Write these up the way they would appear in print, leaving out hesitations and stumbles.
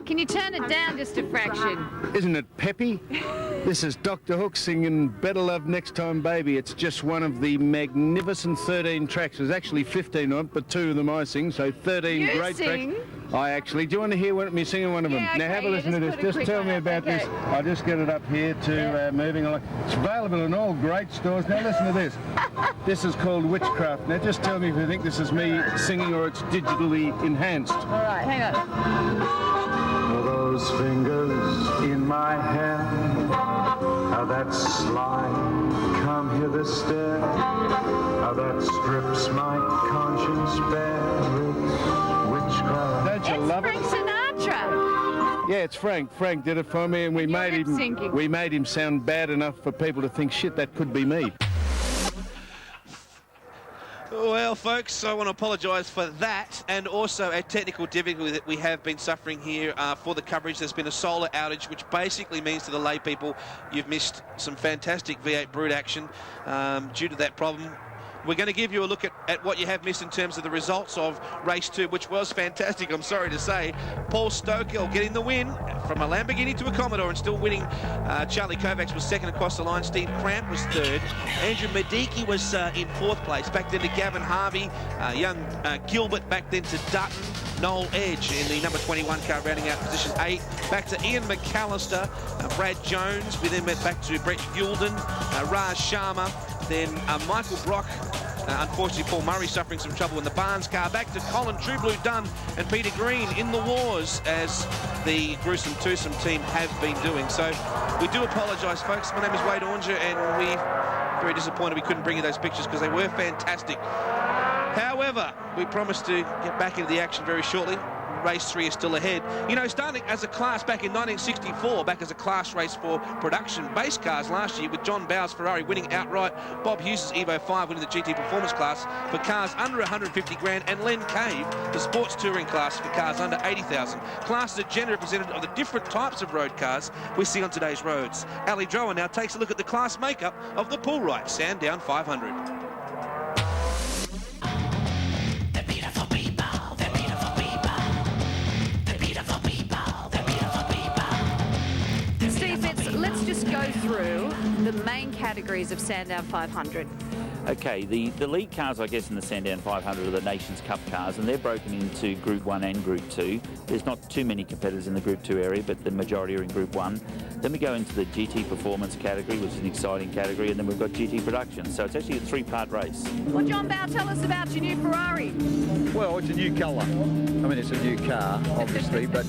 Can you turn it down just a fraction? Isn't it peppy? This is Dr. Hook singing Better Love Next Time Baby. It's just one of the magnificent 13 tracks. There's actually 15 on it, but 2 of them I sing, so 13 You great sing? tracks. I actually. Do you want to hear me singing one of them? Yeah, Now okay, have a listen to this. Just tell me about this. I'll just get it up here to moving along. It's available in all great stores. Now listen to this. This is called Witchcraft. Now just tell me if you think this is me singing or it's digitally enhanced. All right, hang on. Are those fingers in my hand? How that slide come hither stare? How that strips my conscience bare? It's witchcraft. Don't you love Frank it? Sinatra. Yeah, it's Frank. Frank did it for me, and we made him sound bad enough for people to think, shit, that could be me. Well, folks, I want to apologise for that, and also a technical difficulty that we have been suffering here for the coverage. There's been a solar outage, which basically means to the lay people you've missed some fantastic V8 Brute action due to that problem. We're going to give you a look at what you have missed in terms of the results of race 2, which was fantastic, I'm sorry to say. Paul Stokell getting the win from a Lamborghini to a Commodore and still winning. Charlie Kovacs was second across the line. Steve Cramp was third. Andrew Mediki was in fourth place. Back then to Gavin Harvey. Young Gilbert back then to Dutton. Noel Edge in the number 21 car rounding out position 8. Back to Ian McAllister. Brad Jones. We then went back to Brett Gulden. Raj Sharma. Then Michael Brock. Unfortunately, Paul Murray suffering some trouble in the Barnes car. Back to Colin Trueblue Dunn and Peter Green in the wars, as the gruesome twosome team have been doing. So we do apologise, folks. My name is Wade Oranger, and we're very disappointed we couldn't bring you those pictures because they were fantastic. However, we promised to get back into the action very shortly. Race 3 is still ahead. You know, starting as a class back in 1964, back as a class race for production base cars last year, with John Bowes' Ferrari winning outright, Bob Hughes' Evo 5 winning the GT Performance class for cars under 150 grand, and Len Cave, the sports touring class for cars under 80,000. Classes are gender representative of the different types of road cars we see on today's roads. Ali Drower now takes a look at the class makeup of the Poolwright Sandown 500. Let's just go through the main categories of Sandown 500. Okay, the lead cars, I guess, in the Sandown 500 are the Nations Cup cars, and they're broken into Group 1 and Group 2. There's not too many competitors in the Group 2 area, but the majority are in Group 1. Then we go into the GT Performance category, which is an exciting category, and then we've got GT Production. So it's actually a 3-part race. Well, John Bow, tell us about your new Ferrari. Well, it's a new colour. I mean, it's a new car, obviously, but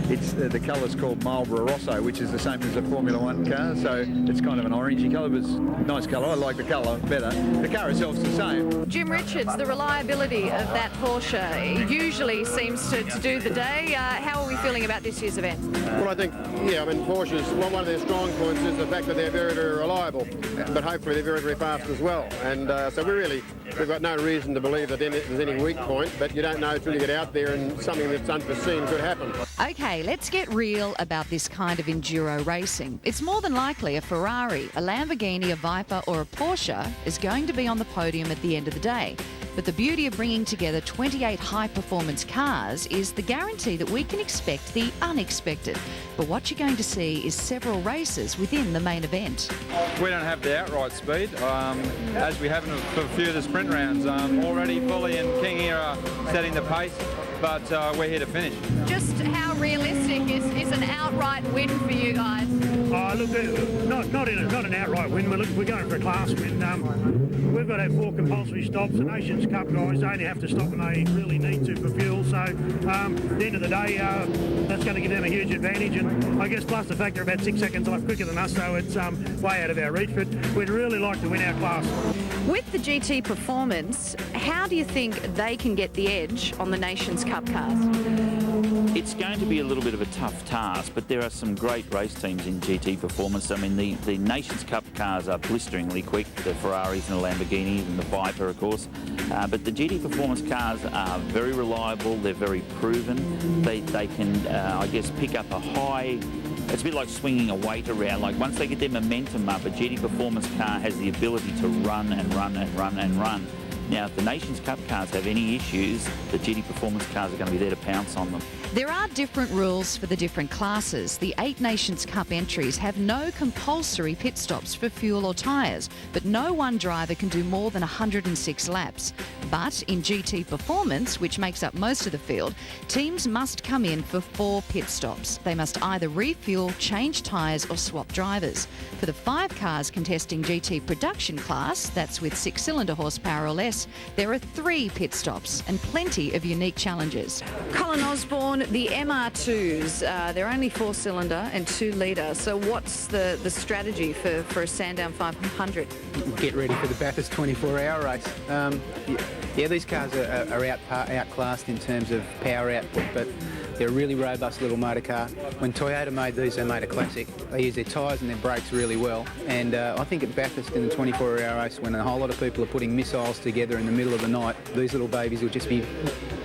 it's the colour's called Marlboro Rosso, which is the same as a Formula 1 car, so it's kind of an orangey colour, but it's a nice colour. I like the colour better. The car itself's the same. Jim Richards, the reliability of that Porsche usually seems to do the day. How are we feeling about this year's event? Well, I think, yeah, I mean, Porsche's, one of their strong points is the fact that they're very, very reliable, but hopefully they're very, very fast as well. And so we've got no reason to believe that there's any weak point, but you don't know until you get out there and something that's unforeseen could happen. Okay, let's get real about this kind of enduro racing. It's more than likely a Ferrari, a Lamborghini, a Viper or a Porsche is going to be on the podium at the end of the day. But the beauty of bringing together 28 high-performance cars is the guarantee that we can expect the unexpected. But what you're going to see is several races within the main event. We don't have the outright speed, as we haven't for a few of the sprint rounds. Already Fully and King here are setting the pace, but we're here to finish. Just how realistic is an outright win for you guys? Oh, look, not an outright win. We're going for a class win. We've got to have 4 compulsory stops. The Nations Cup guys only have to stop when they really need to for fuel. So at the end of the day, that's going to give them a huge advantage. And I guess plus the fact they're about 6 seconds off quicker than us, so it's way out of our reach. But we'd really like to win our class. With the GT Performance, how do you think they can get the edge on the Nations Cup cars? It's going to be a little bit of a tough task, but there are some great race teams in GT Performance. I mean, the Nations Cup cars are blisteringly quick, the Ferraris and the Lamborghinis and the Viper, of course. But the GT Performance cars are very reliable, they're very proven. They can, I guess, pick up a high... It's a bit like swinging a weight around. Like, once they get their momentum up, a GT Performance car has the ability to run and run and run and run. Now, if the Nations Cup cars have any issues, the GT Performance cars are going to be there to pounce on them. There are different rules for the different classes. The 8 Nations Cup entries have no compulsory pit stops for fuel or tyres, but no one driver can do more than 106 laps. But in GT Performance, which makes up most of the field, teams must come in for 4 pit stops. They must either refuel, change tyres or swap drivers. For the 5 cars contesting GT Production class, that's with 6-cylinder horsepower or less, there are 3 pit stops and plenty of unique challenges. Colin Osborne, the MR2s, they're only 4-cylinder and 2-litre, so what's the strategy for a Sandown 500? Get ready for the Bathurst 24-hour race. Yeah, these cars are outclassed in terms of power output, but they're a really robust little motor car. When Toyota made these, they made a classic. They use their tyres and their brakes really well. And I think at Bathurst in the 24-hour race, when a whole lot of people are putting missiles together in the middle of the night, these little babies will just be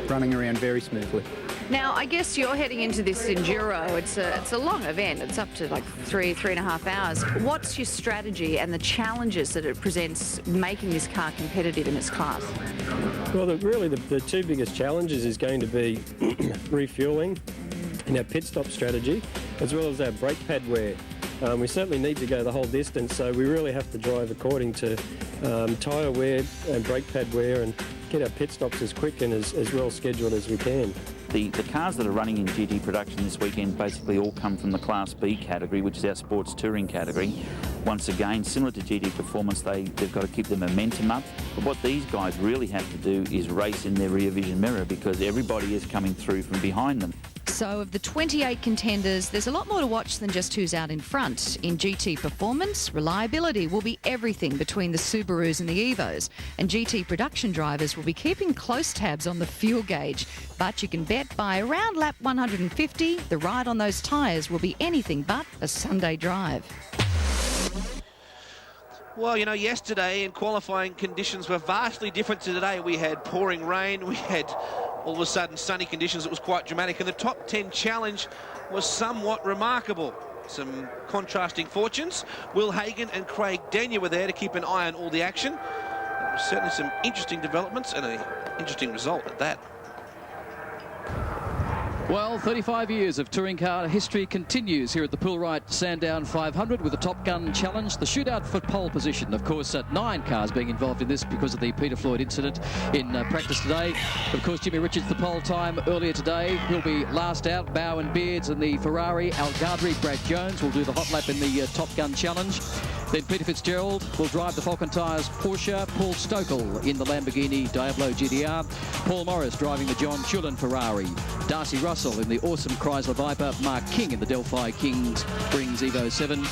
running around very smoothly. Now, I guess you're heading into this enduro. It's a long event. It's up to like 3.5 hours. What's your strategy and the challenges that it presents making this car competitive in its class? Well, really the 2 biggest challenges is going to be refueling and our pit stop strategy, as well as our brake pad wear. We certainly need to go the whole distance, so we really have to drive according to tyre wear and brake pad wear and get our pit stops as quick and as well scheduled as we can. The cars that are running in GT production this weekend basically all come from the Class B category, which is our sports touring category. Once again, similar to GT Performance, they've got to keep the momentum up. But what these guys really have to do is race in their rear vision mirror, because everybody is coming through from behind them. So of the 28 contenders, there's a lot more to watch than just who's out in front. In GT Performance, reliability will be everything between the Subarus and the Evos. And GT production drivers will be keeping close tabs on the fuel gauge. But you can bet by around lap 150, the ride on those tyres will be anything but a Sunday drive. Well, you know, yesterday in qualifying conditions were vastly different to today. We had pouring rain, we had all of a sudden sunny conditions. It was quite dramatic, and the top 10 challenge was somewhat remarkable. Some contrasting fortunes. Will Hagon and Craig Denyer were there to keep an eye on all the action. There were certainly some interesting developments and an interesting result at that. Well, 35 years of touring car history continues here at the Poolright Sandown 500 with the Top Gun Challenge. The shootout for pole position, of course, 9 cars being involved in this because of the Peter Floyd incident in practice today. Of course, Jimmy Richards, the pole time earlier today. He'll be last out. Bow and Beards and the Ferrari. Al Gardry, Brad Jones will do the hot lap in the Top Gun Challenge. Then Peter Fitzgerald will drive the Falcon Tyres Porsche. Paul Stokell in the Lamborghini Diablo GTR. Paul Morris driving the John Chulin Ferrari. Darcy Russell in the awesome Chrysler Viper. Mark King in the Delphi King Springs Evo 7.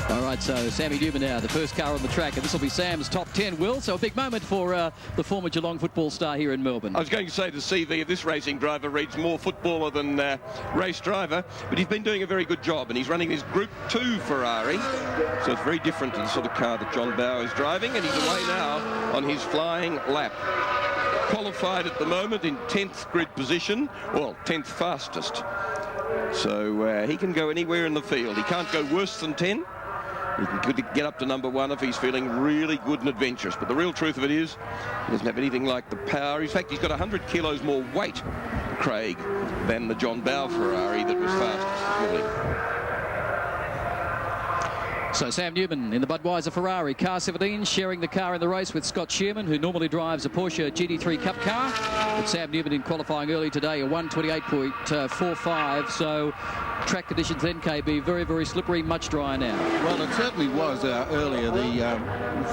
All right, so Sammy Newman now, the first car on the track, and this will be Sam's top 10, Will. So a big moment for the former Geelong football star here in Melbourne. I was going to say the CV of this racing driver reads more footballer than race driver, but he's been doing a very good job, and he's running his Group 2 Ferrari, so it's very different to the sort of car that John Bower is driving, and he's away now on his flying lap. Qualified at the moment in 10th grid position, well, 10th fastest. So he can go anywhere in the field. He can't go worse than 10. He can get up to number 1 if he's feeling really good and adventurous. But the real truth of it is, he doesn't have anything like the power. In fact, he's got 100 kilos more weight, Craig, than the John Bower Ferrari that was fastest this morning. So Sam Newman in the Budweiser Ferrari, car 17, sharing the car in the race with Scott Shearman, who normally drives a Porsche GT3 Cup car. But Sam Newman in qualifying early today, a 1:28.45. So track conditions then, KB, very, very slippery, much drier now. Well, it certainly was earlier. The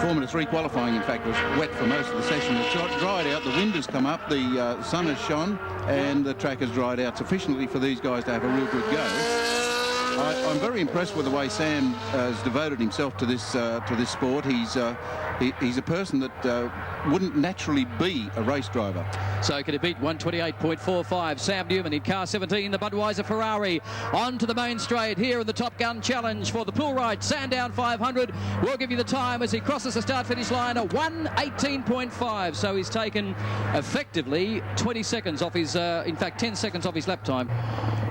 Formula 3 qualifying, in fact, was wet for most of the session. It's dried out, the wind has come up, the sun has shone, and the track has dried out sufficiently for these guys to have a real good go. I'm very impressed with the way Sam has devoted himself to this sport. He's a person that wouldn't naturally be a race driver. So can he beat 1:28.45? Sam Newman in car 17, the Budweiser Ferrari, on to the main straight here in the Top Gun Challenge for the Poolright Sandown 500. We'll give you the time as he crosses the start-finish line at 1:18.5. So he's taken effectively 20 seconds off his, in fact 10 seconds off his lap time.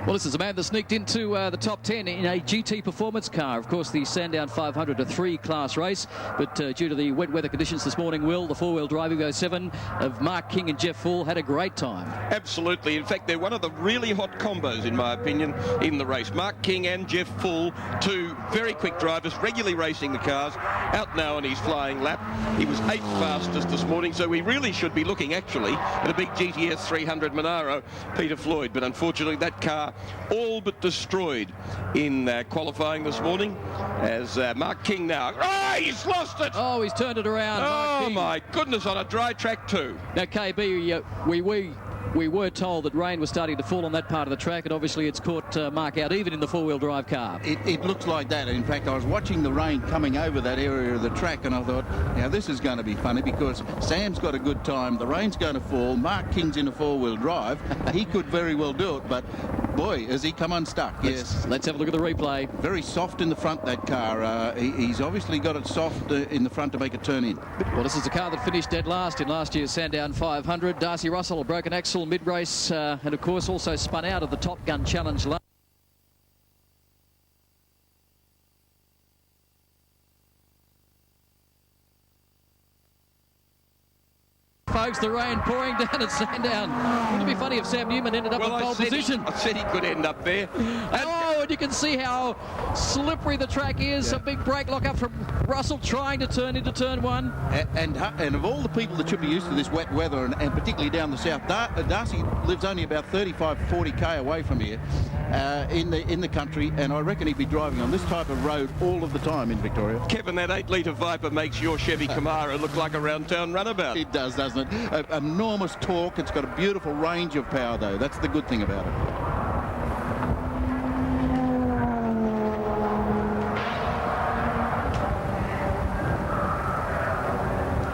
Well, this is a man that sneaked into the top 10 in a GT performance car. Of course, the Sandown 500, a three-class race, but due to the wet weather conditions this morning, Will, the four-wheel drive Evo 7 of Mark King and Jeff Full had a great time. Absolutely. In fact, they're one of the really hot combos, in my opinion, in the race. Mark King and Jeff Full, two very quick drivers, regularly racing the cars. Out now on his flying lap. He was 8th fastest this morning, so we really should be looking, actually, at a big GTS 300 Monaro, Peter Floyd. But unfortunately, that car all but destroyed in qualifying this morning, as Mark King now, he's lost it. Oh, he's turned it around. Oh my goodness, on a dry track too. Now, KB, we were told that rain was starting to fall on that part of the track, and obviously it's caught Mark out even in the four-wheel drive car. It looks like that. In fact, I was watching the rain coming over that area of the track, and I thought, now this is going to be funny, because Sam's got a good time, the rain's going to fall, Mark King's in a four-wheel drive. He could very well do it, but boy, has he come unstuck. Yes. Let's have a look at the replay. Very soft in the front, that car. He's obviously got it soft in the front to make it turn in. Well, this is the car that finished dead last in last year's Sandown 500. Darcy Russell, a broken axle mid-race, and of course also spun out of the Top Gun Challenge. Folks, the rain pouring down at Sandown. Wouldn't it be funny if Sam Newman ended up in pole position? I said he could end up there. And you can see how slippery the track is. Yeah. A big brake lock up from Russell trying to turn into turn one. And of all the people that should be used to this wet weather, and particularly down the south, Darcy lives only about 35, 40k away from here in the country, and I reckon he'd be driving on this type of road all of the time in Victoria. Kevin, that 8-litre Viper makes your Chevy Camaro look like a round-town runabout. It does, doesn't it? Enormous torque. It's got a beautiful range of power, though. That's the good thing about it.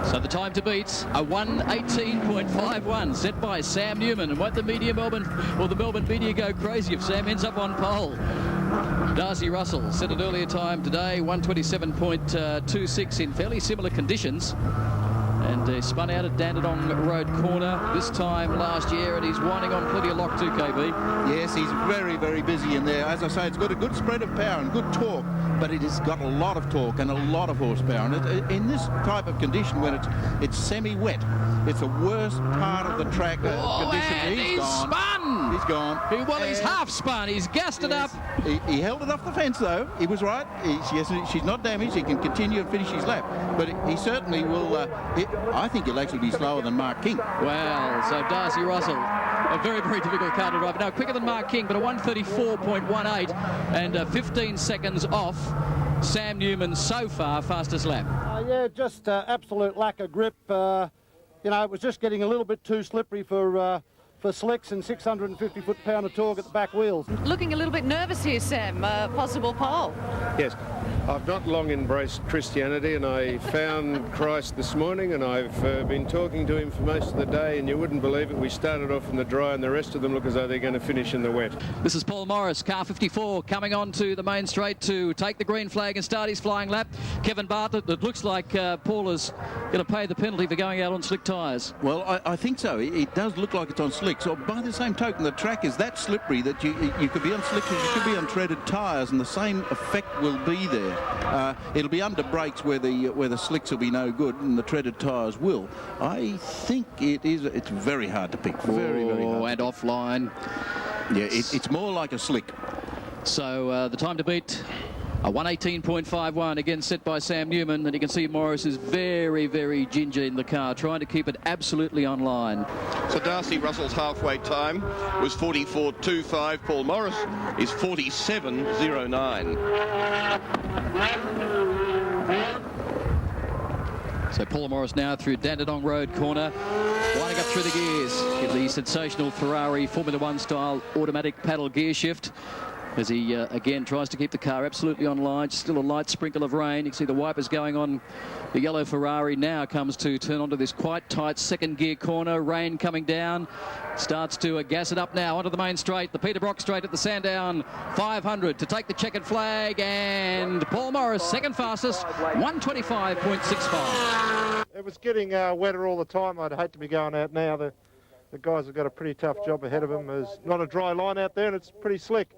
So the time to beat, a 1:18.51 set by Sam Newman. And won't the Melbourne media go crazy if Sam ends up on pole? Darcy Russell set an earlier time today, 1:27.26 in fairly similar conditions. And spun out at Dandenong Road corner this time last year, and he's winding on plenty of lock too, KB. Yes, he's very, very busy in there. As I say, it's got a good spread of power and good torque, but it has got a lot of torque and a lot of horsepower. And in this type of condition, when it's semi-wet, it's the worst part of the track condition. And he's gone. spun! He's gone. Well, he's half spun. He's gassed it up. He held it off the fence, though. He was right. She's not damaged. He can continue and finish his lap. But he certainly will... I think he'll actually be slower than Mark King. Well, so Darcy Russell, a very, very difficult car to drive. Now, quicker than Mark King, but a 1:34.18 and 15 seconds off Sam Newman's so far fastest lap. Yeah, just absolute lack of grip. You know, it was just getting a little bit too slippery for slicks and 650 foot-pound of torque at the back wheels. Looking a little bit nervous here, Sam. Possible pole. Yes. I've not long embraced Christianity, and I found Christ this morning, and I've been talking to him for most of the day, and you wouldn't believe it. We started off in the dry, and the rest of them look as though they're going to finish in the wet. This is Paul Morris, car 54, coming on to the main straight to take the green flag and start his flying lap. Kevin Bartlett, it looks like Paul is going to pay the penalty for going out on slick tyres. Well, I think so. It does look like it's on slick. So by the same token, the track is that slippery that you could be on slicks, you could be on treaded tyres, and the same effect will be there. It'll be under brakes where the slicks will be no good and the treaded tyres will. I think it's very hard to pick. Very, very hard. And offline. Yeah, it's more like a slick. So the time to beat, a 1:18.51, again set by Sam Newman, and you can see Morris is very, very ginger in the car, trying to keep it absolutely online. So Darcy Russell's halfway time was 44.25. Paul Morris is 47.09. So Paul Morris now through Dandenong Road corner, winding up through the gears in the sensational Ferrari Formula One style automatic paddle gear shift, as he again tries to keep the car absolutely online. Still a light sprinkle of rain. You can see the wipers going on. The yellow Ferrari now comes to turn onto this quite tight second gear corner. Rain coming down. Starts to gas it up now onto the main straight. The Peter Brock straight at the Sandown 500 to take the checkered flag. And Paul Morris, second fastest, 1:25.65. It was getting wetter all the time. I'd hate to be going out now. the guys have got a pretty tough job ahead of them. There's not a dry line out there, and it's pretty slick.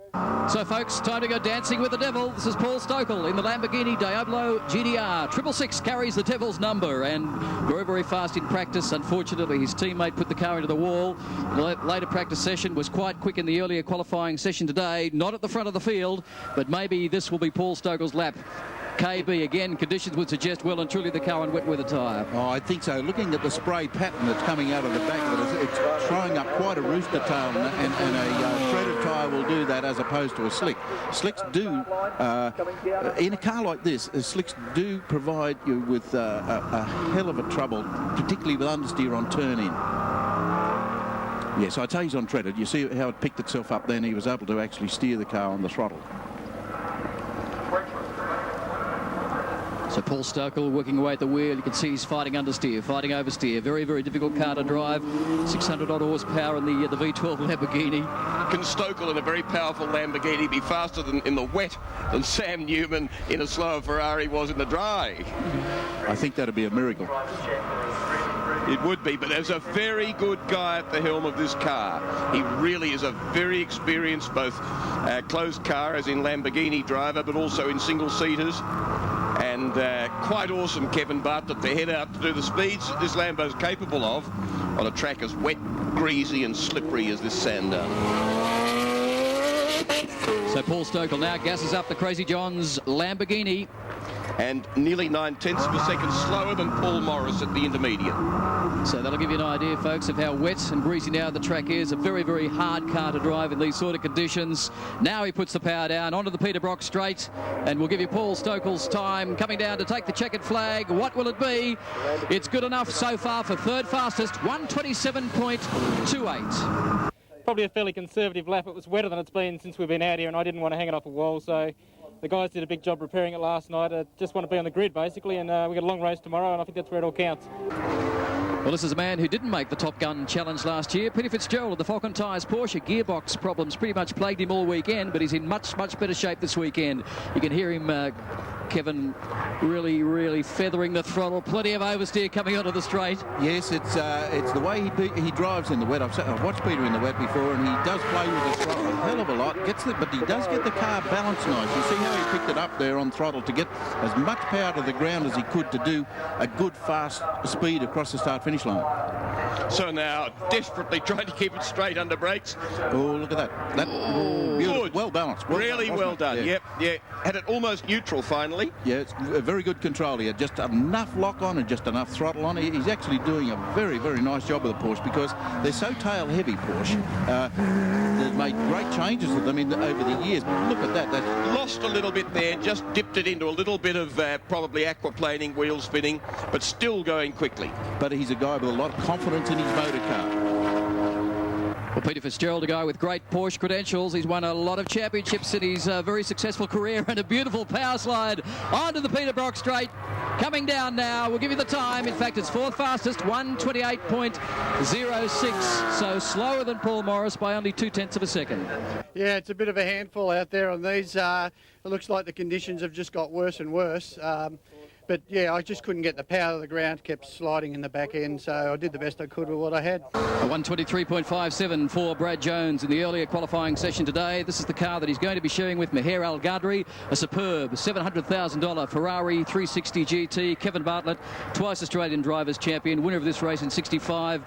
So, folks, time to go dancing with the devil. This is Paul Stokell in the Lamborghini Diablo GDR. 666 carries the devil's number and very, very fast in practice. Unfortunately, his teammate put the car into the wall. The later practice session was quite quick in the earlier qualifying session today. Not at the front of the field, but maybe this will be Paul Stokell's lap. KB, again, conditions would suggest well and truly the car on wet weather tyre. Oh, I think so. Looking at the spray pattern that's coming out of the back of it, it's throwing up quite a rooster tail, and a threaded tyre will do that as opposed to a slick. Slicks do, in a car like this, slicks do provide you with a hell of a trouble, particularly with understeer on turn-in. Yes, I'd say he's on treaded. You see how it picked itself up then? He was able to actually steer the car on the throttle. So Paul Stokell working away at the wheel. You can see he's fighting understeer, fighting oversteer. Very, very difficult car to drive. 600-odd horsepower in the V12 Lamborghini. Can Stokell in a very powerful Lamborghini be faster than in the wet than Sam Newman in a slower Ferrari was in the dry? I think that'd be a miracle. It would be, but there's a very good guy at the helm of this car. He really is a very experienced, both closed car, as in Lamborghini driver, but also in single-seaters. And quite awesome, Kevin Bartlett, to head out to do the speeds that this Lambo's capable of on a track as wet, greasy and slippery as this Sandown. So Paul Stokell now gasses up the Crazy John's Lamborghini. And nearly 9/10 of a second slower than Paul Morris at the intermediate. So that'll give you an idea, folks, of how wet and greasy now the track is. A very, very hard car to drive in these sort of conditions. Now he puts the power down onto the Peter Brock straight, and we'll give you Paul Stokell's time coming down to take the checkered flag. What will it be? It's good enough so far for third fastest, 1:27.28. Probably a fairly conservative lap. It was wetter than it's been since we've been out here, and I didn't want to hang it off a wall, so the guys did a big job repairing it last night. I just want to be on the grid, basically, and we've got a long race tomorrow, and I think that's where it all counts. Well, this is a man who didn't make the Top Gun challenge last year. Peter Fitzgerald of the Falcon Tyres Porsche. Gearbox problems pretty much plagued him all weekend, but he's in much, much better shape this weekend. You can hear him, Kevin, really, really feathering the throttle. Plenty of oversteer coming onto the straight. Yes, it's the way he drives in the wet. I've watched Peter in the wet before, and he does play with the throttle a hell of a lot. But he does get the car balanced nice. You see how he picked it up there on throttle to get as much power to the ground as he could to do a good, fast speed across the start-finish line. So now, desperately trying to keep it straight under brakes. Oh, look at that. Beautiful. Good. Well balanced. Really well done. Yeah. Yep. Had it almost neutral finally. Yeah, it's a very good control here. Just enough lock on and just enough throttle on. He's actually doing a very, very nice job with the Porsche because they're so tail-heavy, Porsche. They've made great changes to them over the years. But look at that. That's lost a little bit there, just dipped it into a little bit of probably aquaplaning, wheel spinning, but still going quickly. But he's a guy with a lot of confidence in his motor car. Well, Peter Fitzgerald, a guy with great Porsche credentials. He's won a lot of championships in his very successful career, and a beautiful power slide onto the Peter Brock straight. Coming down now, we'll give you the time. In fact, it's fourth fastest, 1:28.06. So slower than Paul Morris by only 0.2 of a second. Yeah, it's a bit of a handful out there on these. It looks like the conditions have just got worse and worse. But yeah, I just couldn't get the power of the ground, kept sliding in the back end, so I did the best I could with what I had. A 1:23.57 for Brad Jones in the earlier qualifying session today. This is the car that he's going to be sharing with Meher Al Ghadri, a superb $700,000 Ferrari 360 GT. Kevin Bartlett, twice Australian Drivers' Champion, winner of this race in 65,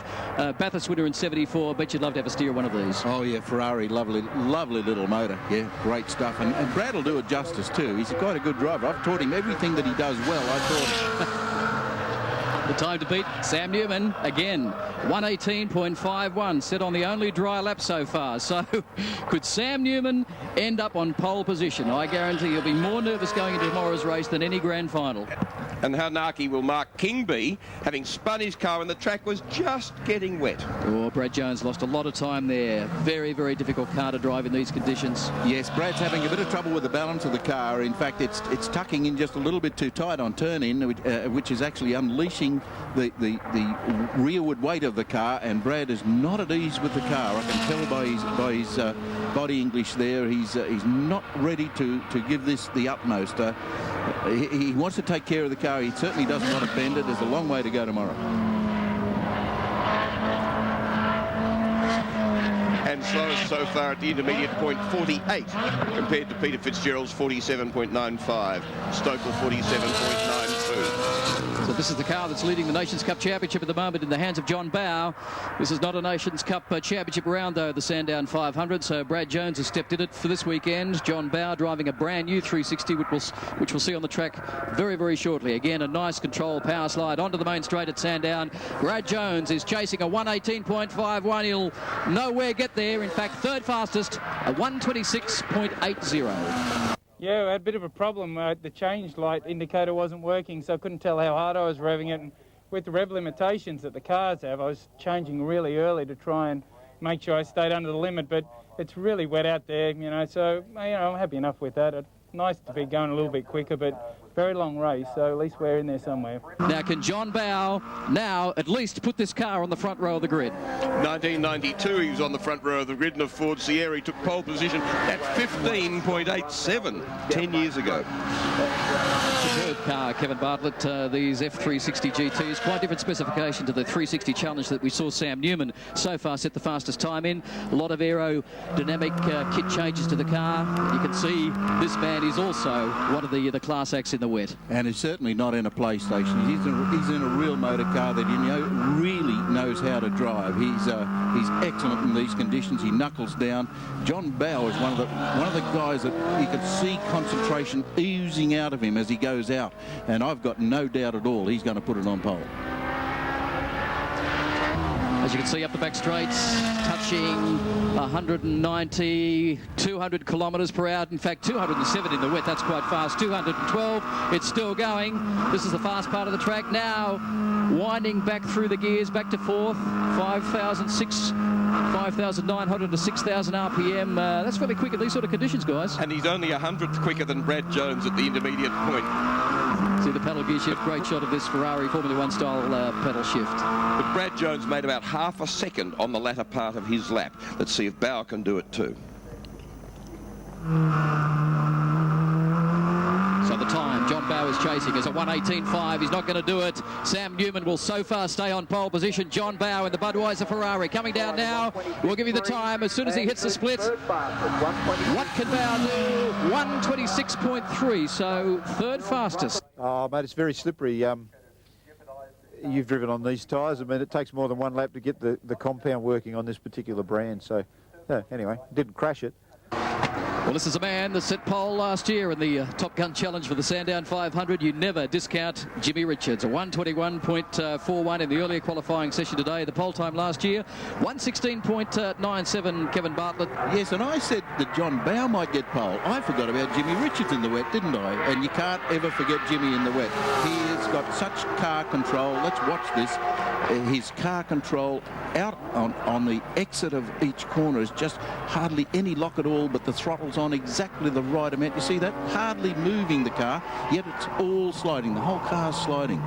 Bathurst winner in 74. Bet you'd love to have a steer of one of these. Oh yeah, Ferrari, lovely little motor. Yeah, great stuff. And Brad will do it justice too. He's quite a good driver. I've taught him everything that he does well. I thought the time to beat Sam Newman again, 1:18.51, set on the only dry lap so far. So could Sam Newman end up on pole position? I guarantee he'll be more nervous going into tomorrow's race than any grand final. And how narky will Mark King be, having spun his car when the track was just getting wet? Oh, Brad Jones lost a lot of time there. Very, very difficult car to drive in these conditions. Yes, Brad's having a bit of trouble with the balance of the car. In fact, it's tucking in just a little bit too tight on turn-in, which is actually unleashing the rearward weight of the car, and Brad is not at ease with the car. I can tell by his body English there. He's not ready to give this the utmost. He wants to take care of the car. He certainly doesn't want to bend it. There's a long way to go tomorrow. slowest so far at the intermediate point, 48, compared to Peter Fitzgerald's 47.95. Stokell 47.92. So this is the car that's leading the Nations Cup Championship at the moment in the hands of John Bowe. This is not a Nations Cup Championship round, though, the Sandown 500. So Brad Jones has stepped in it for this weekend. John Bowe driving a brand new 360, which we'll see on the track very, very shortly. Again, a nice control power slide onto the main straight at Sandown. Brad Jones is chasing a 118.51. He'll nowhere get there. In fact, third fastest, a 126.80. Yeah, I had a bit of a problem. The change light indicator wasn't working, so I couldn't tell how hard I was revving it. And with the rev limitations that the cars have, I was changing really early to try and make sure I stayed under the limit, but it's really wet out there, you know, so, you know, I'm happy enough with that. It's nice to be going a little bit quicker, but very long race, so at least we're in there somewhere. Now, can John Bowe now at least put this car on the front row of the grid? 1992, he was on the front row of the grid in a Ford Sierra. He took pole position at 15.87 10 years ago. Superb car, Kevin Bartlett. These F360 GTs, quite different specification to the 360 Challenge that we saw Sam Newman so far set the fastest time in. A lot of aerodynamic kit changes to the car. You can see this man is also one of the class acts in the wet. And he's certainly not in a PlayStation. He's in a real motor car that really knows how to drive. He's excellent in these conditions. He knuckles down. John Bowe is one of the guys that you could see concentration oozing out of him as he goes out, and I've got no doubt at all he's going to put it on pole. As you can see up the back straights, touching 190, 200 kilometres per hour. In fact, 207 in the wet. That's quite fast. 212. It's still going. This is the fast part of the track. Now winding back through the gears, back to fourth. 5,900 to 6,000 RPM. That's fairly quick in these sort of conditions, guys. And he's only 100th quicker than Brad Jones at the intermediate point. See the pedal gear shift. Great shot of this Ferrari Formula One style pedal shift. But Brad Jones made about half a second on the latter part of his lap. Let's see if Bowe can do it too. So the time John Bowe is chasing is a 118.5. He's not going to do it. Sam Newman will so far stay on pole position. John Bowe in the Budweiser Ferrari coming down now. We'll give you the time as soon as he hits the split. What can Bowe do? 126.3, so third fastest. Oh, mate, it's very slippery. You've driven on these tyres. I mean, it takes more than one lap to get the compound working on this particular brand. So, yeah, anyway, didn't crash it. Well, this is a man that set pole last year in the Top Gun Challenge for the Sandown 500. You never discount Jimmy Richards. A 121.41 in the earlier qualifying session today. The pole time last year, 116.97, Kevin Bartlett. Yes, and I said that John Bowe might get pole. I forgot about Jimmy Richards in the wet, didn't I? And you can't ever forget Jimmy in the wet. He's got such car control. Let's watch this. His car control out on the exit of each corner is just hardly any lock at all, but the throttle's on exactly the right amount. You see that? Hardly moving the car, yet it's all sliding. The whole car's sliding.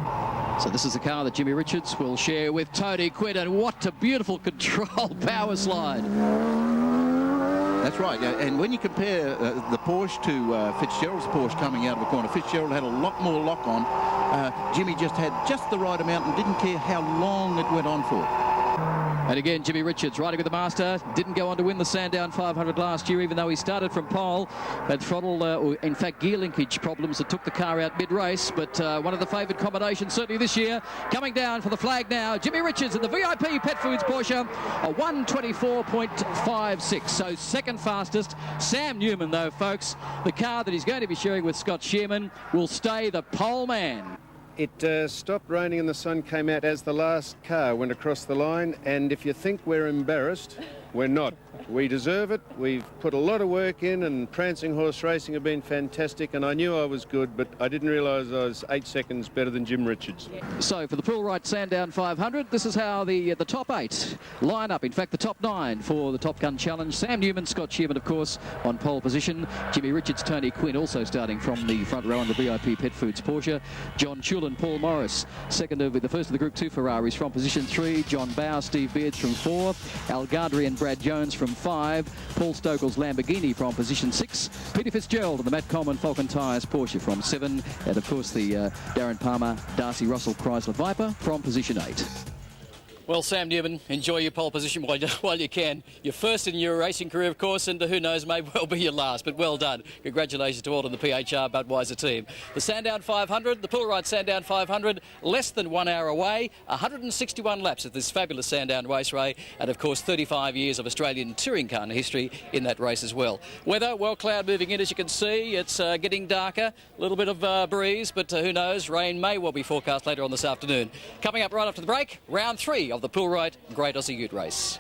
So this is the car that Jimmy Richards will share with Tony Quinn, and what a beautiful control power slide. That's right, and when you compare the Porsche to Fitzgerald's Porsche coming out of the corner, Fitzgerald had a lot more lock on. Jimmy just had just the right amount and didn't care how long it went on for. And again, Jimmy Richards riding with the Master. Didn't go on to win the Sandown 500 last year, even though he started from pole. Had throttle, or in fact, gear linkage problems that took the car out mid-race. But one of the favoured combinations, certainly this year. Coming down for the flag now, Jimmy Richards in the VIP Pet Foods Porsche, a 124.56. So second fastest. Sam Newman, though, folks, the car that he's going to be sharing with Scott Shearman, will stay the pole man. It stopped raining and the sun came out as the last car went across the line, and if you think we're embarrassed, we're not. We deserve it. We've put a lot of work in, and Prancing Horse Racing have been fantastic, and I knew I was good, but I didn't realise I was 8 seconds better than Jim Richards. So for the Poolright Sandown 500, this is how the top 8 line up. In fact, the top 9 for the Top Gun Challenge. Sam Newman, Scott Shearman, of course, on pole position. Jimmy Richards, Tony Quinn also starting from the front row on the VIP Pet Foods Porsche. John Chulin, Paul Morris, the first of the Group 2 Ferraris from position 3. John Bowe, Steve Beards from 4. Al Gardry and Brad Jones from 5. Paul Stokell's Lamborghini from position 6. Peter Fitzgerald and the Matt Coleman Falcon Tyres Porsche from 7. And of course the Darren Palmer Darcy Russell Chrysler Viper from position 8. Well, Sam Newman, enjoy your pole position while you can. You're first in your racing career, of course, and who knows, may well be your last, but well done. Congratulations to all in the PHR Budweiser team. The Sandown 500, the Pull-Right Sandown 500, less than 1 hour away, 161 laps at this fabulous Sandown raceway, and of course 35 years of Australian touring car history in that race as well. Weather, well, cloud moving in, as you can see. It's getting darker, a little bit of breeze, but who knows, rain may well be forecast later on this afternoon. Coming up right after the break, round 3 of the Pull-Right Great Aussie Ute Race.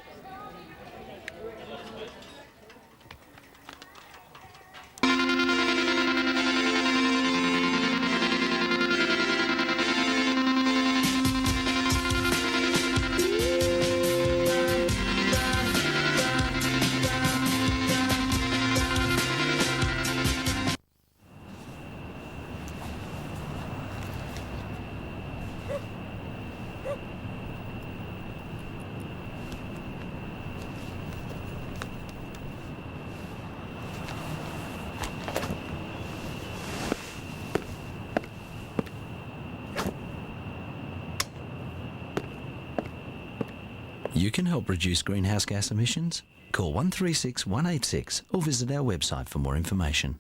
You can help reduce greenhouse gas emissions. Call 136 186 or visit our website for more information.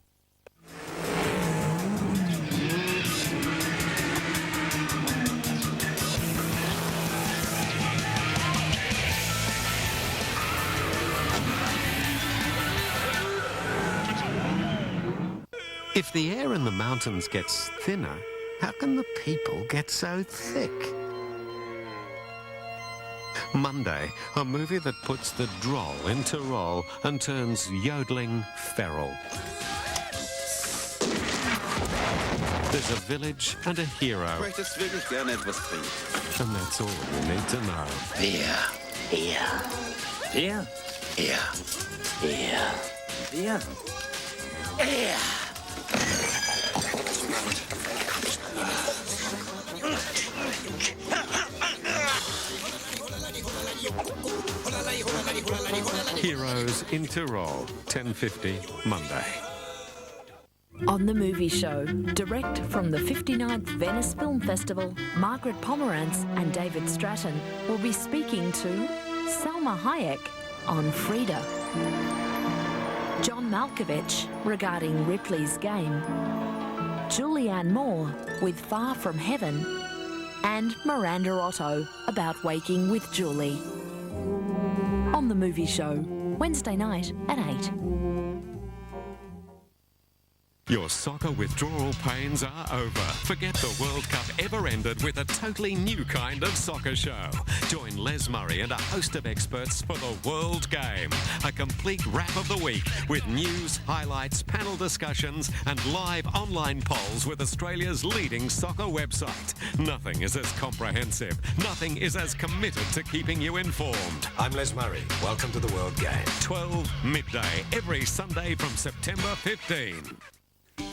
If the air in the mountains gets thinner, how can the people get so thick? Monday, a movie that puts the droll into roll and turns yodeling feral. There's a village and a hero. Möchtest wirklich gerne etwas trinken? And that's all you need to know. Bier. Beer. Heroes in Tyrol, 10:50 Monday. On the movie show, direct from the 59th Venice Film Festival, Margaret Pomerantz and David Stratton will be speaking to Salma Hayek on Frida, John Malkovich regarding Ripley's Game, Julianne Moore with Far From Heaven, and Miranda Otto about Waking with Julie. On the movie show, Wednesday night at 8. Your soccer withdrawal pains are over. Forget the World Cup ever ended with a totally new kind of soccer show. Join Les Murray and a host of experts for the World Game. A complete wrap of the week with news, highlights, panel discussions and live online polls with Australia's leading soccer website. Nothing is as comprehensive. Nothing is as committed to keeping you informed. I'm Les Murray. Welcome to the World Game. 12 midday every Sunday from September 15.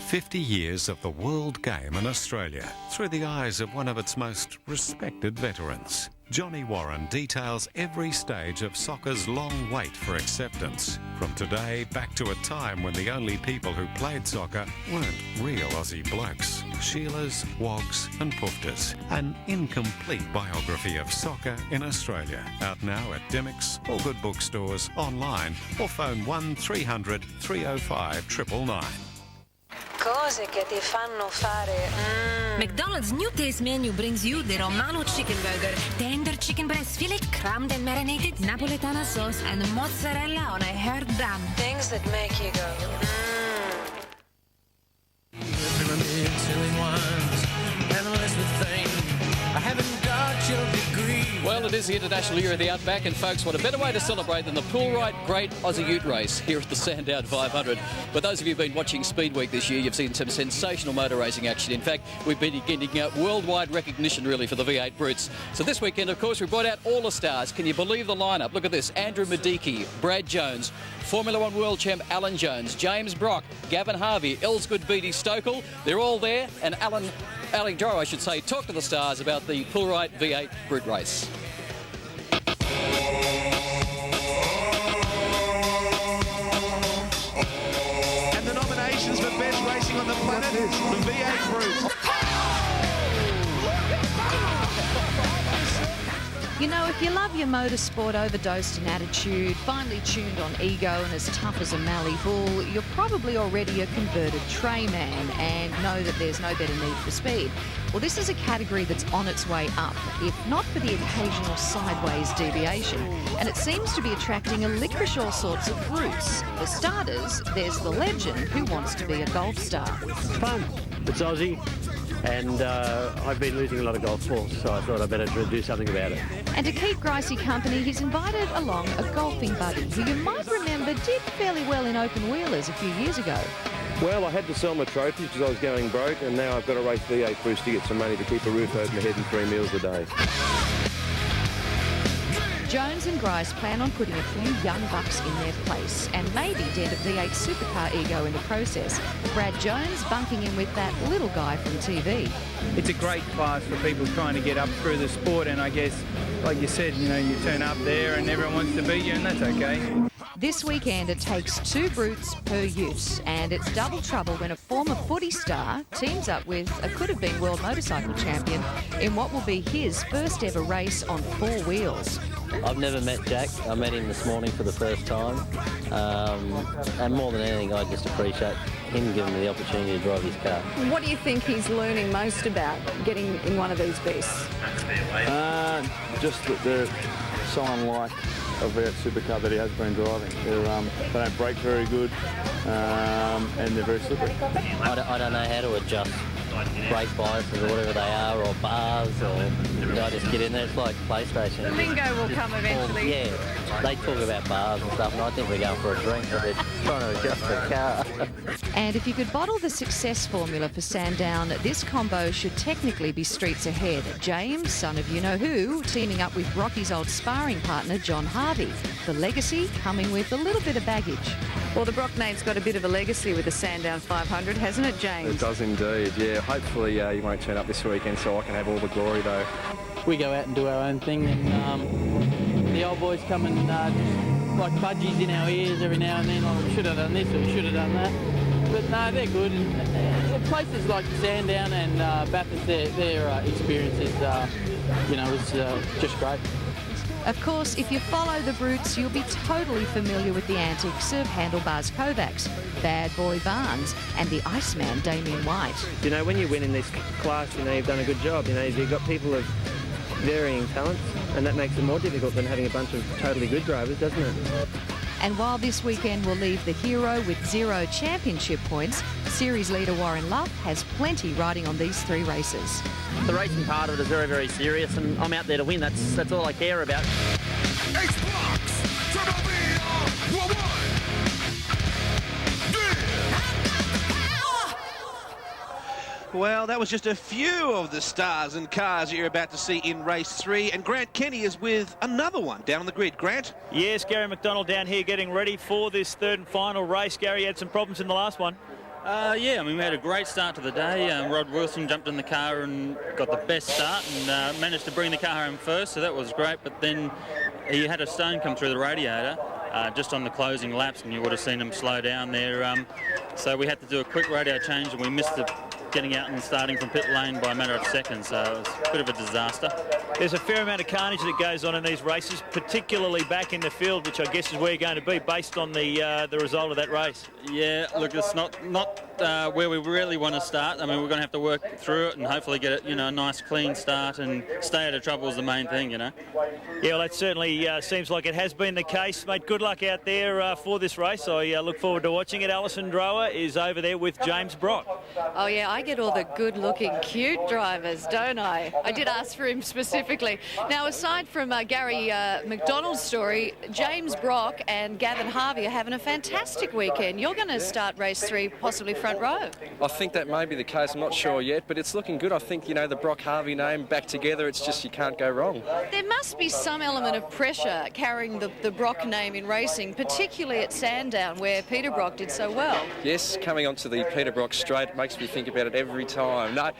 50 years of the World Game in Australia through the eyes of one of its most respected veterans. Johnny Warren details every stage of soccer's long wait for acceptance. From today back to a time when the only people who played soccer weren't real Aussie blokes. Sheilas, Wogs and Puftas. An incomplete biography of soccer in Australia. Out now at Demick's, all good bookstores, online or phone 1300 305 999. Cose che ti fanno fare. McDonald's new taste menu brings you the Romano chicken burger, tender chicken breast fillet, crammed and marinated, Napoletana sauce, and mozzarella on a hard bun. Things that make you go. I haven't got your degree. Well, it is the International Year of the Outback, and folks, what a better way to celebrate than the Pull-Right Great Aussie Ute Race here at the Sandown 500. For those of you who've been watching Speed Week this year, you've seen some sensational motor racing action. In fact, we've been getting worldwide recognition, really, for the V8 Brutes. So this weekend, of course, we brought out all the stars. Can you believe the lineup? Look at this. Andrew Medicki, Brad Jones, Formula One World Champ Alan Jones, James Brock, Gavin Harvey, Elsgood Beatty Stokell. They're all there. And Ali Drower, I should say, talk to the stars about the Pull-Right V8 Brute Race. And the nominations for best racing on the planet, the V8 Brute. You know, if you love your motorsport overdosed in attitude, finely tuned on ego and as tough as a mallee bull, you're probably already a converted tray man and know that there's no better need for speed. Well, this is a category that's on its way up, if not for the occasional sideways deviation. And it seems to be attracting a licorice all sorts of roots. For starters, there's the legend who wants to be a golf star. It's fun. It's Aussie. And I've been losing a lot of golf balls, so I thought I'd better do something about it. And to keep Gricey company, he's invited along a golfing buddy who you might remember did fairly well in open wheelers a few years ago. Well, I had to sell my trophies because I was going broke, and now I've got to race V8 Boost to get some money to keep a roof over my head and 3 meals a day. Jones and Grice plan on putting a few young bucks in their place and maybe dent a V8 supercar ego in the process. Brad Jones bunking in with that little guy from TV. It's a great class for people trying to get up through the sport, and I guess, like you said, you know, you turn up there and everyone wants to beat you, and that's okay. This weekend it takes 2 brutes per ute, and it's double trouble when a former footy star teams up with a could-have-been world motorcycle champion in what will be his first ever race on 4 wheels. I've never met Jack. I met him this morning for the first time. And more than anything, I just appreciate him giving me the opportunity to drive his car. What do you think he's learning most about getting in one of these beasts? Just that they're so unlike a V8 supercar that he has been driving. They don't brake very good, and they're very slippery. I don't know how to adjust brake biases or whatever they are, or bars, or I just get in there. It's like PlayStation. The lingo will come eventually. Yeah, they talk about bars and stuff, and I think we're going for a drink, but they're trying to adjust the car. And if you could bottle the success formula for Sandown, this combo should technically be streets ahead. James, son of you-know-who, teaming up with Rocky's old sparring partner, John Harvey. The legacy coming with a little bit of baggage. Well, the Brock name's got a bit of a legacy with the Sandown 500, hasn't it, James? It does indeed, yeah. Hopefully you won't turn up this weekend so I can have all the glory, though. We go out and do our own thing, and the old boys come and like budgies in our ears every now and then. Oh, we should have done this or we should have done that. But no, they're good. And places like Sandown and Bathurst, their experience is, is just great. Of course, if you follow the brutes, you'll be totally familiar with the antics of Handlebars Kovacs, Bad Boy Barnes, and the Iceman Damien White. You know, when you win in this class, you know, you've done a good job. You know, you've got people of varying talents, and that makes it more difficult than having a bunch of totally good drivers, doesn't it? And while this weekend will leave the hero with 0 championship points, series leader Warren Luff has plenty riding on these 3 races. The racing part of it is very, very serious, and I'm out there to win. That's all I care about. Well, that was just a few of the stars and cars that you're about to see in race 3. And Grant Kenny is with another one down on the grid. Grant? Yes, Gary McDonald down here getting ready for this 3rd and final race. Gary had some problems in the last one. Yeah, I mean, we had a great start to the day. Rod Wilson jumped in the car and got the best start and managed to bring the car home first, so that was great. But then he had a stone come through the radiator just on the closing laps, and you would have seen him slow down there. So we had to do a quick radio change, and we missed the getting out and starting from pit lane by a matter of seconds, so it was a bit of a disaster. There's a fair amount of carnage that goes on in these races, particularly back in the field, which I guess is where you're going to be based on the result of that race. Yeah, look, it's not where we really want to start. I mean, we're going to have to work through it and hopefully get it, a nice clean start and stay out of trouble is the main thing, Yeah, well, that certainly seems like it has been the case, mate. Good luck out there for this race. I look forward to watching it. Alison Drower is over there with James Brock. Oh, yeah, I get all the good-looking, cute drivers, don't I? I did ask for him specifically. Now, aside from Gary McDonald's story, James Brock and Gavin Harvey are having a fantastic weekend. You're going to start race 3 possibly front row. I think that may be the case. I'm not sure yet, but it's looking good. I think, the Brock-Harvey name back together, it's just you can't go wrong. There must be some element of pressure carrying the Brock name in racing, particularly at Sandown, where Peter Brock did so well. Yes, coming onto the Peter Brock straight makes me think about it every time. No,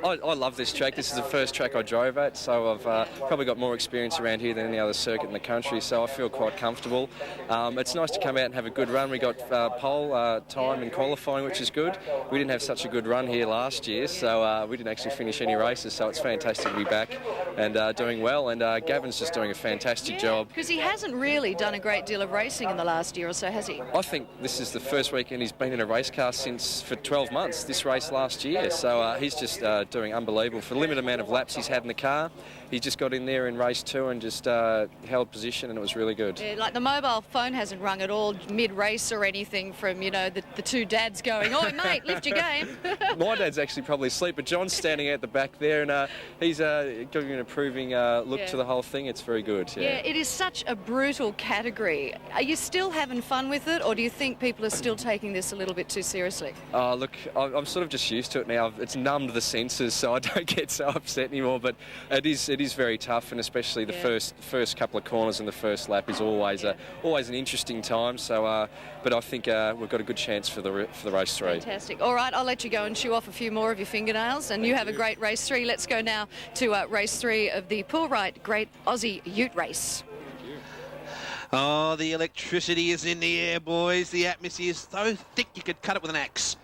I love this track. This is the first track I drove at, so so I've probably got more experience around here than any other circuit in the country, so I feel quite comfortable. It's nice to come out and have a good run. We got pole time in qualifying, which is good. We didn't have such a good run here last year, so we didn't actually finish any races, so it's fantastic to be back and doing well. And Gavin's just doing a fantastic job. Because he hasn't really done a great deal of racing in the last year or so, has he? I think this is the first weekend he's been in a race car for 12 months, this race last year. So he's just doing unbelievable. For the limited amount of laps he's had in the car, he just got in there in race 2 and just held position, and it was really good. Yeah, like the mobile phone hasn't rung at all mid-race or anything from, you know, the two dads going, "Oi, mate, lift your game." My dad's actually probably asleep, but John's standing out the back there, and he's giving an approving look to the whole thing. It's very good. Yeah, it is such a brutal category. Are you still having fun with it, or do you think people are still taking this a little bit too seriously? Look, I'm sort of just used to it now. It's numbed the senses, so I don't get so upset anymore, but it is very tough, and especially the first couple of corners in the first lap is always an interesting time. So, but I think we've got a good chance for the race 3. Fantastic. All right, I'll let you go and chew off a few more of your fingernails, and you have a great race 3. Let's go now to race 3 of the Poolright Great Aussie Ute Race. Oh, the electricity is in the air, boys. The atmosphere is so thick you could cut it with an axe.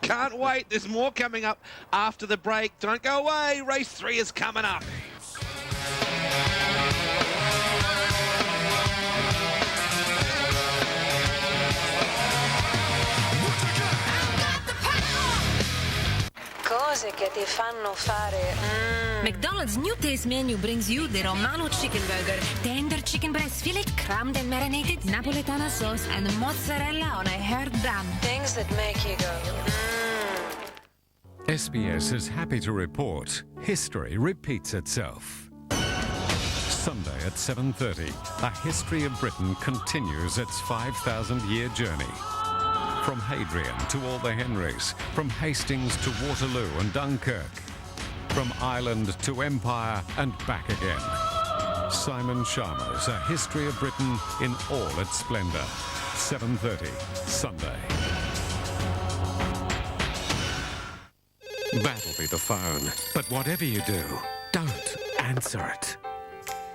Can't wait. There's more coming up after the break. Don't go away. Race 3 is coming up. Cose che ti fanno fare. McDonald's new taste menu brings you the Romano chicken burger, tender chicken breast fillet, crammed and marinated, Napoletana sauce, and mozzarella on a hard bun. Things that make you go. SBS is happy to report history repeats itself. Sunday at 7:30, a history of Britain continues its 5,000-year journey. From Hadrian to all the Henrys, from Hastings to Waterloo and Dunkirk, from Ireland to Empire and back again. Simon Sharma's A History of Britain in all its splendour. 7:30, Sunday. That'll be the phone. But whatever you do, don't answer it.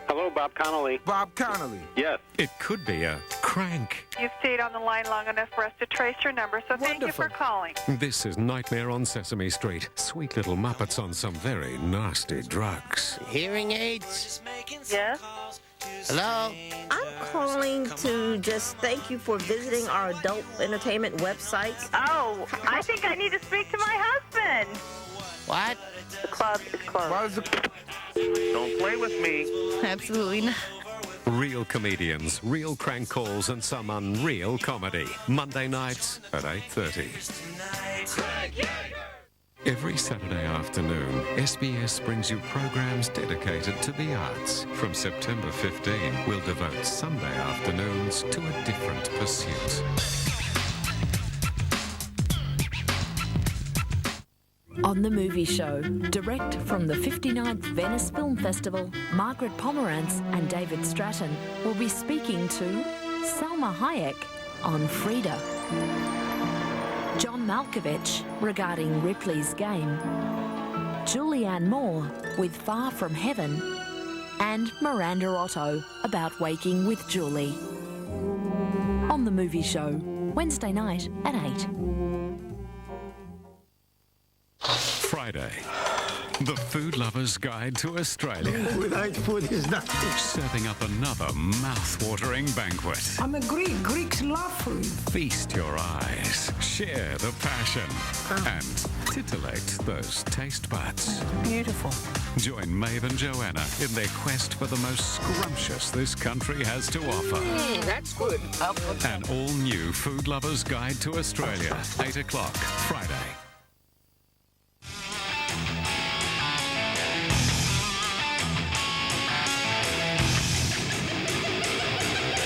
Hello, Bob Connolly. Bob Connolly. Yes. It could be a crank. You've stayed on the line long enough for us to trace your number, so thank you for calling. This is Nightmare on Sesame Street. Sweet little Muppets on some very nasty drugs. Hearing aids? Yes? Hello? I'm calling to just thank you for visiting our adult entertainment website. Oh, I think I need to speak to my husband. What? The club is closed. Don't play with me. Absolutely not. Real comedians, real crank calls, and some unreal comedy. Monday nights at 8:30. Every Saturday afternoon, SBS brings you programs dedicated to the arts. From September 15, we'll devote Sunday afternoons to a different pursuit. On the movie show, direct from the 59th Venice Film Festival, Margaret Pomerantz and David Stratton will be speaking to Salma Hayek on Frida, John Malkovich regarding Ripley's Game, Julianne Moore with Far From Heaven, and Miranda Otto about waking with Julie. On the movie show, Wednesday night at 8. Friday, the Food Lover's Guide to Australia. Without food is nothing. Serving up another mouth-watering banquet. I'm a Greek. Greeks love food. Feast your eyes, share the passion, and titillate those taste buds. Beautiful. Join Maeve and Joanna in their quest for the most scrumptious this country has to offer. That's good. An all-new Food Lover's Guide to Australia, 8 o'clock, Friday.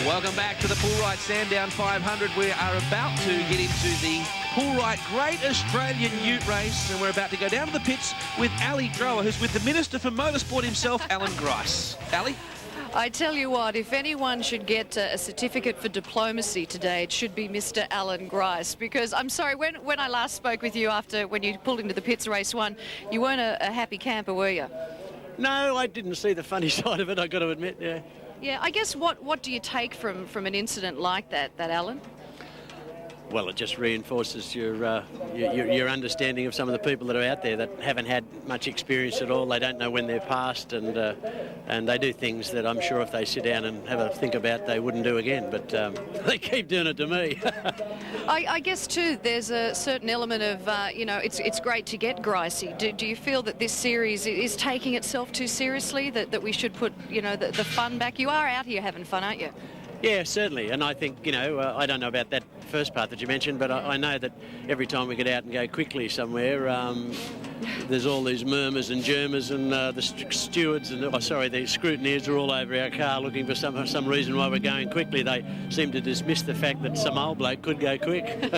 Welcome back to the Poolright Sandown 500. We are about to get into the Poolright Great Australian Ute Race, and we're about to go down to the pits with Ali Drower, who's with the Minister for Motorsport himself, Alan Grice. Ali? I tell you what, if anyone should get a certificate for diplomacy today, it should be Mr. Alan Grice, because I'm sorry, when I last spoke with you when you pulled into the pits race 1, you weren't a happy camper, were you? No, I didn't see the funny side of it, I've got to admit, yeah. Yeah, I guess what do you take from an incident like that, Alan? Well, it just reinforces your understanding of some of the people that are out there that haven't had much experience at all. They don't know when they're past, and they do things that I'm sure if they sit down and have a think about, they wouldn't do again. But they keep doing it to me. I guess too, there's a certain element of you know, it's great to get Gricey. Do you feel that this series is taking itself too seriously? That we should put, you know, the fun back? You are out here having fun, aren't you? Yeah, certainly. And I think, you know, I don't know about that first part that you mentioned, but I know that every time we get out and go quickly somewhere, there's all these murmurs and germers, and the stewards and, the scrutineers are all over our car looking for some reason why we're going quickly. They seem to dismiss the fact that some old bloke could go quick.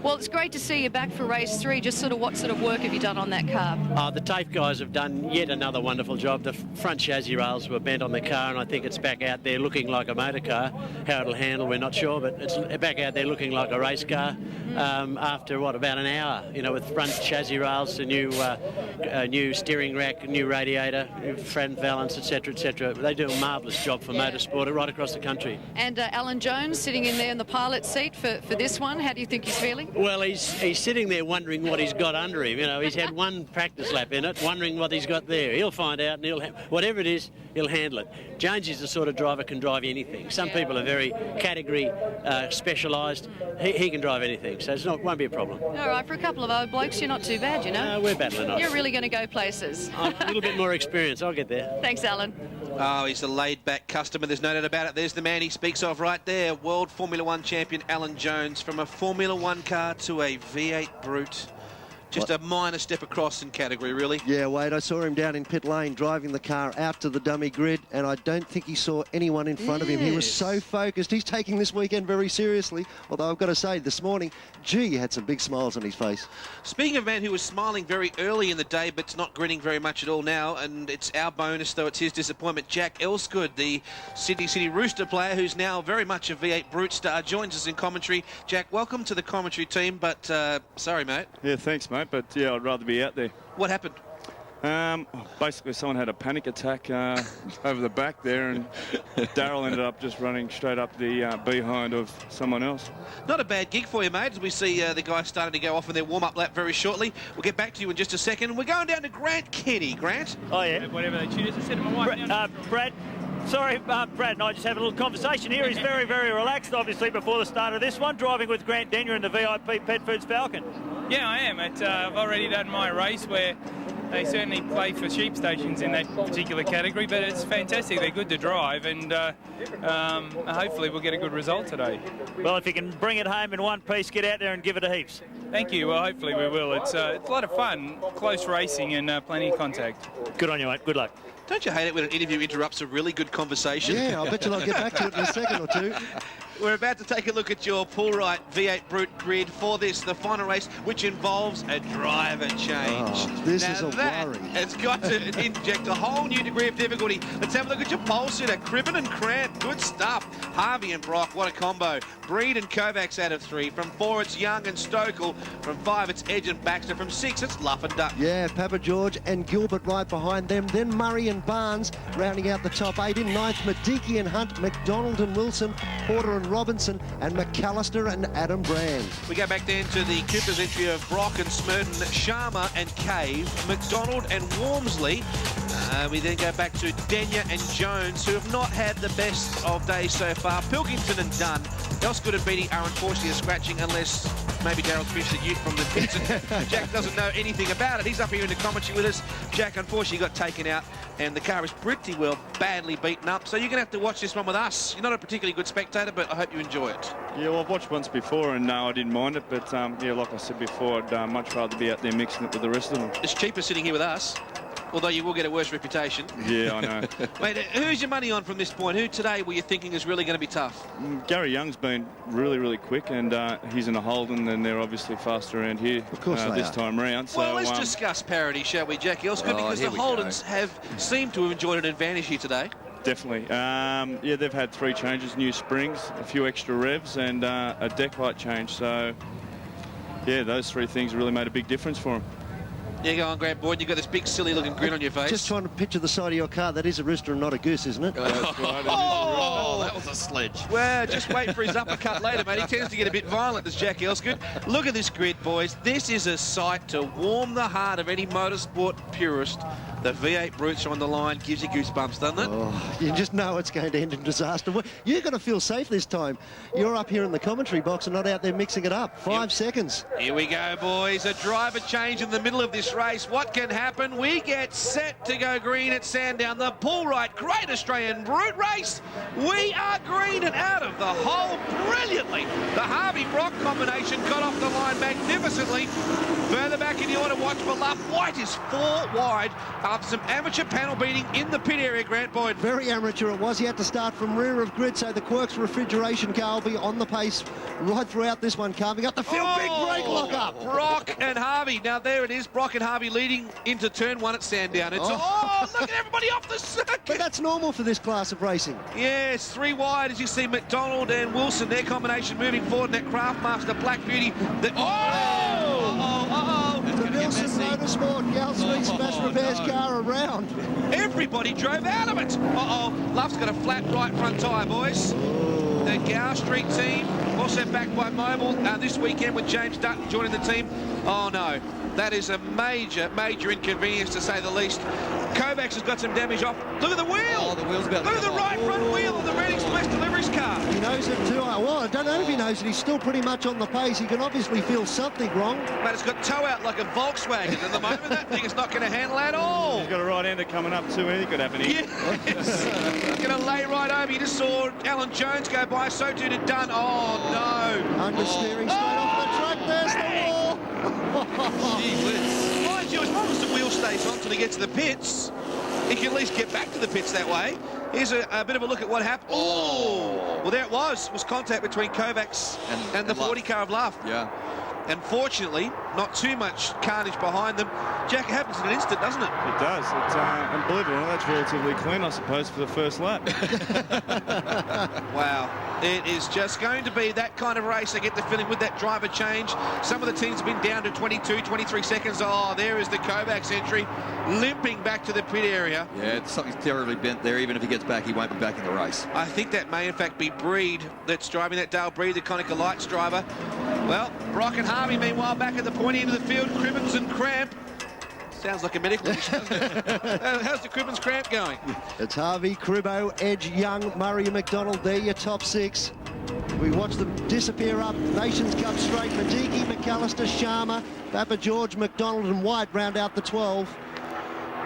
Well, it's great to see you back for race 3. Just what sort of work have you done on that car? The TAFE guys have done yet another wonderful job. The front chassis rails were bent on the car, and I think it's back out there looking like a motor car. How it'll handle, we're not sure, but it's back out there looking like a race car after, about an hour, you know, with front chassis rails, a new steering rack, a new radiator, new front balance, etc., etc. They do a marvellous job for Motorsport right across the country. And Alan Jones sitting in there in the pilot seat for this one. How do you think he's feeling? Well, he's sitting there wondering what he's got under him. You know, he's had one practice lap in it, wondering what he's got there. He'll find out, and whatever it is, he'll handle it. Jones is the sort of driver can drive anything. Some people are very category specialised. He can drive anything, so it won't be a problem. All right, for a couple of old blokes, you're not too bad, you know. We're battling on. You're really going to go places. A little bit more experience, I'll get there. Thanks, Alan. Oh, he's a laid-back customer, there's no doubt about it. There's the man he speaks of right there, World Formula 1 champion Alan Jones, from a Formula 1 car to a V8 Brute. Just a minor step across in category, really. Yeah, Wade, I saw him down in pit lane driving the car out to the dummy grid, and I don't think he saw anyone in front of him. He was so focused. He's taking this weekend very seriously, although I've got to say, this morning, gee, he had some big smiles on his face. Speaking of a man who was smiling very early in the day, but's not grinning very much at all now, and it's our bonus, though it's his disappointment. Jack Elsgood, the Sydney City Rooster player, who's now very much a V8 Brute star, joins us in commentary. Jack, welcome to the commentary team, but sorry, mate. Yeah, thanks, mate. But yeah, I'd rather be out there. What happened? Basically, someone had a panic attack over the back there, and Darryl ended up just running straight up the behind of someone else. Not a bad gig for you, mate, as we see the guys starting to go off in their warm-up lap very shortly. We'll get back to you in just a second. We're going down to Grant Kenny. Grant? Oh, yeah. Whatever they choose. I said to my wife... Brad, sorry, Brad and I just having a little conversation here. He's very, very relaxed, obviously, before the start of this one, driving with Grant Denyer in the VIP Pet Foods Falcon. Yeah, I am. I've already done my race where they certainly play for sheep stations in that particular category, but it's fantastic. They're good to drive, and hopefully we'll get a good result today. Well, if you can bring it home in one piece, get out there and give it a heaps. Thank you. Well, hopefully we will. It's a lot of fun, close racing, and plenty of contact. Good on you, mate. Good luck. Don't you hate it when an interview interrupts a really good conversation? Yeah, I bet you'll get back to it in a second or two. We're about to take a look at your pull right V8 Brute grid for this, the final race, which involves a driver change. Oh, this is a worry. It's got to inject a whole new degree of difficulty. Let's have a look at your pole sitter, Cribben and Krant. Good stuff. Harvey and Brock, what a combo. Breed and Kovacs out of 3. From 4, it's Young and Stokell. From 5, it's Edge and Baxter. From 6, it's Luff and Duck. Yeah, Papa George and Gilbert right behind them. Then Murray and Barnes rounding out the top 8. In 9th, Mediki and Hunt, McDonald and Wilson, Porter and Robinson, and McAllister and Adam Brand. We go back then to the Cooper's entry of Brock and Smurden, Sharma and Cave, McDonald and Wormsley. We then go back to Denyer and Jones, who have not had the best of days so far. Pilkington and Dunn. Elsgood and Beattie are unfortunately scratching, unless maybe Darryl fished the ute from the pits. Jack doesn't know anything about it. He's up here in the commentary with us. Jack unfortunately got taken out, and the car is pretty well badly beaten up. So you're going to have to watch this one with us. You're not a particularly good spectator, but I hope you enjoy it. Yeah, well, I've watched once before, and no, I didn't mind it. But yeah, like I said before, I'd much rather be out there mixing it with the rest of them. It's cheaper sitting here with us, although you will get a worse reputation. Yeah, I know. Mate, who's your money on from this point? Who today were you thinking is really going to be tough? Gary Young's been really, really quick, and he's in a Holden, and they're obviously faster around here of course this time round. So, well, let's discuss parity, shall we, Jack Elsgood? Because the Holdens have seemed to have enjoyed an advantage here today. Definitely. Yeah, they've had 3 changes, new springs, a few extra revs, and a deck height change. So, yeah, those 3 things really made a big difference for them. Yeah, go on, Grant Boyden. You've got this big, silly-looking grin on your face. Just trying to picture the side of your car. That is a rooster and not a goose, isn't it? Oh, that was a sledge. Well, just wait for his uppercut later, mate. He tends to get a bit violent, this Jack Elstob. Look at this grid, boys. This is a sight to warm the heart of any motorsport purist. The V8 Brutes are on the line. Gives you goosebumps, doesn't it? Oh, you just know it's going to end in disaster. You're going to feel safe this time. You're up here in the commentary box and not out there mixing it up. 5 seconds. Here we go, boys. A driver change in the middle of this race. What can happen? We get set to go green at Sandown. The Bull Right Great Australian Brute Race. We are green and out of the hole brilliantly. The Harvey-Brock combination got off the line magnificently. Further back in the order, watch for Luff. White is 4 wide after some amateur panel beating in the pit area, Grant Boyd. Very amateur it was. He had to start from rear of grid, so the Quirks refrigeration car will be on the pace right throughout this one, carving up the field. Big brake lock up. Brock and Harvey. Now there it is. Brock and Harvey leading into turn 1 at Sandown. It's look at everybody off the circuit. But that's normal for this class of racing. Yes, 3 wide as you see McDonald and Wilson, their combination moving forward in that Craftmaster Black Beauty. The Wilson Motorsport Galsmead Smash Repairs car around. Everybody drove out of it. Luff's got a flat right front tyre, boys. The Gower Street team, also backed by Mobile this weekend with James Dutton joining the team. Oh no, that is a major, major inconvenience to say the least. Kovacs has got some damage off. Look at the wheel! Oh, the wheel's about Look at the right front wheel of the Red Express Deliveries car. He knows it too. Well, I don't know if he knows it. He's still pretty much on the pace. He can obviously feel something wrong. But it's got toe out like a Volkswagen. At the moment, that thing is not going to handle at all. He's got a right-hander coming up too. Anything could happen here. Yes. Going to lay right over. You just saw Alan Jones go by. So too did Dunn. Oh, no. Understeering straight off the track. There's the wall. Gee whiz. Mind you, as long as the wheel stays on until he gets to the pits, he can at least get back to the pits that way. Here's a bit of a look at what happened. Oh! Well, there it was. It was contact between Kovacs and the 40 car of Luff. Yeah. And fortunately, not too much carnage behind them. Jack, it happens in an instant, doesn't it? It does. And believe it or not, that's relatively clean, I suppose, for the first lap. Wow. It is just going to be that kind of race. I get the feeling with that driver change. Some of the teams have been down to 22, 23 seconds. Oh, there is the Kovacs entry, limping back to the pit area. Yeah, something's terribly bent there. Even if he gets back, he won't be back in the race. I think that may, in fact, be Breed that's driving that Dale Breed, the Konica Lights driver. Well, Brock and Harvey, meanwhile, back at the pointy end of the field. Cribbins and Cramp. Sounds like a medical issue, doesn't it? How's the Cribbins Cramp going? It's Harvey, Cribbo, Edge, Young, Murray and McDonald. They're your top 6. We watch them disappear up Nations Cup straight. Majiki, McAllister, Sharma, Papa George, McDonald and White round out the 12.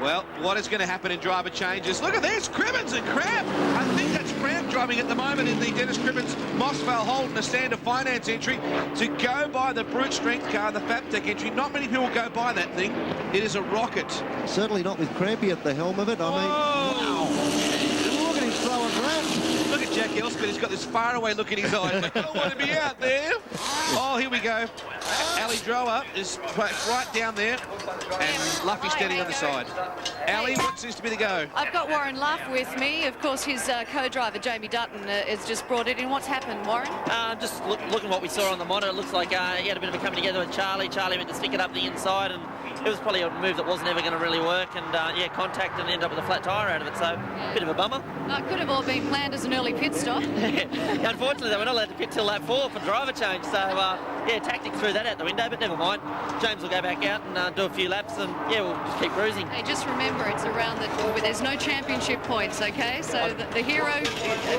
Well, what is going to happen in driver changes? Look at this, Cribbins and Cramp. I think that's Cramp driving at the moment in the Dennis Cribbins Mossvale Holden, a Standard Finance entry, to go by the Brute Strength car, the Faptech entry. Not many people go by that thing. It is a rocket. Certainly not with Crampy at the helm of it. I mean, wow. Look at him throwing laps. Look at Jack Elstob. He's got this faraway look in his eyes. I don't want to be out there. Oh, here we go. Ali Drower is right down there, and Luffy standing on the side. Ali, what seems to be the go? I've got Warren Luff with me. Of course, his co-driver, Jamie Dutton, has just brought it in. What's happened, Warren? Just looking at what we saw on the monitor, it looks like he had a bit of a coming together with Charlie. Charlie went to stick it up the inside, and it was probably a move that wasn't ever going to really work, and contact and end up with a flat tyre out of it, so a bit of a bummer. It could have all been planned as an early pit stop. Unfortunately, they were not allowed to pit till lap 4 for driver change, so tactics threw that out the window, but never mind. James will go back out and do a few laps, and we'll just keep cruising. Hey, just remember, it's around where there's no championship points, okay? So the hero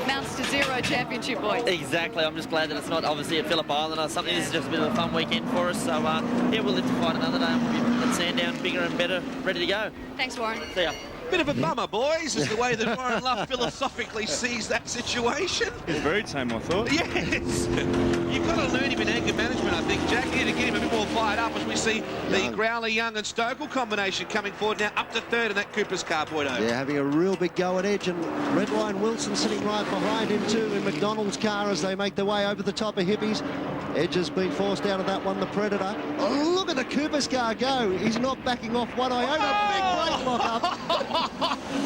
amounts to 0 championship points. Exactly. I'm just glad that it's not obviously at Phillip Island or something. This is just a bit of a fun weekend for us, so we'll live to fight another day, and we'll be at Sandown bigger and better, ready to go. Thanks, Warren. See ya. Bit of a bummer, boys, is the way that Warren Luff philosophically sees that situation. He's very tame, I thought. Yes. You've got to learn him in anger management, I think, Jack, here to get him a bit more fired up as we see the Growler, Young and Stokell combination coming forward now up to 3rd in that Cooper's car, Boydo. Yeah, having a real big go at Edge, and Redline Wilson sitting right behind him too in McDonald's car as they make their way over the top of Hippies. Edge has been forced out of that one, the Predator. Oh, look at the Cooper's car go. He's not backing off one iota. Big brake lock up.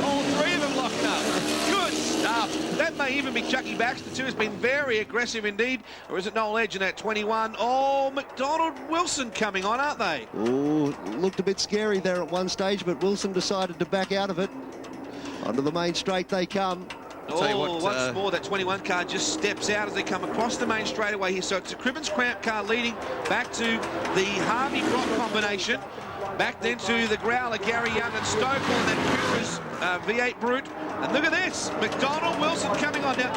All three of them locked up. Good stuff. That may even be Chucky Baxter too. Has been very aggressive indeed. Or is it Noel Edge in that 21? Oh, McDonald Wilson coming on, aren't they? Oh, looked a bit scary there at one stage, but Wilson decided to back out of it. Onto the main straight they come. Once more, that 21 car just steps out as they come across the main straightaway here. So it's a Cribbins Cramp car leading back to the Harvey-Brock combination. Back then to the Growler, Gary Young and Stokell, and then Cooper's V8 Brute. And look at this, McDonald Wilson coming on now.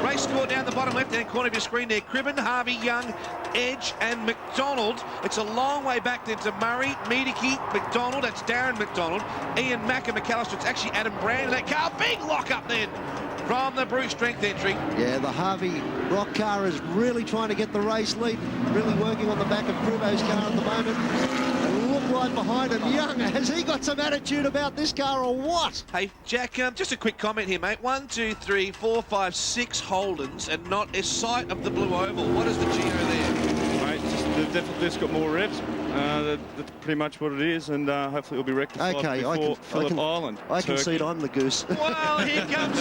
Race score down the bottom left-hand corner of your screen there. Cribbin, Harvey, Young, Edge and McDonald. It's a long way back then to Murray, Miedeke, McDonald. That's Darren McDonald. Ian Mack and McAllister. It's actually Adam Brand in that car. Big lock-up then from the Brute strength entry. Yeah, the Harvey Brock car is really trying to get the race lead. Really working on the back of Crubo's car at the moment. And look right behind him. Young, has he got some attitude about this car or what? Hey, Jack, just a quick comment here, mate. 1, 2, 3, 4, 5, 6 Holdens and not a sight of the blue oval. What is the Geo there? Mate, they've definitely just got more revs. That's pretty much what it is, and hopefully it'll be rectified before Phillip Island. I concede I'm the goose. Well, here comes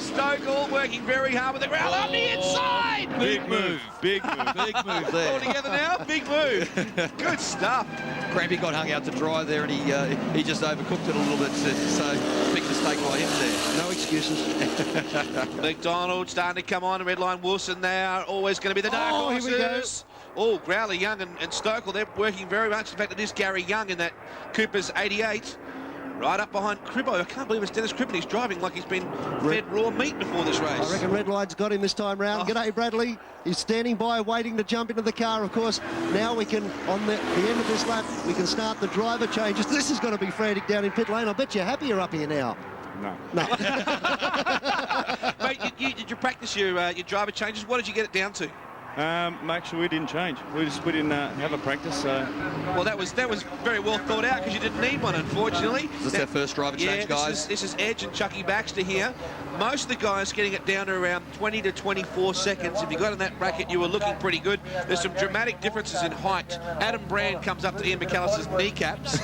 Stokell working very hard with the ground on the inside. Big move. Big move there. All together now, big move. Good stuff. Crampy got hung out to dry there, and he just overcooked it a little bit, so big mistake by him there. No excuses. McDonald starting to come on, Redline Wilson now, always going to be the dark horses. Here we go. Oh, Growler, Young and Stokell, they're working very much. In fact, it is Gary Young in that Cooper's 88. Right up behind Cribbo. I can't believe it's Dennis Cribbin. He's driving like he's been fed raw meat before this race. I reckon Redline's got him this time round. G'day, Bradley. He's standing by, waiting to jump into the car, of course. Now we can, on the end of this lap, we can start the driver changes. This is going to be frantic down in pit lane. I bet you're happier up here now. No. Mate, did you practice your driver changes? What did you get it down to? Actually, we didn't change. We didn't have a practice. So. Well, that was very well thought out because you didn't need one, unfortunately. Is this our first driver change, guys? This is Edge and Chucky Baxter here. Most of the guys getting it down to around 20 to 24 seconds. If you got in that bracket, you were looking pretty good. There's some dramatic differences in height. Adam Brand comes up to Ian McAllister's kneecaps.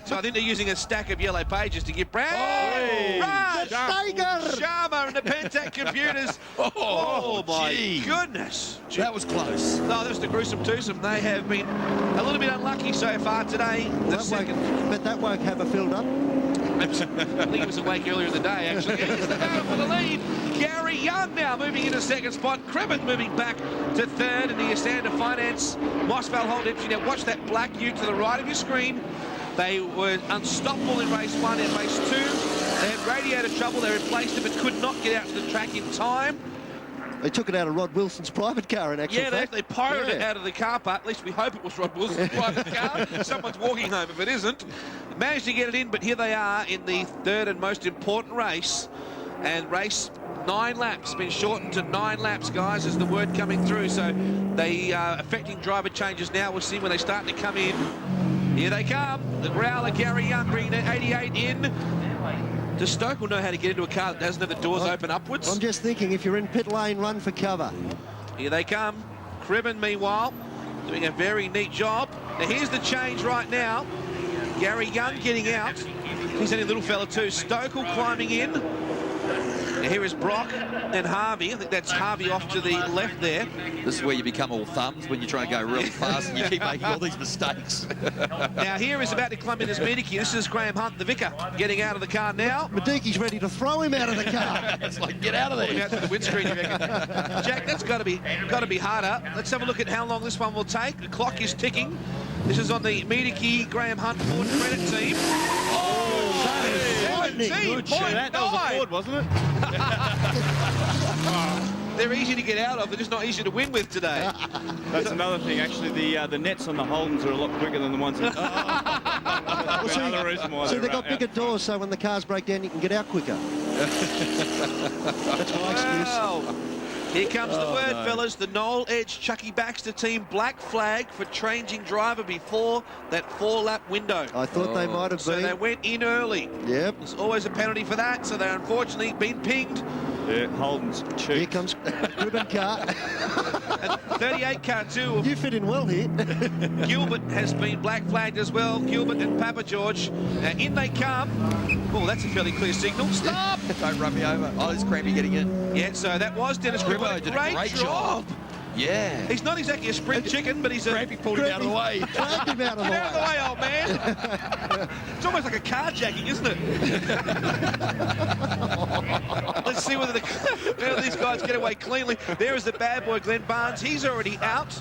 So I think they're using a stack of yellow pages to give Brand. Sharma and the Pentac computers. Oh my goodness. That was close. No, that was the gruesome twosome. They have been a little bit unlucky so far today. But that won't have a filled up. I think he was awake earlier in the day, actually. Here's the battle for the lead. Gary Young now moving into second spot. Cribbin moving back to third in the Standard Finance. Mossvale hold empty. Now watch that black ute to the right of your screen. They were unstoppable in race 1. In race 2, they had radiator trouble. They replaced it but could not get out to the track in time. They took it out of Rod Wilson's private car in actual fact. They pirated it out of the car park. At least we hope it was Rod Wilson's private car. Someone's walking home if it isn't. Managed to get it in, but here they are in the third and most important race. And race 9 laps, been shortened to 9 laps, guys, is the word coming through. So they are affecting driver changes now. We'll see when they start to come in. Here they come. The Growler, Gary Young, bringing that 88 in. Does Stokell know how to get into a car that doesn't have the doors open upwards? I'm just thinking, if you're in pit lane, run for cover. Here they come. Cribbin, meanwhile, doing a very neat job. Now, here's the change right now. Gary Young getting out. He's only a little fella too. Stokell climbing in. Now, here is Brock and Harvey. I think that's Harvey off to the left there. This is where you become all thumbs when you try to go really fast and you keep making all these mistakes. Now here is about to climb in as Miedeke. This is Graham Hunt, the vicar, getting out of the car now. Miedeke's ready to throw him out of the car. It's like, get out of there. Out to the windscreen, you reckon? Jack, that's got to be harder. Let's have a look at how long this one will take. The clock is ticking. This is on the Miedeke Graham Hunt Ford credit team. Good shot. That was a Ford, wasn't it? They're easy to get out of. They're just not easy to win with today. That's another thing, actually. The nets on the Holdens are a lot quicker than the ones in... another reason why they've got bigger doors, so when the cars break down, you can get out quicker. That's my excuse. Here comes the word, fellas. The Noel Edge Chucky Baxter team black flag for changing driver before that 4-lap window. I thought they might have been. So they went in early. Yep. There's always a penalty for that, so they're unfortunately been pinged. Yeah, Holden's cheeks. Here comes Ribbon car. And 38 car too. You fit in well here. Gilbert has been black flagged as well. Gilbert and Papa George. Now in they come. Oh, that's a fairly clear signal. Stop! Don't run me over. Oh, there's Crampy getting in. Yeah, so that was Dennis Gribbo. Did a great job. Yeah. He's not exactly a sprint chicken, but he's a... Crampy pulled him out of the way. Dragged him out of the way. Get out of the way, old man. It's almost like a carjacking, isn't it? Let's see whether these guys get away cleanly. There is the bad boy, Glenn Barnes. He's already out.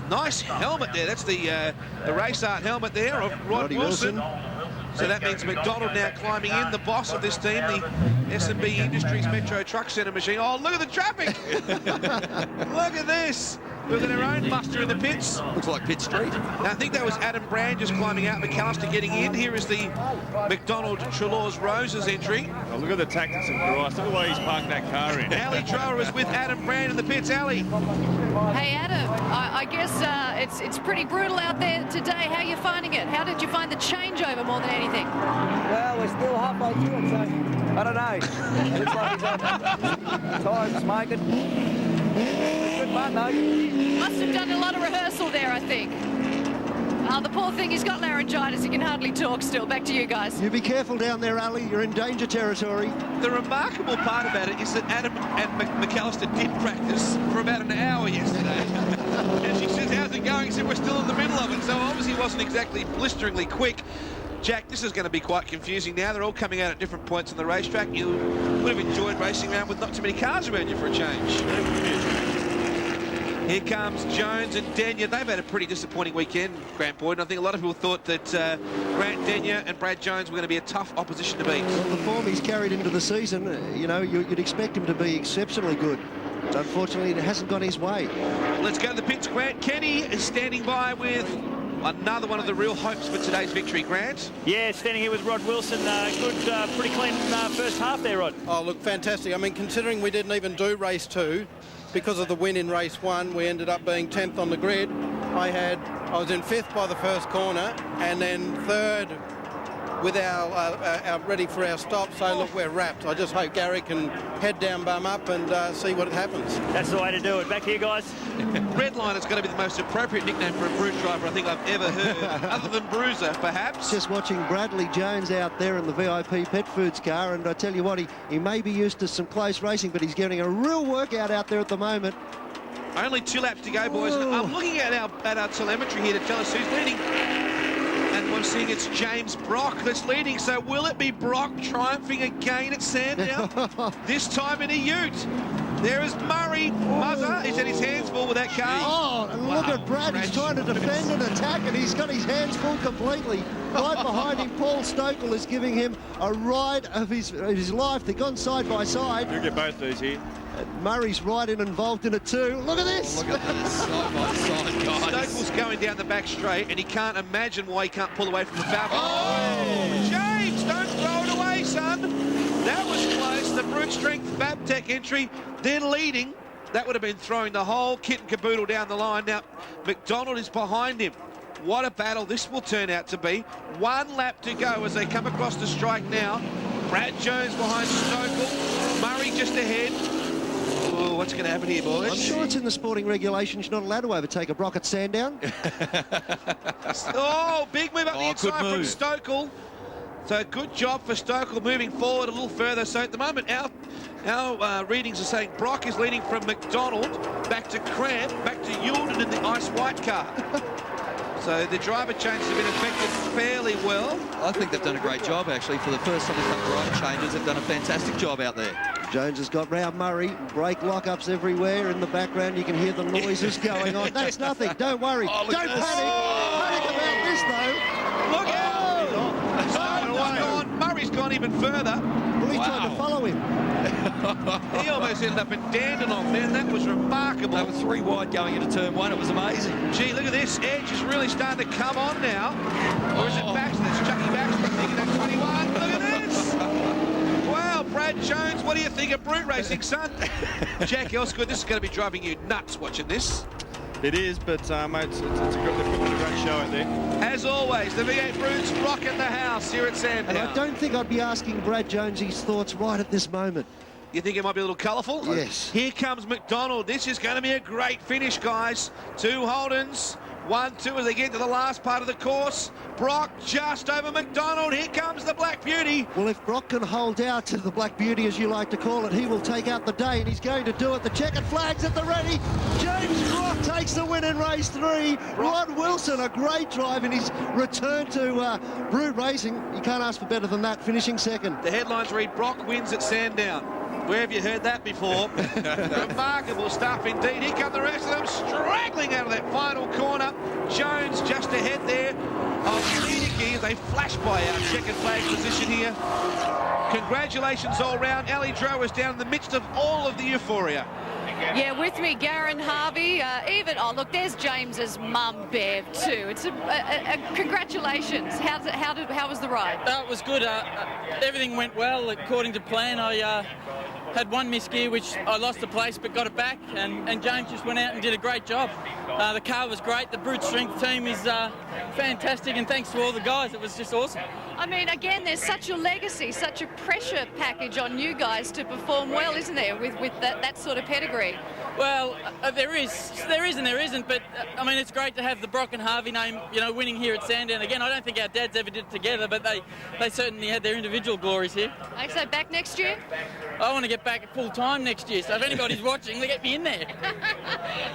Nice helmet there. That's the race art helmet there of Rod Wilson. So that means McDonald now climbing in, the boss of this team, the S&B Industries Metro Truck Centre machine. Oh, look at the traffic! Look at this! We've got our own muster in the pits. Looks like Pitt Street. Now, I think that was Adam Brand just climbing out, McAllister getting in. Here is the McDonald Trelaws Roses entry. Oh, look at the tactics of Grice. Look at the way he's parked that car in. Ali Drower is with Adam Brand in the pits. Ali. Hey, Adam, I guess it's pretty brutal out there today. How are you finding it? How did you find the changeover more than anything? Well, we're still halfway through it, so I don't know. It looks like he's tired, smoking. Good fun, though. Must have done a lot of rehearsal there, I think. Oh, the poor thing, he's got laryngitis. He can hardly talk still. Back to you guys. You be careful down there, Ali. You're in danger territory. The remarkable part about it is that Adam and McAllister did practice for about an hour yesterday. And she says, how's it going? He said, we're still in the middle of it. So obviously it wasn't exactly blisteringly quick. Jack, this is going to be quite confusing now. They're all coming out at different points on the racetrack. You would have enjoyed racing around with not too many cars around you for a change. Here comes Jones and Denyer. They've had a pretty disappointing weekend, Grant Boyden. I think a lot of people thought that Grant Denyer and Brad Jones were going to be a tough opposition to beat. Well, the form he's carried into the season, you know, you'd expect him to be exceptionally good. But unfortunately, it hasn't gone his way. Let's go to the pits. Grant Kenny is standing by with another one of the real hopes for today's victory, Grant. Yeah, standing here with Rod Wilson. Good, pretty clean first half there, Rod. Oh, look, fantastic. I mean, considering we didn't even do race 2, because of the win in race 1, we ended up being 10th on the grid. I was in 5th by the first corner, and then 3rd with our ready for our stop. So look, we're wrapped. I just hope Gary can head down, bum up, and see what happens. That's the way to do it. Back here, guys. Redline is going to be the most appropriate nickname for a brute driver I think I've ever heard, other than Bruiser, perhaps. Just watching Bradley Jones out there in the VIP Pet Foods car, and I tell you what, he may be used to some close racing, but he's getting a real workout out there at the moment. Only 2 laps to go, boys. And I'm looking at our telemetry here to tell us who's leading. And we're seeing it's James Brock that's leading. So will it be Brock triumphing again at Sandown? This time in a ute. There is Murray. Muzzer, he's had his hands full with that car. Oh, and look at Brad. He's trying to defend and attack, and he's got his hands full completely. Right behind him, Paul Stokell is giving him a ride of his life. They've gone side by side. You'll get both these here. Murray's right involved in it too. Look at this. Oh, look at this, side by side, guys. Stokell's going down the back straight, and he can't imagine why he can't pull away from the foul. Oh, James, don't throw it away, son. That was close. The brute strength Babtech entry, then leading. That would have been throwing the whole kit and caboodle down the line. Now, McDonald is behind him. What a battle this will turn out to be. 1 lap to go as they come across the strike now. Brad Jones behind Stokell. Murray just ahead. Oh, what's going to happen here, boys? I'm sure it's in the sporting regulations. You're not allowed to overtake a Brock at Sandown. Oh, big move up the inside from Stokell. So good job for Stokell moving forward a little further. So at the moment, our readings are saying Brock is leading from McDonald back to Cramp, back to Yulden in the ice white car. So the driver changes have been affected fairly well. I think they've done a great job, actually. For the first time they've come driver changes, they've done a fantastic job out there. Jones has got round Murray. Brake lockups everywhere. In the background, you can hear the noises going on. That's nothing. Don't worry. Don't panic. Panic about this, though. Look out. Murray's gone even further. Well, he tried to follow him. He almost ended up in Dandenong, man. That was remarkable. They were 3 wide going into turn 1. It was amazing. Gee, look at this. Edge is really starting to come on now. Or is it Baxter? It's Chucky Baxter thinking at 21. Look at this. Wow, Brad Jones, what do you think of brute racing, son? Jack Elsgood, this is going to be driving you nuts watching this. It is, but mate, it's a great show out there. As always, the V8 Brutes rocking the house here at Sandown. And I don't think I'd be asking Brad Jones his thoughts right at this moment. You think it might be a little colourful? Yes. Here comes McDonald. This is going to be a great finish, guys. 2 Holdens. 1-2 as they get to the last part of the course. Brock just over McDonald. Here comes the Black Beauty. Well, if Brock can hold out to the Black Beauty, as you like to call it, he will take out the day, and he's going to do it. The checkered flag's at the ready. James Brock takes the win in race 3. Rod Wilson, a great drive in his return to Brute Racing. You can't ask for better than that, finishing second. The headlines read, Brock wins at Sandown. Where have you heard that before? Remarkable stuff indeed. Here come the rest of them straggling out of that final corner. Jones just ahead there of Miedeke as they flash by our checkered flag position here. Congratulations all round. Ali Drower is down in the midst of all of the euphoria. Yeah, with me, Garen, Harvey, oh, look, there's James's mum, Bev, too. It's congratulations. How was the ride? It was good. Everything went well according to plan. I had one misgear, which I lost the place, but got it back, and James just went out and did a great job. The car was great. The Brute Strength team is fantastic, and thanks to all the guys, it was just awesome. I mean, again, there's such a legacy, such a pressure package on you guys to perform well, isn't there, with that sort of pedigree? Well, there is and there isn't, but I mean, it's great to have the Brock and Harvey name, winning here at Sandown again. I don't think our dads ever did it together, but they certainly had their individual glories here. Okay, so back next year? I want to get back at full time next year, so if anybody's watching, they get me in there.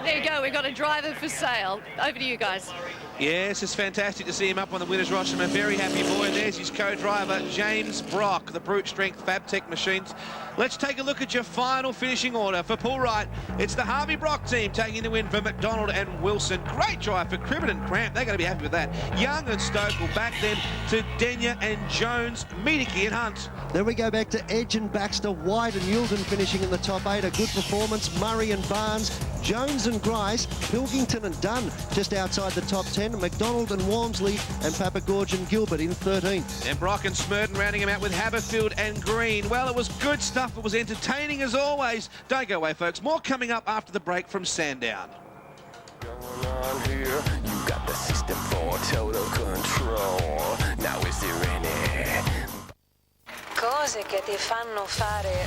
There you go, we've got a driver for sale. Over to you guys. Yes, it's fantastic to see him up on the winner's roster. I'm a very happy boy. There's his co-driver, James Brock, the Brute Strength Fabtech machines. Let's take a look at your final finishing order. For Paul Wright, it's the Harvey Brock team taking the win for McDonald and Wilson. Great drive for Cribbett and Cramp. They're going to be happy with that. Young and Stokell back then to Denyer and Jones, Miedeke and Hunt. Then we go back to Edge and Baxter, White and Yulden finishing in the top 8. A good performance. Murray and Barnes, Jones and Grice, Pilkington and Dunn just outside the top 10. McDonald and Walmsley and Papagorge and Gilbert in 13th. And Brock and Smurden rounding him out with Haberfield and Green. Well, it was good stuff. It was entertaining as always. Don't go away, folks. More coming up after the break from Sandown. Going on here, you got the system for total control. Now is there any cose che ti fanno fare?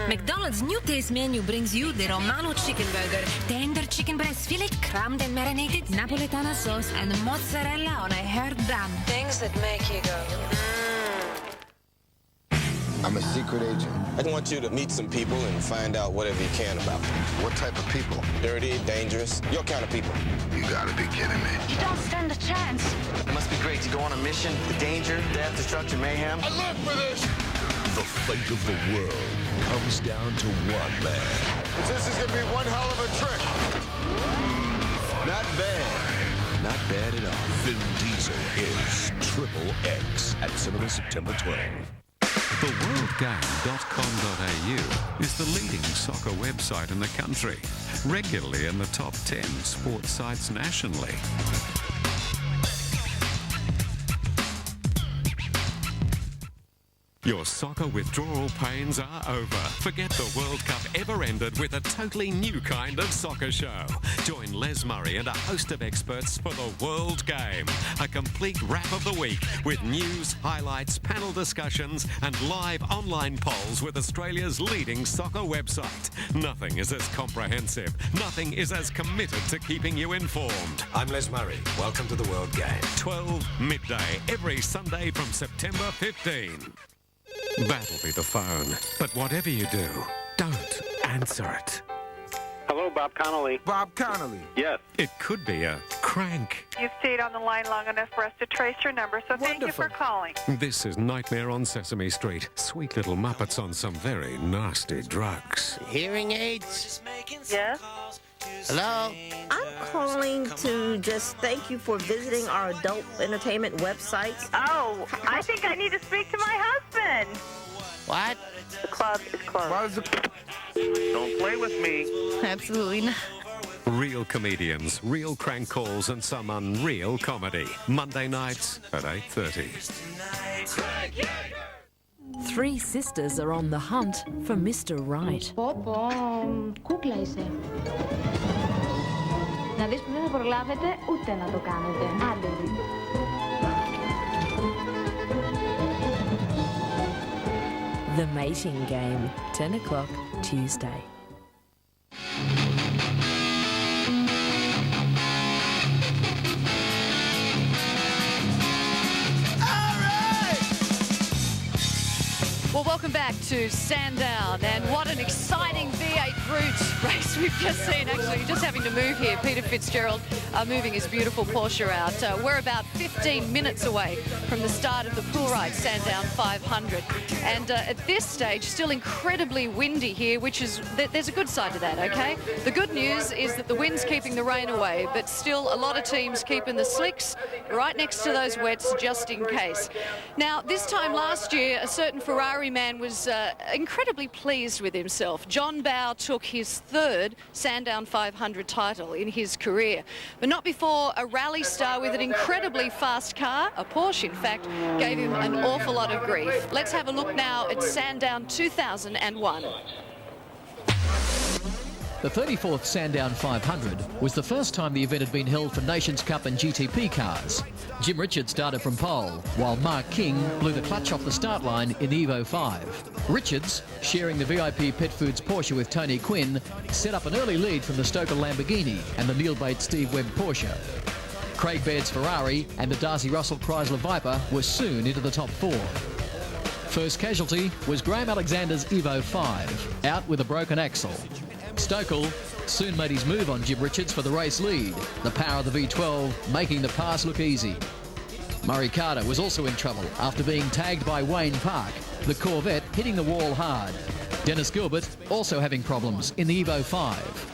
McDonald's new taste menu brings you the Romano chicken burger, tender chicken breast fillet, crammed and marinated, Napoletana sauce, and mozzarella on a hard bun. Things that make you go, I'm a secret agent. I want you to meet some people and find out whatever you can about them. What type of people? Dirty, dangerous, your kind of people. You gotta be kidding me. You don't stand a chance. It must be great to go on a mission. The danger, death, destruction, mayhem. I live for this! The fate of the world comes down to one man. This is gonna be one hell of a trick. Not bad. Not bad at all. Vin Diesel is Triple X at cinema September 12. TheWorldGame.com.au is the leading soccer website in the country, regularly in the top 10 sports sites nationally. Your soccer withdrawal pains are over. Forget the World Cup ever ended with a totally new kind of soccer show. Join Les Murray and a host of experts for the World Game. A complete wrap of the week with news, highlights, panel discussions and live online polls with Australia's leading soccer website. Nothing is as comprehensive. Nothing is as committed to keeping you informed. I'm Les Murray. Welcome to the World Game. 12 midday every Sunday from September 15. That'll be the phone. But whatever you do, don't answer it. Hello, Bob Connolly. Bob Connolly. Yes. It could be a crank. You've stayed on the line long enough for us to trace your number, so thank you for calling. This is Nightmare on Sesame Street. Sweet little Muppets on some very nasty drugs. Hearing aids? Yes? Hello? I'm calling to just thank you for visiting our adult entertainment website. Oh, I think I need to speak to my husband. What? The club is closed. Don't play with me. Absolutely not. Real comedians, real crank calls and some unreal comedy. Monday nights at 8:30. 3 sisters are on the hunt for Mr. Right. Κούκλα είσαι. Να δεις που δεν θα προλάβετε ούτε να το κάνετε. Άντε δει. The Mating Game, 10 o'clock Tuesday. Well, welcome back to Sandown, and what an exciting V8 route race we've just seen. Actually, just having to move here. Peter Fitzgerald moving his beautiful Porsche out. We're about 15 minutes away from the start of the Pool Ride Sandown 500. And at this stage, still incredibly windy here, which is, there's a good side to that, okay? The good news is that the wind's keeping the rain away, but still a lot of teams keeping the slicks right next to those wets just in case. Now, this time last year, a certain Ferrari man was incredibly pleased with himself. John Bowe took his third Sandown 500 title in his career, but not before a rally star with an incredibly fast car, a Porsche in fact, gave him an awful lot of grief. Let's have a look now at Sandown 2001. The 34th Sandown 500 was the first time the event had been held for Nations Cup and GTP cars. Jim Richards started from pole, while Mark King blew the clutch off the start line in the Evo 5. Richards, sharing the VIP Pet Foods Porsche with Tony Quinn, set up an early lead from the Stokell Lamborghini and the Neil Bates Steve Webb Porsche. Craig Baird's Ferrari and the Darcy Russell Chrysler Viper were soon into the top four. First casualty was Graham Alexander's Evo 5, out with a broken axle. Stokell soon made his move on Jim Richards for the race lead, the power of the V12 making the pass look easy. Murray Carter was also in trouble after being tagged by Wayne Park, the Corvette hitting the wall hard. Dennis Gilbert also having problems in the Evo 5.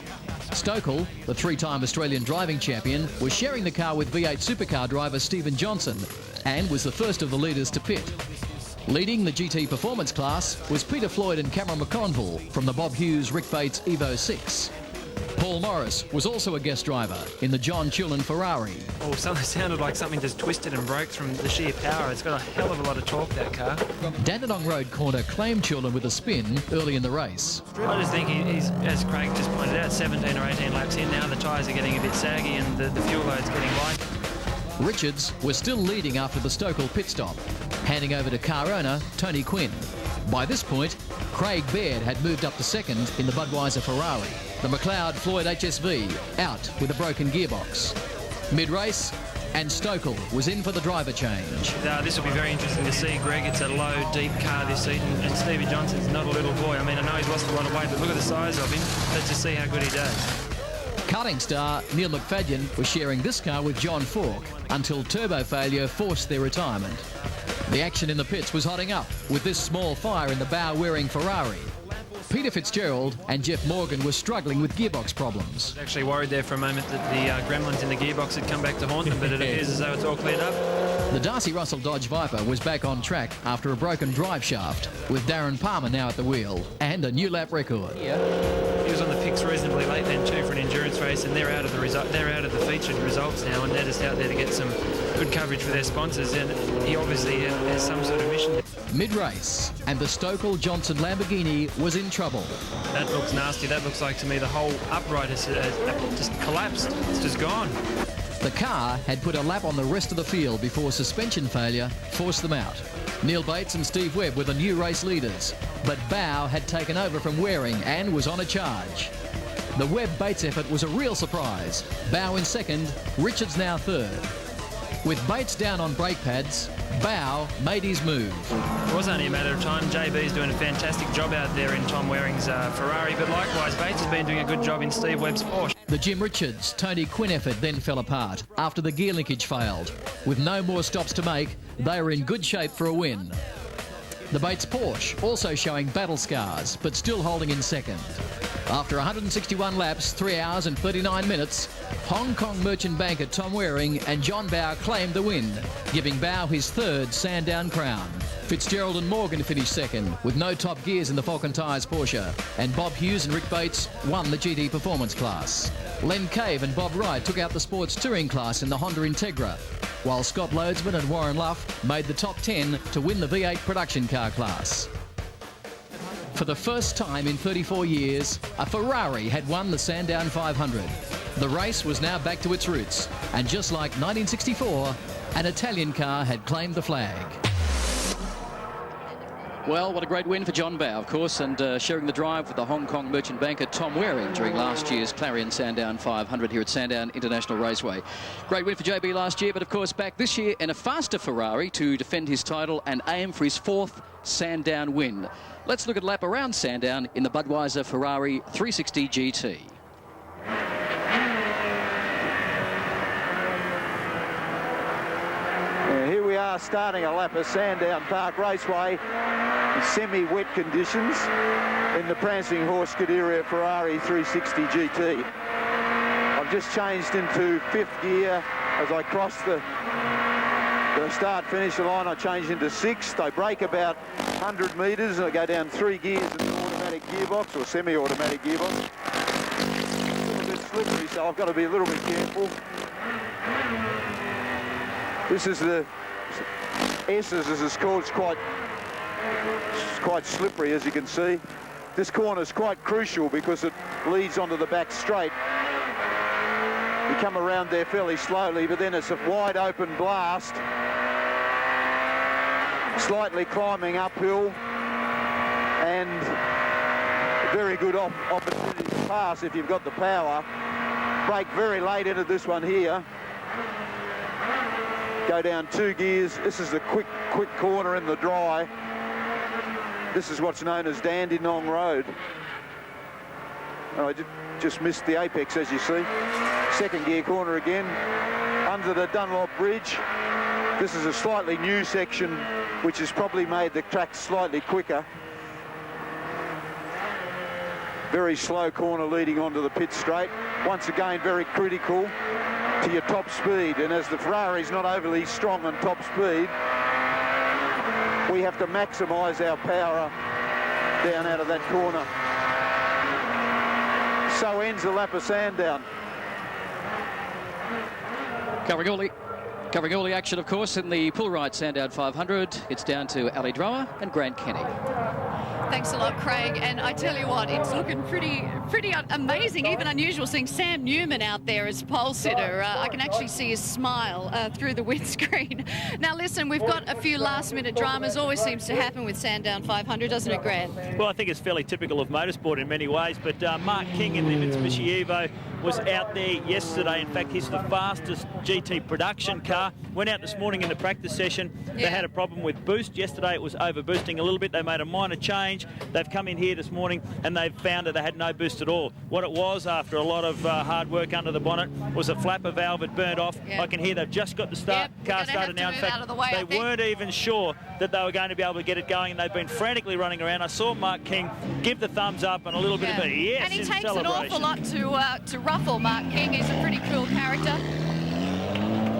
Stokell, the three-time Australian driving champion, was sharing the car with V8 supercar driver Stephen Johnson and was the first of the leaders to pit. Leading the GT Performance class was Peter Floyd and Cameron McConville from the Bob Hughes Rick Bates Evo 6. Paul Morris was also a guest driver in the John Chilton Ferrari. Oh, something sounded like something just twisted and broke from the sheer power. It's got a hell of a lot of torque, that car. Dandenong Road corner claimed Chilton with a spin early in the race. I just think he's, as Craig just pointed out, 17 or 18 laps in now. The tyres are getting a bit saggy and the fuel load's getting light. Richards was still leading after the Stokell pit stop, handing over to car owner Tony Quinn. By this point, Craig Baird had moved up to second in the Budweiser Ferrari. The McLeod Floyd HSV out with a broken gearbox. Mid-race, and Stokell was in for the driver change. This will be very interesting to see, Greg. It's a low, deep car this season, and Stevie Johnson's not a little boy. I mean, I know he's lost a lot of weight, but look at the size of him. Let's just see how good he does. Karting star Neil McFadden was sharing this car with John Falk until turbo failure forced their retirement. The action in the pits was hotting up with this small fire in the bow-wearing Ferrari. Peter Fitzgerald and Jeff Morgan were struggling with gearbox problems. I was actually worried there for a moment that the gremlins in the gearbox had come back to haunt them, but it appears as though it's all cleared up. The Darcy Russell Dodge Viper was back on track after a broken drive shaft, with Darren Palmer now at the wheel and a new lap record. He was on the picks reasonably late then too for an endurance race, and they're out of the featured results now, and they're just out there to get some good coverage for their sponsors, and he obviously has some sort of mission. Mid-race, and the Stokell Johnson Lamborghini was in trouble. That looks nasty. That looks like to me the whole upright has just collapsed. It's just gone. The car had put a lap on the rest of the field before suspension failure forced them out. Neil Bates and Steve Webb were the new race leaders, but Bowe had taken over from Waring and was on a charge. The Webb-Bates effort was a real surprise. Bowe in second, Richards now third. With Bates down on brake pads, Bowe made his move. It was only a matter of time. JB's doing a fantastic job out there in Tom Waring's Ferrari, but likewise Bates has been doing a good job in Steve Webb's Porsche. The Jim Richards, Tony Quinn effort then fell apart after the gear linkage failed. With no more stops to make, they were in good shape for a win. The Bates Porsche also showing battle scars, but still holding in second. After 161 laps, 3 hours and 39 minutes, Hong Kong merchant banker Tom Waring and John Bowe claimed the win, giving Bowe his third Sandown crown. Fitzgerald and Morgan finished second, with no top gears in the Falcon Tyres Porsche, and Bob Hughes and Rick Bates won the GT Performance class. Len Cave and Bob Wright took out the Sports Touring class in the Honda Integra, while Scott Loadsman and Warren Luff made the top 10 to win the V8 production car class. For the first time in 34 years, a Ferrari had won the Sandown 500. The race was now back to its roots, and just like 1964, an Italian car had claimed the flag. Well, what a great win for John Bow, of course, and sharing the drive with the Hong Kong merchant banker Tom Waring during last year's Clarion Sandown 500 here at Sandown International Raceway. Great win for JB last year, but of course back this year in a faster Ferrari to defend his title and aim for his 4th Sandown win. Let's look at a lap around Sandown in the Budweiser Ferrari 360 GT. Here we are starting a lap of Sandown Park Raceway in semi-wet conditions in the Prancing Horse Scuderia Ferrari 360 GT. I've just changed into 5th gear as I cross the start-finish line. I changed into 6th. I brake about 100 metres and I go down 3 gears in the automatic gearbox or semi-automatic gearbox. A little bit slippery, so I've got to be a little bit careful. This is the S's, as it's called. It's quite slippery, as you can see. This corner is quite crucial because it leads onto the back straight. You come around there fairly slowly, but then it's a wide open blast, slightly climbing uphill, and a very good opportunity to pass if you've got the power. Brake very late into this one here. Go down 2 gears. This is the quick corner in the dry. This is what's known as Dandenong Road. Oh, I just missed the apex, as you see. 2nd gear corner again, under the Dunlop Bridge. This is a slightly new section, which has probably made the track slightly quicker. Very slow corner leading onto the pit straight. Once again, very critical to your top speed, and as the Ferrari's not overly strong on top speed, we have to maximise our power down out of that corner. So ends the lap of Sandown. Covering all the action, of course, in the pull right Sandown 500. It's down to Ali Drower and Grant Kenny. Thanks a lot, Craig. And I tell you what, it's looking pretty amazing, even unusual, seeing Sam Newman out there as pole sitter. I can actually see his smile through the windscreen. Now, listen, we've got a few last-minute dramas. Always seems to happen with Sandown 500, doesn't it, Grant? Well, I think it's fairly typical of motorsport in many ways, but Mark King in the Mitsubishi Evo was out there yesterday. In fact, he's the fastest GT production car. Went out this morning in the practice session. They had a problem with boost. Yesterday it was over boosting a little bit. They made a minor change. They've come in here this morning and they've found that they had no boost at all. What it was, after a lot of hard work under the bonnet, was a flapper valve had burnt off. I can hear they've just got the car started now. In fact, they weren't even sure that they were going to be able to get it going, and they've been frantically running around. I saw Mark King give the thumbs up and a little bit of a yes and he in takes celebration. an awful lot to ruffle Mark King. He's a pretty cool character.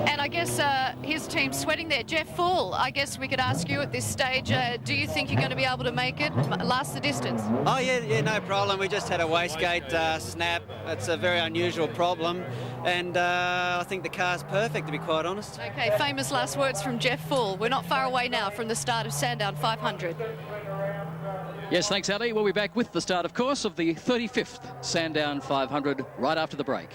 And I guess his team's sweating there. Jeff Full, I guess we could ask you at this stage, do you think you're going to be able to make it, last the distance? Oh, yeah, no problem. We just had a wastegate snap. It's a very unusual problem. And I think the car's perfect, to be quite honest. Okay, famous last words from Jeff Full. We're not far away now from the start of Sandown 500. Yes, thanks, Ali. We'll be back with the start, of course, of the 35th Sandown 500 right after the break.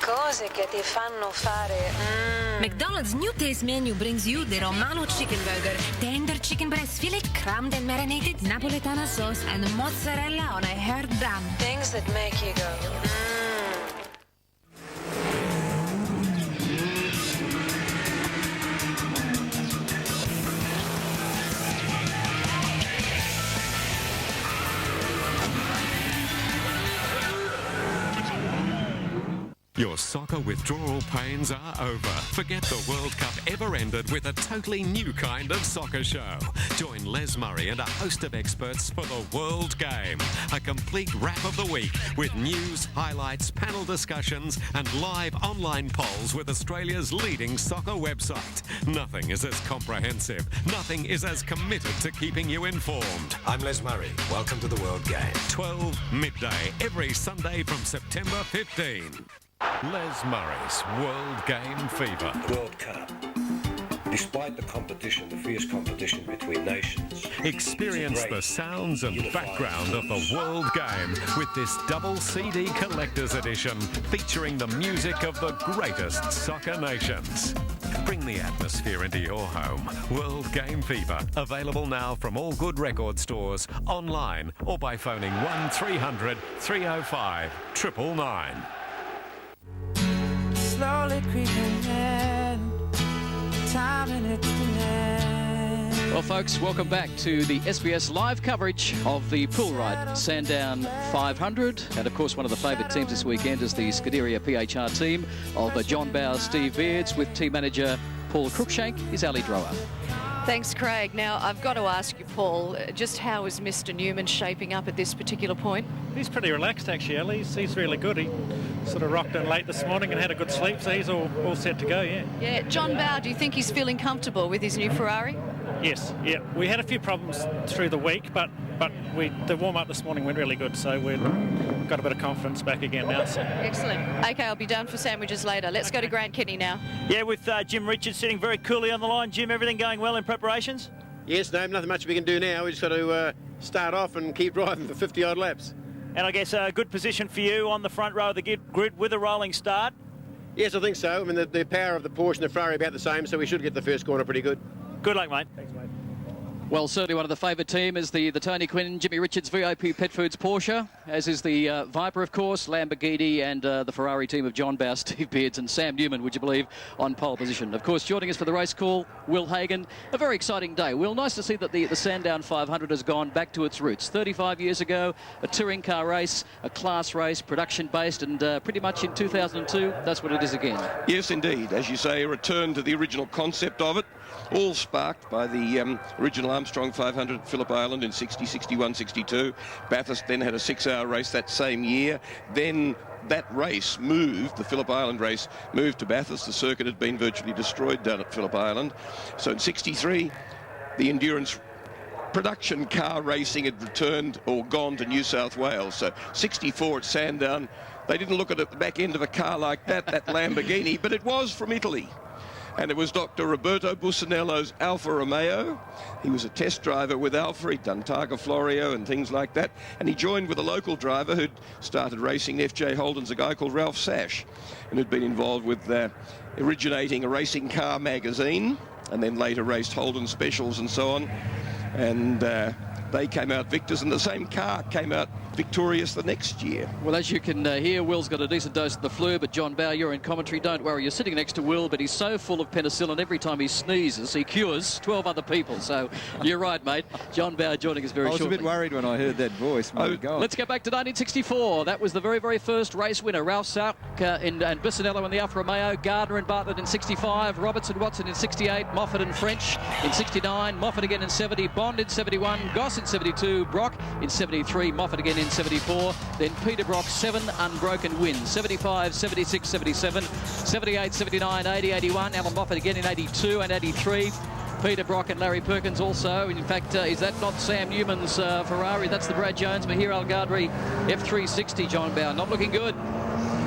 Cose che ti fanno fare. McDonald's new taste menu brings you the Romano chicken burger, tender chicken breast fillet, crammed and marinated Napoletana sauce, and mozzarella on a hard bun. Things that make you go. Your soccer withdrawal pains are over. Forget the World Cup ever ended with a totally new kind of soccer show. Join Les Murray and a host of experts for the World Game. A complete wrap of the week with news, highlights, panel discussions and live online polls with Australia's leading soccer website. Nothing is as comprehensive. Nothing is as committed to keeping you informed. I'm Les Murray. Welcome to the World Game. 12 midday every Sunday from September 15. Les Murray's World Game Fever. World Cup. Despite the competition, the fierce competition between nations. Experience the sounds and background of the World Game with this double CD collector's edition featuring the music of the greatest soccer nations. Bring the atmosphere into your home. World Game Fever, available now from all good record stores, online or by phoning 1300 305 999. Slowly creeping in, time in its demand. Well, folks, welcome back to the SBS live coverage of the pool ride Sandown 500. And, of course, one of the favourite teams this weekend is the Scuderia PHR team of John Bower, Steve Beards, with team manager Paul Cruikshank is Ali Drower. Thanks, Craig. Now, I've got to ask you, Paul, just how is Mr. Newman shaping up at this particular point? He's pretty relaxed, actually, Ali. He's really good. He sort of rocked in late this morning and had a good sleep, so he's all set to go, yeah. Yeah. John Bower, do you think he's feeling comfortable with his new Ferrari? Yes, yeah. We had a few problems through the week, but the warm-up this morning went really good, so we've got a bit of confidence back again now. So. Excellent. OK, I'll be down for sandwiches later. Let's go to Grant Kenny now. Yeah, with Jim Richards sitting very coolly on the line. Jim, everything going well in preparations? Yes, no, nothing much we can do now. We just got to start off and keep driving for 50-odd laps. And I guess a good position for you on the front row of the grid with a rolling start? Yes, I think so. I mean, the power of the Porsche and the Ferrari are about the same, so we should get the first corner pretty good. Good luck, mate. Thanks, mate. Well, certainly one of the favourite team is the Tony Quinn, Jimmy Richards VIP Pet Foods Porsche, as is the Viper, of course, Lamborghini, and the Ferrari team of John Bower, Steve Beards and Sam Newman, would you believe, on pole position. Of course, joining us for the race call, Will Hagon. A very exciting day. Will, nice to see that the Sandown 500 has gone back to its roots. 35 years ago, a touring car race, a class race, production-based, and pretty much in 2002, that's what it is again. Yes, indeed. As you say, a return to the original concept of it, all sparked by the original Armstrong 500 at Phillip Island in 60, 61, 62. Bathurst then had a 6-hour race that same year. Then that race moved, the Phillip Island race moved to Bathurst. The circuit had been virtually destroyed down at Phillip Island. So in 63, the endurance production car racing had returned or gone to New South Wales. So 64 at Sandown. They didn't look at the back end of a car like that Lamborghini, but it was from Italy. And it was Dr. Roberto Bussanello's Alfa Romeo. He was a test driver with Alfa. He'd done Targa Florio and things like that. And he joined with a local driver who'd started racing FJ Holden's, a guy called Ralph Sash, and who'd been involved with originating a racing car magazine, and then later raced Holden Specials and so on. And they came out victors, and the same car came out victorious the next year. Well, as you can hear, Will's got a decent dose of the flu, but John Bower, you're in commentary. Don't worry, you're sitting next to Will, but he's so full of penicillin, every time he sneezes, he cures 12 other people. So you're right, mate. John Bower joining us very shortly. I was a bit worried when I heard that voice. My God. Let's go back to 1964. That was the very, very first race winner. Ralph Sack and Bussanello in the Alfa Romeo, Gardner and Bartlett in 65, Roberts and Watson in 68, Moffat and French in 69, Moffat again in 70, Bond in 71, Goss in 72, Brock in 73, Moffat again in 74, then Peter Brock, 7 unbroken wins, 75, 76, 77, 78, 79, 80, 81, Alan Moffat again in 82 and 83, Peter Brock and Larry Perkins also. In fact, is that not Sam Newman's Ferrari? That's the Brad Jones Mahir Al Gadri F360, John Bower. Not looking good.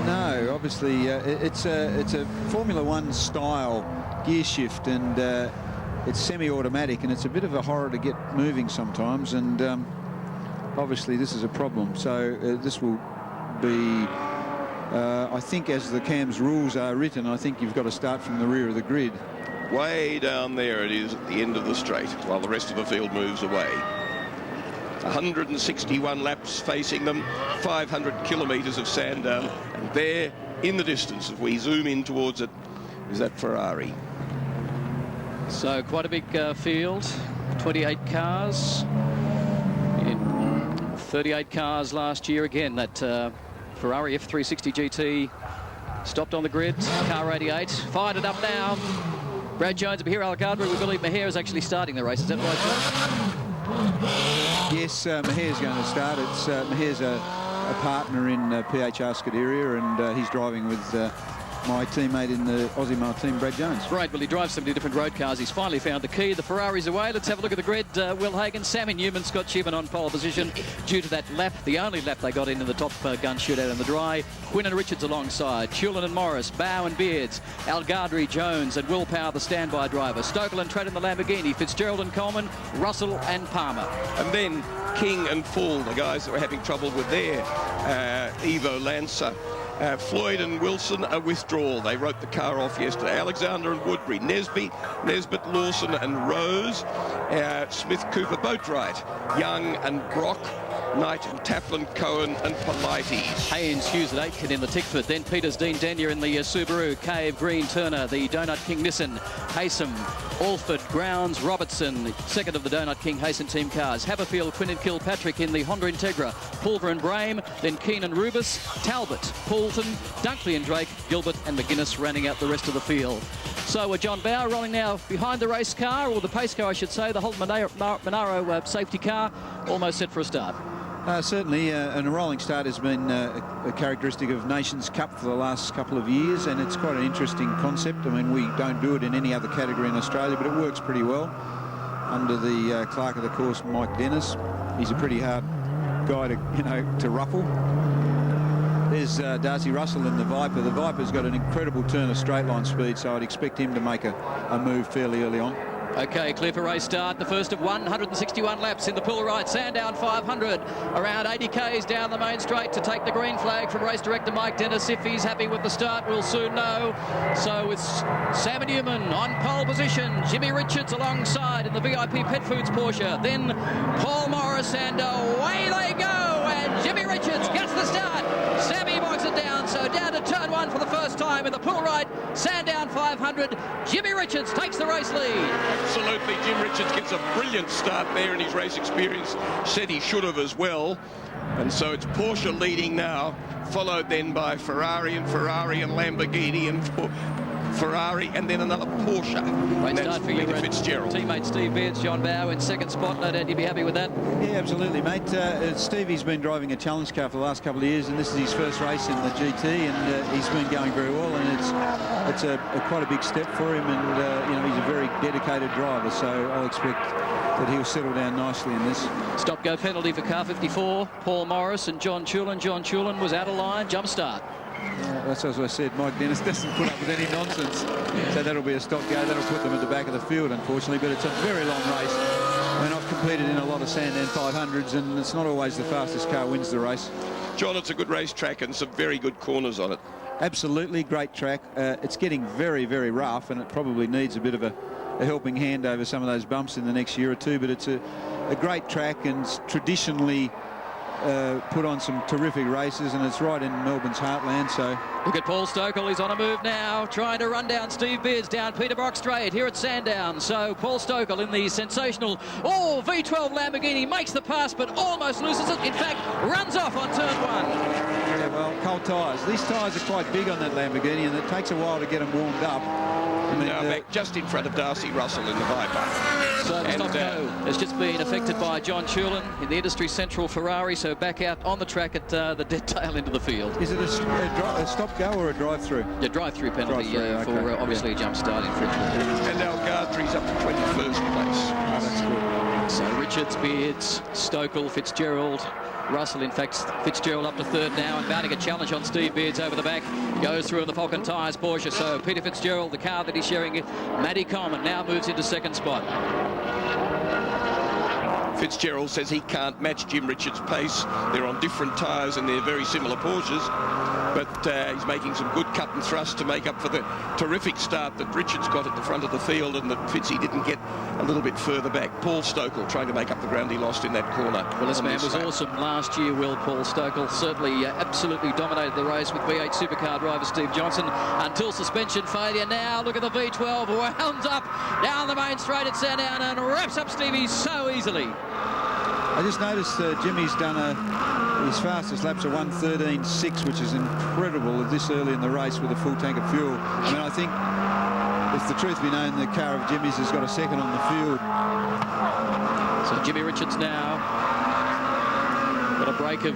No, obviously it's a Formula One style gear shift, and it's semi-automatic, and it's a bit of a horror to get moving sometimes, and obviously this is a problem. So this will be, I think, as the CAM's rules are written, I think you've got to start from the rear of the grid. Way down there it is at the end of the straight, while the rest of the field moves away. 161 laps facing them, 500 kilometres of Sandown, and there in the distance, if we zoom in towards it, is that Ferrari. So quite a big field, 28 cars. In 38 cars last year. Again, that Ferrari F360 GT stopped on the grid. Car 88, fired it up now. Brad Jones, Mahir Al Gadri, we believe Mahir is actually starting the race. Is that right, John? Yes, Mahir's going to start. Mahir's a partner in PHR Scuderia, and he's driving with my teammate in the Aussie Mile team, Brad Jones. Right, well, he drives so many different road cars. He's finally found the key. The Ferrari's away. Let's have a look at the grid. Will Hagon, Sammy Newman, Scott Sheehan on pole position due to that lap, the only lap they got in the top gun shootout in the dry. Quinn and Richards alongside. Tulin and Morris, Bow and Beards, Algardri, Jones and Will Power, the standby driver. Stokell and Tratt in the Lamborghini. Fitzgerald and Coleman, Russell and Palmer. And then King and Fall, the guys that were having trouble with their Evo Lancer. Floyd and Wilson, a withdrawal. They wrote the car off yesterday. Alexander and Woodbury, Nesbit, Lawson and Rose, Smith, Cooper, Boatwright, Young and Brock, Knight and Taplin, Cohen and Polites. Haynes, Hughes at Aitken in the Tickford. Then Peters, Dean Denyer in the Subaru. Cave, Green, Turner, the Donut King Nissan. Haysom, Alford, Grounds, Robertson, second of the Donut King Haysom team cars. Haberfield, Quinn and Kilpatrick in the Honda Integra. Pulver and Brame, then Keenan Rubus, Talbot, Poulton, Dunkley and Drake, Gilbert and McGuinness rounding out the rest of the field. So John Bower rolling now behind the race car, or the pace car I should say, the Holt Monaro safety car, almost set for a start. Certainly, and a rolling start has been a characteristic of Nations Cup for the last couple of years, and it's quite an interesting concept. I mean, we don't do it in any other category in Australia, but it works pretty well under the clerk of the course, Mike Dennis. He's a pretty hard guy to ruffle. There's Darcy Russell in the Viper. The Viper's got an incredible turn of straight line speed, so I'd expect him to make a move fairly early on. Okay, clear for race start. The first of 161 laps in the pool right. Sandown 500. Around 80 k's down the main straight to take the green flag from race director Mike Dennis. If he's happy with the start, we'll soon know. So with Sam Newman on pole position, Jimmy Richards alongside in the VIP Pet Foods Porsche. Then Paul Morris, and away they go. And Jimmy Richards gets the start. Sammy bogs it down. So down to turn one for the first time in the pool right. Sandown 500. Jimmy Richards takes the race lead. Absolutely, Jim Richards gets a brilliant start there, and his race experience said he should have as well. And so it's Porsche leading now, followed then by Ferrari and Lamborghini and Ferrari, and then another Porsche. Great start for you, Fitzgerald. Teammate Steve Beards, John Bower in second spot. No doubt you'd be happy with that. Yeah, absolutely, mate. Stevie's been driving a challenge car for the last couple of years, and this is his first race in the GT, and he's been going very well, and it's quite a big step for him, and he's a very dedicated driver, so I'll expect that he'll settle down nicely in this. Stop-go penalty for car 54, Paul Morris and John Chulin. John Chulin was out of line, jump start. That's as I said, Mike Dennis doesn't put up with any nonsense. So that'll be a stop-go. That'll put them at the back of the field, unfortunately. But it's a very long race. I mean, I've competed in a lot of Sandown 500s, and it's not always the fastest car wins the race. John, it's a good racetrack and some very good corners on it. Absolutely, great track. It's getting very, very rough, and it probably needs a bit of a helping hand over some of those bumps in the next year or two. But it's a great track, and it's traditionally put on some terrific races, and it's right in Melbourne's heartland. So look at Paul Stokell. He's on a move now, trying to run down Steve Beards down Peterborough Straight here at Sandown. So Paul Stokell in the sensational V12 Lamborghini makes the pass, but almost loses it. In fact, runs off on turn one. Yeah, well, cold tyres. These tyres are quite big on that Lamborghini, and it takes a while to get them warmed up. I mean, back just in front of Darcy Russell in the Viper. So the stop-go has just been affected by John Chulin in the Industry Central Ferrari, so back out on the track at the dead tail end of the field. Is it a stop-go or a drive-through? Yeah, drive-through penalty for obviously a jump start infringement. And Algardri's up to 21st place. Oh, that's good. So Richards, Beards, Stokell, Fitzgerald, Russell, in fact, Fitzgerald up to third now and mounting a challenge on Steve Beards over the back. Goes through in the Falcon Tyres Porsche. So Peter Fitzgerald, the car that he's sharing with Matty Coleman, now moves into second spot. Fitzgerald says he can't match Jim Richards' pace. They're on different tyres and they're very similar Porsches, but he's making some good cut and thrust to make up for the terrific start that Richards got at the front of the field and that Fitzy didn't get a little bit further back. Paul Stokell trying to make up the ground he lost in that corner. Well, this man was awesome last year, Will. Paul Stokell certainly absolutely dominated the race with V8 supercar driver Steve Johnson until suspension failure. Now look at the V12, wound up down the main straight at Sandown and wraps up Stevie so easily. I just noticed Jimmy's done his fastest laps are 1:13.6, which is incredible this early in the race with a full tank of fuel. I mean, I think if the truth be known, the car of Jimmy's has got a second on the field. So Jimmy Richards now. Got a break of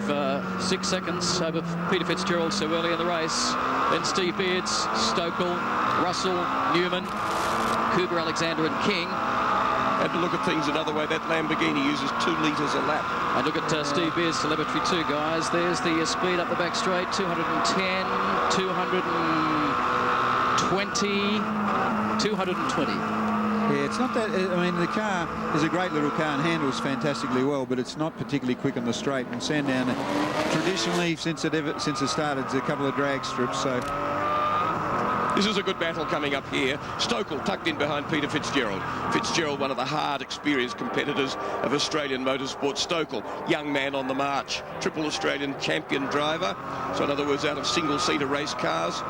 6 seconds over Peter Fitzgerald so early in the race. Then Steve Beards, Stokell, Russell, Newman, Cooper, Alexander and King. And to look at things another way, that Lamborghini uses 2 litres a lap. And look at Steve Beards' telemetry too, guys. There's the speed up the back straight, 210, 220, 220. Yeah, it's not that, I mean, the car is a great little car and handles fantastically well, but it's not particularly quick on the straight. And Sandown, traditionally, since it started, a couple of drag strips, so... This is a good battle coming up here. Stokell tucked in behind Peter Fitzgerald. Fitzgerald, one of the hard, experienced competitors of Australian motorsport. Stokell, young man on the march. Triple Australian champion driver. So in other words, out of single-seater race cars.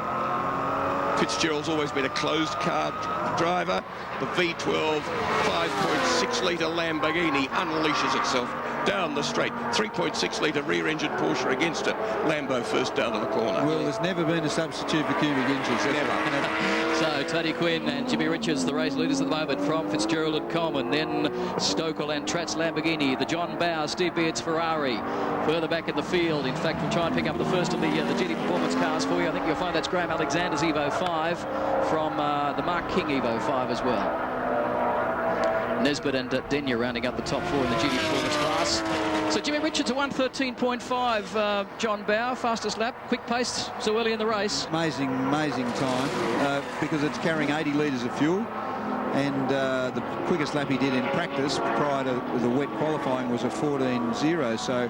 Fitzgerald's always been a closed car driver. The V12 5.6-litre Lamborghini unleashes itself down the straight. 3.6-litre rear-engined Porsche against it. Lambo first down to the corner. Well, there's never been a substitute for cubic inches. Never. So Tony Quinn and Jimmy Richards, the race leaders at the moment from Fitzgerald and Coleman. Then Stokell and Tratt's Lamborghini. The John Bow, Steve Beards Ferrari. Further back in the field. In fact, we'll try and pick up the first of the GT Performance cars for you. I think you'll find that's Graham Alexander's Evo 5 from the Mark King Evo 5 as well. Nesbitt and Denyer rounding up the top 4 in the GT Performance class. So Jimmy Richards a 1:13.5. John Bow, fastest lap, quick pace so early in the race. Amazing time because it's carrying 80 litres of fuel. And the quickest lap he did in practice prior to the wet qualifying was a 14.0. So,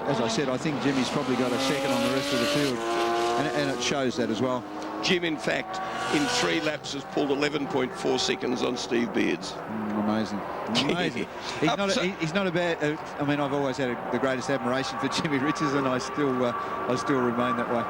as I said, I think Jimmy's probably got a second on the rest of the field. And it shows that as well. Jim, in fact, in 3 laps has pulled 11.4 seconds on Steve Beards. Amazing. He's not a bad... I mean, I've always had the greatest admiration for Jimmy Richards, and I still remain that way.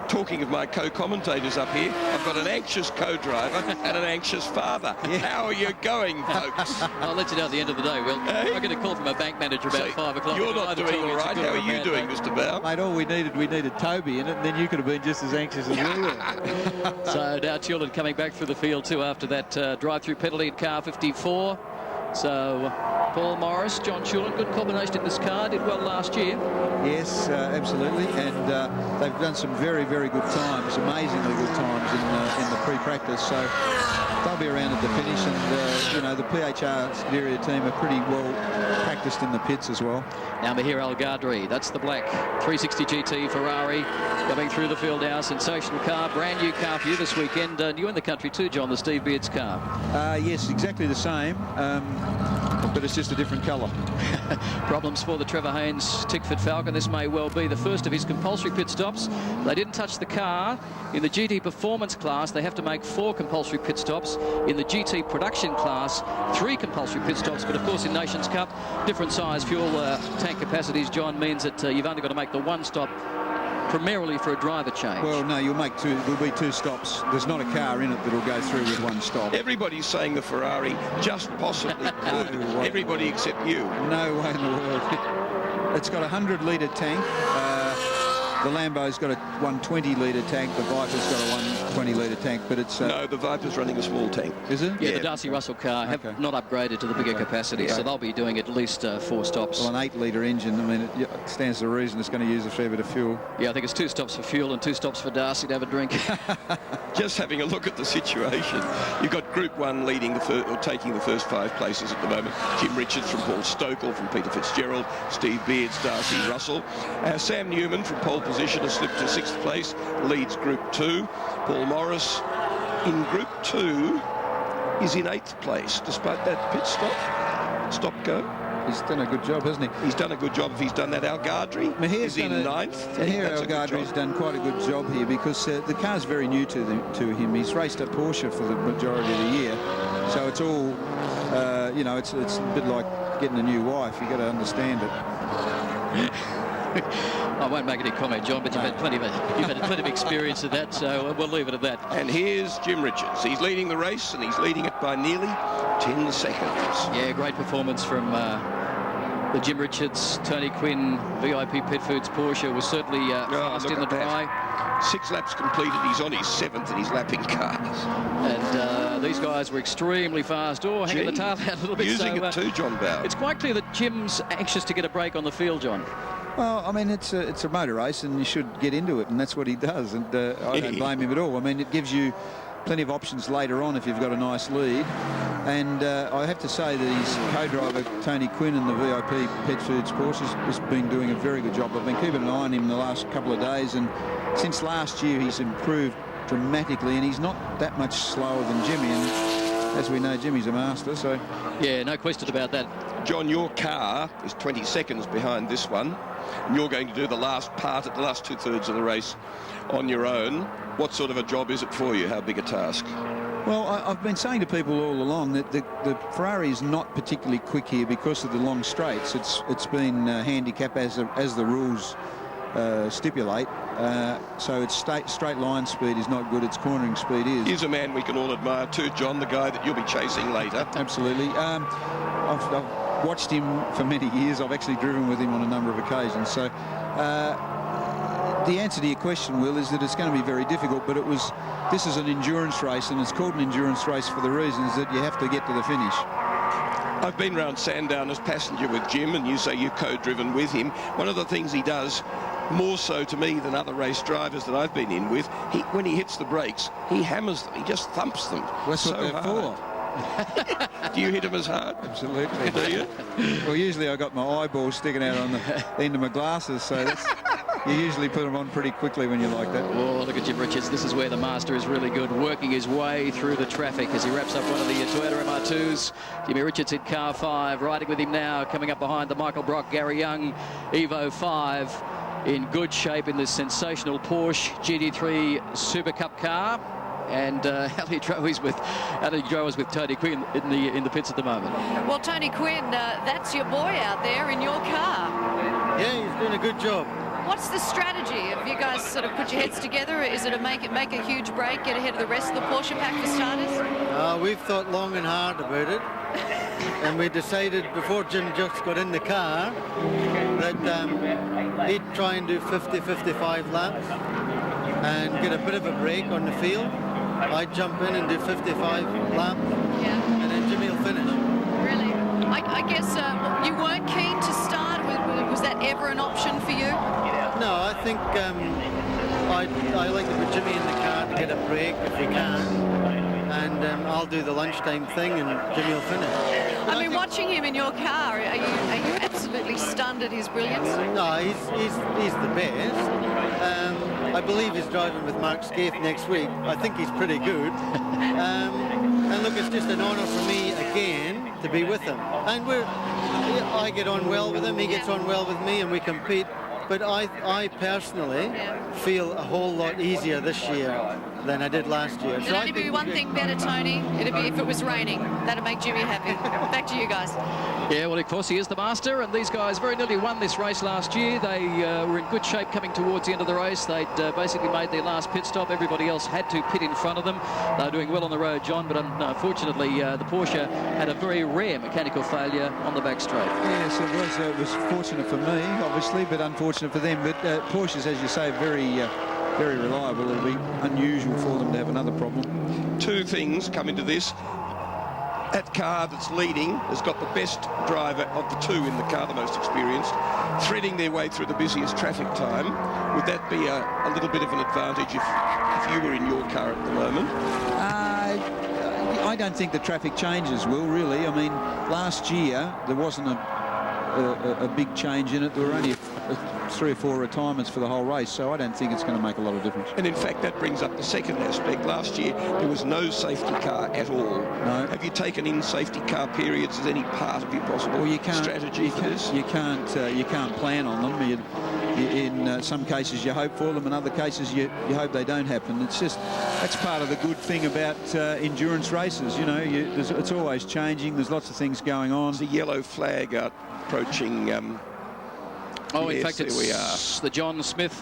Talking of my co-commentators up here, I've got an anxious co-driver and an anxious father. Yeah. How are you going, folks? I'll let you know at the end of the day, Will. I get a call from a bank manager about 5 o'clock. You're not doing all right. How are you doing, Mr. Bow? Mate, all we needed Toby in it, and then you could have been just as anxious as we were. So now Chilton coming back through the field too after that drive-through penalty at car 54. So Paul Morris, John Chulin, good combination in this car, did well last year. Yes, absolutely, and they've done some very, very good times, amazingly good times in the pre-practice. So they'll be around at the finish, and you know, the PHR Scuderia team are pretty well practiced in the pits as well. Now Mahir Al Gadri, that's the black 360 GT Ferrari coming through the field now. Sensational car, brand new car for you this weekend. New in the country too, John, the Steve Beards car. Yes, exactly the same. But it's just a different colour. Problems for the Trevor Haynes Tickford Falcon. This may well be the first of his compulsory pit stops. They didn't touch the car. In the GT Performance class, they have to make 4 compulsory pit stops. In the GT Production class, 3 compulsory pit stops. But of course, in Nations Cup, different size fuel tank capacities, John, means that you've only got to make the 1 stop primarily for a driver change. Well, no, you'll make 2. There'll be 2 stops. There's not a car in it that'll go through with 1 stop. Everybody's saying the Ferrari just possibly could. Everybody except you. No way in the world. It's got a 100-litre tank. The Lambo's got a 120-litre tank. The Viper's got a 120-litre tank, but it's... No, the Viper's running a small tank. Is it? Yeah, the Darcy Russell car have not upgraded to the bigger capacity, so they'll be doing at least 4 stops. Well, an 8-litre engine, I mean, it stands to reason it's going to use a fair bit of fuel. Yeah, I think it's 2 stops for fuel and 2 stops for Darcy to have a drink. Just having a look at the situation, you've got Group 1 leading taking the first 5 places at the moment. Jim Richards from Paul Stokell, from Peter Fitzgerald, Steve Beards, Darcy Russell. Sam Newman from pole position has slipped to 6th place, leads Group 2. Paul Morris in Group 2 is in 8th place, despite that pit stop-go. He's done a good job, hasn't he? He's done a good job if he's done that. Al Gadri is in 9th. Mahir Al Gadri's done quite a good job here because the car's very new to him. He's raced at Porsche for the majority of the year, so it's all, you know, it's a bit like getting a new wife. You've got to understand it. I won't make any comment, John, but you've had plenty of experience of that, so we'll leave it at that. And here's Jim Richards. He's leading the race, and he's leading it by nearly 10 seconds. Yeah, great performance from the Jim Richards, Tony Quinn, VIP Pet Foods Porsche was certainly fast in the dry. 6 laps completed. He's on his 7th in his lapping cars. And these these guys were extremely fast. Oh, hanging the tail out a little bit. Using it too, John Bow. It's quite clear that Jim's anxious to get a break on the field, John. Well, I mean, it's a motor race, and you should get into it, and that's what he does. And I don't blame him at all. I mean, it gives you plenty of options later on if you've got a nice lead. And I have to say that his co-driver, Tony Quinn, in the VIP Pet Foods Porsche has been doing a very good job. I've been keeping an eye on him the last couple of days, and since last year he's improved dramatically, and he's not that much slower than Jimmy. And as we know, Jimmy's a master, so... Yeah, no question about that. John, your car is 20 seconds behind this one, and you're going to do the last part, at the last two-thirds of the race on your own. What sort of a job is it for you? How big a task? Well, I've been saying to people all along that the Ferrari is not particularly quick here because of the long straights. It's been handicapped as the rules stipulate. So its straight line speed is not good. Its cornering speed is. He's a man we can all admire too, John, the guy that you'll be chasing later. Absolutely. I've watched him for many years. I've actually driven with him on a number of occasions. So the answer to your question, Will, is that it's going to be very difficult, but this is an endurance race, and it's called an endurance race for the reasons that you have to get to the finish. I've been round Sandown as passenger with Jim, and you say you've co-driven with him. One of the things he does, more so to me than other race drivers that I've been in with, when he hits the brakes, he hammers them. He just thumps them. That's so what they're hard. for. Do you hit them as hard? Absolutely. Do you? Well, usually I got my eyeballs sticking out on the end of my glasses, so you usually put them on pretty quickly when you like that. Oh, look at Jim Richards. This is where the master is really good, working his way through the traffic as he wraps up one of the Toyota MR2s. Jimmy Richards in car 5, riding with him now, coming up behind the Michael Brock, Gary Young, Evo 5, in good shape in this sensational Porsche GT3 Super Cup car. And Ali Drower's with Tony Quinn in the pits at the moment. Well, Tony Quinn, that's your boy out there in your car. Yeah, he's doing a good job. What's the strategy? Have you guys sort of put your heads together? Is it to make a huge break, get ahead of the rest of the Porsche pack for starters? We've thought long and hard about it, and we decided before Jim just got in the car that he'd try and do 50-55 laps and get a bit of a break on the field. I'd jump in and do 55 laps, and then Jimmy will finish. Really? I guess you weren't keen to start. Was that ever an option for you? No, I think I like to put Jimmy in the car to get a break if we can, and I'll do the lunchtime thing and Jimmy will finish. I mean, watching him in your car, are you absolutely stunned at his brilliance? No, he's the best. I believe he's driving with Mark Scaife next week. I think he's pretty good. And look, it's just an honour for me again to be with him. And I get on well with him, he gets on well with me, and we compete. But I personally feel a whole lot easier this year than I did last year. There'd only be one thing better, Tony. It'd be if it was raining. That'd make Jimmy happy. Back to you guys. Yeah, well, of course, he is the master, and these guys very nearly won this race last year. They were in good shape coming towards the end of the race. They'd basically made their last pit stop. Everybody else had to pit in front of them. They were doing well on the road, John, but unfortunately, the Porsche had a very rare mechanical failure on the back straight. Yes, it was fortunate for me, obviously, but unfortunate for them. But Porsches, as you say, very reliable. It'll be unusual for them to have another problem. Two things come into this. That car that's leading has got the best driver of the two in the car, the most experienced, threading their way through the busiest traffic time. Would that be a little bit of an advantage if you were in your car at the moment? I don't think the traffic changes, Will, really. I mean, last year there wasn't a big change in it. There were only 3 or 4 retirements for the whole race, so I don't think it's going to make a lot of difference. And in fact, that brings up the second aspect. Last year, there was no safety car at all. No. Have you taken in safety car periods as any part of your possible strategy for this? You can't plan on them. In some cases, you hope for them. In other cases, you hope they don't happen. That's part of the good thing about endurance races. You know, it's always changing. There's lots of things going on. There's a yellow flag approaching. Oh, in fact, it's the John Smith,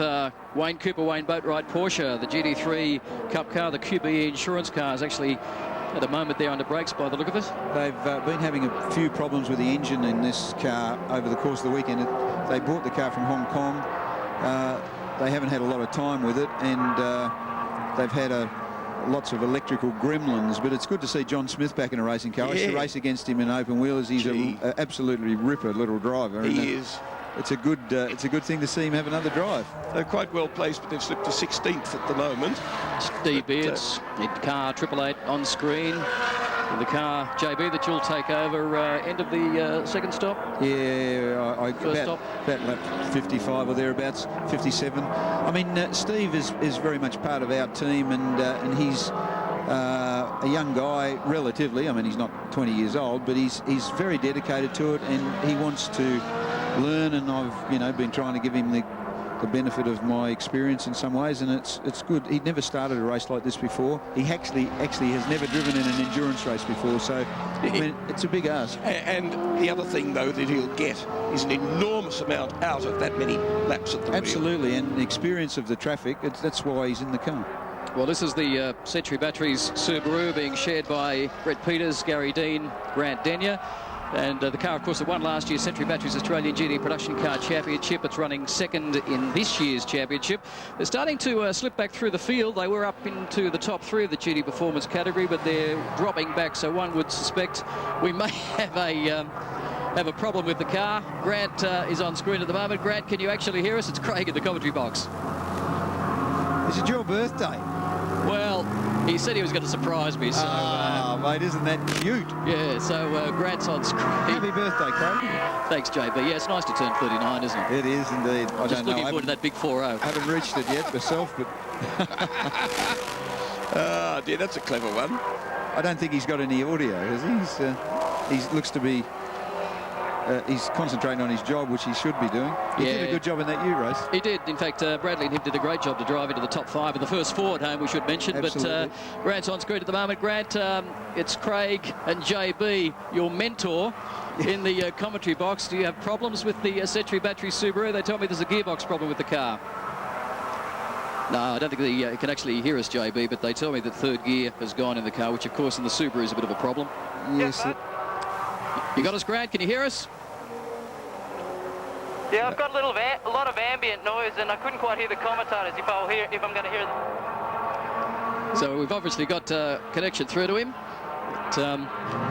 Wayne Cooper, Wayne Boatwright Porsche, the GT3 Cup car, the QBE insurance car is actually at a moment there under brakes by the look of it. They've been having a few problems with the engine in this car over the course of the weekend. They bought the car from Hong Kong. They haven't had a lot of time with it, and they've had a lots of electrical gremlins, but it's good to see John Smith back in a racing car. I used to race against him in open wheelers. He's an absolutely ripper little driver. He is. It's a good thing to see him have another drive. They're quite well placed, but they've slipped to 16th at the moment. Steve Beards, in car 888 on screen. In the car, JB, that you'll take over end of the second stop? Yeah, First stop? About lap 55 or thereabouts, 57. I mean, Steve is very much part of our team, and he's a young guy, relatively. I mean, he's not 20 years old, but he's very dedicated to it, and he wants to learn, and I've been trying to give him the benefit of my experience in some ways, and it's good. He'd never started a race like this before. He actually has never driven in an endurance race before, so I mean, it's a big ask. And the other thing, though, that he'll get is an enormous amount out of that many laps at the Absolutely, and the experience of the traffic, that's why he's in the car. Well, this is the Century Batteries Subaru being shared by Brett Peters, Gary Dean, Grant Denyer. And the car, of course, that won last year's Century Batteries Australian GT Production Car Championship. It's running second in this year's championship. They're starting to slip back through the field. They were up into the top 3 of the GT Performance category, but they're dropping back, so one would suspect we may have a problem with the car. Grant is on screen at the moment. Grant, can you actually hear us? It's Craig in the commentary box. Is it your birthday? Well, he said he was going to surprise me, so... mate, isn't that cute? Yeah, so Grant's on screen. Happy birthday, Craig. Thanks, JB. Yeah, it's nice to turn 39, isn't it? It is indeed. I'm just looking forward to that big 4-0. I haven't reached it yet myself, but... Oh, dear, that's a clever one. I don't think he's got any audio, has he? He looks to be... he's concentrating on his job, which he should be doing. He did a good job in that Ute race. He did. In fact, Bradley and him did a great job to drive into the top 5 in the first 4 at home, we should mention. Absolutely. But Grant's on screen at the moment. Grant, it's Craig and JB, your mentor, in the commentary box. Do you have problems with the Century Battery Subaru? They tell me there's a gearbox problem with the car. No, I don't think they can actually hear us, JB, but they tell me that third gear has gone in the car, which, of course, in the Subaru is a bit of a problem. Yes. You got us, Grant? Can you hear us? Yeah, I've got a lot of ambient noise, and I couldn't quite hear the commentators if I'm going to hear them. So we've obviously got connection through to him. But,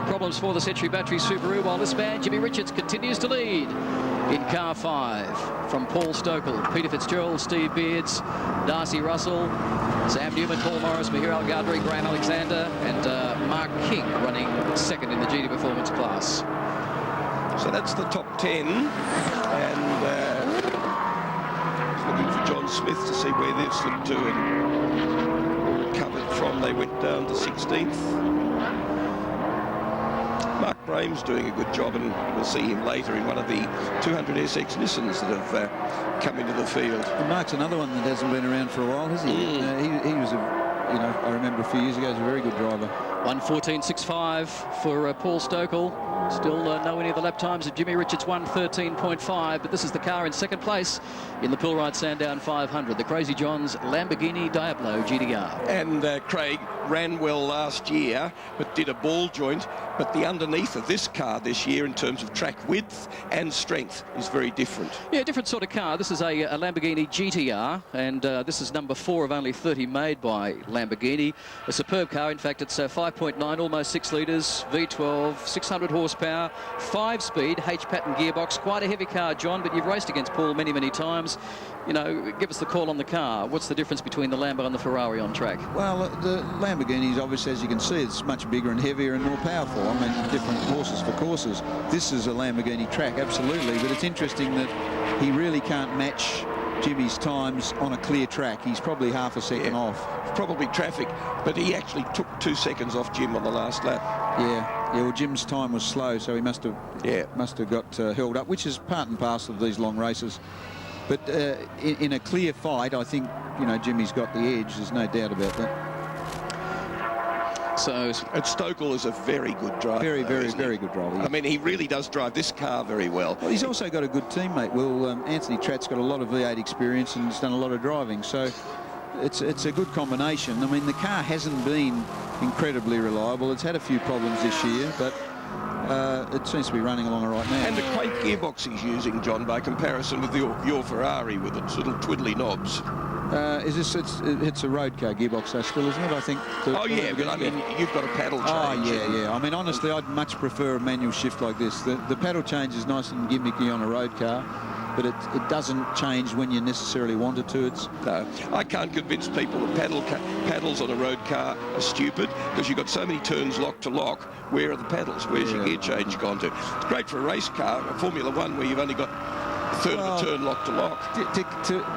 problems for the Century Battery Subaru, while this man, Jimmy Richards, continues to lead in car 5 from Paul Stokell, Peter Fitzgerald, Steve Beards, Darcy Russell, Sam Newman, Paul Morris, Mahir Al-Gadri, Graham Alexander, and Mark King running second in the GT Performance class. So that's the top 10, and looking for John Smith to see where they've slipped to and recovered from. They went down to 16th. Mark Braham's doing a good job, and we'll see him later in one of the 200 SX Nissans that have come into the field. And Mark's another one that hasn't been around for a while, has he? He was I remember a few years ago, he was a very good driver. 1:14.65 for Paul Stokell. Still nowhere near the lap times of Jimmy Richards, 1:13.5, but this is the car in second place in the Pilride Sandown 500, the Crazy John's Lamborghini Diablo GTR. And Craig ran well last year, but did a ball joint. But the underneath of this car this year, in terms of track width and strength, is very different. Yeah, different sort of car. This is a Lamborghini GTR, and this is number 4 of only 30 made by Lamborghini. A superb car. In fact, it's 5.9, almost 6 litres, V12, 600 horsepower, 5-speed H-pattern gearbox. Quite a heavy car, John, but you've raced against Paul many, many times. You know, give us the call on the car. What's the difference between the Lambo and the Ferrari on track? Well, the Lamborghini is obviously, as you can see, it's much bigger and heavier and more powerful. I mean, different horses for courses. This is a Lamborghini track, absolutely, but it's interesting that he really can't match Jimmy's times on a clear track. He's probably half a second off. Probably traffic, but he actually took 2 seconds off Jim on the last lap. Yeah, well, Jim's time was slow, so he must have got held up, which is part and parcel of these long races. But in a clear fight, I think, Jimmy's got the edge. There's no doubt about that. So, and Stokell is a very good driver. Very good driver. I mean, he really does drive this car very well. Well, he's also got a good teammate. Will Anthony Tratt's got a lot of V8 experience and has done a lot of driving. So it's a good combination. I mean, the car hasn't been incredibly reliable. It's had a few problems this year, but it seems to be running along all right now. And the great gearbox he's using, John, by comparison with your Ferrari with its little twiddly knobs. It's a road car gearbox, though, still, isn't it? I think. Oh yeah, but I mean, you've got a paddle change. Oh yeah. I mean, honestly, I'd much prefer a manual shift like this. The paddle change is nice and gimmicky on a road car, but it doesn't change when you necessarily want it to. No, I can't convince people that paddles on a road car are stupid, because you've got so many turns lock to lock. Where are the paddles? Where's your gear change gone to? It's great for a race car, a Formula One, where you've only got a third of a turn lock to lock.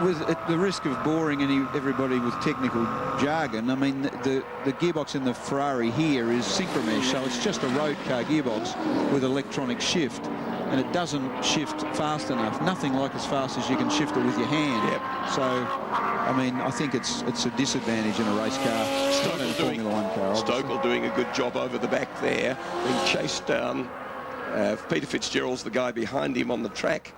With at the risk of boring everybody with technical jargon, I mean, the gearbox in the Ferrari here is synchromesh, so it's just a road car gearbox with electronic shift, and it doesn't shift fast enough. Nothing like as fast as you can shift it with your hand. Yep. So, I mean, I think it's a disadvantage in a race car. Stokell doing a good job over the back there, being chased down. Peter Fitzgerald's the guy behind him on the track,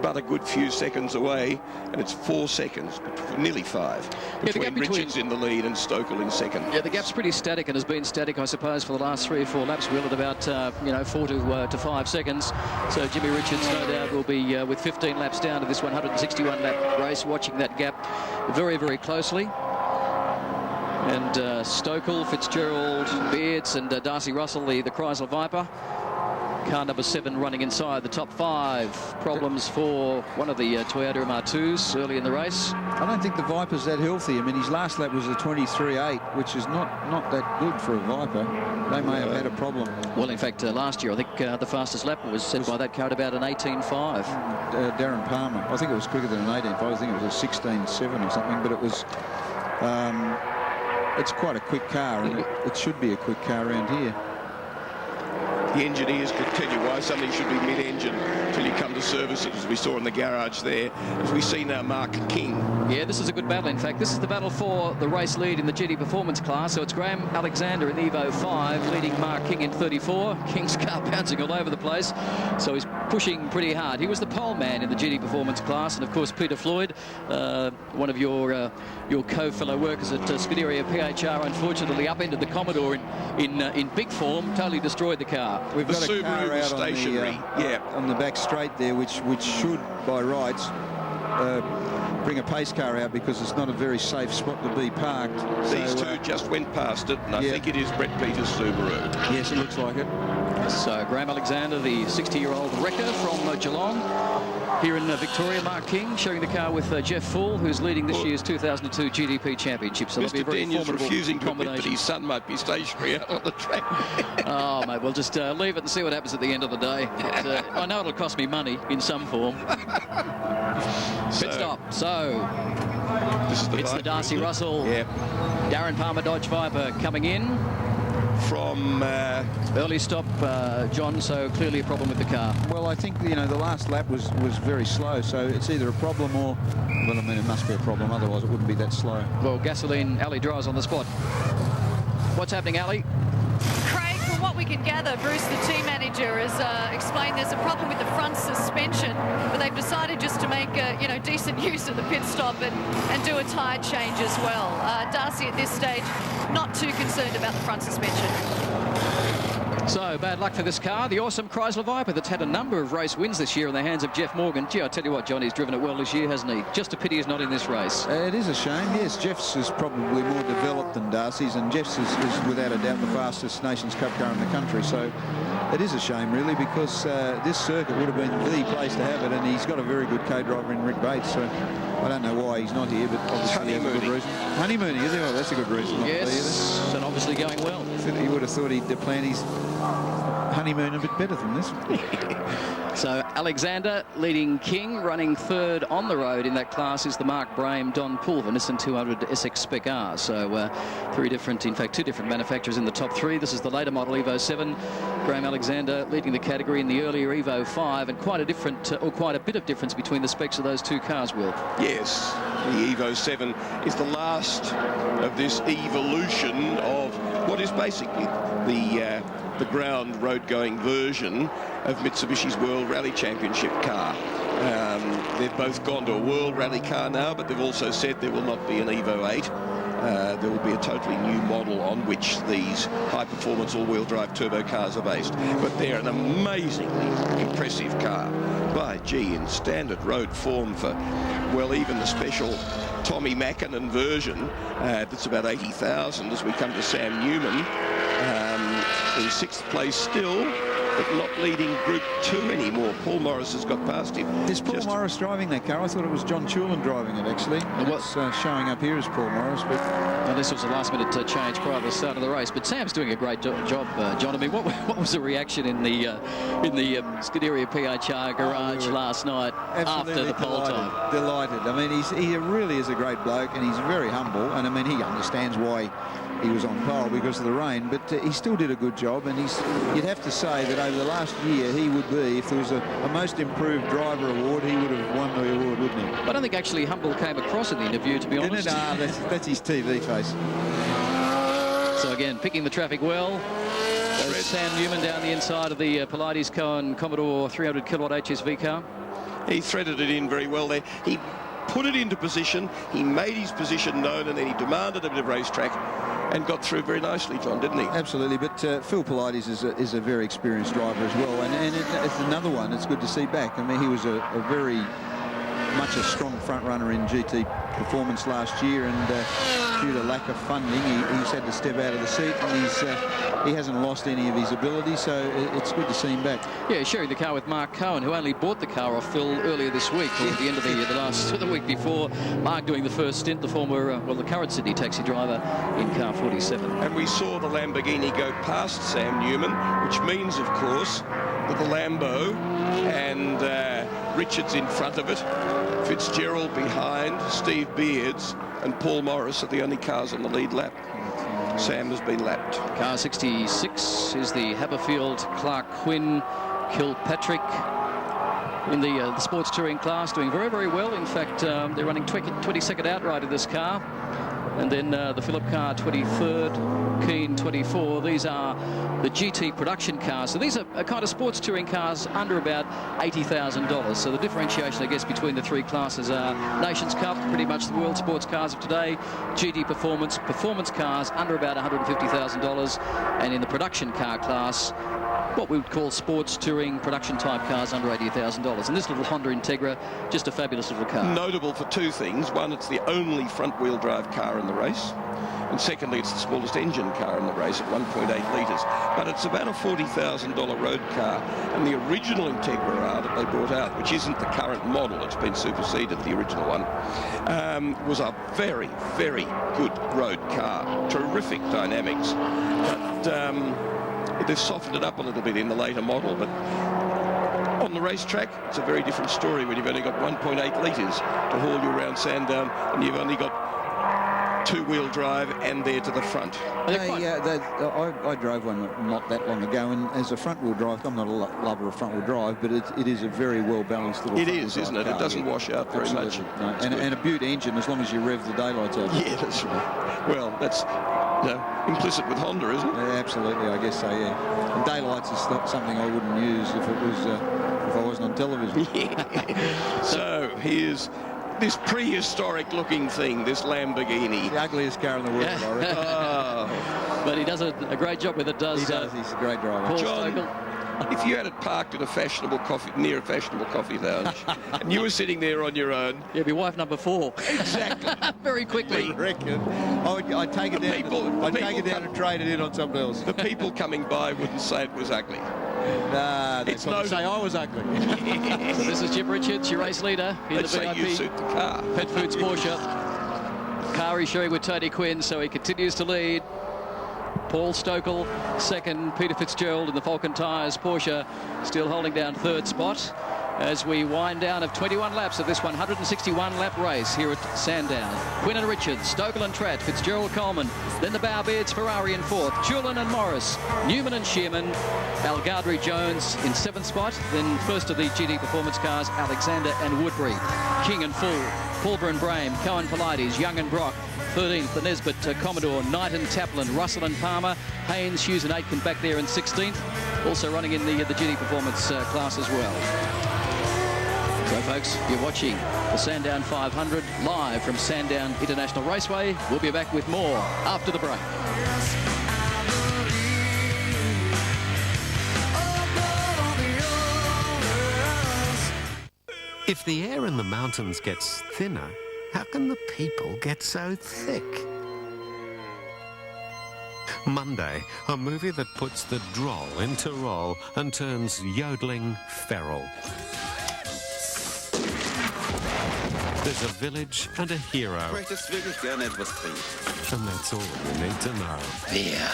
but a good few seconds away, and it's 4 seconds, nearly 5, between Richards in the lead and Stokell in second. Yeah, the gap's pretty static, and has been static, I suppose, for the last 3 or 4 laps. We're at about 4 to 5 seconds. So Jimmy Richards, no doubt, will be with 15 laps down to this 161-lap race, watching that gap very, very closely. And Stokell, Fitzgerald, Beards, and Darcy Russell, the Chrysler Viper. Car number 7 running inside the top 5. Problems for one of the Toyota MR2s early in the race. I don't think the Viper's that healthy. I mean, his last lap was a 23.8, which is not that good for a Viper. They may have had a problem. Well, in fact, last year, I think the fastest lap was set by that car at about an 18.5. Darren Palmer. I think it was quicker than an 18.5. I think it was a 16.7 or something, but it was... it's quite a quick car, and it should be a quick car around here. The engineers could tell you why something should be mid-engine until you come to service it, as we saw in the garage there. As we see now, Mark King. Yeah, this is a good battle. In fact, this is the battle for the race lead in the GT Performance class. So it's Graham Alexander in Evo 5 leading Mark King in 34. King's car bouncing all over the place, so he's pushing pretty hard. He was the pole man in the GT Performance class, and of course Peter Floyd, one of your co-fellow workers at Scuderia PHR, unfortunately upended the Commodore in big form, totally destroyed the car. We've got a car out on the back straight there, which should, by rights, bring a pace car out, because it's not a very safe spot to be parked. These two just went past it, and I think it is Brett Peters' Subaru. Yes, it looks like it. So Graham Alexander, the 60-year-old wrecker from Geelong. Here in Victoria, Mark King sharing the car with Jeff Full, who's leading this year's 2002 GDP Championship. So Mr. Be a very Daniels formidable refusing to admit combination. that his son might be stationary out on the track. Oh, mate, we'll just leave it and see what happens at the end of the day. But, I know it'll cost me money in some form. Pit stop. So it's the Darcy Russell, Darren Palmer Dodge Viper coming in. From early stop, John, so clearly a problem with the car. Well, I think, the last lap was very slow, so it's either a problem or... Well, I mean, it must be a problem, otherwise it wouldn't be that slow. Well, Gasoline Ali Drower's on the spot. What's happening, Ali? Craig, from what we can gather, Bruce, the team manager, has explained there's a problem with the front suspension, but they've decided just to make decent use of the pit stop and do a tyre change as well. Darcy at this stage not too concerned about the front suspension. So, bad luck for this car. The awesome Chrysler Viper that's had a number of race wins this year in the hands of Jeff Morgan. Gee, I tell you what, Johnny's driven it well this year, hasn't he? Just a pity he's not in this race. It is a shame, yes. Jeff's is probably more developed than Darcy's, and Jeff's is without a doubt the fastest Nations Cup car in the country. So it is a shame, really, because this circuit would have been the place to have it, and he's got a very good co-driver in Rick Bates, so I don't know why he's not here, but obviously he has a good reason. Honeymooning, is he? Well, that's a good reason. Yes, and obviously going well. He would have thought he'd plan his honeymoon a bit better than this. So Alexander leading King, running third on the road in that class is the Mark Brame Don Pulver Nissan 200 SX Spec R. So two different manufacturers in the top 3. This is the later model Evo 7. Graham Alexander leading the category in the earlier Evo 5, and quite a bit of difference between the specs of those two cars, Will. Yes, the Evo 7 is the last of this evolution of what is basically the ground road-going version of Mitsubishi's World Rally Championship car. They've both gone to a World Rally car now, but they've also said there will not be an Evo 8. there will be a totally new model on which these high-performance all-wheel drive turbo cars are based. But they're an amazingly impressive car. By gee, in standard road form for, well, even the special Tommy Mackinnon version, that's about 80,000 as we come to Sam Newman in 6th place still, but not leading Group 2 anymore. Paul Morris has got past him. Is Paul Morris driving that car? I thought it was John Chulin driving it, actually. It's showing up here as Paul Morris. But well, this was a last-minute change prior to the start of the race. But Sam's doing a great job, John. I mean, what was the reaction in the Scuderia PHR garage last night after the pole time? Delighted. I mean, he really is a great bloke, and he's very humble. And I mean, he understands why he was on pole because of the rain, but he still did a good job. And you'd have to say that over the last year, he would be, if there was a most improved driver award, he would have won the award, wouldn't he? I don't think actually humble came across in the interview, to be honest. That's his TV face. So again, picking the traffic well. There's Sam Newman down the inside of the Pilates Cohen Commodore 300 kilowatt HSV car. He threaded it in very well there. He put it into position, he made his position known, and then he demanded a bit of racetrack and got through very nicely, John, didn't he? Absolutely, but Phil Pilates is a very experienced driver as well, and it's another one it's good to see back. I mean, he was a very much a strong front runner in GT performance last year, and due to lack of funding, he's had to step out of the seat, and he hasn't lost any of his ability, so it's good to see him back. Yeah, sharing the car with Mark Cohen, who only bought the car off Phil earlier this week, or at the end of the week before. Mark doing the first stint, the former, the current Sydney taxi driver in car 47. And we saw the Lamborghini go past Sam Newman, which means, of course, that the Lambo and Richards in front of it, Fitzgerald behind, Steve Beards and Paul Morris are the only cars on the lead lap. Sam has been lapped. Car 66 is the Haberfield Clark Quinn Kilpatrick in the sports touring class, doing very, very well. In fact, they're running 22nd outright in this car. And then the Philip car 23rd, Keen 24. These are the GT production cars. So these are a kind of sports touring cars under about $80,000. So the differentiation, I guess, between the three classes are Nations Cup, pretty much the world sports cars of today, GT performance cars under about $150,000, and in the production car class, what we would call sports touring production type cars under $80,000. And this little Honda Integra, just a fabulous little car. Notable for two things. One, it's the only front wheel drive car in the race. And secondly, it's the smallest engine car in the race at 1.8 litres. But it's about a $40,000 road car. And the original Integra R that they brought out, which isn't the current model, it's been superseded, the original one, was a very, very good road car. Terrific dynamics. But they've softened it up a little bit in the later model, but on the racetrack, it's a very different story when you've only got 1.8 litres to haul you around Sandown, and you've only got two-wheel drive and there to the front. I drove one not that long ago, and as a front-wheel drive, I'm not a lover of front-wheel drive, but it is a very well-balanced little It is, isn't it? Car. It doesn't wash out very much. No. And a beaut engine as long as you rev the daylights out. Yeah, that's right. Well, that's implicit with Honda, isn't it? Yeah, absolutely, I guess so, yeah. And daylights is something I wouldn't use if it was if I wasn't on television. Yeah. So here's this prehistoric looking thing, this Lamborghini. The ugliest car in the world, I reckon. Oh. But he does a great job with it, does. He does, he's a great driver. Paul John, Stokell. if you had it parked at near a fashionable coffee lounge, and you were sitting there on your own. Yeah, be wife number 4. Exactly. Very quickly. I reckon. I'd take it down. I'd take it down and trade it in on something else. The people coming by wouldn't say it was ugly. Nah, they'd say I was ugly. So this is Jim Richards, your race leader in They'd the say VIP you suit the car. Pet Foods Porsche. Car he's sharing with Tony Quinn, so he continues to lead. Paul Stokell second, Peter Fitzgerald in the Falcon Tyres Porsche still holding down third spot as we wind down of 21 laps of this 161 lap race here at Sandown. Quinn and Richards, Stokell and Tratt, Fitzgerald Coleman, then the Bowerbeards, Ferrari in fourth, Chulin and Morris, Newman and Shearman, Algardry Jones in seventh spot, then first of the GT performance cars, Alexander and Woodbury, King and Full, Pulver and Brame, Cohen Pilates, Young and Brock, 13th, the Nesbitt Commodore, Knight and Taplin, Russell and Palmer, Haynes, Hughes and Aitken back there in 16th, also running in the GT performance class as well. So, folks, you're watching the Sandown 500 live from Sandown International Raceway. We'll be back with more after the break. If the air in the mountains gets thinner, how can the people get so thick? Monday, a movie that puts the droll into roll and turns yodeling feral. There's a village and a hero. Ich möchte wirklich gerne etwas trinken. And that's all you need to know. Bier.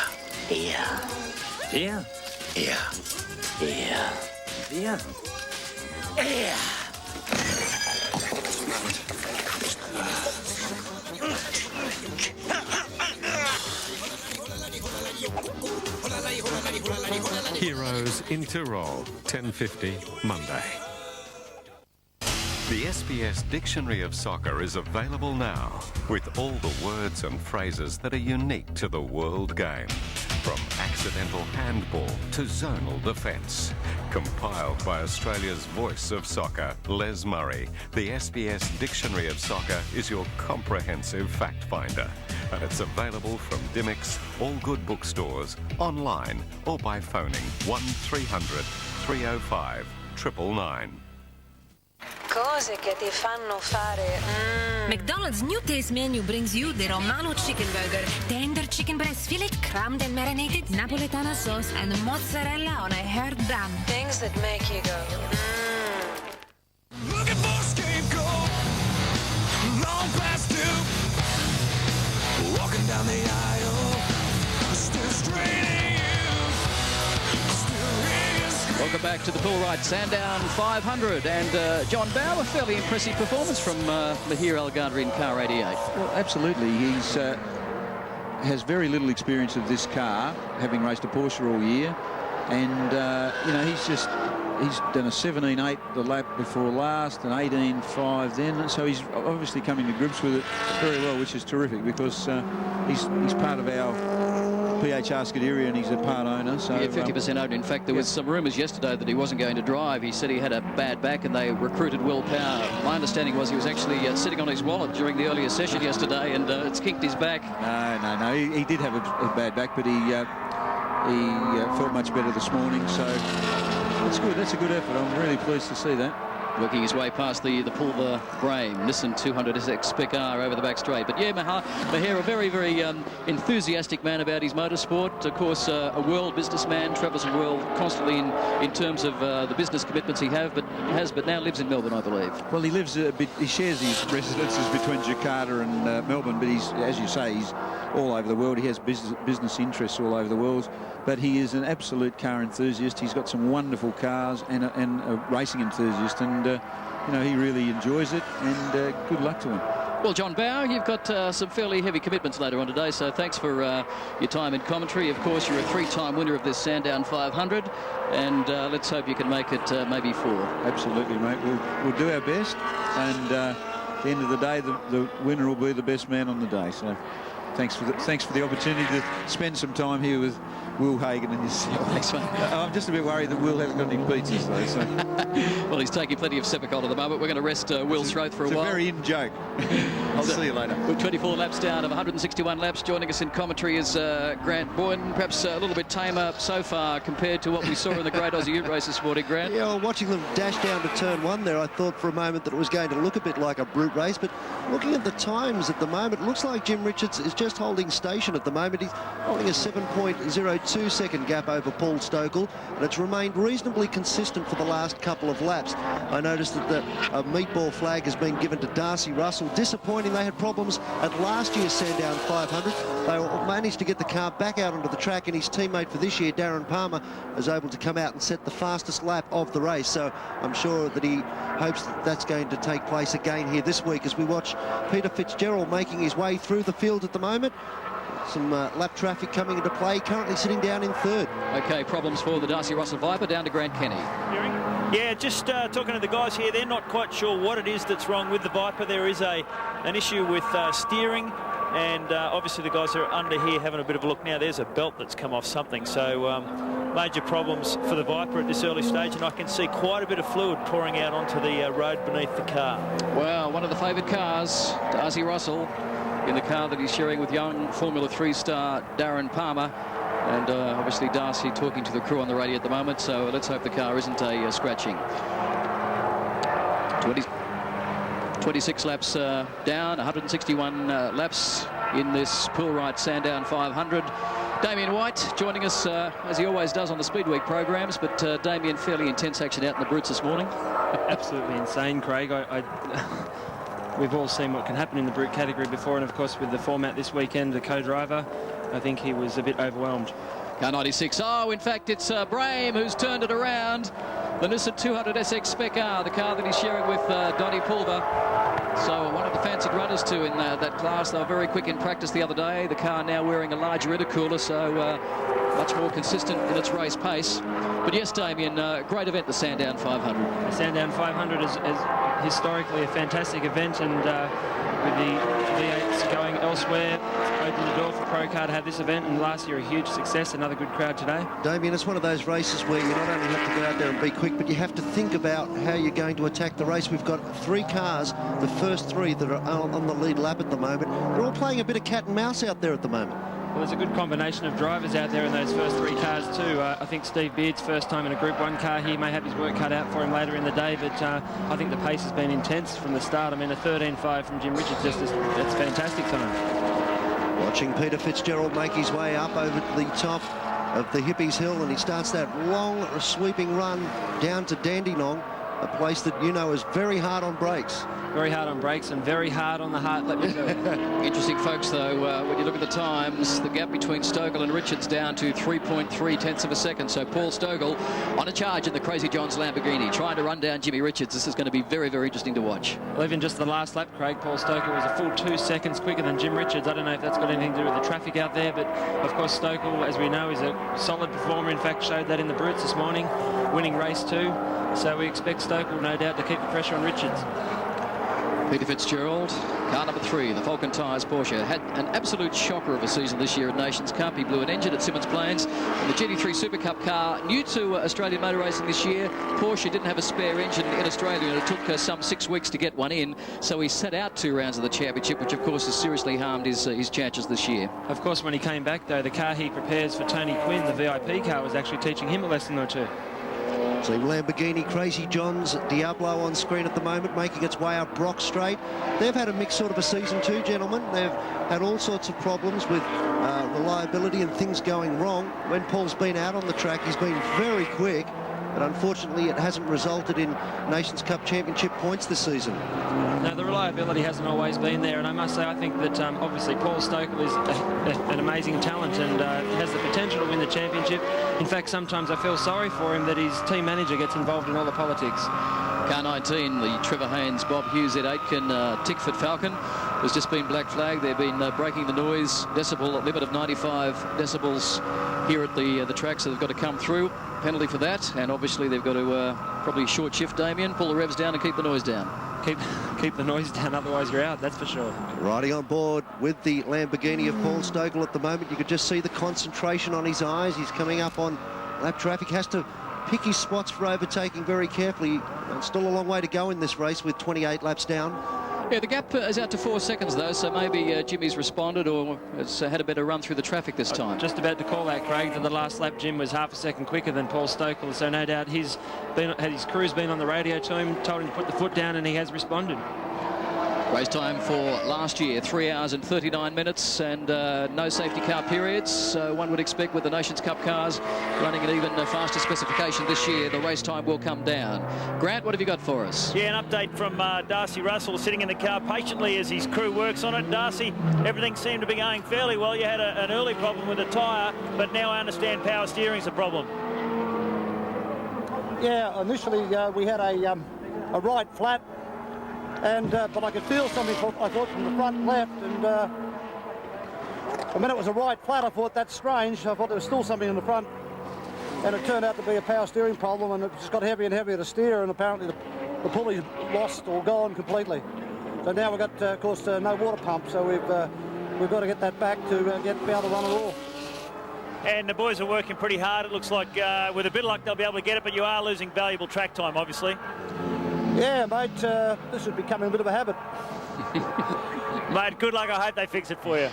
Bier. Heroes into roll, 10:50 Monday. The SBS Dictionary of Soccer is available now with all the words and phrases that are unique to the world game. From accidental handball to zonal defence. Compiled by Australia's voice of soccer, Les Murray, the SBS Dictionary of Soccer is your comprehensive fact finder. And it's available from Dymocks, all good bookstores, online or by phoning 1300 305 999. Cose che ti fanno fare. McDonald's new taste menu brings you the Romano chicken burger, tender chicken breast fillet, crammed and marinated Napoletana sauce, and mozzarella on a hard bun. Things that make you go. Looking for a scapegoat, long past due. Walking down the aisle, still straining you. Welcome back to the Pool Ride Sandown 500, and John Bow, a fairly impressive performance from Mahir Al-Ghandri in car 88. Well, absolutely. He's has very little experience of this car, having raced a Porsche all year, and you know, he's done a 17.8 the lap before last, an 18.5 then, so he's obviously coming to grips with it very well, which is terrific, because he's part of our PHR Scuderia and he's a part owner. So yeah, 50% owner. In fact, there was some rumours yesterday that he wasn't going to drive. He said he had a bad back and they recruited Will Power. My understanding was he was actually sitting on his wallet during the earlier session yesterday, and it's kicked his back. No. He did have a bad back, but he felt much better this morning. So that's good. That's a good effort. I'm really pleased to see that. Working his way past the Pulver Brame, Nissan 200 SX PROCAR over the back straight. But yeah, Mahir, a very, very enthusiastic man about his motorsport. Of course, a world businessman, travels the world constantly in terms of the business commitments he has, but now lives in Melbourne, I believe. Well, he lives a bit. He shares his residences between Jakarta and Melbourne, but he's, as you say, he's all over the world. He has business interests all over the world, but he is an absolute car enthusiast. He's got some wonderful cars and a racing enthusiast, and you know, he really enjoys it, and good luck to him. Well, John Bow, you've got some fairly heavy commitments later on today, so thanks for your time in commentary. Of course, you're a three-time winner of this Sandown 500, and let's hope you can make it maybe 4. Absolutely, mate. We'll do our best, and at the end of the day, the winner will be the best man on the day. So thanks for the opportunity to spend some time here with Will Hagon and yourself. Thanks, mate. I'm just a bit worried that Will hasn't got any pizzas, though. So. Well, he's taking plenty of Stokell at the moment. We're going to rest Will's throat for a while. It's a very in joke. I'll see you later. With 24 laps down of 161 laps, joining us in commentary is Grant Boyden. Perhaps a little bit tamer so far compared to what we saw in the Great Aussie Ute Race this morning, Grant. Yeah, well, watching them dash down to turn 1 there, I thought for a moment that it was going to look a bit like a brute race, but looking at the times at the moment, it looks like Jim Richards is just holding station at the moment. He's holding a 7.02 second gap over Paul Stokell, and it's remained reasonably consistent for the last couple of laps. I noticed that the meatball flag has been given to Darcy Russell. Disappointing. They had problems at last year's Sandown 500. They managed to get the car back out onto the track, and his teammate for this year, Darren Palmer, was able to come out and set the fastest lap of the race. So I'm sure that he hopes that that's going to take place again here this week as we watch Peter Fitzgerald making his way through the field at the moment. Some lap traffic coming into play, currently sitting down in 3rd. Okay, problems for the Darcy Russell Viper, down to Grant Kenny. Yeah, just talking to the guys here, they're not quite sure what it is that's wrong with the Viper. There is an issue with steering. And obviously the guys are under here having a bit of a look now. There's a belt that's come off something. So major problems for the Viper at this early stage, and I can see quite a bit of fluid pouring out onto the road beneath the car. Well, one of the favoured cars, Darcy Russell, in the car that he's sharing with young Formula 3 star Darren Palmer. And obviously Darcy talking to the crew on the radio at the moment, so let's hope the car isn't a scratching. 26 laps down, 161 laps in this Pool Right Sandown 500. Damien White joining us as he always does on the Speed Week programs, but Damien, fairly intense action out in the Brutes this morning. Absolutely insane, Craig. We've all seen what can happen in the Brute category before, and of course with the format this weekend, the co-driver, I think he was a bit overwhelmed. Car 96. Oh, in fact, it's Brame who's turned it around. The Nissan 200 SX Spec R, the car that he's sharing with Donny Pulver. So one of the fancied runners too in that class. They were very quick in practice the other day. The car now wearing a larger intercooler, so much more consistent in its race pace. But yes, Damien, great event, the Sandown 500. The Sandown 500 is historically a fantastic event, and with the V8s going elsewhere, opened the door for PROCAR to have this event, and last year a huge success. Another good crowd today. Damien, it's one of those races where you not only have to go out there and be quick, but you have to think about how you're going to attack the race. We've got 3 cars, the first 3 that are on the lead lap at the moment. They're all playing a bit of cat and mouse out there at the moment. Well, there's a good combination of drivers out there in those first 3 cars too. I think Steve Beard's first time in a Group 1 car. He may have his work cut out for him later in the day, but I think the pace has been intense from the start. I mean, a 13.5 from Jim Richards, it's fantastic time. Watching Peter Fitzgerald make his way up over the top of the Hippies Hill, and he starts that long sweeping run down to Dandenong, a place that you know is very hard on brakes. Very hard on brakes and very hard on the heart, let me tell you. Interesting, folks, though, when you look at the times, the gap between Stokell and Richards down to 3.3 tenths of a second. So Paul Stokell on a charge in the Crazy John's Lamborghini, trying to run down Jimmy Richards. This is going to be very, very interesting to watch. Well, even just the last lap, Craig, Paul Stokell was a full 2 seconds quicker than Jim Richards. I don't know if that's got anything to do with the traffic out there, but of course Stokell, as we know, is a solid performer. In fact, showed that in the Brutes this morning, winning race 2. So we expect Stokell, no doubt, to keep the pressure on Richards. Peter Fitzgerald, car number 3, the Falcon Tyres Porsche, had an absolute shocker of a season this year at Nations Cup. He blew an engine at Simmons Plains. And the GT3 Super Cup car, new to Australian motor racing this year, Porsche didn't have a spare engine in Australia, and it took some 6 weeks to get one in. So he sat out 2 rounds of the championship, which of course has seriously harmed his chances this year. Of course, when he came back, though, the car he prepares for Tony Quinn, the VIP car, was actually teaching him a lesson or 2. So Lamborghini, Crazy John's Diablo on screen at the moment, making its way up Brock Straight. They've had a mixed sort of a season too, gentlemen. They've had all sorts of problems with reliability and things going wrong. When Paul's been out on the track, he's been very quick, but unfortunately it hasn't resulted in Nations Cup Championship points this season. No, the reliability hasn't always been there, and I must say I think that obviously Paul Stokell is an amazing talent and has the potential to win the championship. In fact, sometimes I feel sorry for him that his team manager gets involved in all the politics. Car 19, the Trevor Haynes, Bob Hughes at Aitken Tickford Falcon, has just been black flagged. They've been breaking the noise decibel limit of 95 decibels here at the track, so they've got to come through. Penalty for that, and obviously they've got to probably short shift Damien, pull the revs down and keep the noise down. Keep the noise down, otherwise you're out, that's for sure. Riding on board with the Lamborghini of Paul Stokell at the moment, you could just see the concentration on his eyes. He's coming up on lap traffic, has to pick his spots for overtaking very carefully. And still a long way to go in this race with 28 laps down. Yeah, the gap is out to 4 seconds, though, so maybe Jimmy's responded or has had a better run through the traffic this time. Just about to call out, Craig, that the last lap Jim was half a second quicker than Paul Stokell, so no doubt his crew's been on the radio to him, told him to put the foot down, and he has responded. Race time for last year, 3 hours and 39 minutes and no safety car periods. So one would expect with the Nations Cup cars running an even faster specification this year, the race time will come down. Grant, what have you got for us? Yeah, an update from Darcy Russell sitting in the car patiently as his crew works on it. Darcy, everything seemed to be going fairly well. You had an early problem with the tyre, but now I understand power steering's a problem. Yeah, initially we had a right flat, and but I could feel something, I thought, from the front left, and I mean, it was a right flat. I thought, that's strange. I thought there was still something in the front, and it turned out to be a power steering problem, and it just got heavier and heavier to steer, and apparently the pulley's lost or gone completely. So now we've got, of course, no water pump, so we've we've got to get that back to be able to run it all. And the boys are working pretty hard. It looks like with a bit of luck they'll be able to get it, but you are losing valuable track time, obviously. Yeah, mate, this is becoming a bit of a habit. Mate, good luck. I hope they fix it for you.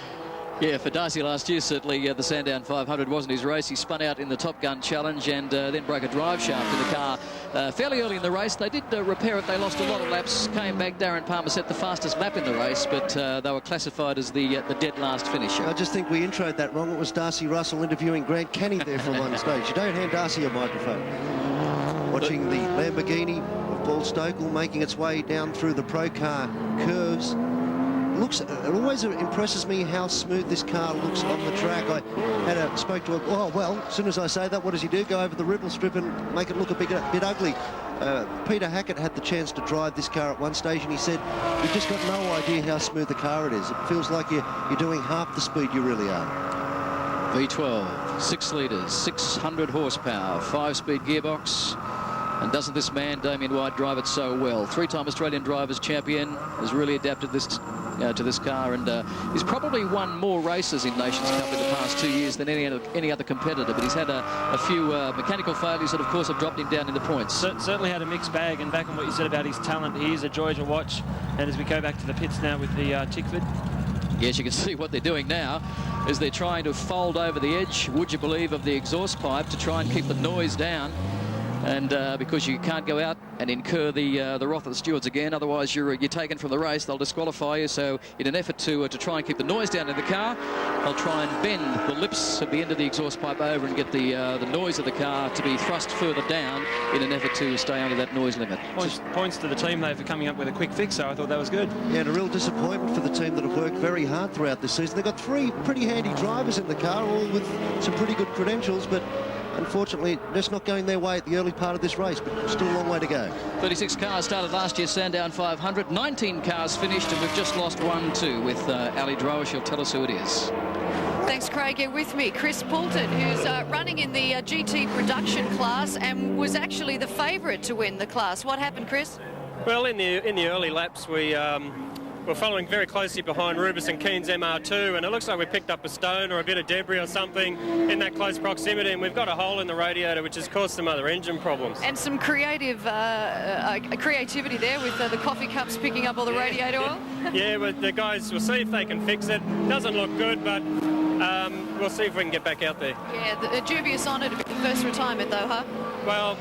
Yeah, for Darcy last year, certainly the Sandown 500 wasn't his race. He spun out in the Top Gun Challenge and then broke a drive shaft in the car fairly early in the race. They did repair it. They lost a lot of laps, came back. Darren Palmer set the fastest lap in the race, but they were classified as the dead last finisher. I just think we introed that wrong. It was Darcy Russell interviewing Grant Kenny there for one stage. You don't hand Darcy a microphone. Watching the Lamborghini of Paul Stokell making its way down through the PROCAR curves. It always impresses me how smooth this car looks on the track. I spoke to him. Oh, well, as soon as I say that, what does he do? Go over the ribble strip and make it look a bit ugly. Peter Hackett had the chance to drive this car at one stage, and he said, you've just got no idea how smooth the car it is. It feels like you're doing half the speed you really are. V12, 6 litres, 600 horsepower, 5-speed gearbox. And doesn't this man, Damien White, drive it so well? 3-time Australian Drivers' Champion, has really adapted this to this car, and he's probably won more races in Nations Cup in the past 2 years than any other competitor, but he's had a few mechanical failures that, of course, have dropped him down in the points. Certainly had a mixed bag, and back on what you said about his talent, he is a joy to watch. And as we go back to the pits now with the Tickford. Yes, you can see what they're doing now is they're trying to fold over the edge, would you believe, of the exhaust pipe to try and keep the noise down. And because you can't go out and incur the wrath of the stewards again, otherwise you're taken from the race, they'll disqualify you. So in an effort to try and keep the noise down in the car, they'll try and bend the lips at the end of the exhaust pipe over and get the noise of the car to be thrust further down in an effort to stay under that noise limit. Points to the team, though, for coming up with a quick fix, so I thought that was good. Yeah, and a real disappointment for the team that have worked very hard throughout this season. They've got 3 pretty handy drivers in the car, all with some pretty good credentials, but unfortunately, just not going their way at the early part of this race, but still a long way to go. 36 cars started last year's Sandown 500. 19 cars finished, and we've just lost 1 too with Ali Drower. She'll tell us who it is. Thanks, Craig. Here with me, Chris Poulton, who's running in the GT production class and was actually the favourite to win the class. What happened, Chris? Well, in the early laps, we're following very closely behind Rubus and Keen's MR2, and it looks like we picked up a stone or a bit of debris or something in that close proximity, and we've got a hole in the radiator which has caused some other engine problems. And some creativity there with the coffee cups picking up all the radiator oil? Yeah, well, the guys will see if they can fix it. Doesn't look good, but we'll see if we can get back out there. Yeah, a dubious honour to be the first retirement though, huh? Well,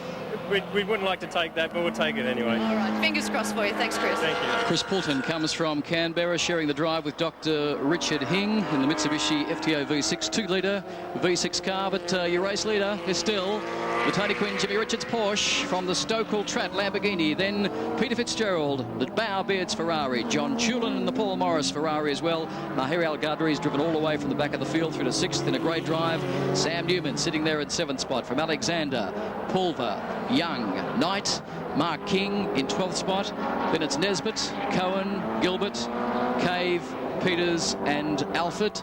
we wouldn't like to take that, but we'll take it anyway. All right, fingers crossed for you. Thanks, Chris. Thank you. Chris Poulton comes from Canberra, sharing the drive with Dr. Richard Hing in the Mitsubishi FTO V6 2-litre V6 car. But your race leader is still the Tony Quinn Jimmy Richards Porsche from the Stokell Tratt Lamborghini. Then Peter Fitzgerald, the Bower Beards Ferrari. John Tulin and the Paul Morris Ferrari as well. Mahir Al Gadri's driven all the way from the back of the field through to 6th in a great drive. Sam Newman sitting there at 7th spot from Alexander, Pulver, Young, Knight, Mark King in 12th spot. Then it's Nesbitt, Cohen, Gilbert, Cave, Peters and Alford.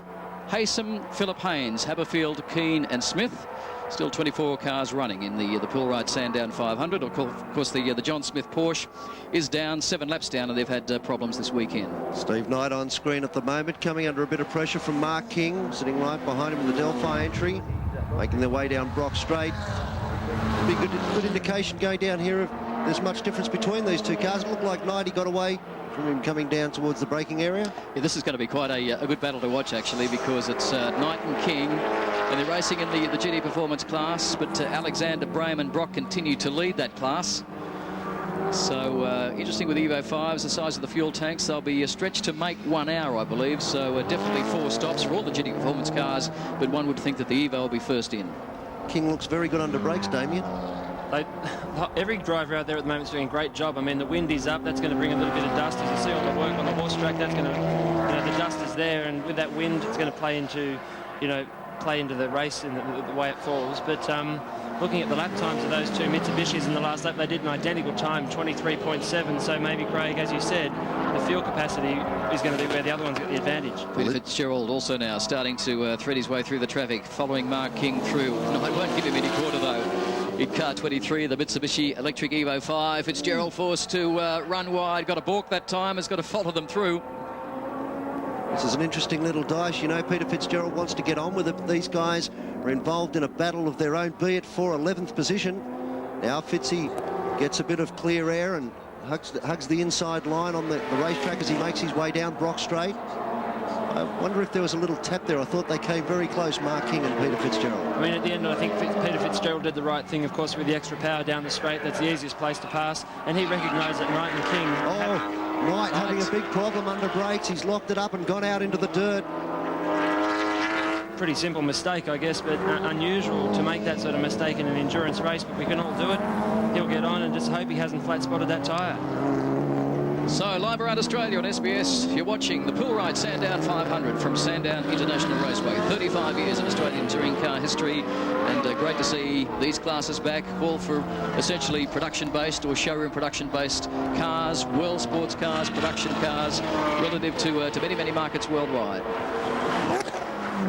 Haysom, Philip Haynes, Haberfield, Keane and Smith. Still 24 cars running in the Pilride Sandown 500. Of course, the John Smith Porsche is down, 7 laps down, and they've had problems this weekend. Steve Knight on screen at the moment, coming under a bit of pressure from Mark King, sitting right behind him in the Delphi entry, making their way down Brock Straight. Be good indication going down here if there's much difference between these two cars. It looked like Knighty got away from him coming down towards the braking area. Yeah, this is going to be quite a good battle to watch, actually, because it's Knight and King, and they're racing in the GT Performance class, but Alexander, Braham and Brock continue to lead that class. So interesting with Evo 5s, the size of the fuel tanks. They'll be stretched to make 1 hour, I believe, so definitely 4 stops for all the GT Performance cars, but one would think that the Evo will be first in. King looks very good under brakes, Damien. Every driver out there at the moment is doing a great job. I mean, the wind is up. That's going to bring a little bit of dust. As you see all the work on the horse track, that's going to, the dust is there, and with that wind, it's going to play into, the race and the way it falls. But looking at the lap times of those two Mitsubishis in the last lap, they did an identical time, 23.7. So maybe, Craig, as you said, the fuel capacity is going to be where the other one's got the advantage. Peter Fitzgerald also now starting to thread his way through the traffic, following Mark King through. No, I won't give him any quarter, though. In car 23, the Mitsubishi Electric Evo 5. Fitzgerald forced to run wide. Got a balk that time. Has got to follow them through. This is an interesting little dice. You know, Peter Fitzgerald wants to get on with it. These guys are involved in a battle of their own, be it for 11th position. Now Fitzy gets a bit of clear air and hugs the inside line on the racetrack as he makes his way down Brock Straight. I wonder if there was a little tap there. I thought they came very close, Mark King and Peter Fitzgerald. I mean, at the end, I think Peter Fitzgerald did the right thing, of course, with the extra power down the straight. That's the easiest place to pass. And he recognised that Knight and King... Knight having a big problem under brakes. He's locked it up and gone out into the dirt. Pretty simple mistake, I guess, but unusual to make that sort of mistake in an endurance race, but we can all do it. He'll get on and just hope he hasn't flat-spotted that tyre. So, live around Australia on SBS, you're watching the Pool Ride Sandown 500 from Sandown International Raceway. 35 years in Australian touring car history, and great to see these classes back, all for essentially production-based or showroom production-based cars, world sports cars, production cars, relative to many, many markets worldwide.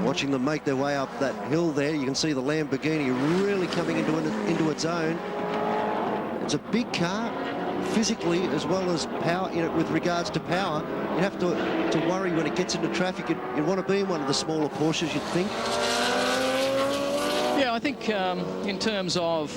Watching them make their way up that hill there, you can see the Lamborghini really coming into its own. It's a big car, physically as well as power. You know, with regards to power, you have to worry when it gets into traffic. You'd want to be in one of the smaller Porsches, you'd think. Yeah, I think in terms of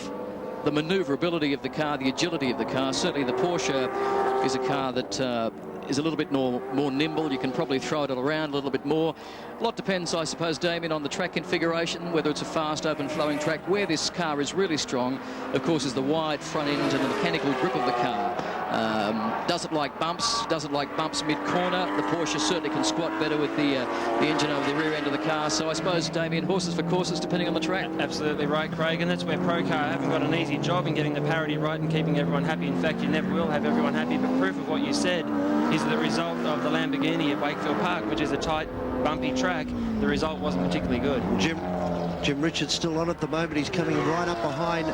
the manoeuvrability of the car, the agility of the car, certainly the Porsche is a car that is a little bit more nimble. You can probably throw it around a little bit more. A lot depends, I suppose, Damien, on the track configuration, whether it's a fast, open, flowing track. Where this car is really strong, of course, is the wide front end and the mechanical grip of the car. Does it like bumps? Does it like bumps mid-corner? The Porsche certainly can squat better with the engine over the rear end of the car. So I suppose, Damien, horses for courses depending on the track. Absolutely right, Craig, and that's where PROCAR haven't got an easy job in getting the parity right and keeping everyone happy. In fact, you never will have everyone happy, but proof of what you said is the result of the Lamborghini at Wakefield Park, which is a tight, bumpy track. The result wasn't particularly good. Jim Richards still on at the moment. He's coming right up behind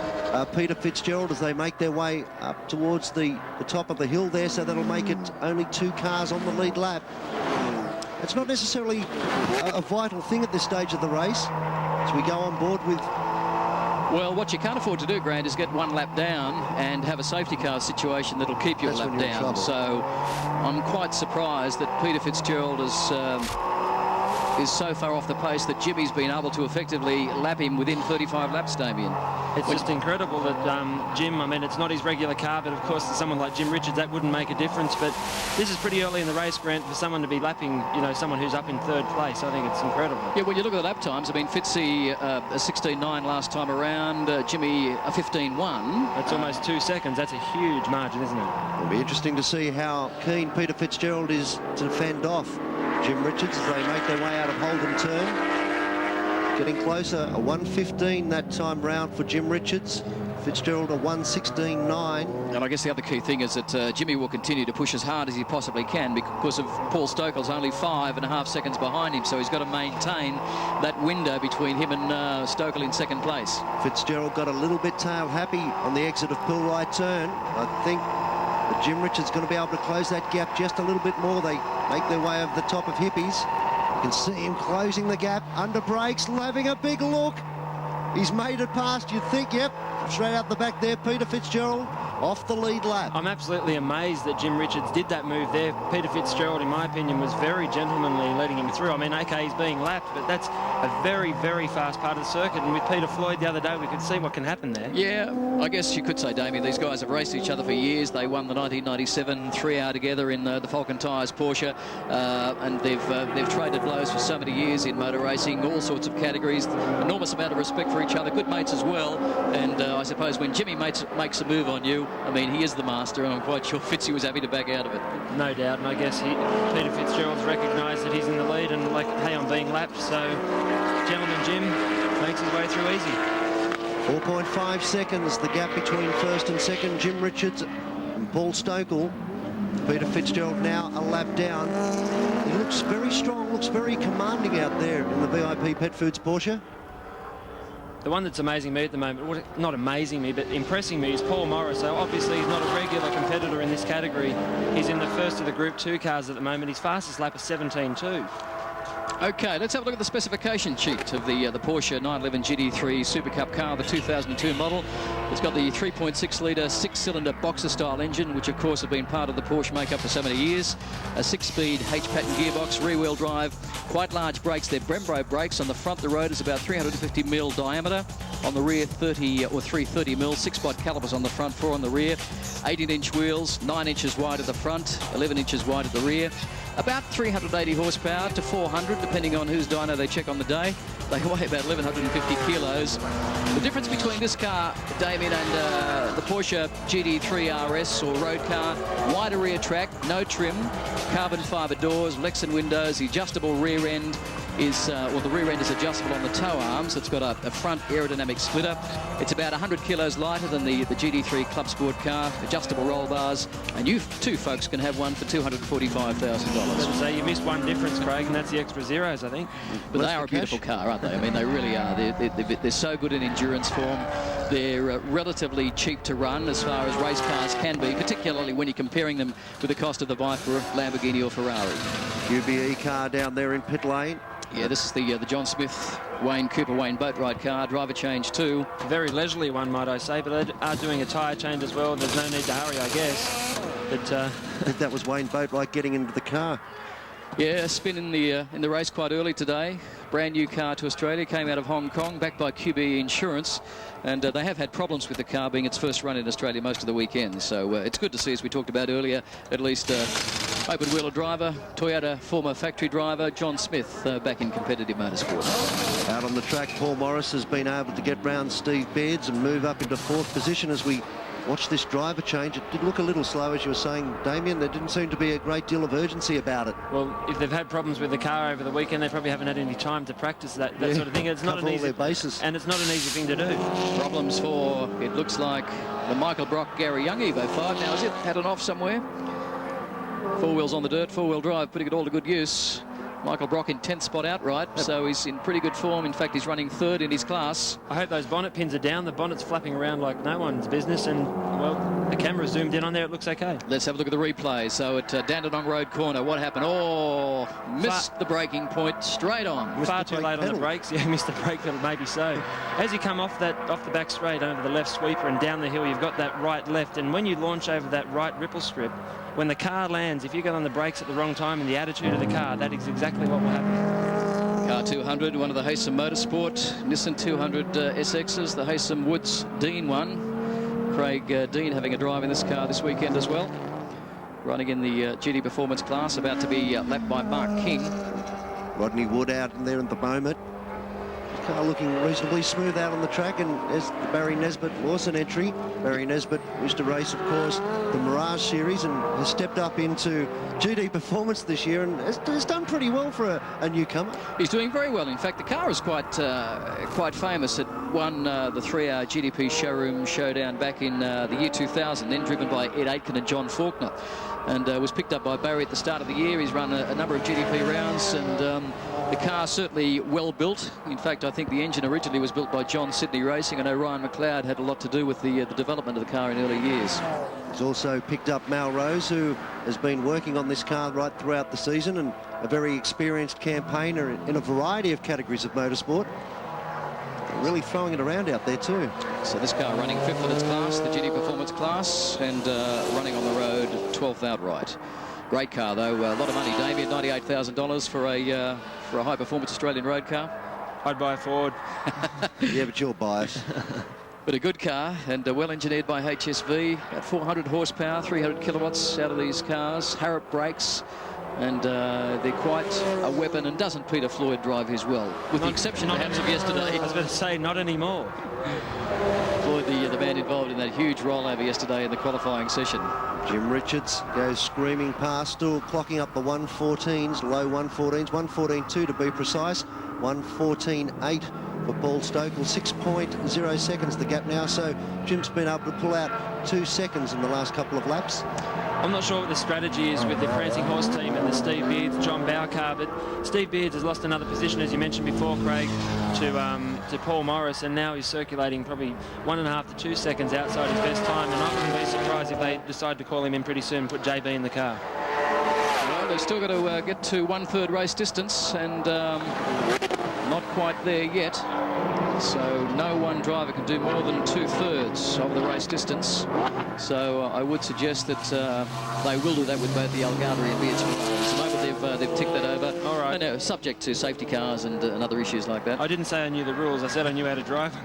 Peter Fitzgerald as they make their way up towards the top of the hill there, so that'll make it only 2 cars on the lead lap. It's not necessarily a vital thing at this stage of the race as we go on board with... Well, what you can't afford to do, Grant, is get 1 lap down and have a safety car situation that'll keep you a lap down. So I'm quite surprised that Peter Fitzgerald is so far off the pace that Jimmy's been able to effectively lap him within 35 laps, Damien. It's just incredible that Jim, I mean, it's not his regular car, but of course for someone like Jim Richards that wouldn't make a difference, but this is pretty early in the race, Grant, for someone to be lapping, you know, someone who's up in 3rd place. I think it's incredible. Yeah, when you look at the lap times, I mean, Fitzy a 16.9 last time around, Jimmy a 15.1. That's almost 2 seconds. That's a huge margin, isn't it? It'll be interesting to see how keen Peter Fitzgerald is to fend off Jim Richards as they make their way out of Holden Turn. Getting closer, a 1:15 that time round for Jim Richards. Fitzgerald a 1:16.9. And I guess the other key thing is that Jimmy will continue to push as hard as he possibly can because of Paul Stokell's only 5.5 seconds behind him, so he's got to maintain that window between him and Stokell in 2nd place. Fitzgerald got a little bit tail happy on the exit of Pilright Turn. I think that Jim Richards is going to be able to close that gap just a little bit more. They make their way over the top of Hippies. You can see him closing the gap under brakes, having a big look. He's made it past, you'd think, yep, straight out the back there, Peter Fitzgerald off the lead lap. I'm absolutely amazed that Jim Richards did that move there. Peter Fitzgerald, in my opinion, was very gentlemanly letting him through. I mean, okay, he's being lapped, but that's a very, very fast part of the circuit. And with Peter Floyd the other day, we could see what can happen there. Yeah, I guess you could say, Damien, these guys have raced each other for years. They won the 1997 3-hour together in the Falcon Tyres Porsche, and they've traded blows for so many years in motor racing, all sorts of categories, enormous amount of respect for each other, good mates as well. And I suppose when Jimmy makes a move on you, I mean, he is the master, and I'm quite sure Fitzy was happy to back out of it. No doubt, and I guess Peter Fitzgerald's recognised that he's in the lead, and like, hey, I'm being lapped, so gentleman Jim makes his way through easy. 4.5 seconds, the gap between 1st and 2nd, Jim Richards and Paul Stokell. Peter Fitzgerald now a lap down. He looks very strong, looks very commanding out there in the VIP Pet Foods Porsche. The one that's amazing me at the moment, not amazing me, but impressing me, is Paul Morris. So obviously he's not a regular competitor in this category. He's in the first of the Group 2 cars at the moment. His fastest lap is 17.2. Okay, let's have a look at the specification sheet of the Porsche 911 GT3 Super Cup car, the 2002 model. It's got the 3.6-litre 6-cylinder boxer-style engine, which of course have been part of the Porsche makeup for so many years. A 6-speed H-pattern gearbox, rear-wheel drive, quite large brakes. They're Brembo brakes. On the front, the rotor is about 350mm diameter. On the rear, 30 or 330mm. 6-spot calipers on the front, 4 on the rear. 18-inch wheels, 9 inches wide at the front, 11 inches wide at the rear. About 380 horsepower to 400, depending on whose dyno they check on the day. They weigh about 1,150 kilos. The difference between this car, Damien, and the Porsche GT3 RS or road car, wider rear track, no trim, carbon fibre doors, Lexan windows, the adjustable rear end is, well, the rear end is adjustable on the tow arms. It's got a front aerodynamic splitter. It's about 100 kilos lighter than the GT3 Club Sport car, adjustable roll bars, and you two folks can have one for $245,000. So you missed one difference, Craig, and that's the extra zeros, I think. But they are a beautiful car, aren't they? I mean, they really are. They're so good in endurance form. They're relatively cheap to run as far as race cars can be, particularly when you're comparing them with the cost of the bike for a Lamborghini or Ferrari. QBE car down there in pit lane. Yeah, this is the John Smith, Wayne Cooper, Wayne Boatwright car. Driver change too. Very leisurely one, might I say, but they are doing a tyre change as well. There's no need to hurry, I guess. But I think that was Wayne Boatwright getting into the car. Yeah, a spin in the race quite early today. Brand new car to Australia, came out of Hong Kong, backed by QBE Insurance. And they have had problems with the car being its first run in Australia most of the weekend. So it's good to see, as we talked about earlier, at least open-wheeler driver, Toyota former factory driver, John Smith, back in competitive motorsport. Out on the track, Paul Morris has been able to get round Steve Bairds and move up into 4th position as we watch this driver change. It did look a little slow, as you were saying, Damien. There didn't seem to be a great deal of urgency about it. Well, if they've had problems with the car over the weekend, they probably haven't had any time to practice that sort of thing. It's not an easy bases. And it's not an easy thing to do. Problems for, it looks like, the Michael Brock Gary Young Evo 5. Now, has it had an off somewhere? 4 wheels on the dirt, 4-wheel drive, putting it all to good use. Michael Brock in 10th spot outright, so he's in pretty good form. In fact, he's running 3rd in his class. I hope those bonnet pins are down. The bonnet's flapping around like no one's business, and, well, the camera zoomed in on there. It looks okay. Let's have a look at the replay. So at Dandenong Road corner, what happened? Oh, missed the braking point straight on. Far too late on the brakes. Yeah, missed the brake pedal, maybe so. As you come off the back straight over the left sweeper and down the hill, you've got that right-left, and when you launch over that right ripple strip, when the car lands, if you get on the brakes at the wrong time and the attitude of the car, that is exactly what will happen. Car 200, one of the Haysom Motorsport Nissan 200 SXs, the Haysom Woods Dean one. Craig Dean having a drive in this car this weekend as well. Running in the GT Performance class, about to be lapped by Mark King. Rodney Wood out in there at the moment. Car looking reasonably smooth out on the track, and there's the Barry Nesbitt Lawson entry. Barry Nesbitt used to race, of course, the Mirage Series and has stepped up into GT Performance this year and has done pretty well for a newcomer. He's doing very well. In fact, the car is quite famous. It won the 3-hour GTP showroom showdown back in the year 2000, then driven by Ed Aitken and John Faulkner, and was picked up by Barry at the start of the year. He's run a number of GTP rounds, and the car certainly well built. In fact, I think the engine originally was built by John Sydney Racing, and Orion McLeod had a lot to do with the development of the car in early years. He's also picked up Mal Rose, who has been working on this car right throughout the season, and a very experienced campaigner in a variety of categories of motorsport. Really throwing it around out there too. So this car running 5th in its class, the GT Performance class, and running on the road 12th outright. Great car though, a lot of money, Damien, $98,000 for a high-performance Australian road car. I'd buy a Ford. Yeah, but you're biased. But a good car, and well engineered by HSV. At 400 horsepower, 300 kilowatts out of these cars. Harrop brakes, and they're quite a weapon. And doesn't Peter Floyd drive his well? With the exception perhaps of yesterday. I was going to say, not anymore. Floyd, the man involved in that huge rollover yesterday in the qualifying session. Jim Richards goes screaming past, still clocking up the 114s, low 114s, 114.2 to be precise, 114.8 for Paul Stokell, 6.0 seconds the gap now, so Jim's been able to pull out 2 seconds in the last couple of laps. I'm not sure what the strategy is with the Prancing Horse team and the Steve Beards, John Bower car, but Steve Beards has lost another position, as you mentioned before, Craig, to Paul Morris, and now he's circulating probably 1.5 to 2 seconds outside his best time, and I wouldn't be surprised if they decide to call him in pretty soon and put JB in the car. Well, Well, they've still got to get to 1/3 race distance, and not quite there yet. So no one driver can do more than 2/3 of the race distance. So I would suggest that they will do that with both the Algarve and BHP. At the moment they've ticked that over. All right. And, subject to safety cars and other issues like that. I didn't say I knew the rules. I said I knew how to drive.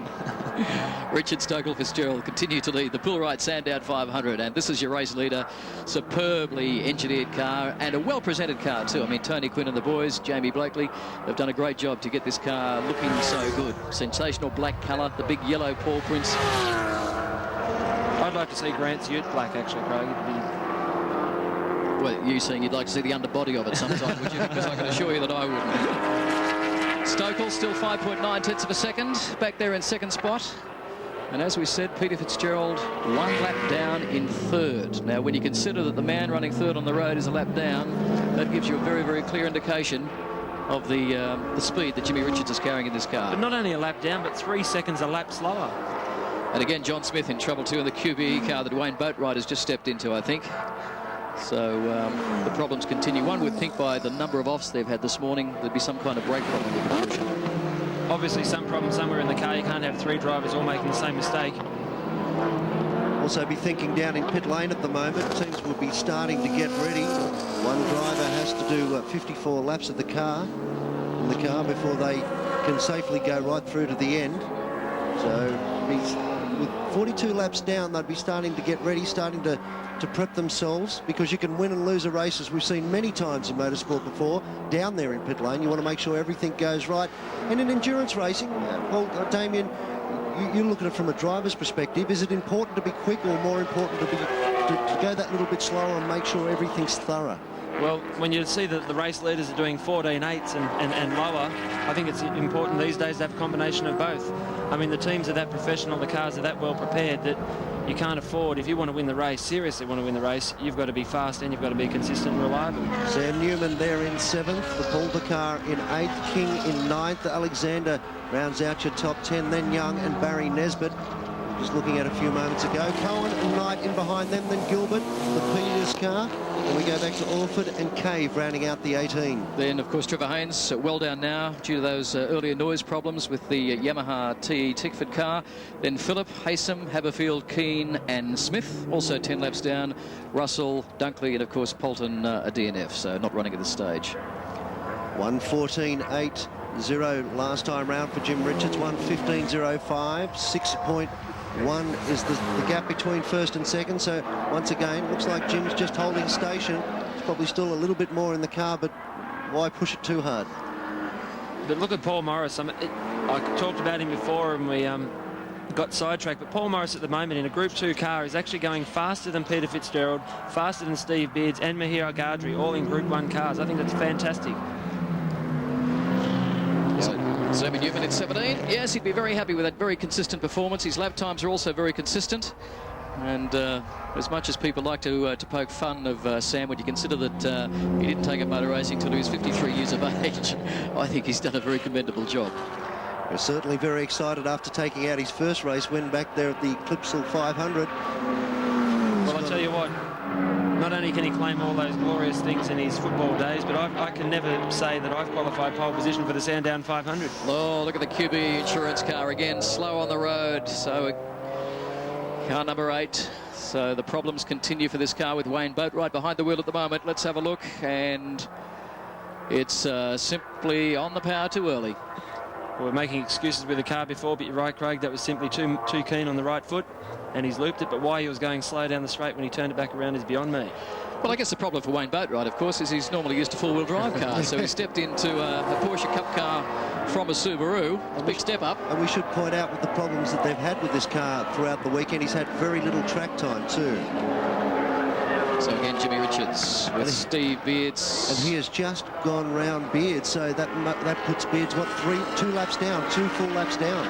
Richard Stokell Fitzgerald continue to lead the Pull-Right Sandown 500, and this is your race leader. Superbly engineered car and a well-presented car too. I mean, Tony Quinn and the boys, Jamie Blakely, have done a great job to get this car looking so good. Sensational black colour, the big yellow paw prints. I'd like to see Grant's Ute black, actually, Craig. Well, you saying you'd like to see the underbody of it sometime, would you? Because I can assure you that I wouldn't. Stokell still 5.9 tenths of a second, back there in second spot. And as we said, Peter Fitzgerald 1 lap down in third. Now, when you consider that the man running third on the road is a lap down, that gives you a very, very clear indication of the speed that Jimmy Richards is carrying in this car. But not only a lap down, but 3 seconds a lap slower. And again, John Smith in trouble too in the QBE car that Wayne Boatwright has just stepped into, I think. So the problems continue. One would think by the number of offs they've had this morning, there'd be some kind of brake problem with the caution. Obviously, some problem somewhere in the car. You can't have 3 drivers all making the same mistake. Also be thinking down in pit lane at the moment. Teams will be starting to get ready. One driver has to do 54 laps of the car before they can safely go right through to the end. So with 42 laps down, they'd be starting to get ready, starting to prep themselves, because you can win and lose a race, as we've seen many times in motorsport before, down there in pit lane. You want to make sure everything goes right. And in endurance racing, well, Damien, you look at it from a driver's perspective. Is it important to be quick, or more important to go that little bit slower and make sure everything's thorough? Well, when you see that the race leaders are doing 14.8s and lower, I think it's important these days to have a combination of both. I mean, the teams are that professional, the cars are that well prepared that you can't afford, if you want to win the race, seriously want to win the race, you've got to be fast and you've got to be consistent and reliable. Sam Newman there in 7th, the Pulvercar in 8th, King in 9th, Alexander rounds out your top 10, then Young and Barry Nesbitt. Just looking at a few moments ago, Cohen and Knight in behind them, then Gilbert, the Peters car. And we go back to Orford and Cave rounding out the 18. Then, of course, Trevor Haynes well down now due to those earlier noise problems with the Yamaha TE Tickford car. Then Phillip, Haysom, Haberfield, Keane and Smith. Also 10 laps down. Russell, Dunkley and, of course, Polton a DNF, so not running at this stage. 1:14.80 last time round for Jim Richards. 1:15.05. 6.1 is the gap between first and second. So once again, looks like Jim's just holding station. There's probably still a little bit more in the car, but why push it too hard? But look at Paul Morris. I talked about him before and we got sidetracked, but Paul Morris at the moment in a Group 2 car is actually going faster than Peter Fitzgerald, faster than Steve Beards and Mahir Al-Gadri, all in Group 1 cars. I think that's fantastic. Sammy Newman in 17. Yes, he'd be very happy with that very consistent performance. His lap times are also very consistent. And as much as people like to poke fun of Sam, when you consider that he didn't take up motor racing until he was 53 years of age, I think he's done a very commendable job. We're certainly very excited after taking out his first race win back there at the Clipsal 500. Well, I'll tell you what, not only can he claim all those glorious things in his football days, but I can never say that I've qualified pole position for the Sandown 500. Oh, look at the QB insurance car again, slow on the road. So car number 8. So the problems continue for this car with Wayne Boatwright behind the wheel at the moment. Let's have a look, and it's simply on the power too early. We're making excuses with the car before, but you're right, Craig, that was simply too keen on the right foot, and he's looped it, but why he was going slow down the straight when he turned it back around is beyond me. Well, I guess the problem for Wayne Boatwright, of course, is he's normally used to four-wheel drive cars, so he stepped into a Porsche Cup car from a Subaru. A big step up. And we should point out with the problems that they've had with this car throughout the weekend, he's had very little track time too. So again, Jimmy Richards with Steve Beards. And he has just gone round Beards, so that puts Beards, what, 2 laps down, 2 full laps down.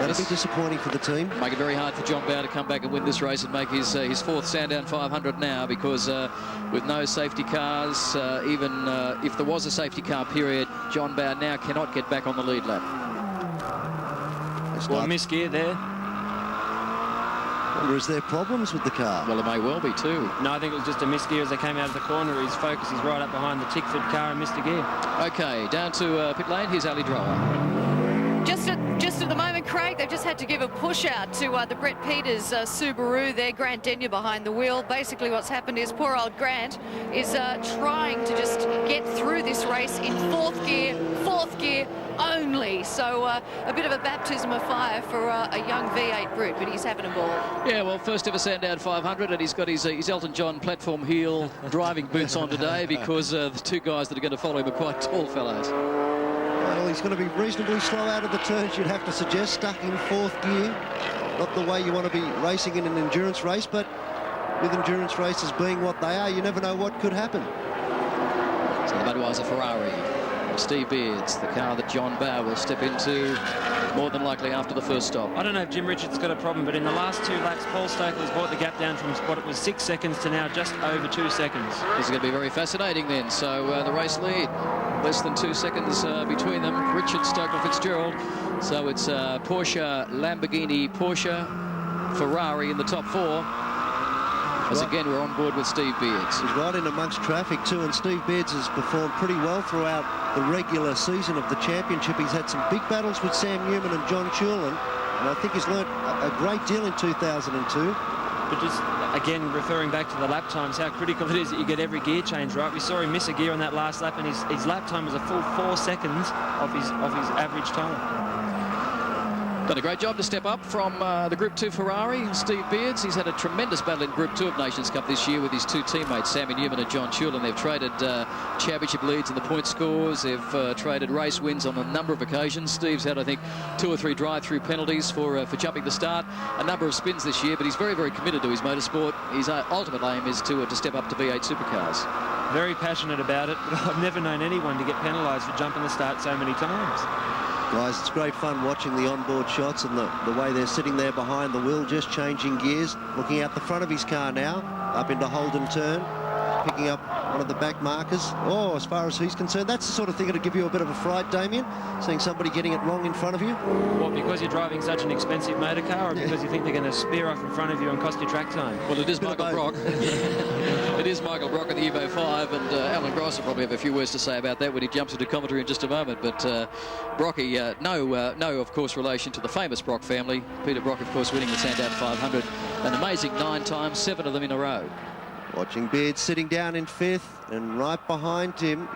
That'll be disappointing for the team. Make it very hard for John Bowe to come back and win this race and make his 4th Sandown 500 now, because with no safety cars, even if there was a safety car period, John Bowe now cannot get back on the lead lap. Well, missed gear there. Or is there problems with the car? Well, it may well be too. No, I think it was just a misgear as they came out of the corner. His focus is right up behind the Tickford car and missed a gear. Okay, down to pit lane. Here's Ali Drower. Just at the moment, Craig, they've just had to give a push out to the Brett Peters Subaru there. Grant Denyer behind the wheel. Basically what's happened is poor old Grant is trying to just get through this race in fourth gear only. So a bit of a baptism of fire for a young V8 brute, but he's having a ball. Yeah, well, first ever Sandown 500, and he's got his Elton John platform heel driving boots on today because the two guys that are going to follow him are quite tall fellows. Well, he's going to be reasonably slow out of the turns, you'd have to suggest, stuck in fourth gear. Not the way you want to be racing in an endurance race, but with endurance races being what they are, you never know what could happen. So the Budweiser Ferrari. Steve Beards, the car that John Bowe will step into more than likely after the first stop. I don't know if Jim Richards got a problem, but in the last 2 laps, Paul Stokell has brought the gap down from what it was 6 seconds to now just over 2 seconds. This is going to be very fascinating then. So the race lead, less than 2 seconds between them. Richard, Stokell, Fitzgerald. So it's Porsche, Lamborghini, Porsche, Ferrari in the top 4. As again, we're on board with Steve Beards. He's right in amongst traffic too, and Steve Beards has performed pretty well throughout the regular season of the championship. He's had some big battles with Sam Newman and John Chulin, and I think he's learnt a great deal in 2002. But just, again, referring back to the lap times, how critical it is that you get every gear change right. We saw him miss a gear on that last lap, and his lap time was a full 4 seconds of his average time. Done a great job to step up from the Group 2 Ferrari. Steve Beards, he's had a tremendous battle in Group 2 of Nations Cup this year with his two teammates, Sammy Newman and John Chulin. They've traded championship leads in the point scores. They've traded race wins on a number of occasions. Steve's had, I think, 2 or 3 drive-through penalties for jumping the start. A number of spins this year, but he's very, very committed to his motorsport. His ultimate aim is to step up to V8 supercars. Very passionate about it, but I've never known anyone to get penalised for jumping the start so many times. Guys, it's great fun watching the onboard shots and the way they're sitting there behind the wheel, just changing gears, looking out the front of his car now, up into Holden turn, picking up one of the back markers. Oh, as far as he's concerned, that's the sort of thing that'll give you a bit of a fright, Damien, seeing somebody getting it wrong in front of you. Well, because you're driving such an expensive motor car, or because you think they're going to spear off in front of you and cost you track time? Well, it is Michael Brock. It is Michael Brock at the Evo 5, and Alan Gross will probably have a few words to say about that when he jumps into commentary in just a moment. But Brocky, no, of course, relation to the famous Brock family. Peter Brock, of course, winning the Sandown 500. An amazing 9 times, 7 of them in a row. Watching Beard sitting down in 5th, and right behind him,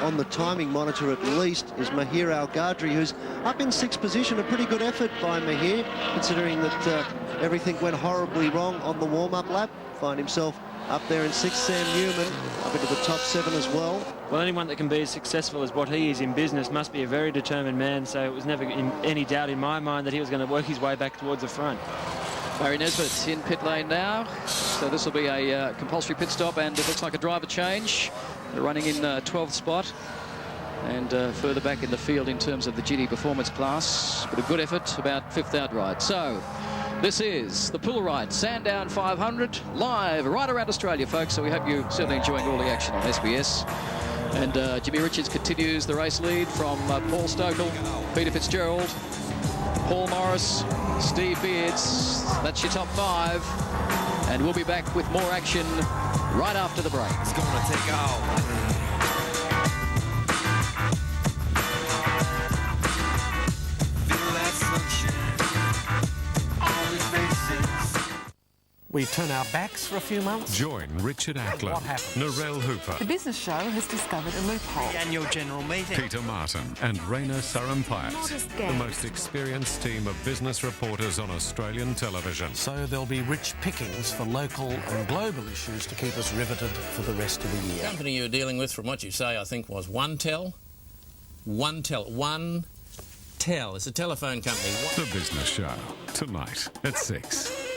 on the timing monitor at least, is Mahir Al-Gadri, who's up in 6th position. A pretty good effort by Mahir, considering that everything went horribly wrong on the warm-up lap. Find himself up there in 6th, Sam Newman, up into the top 7 as well. Well, anyone that can be as successful as what he is in business must be a very determined man, so it was never any doubt in my mind that he was going to work his way back towards the front. Barry Nesbitt's in pit lane now, so this will be a compulsory pit stop, and it looks like a driver change. They're running in 12th spot and further back in the field in terms of the GT Performance class, but a good effort, about 5th outright. So this is the Pull Right Sandown 500 live right around Australia, folks, so we hope you're certainly enjoying all the action on SBS. And Jimmy Richards continues the race lead from Paul Stokell, Peter Fitzgerald, Paul Morris, Steve Beards. That's your top 5, and we'll be back with more action right after the break. It's gonna take off. We turn our backs for a few months. Join Richard Ackland, What happened? Narelle Hooper, The Business Show has discovered a loophole. The annual general meeting. Peter Martin and Raina Sarampayat, Modest the games. most experienced team of business reporters on Australian television. So there'll be rich pickings for local and global issues to keep us riveted for the rest of the The year. company you were dealing with, from what you say, I think was OneTel. OneTel. It's a telephone company. The Business Show, tonight at 6.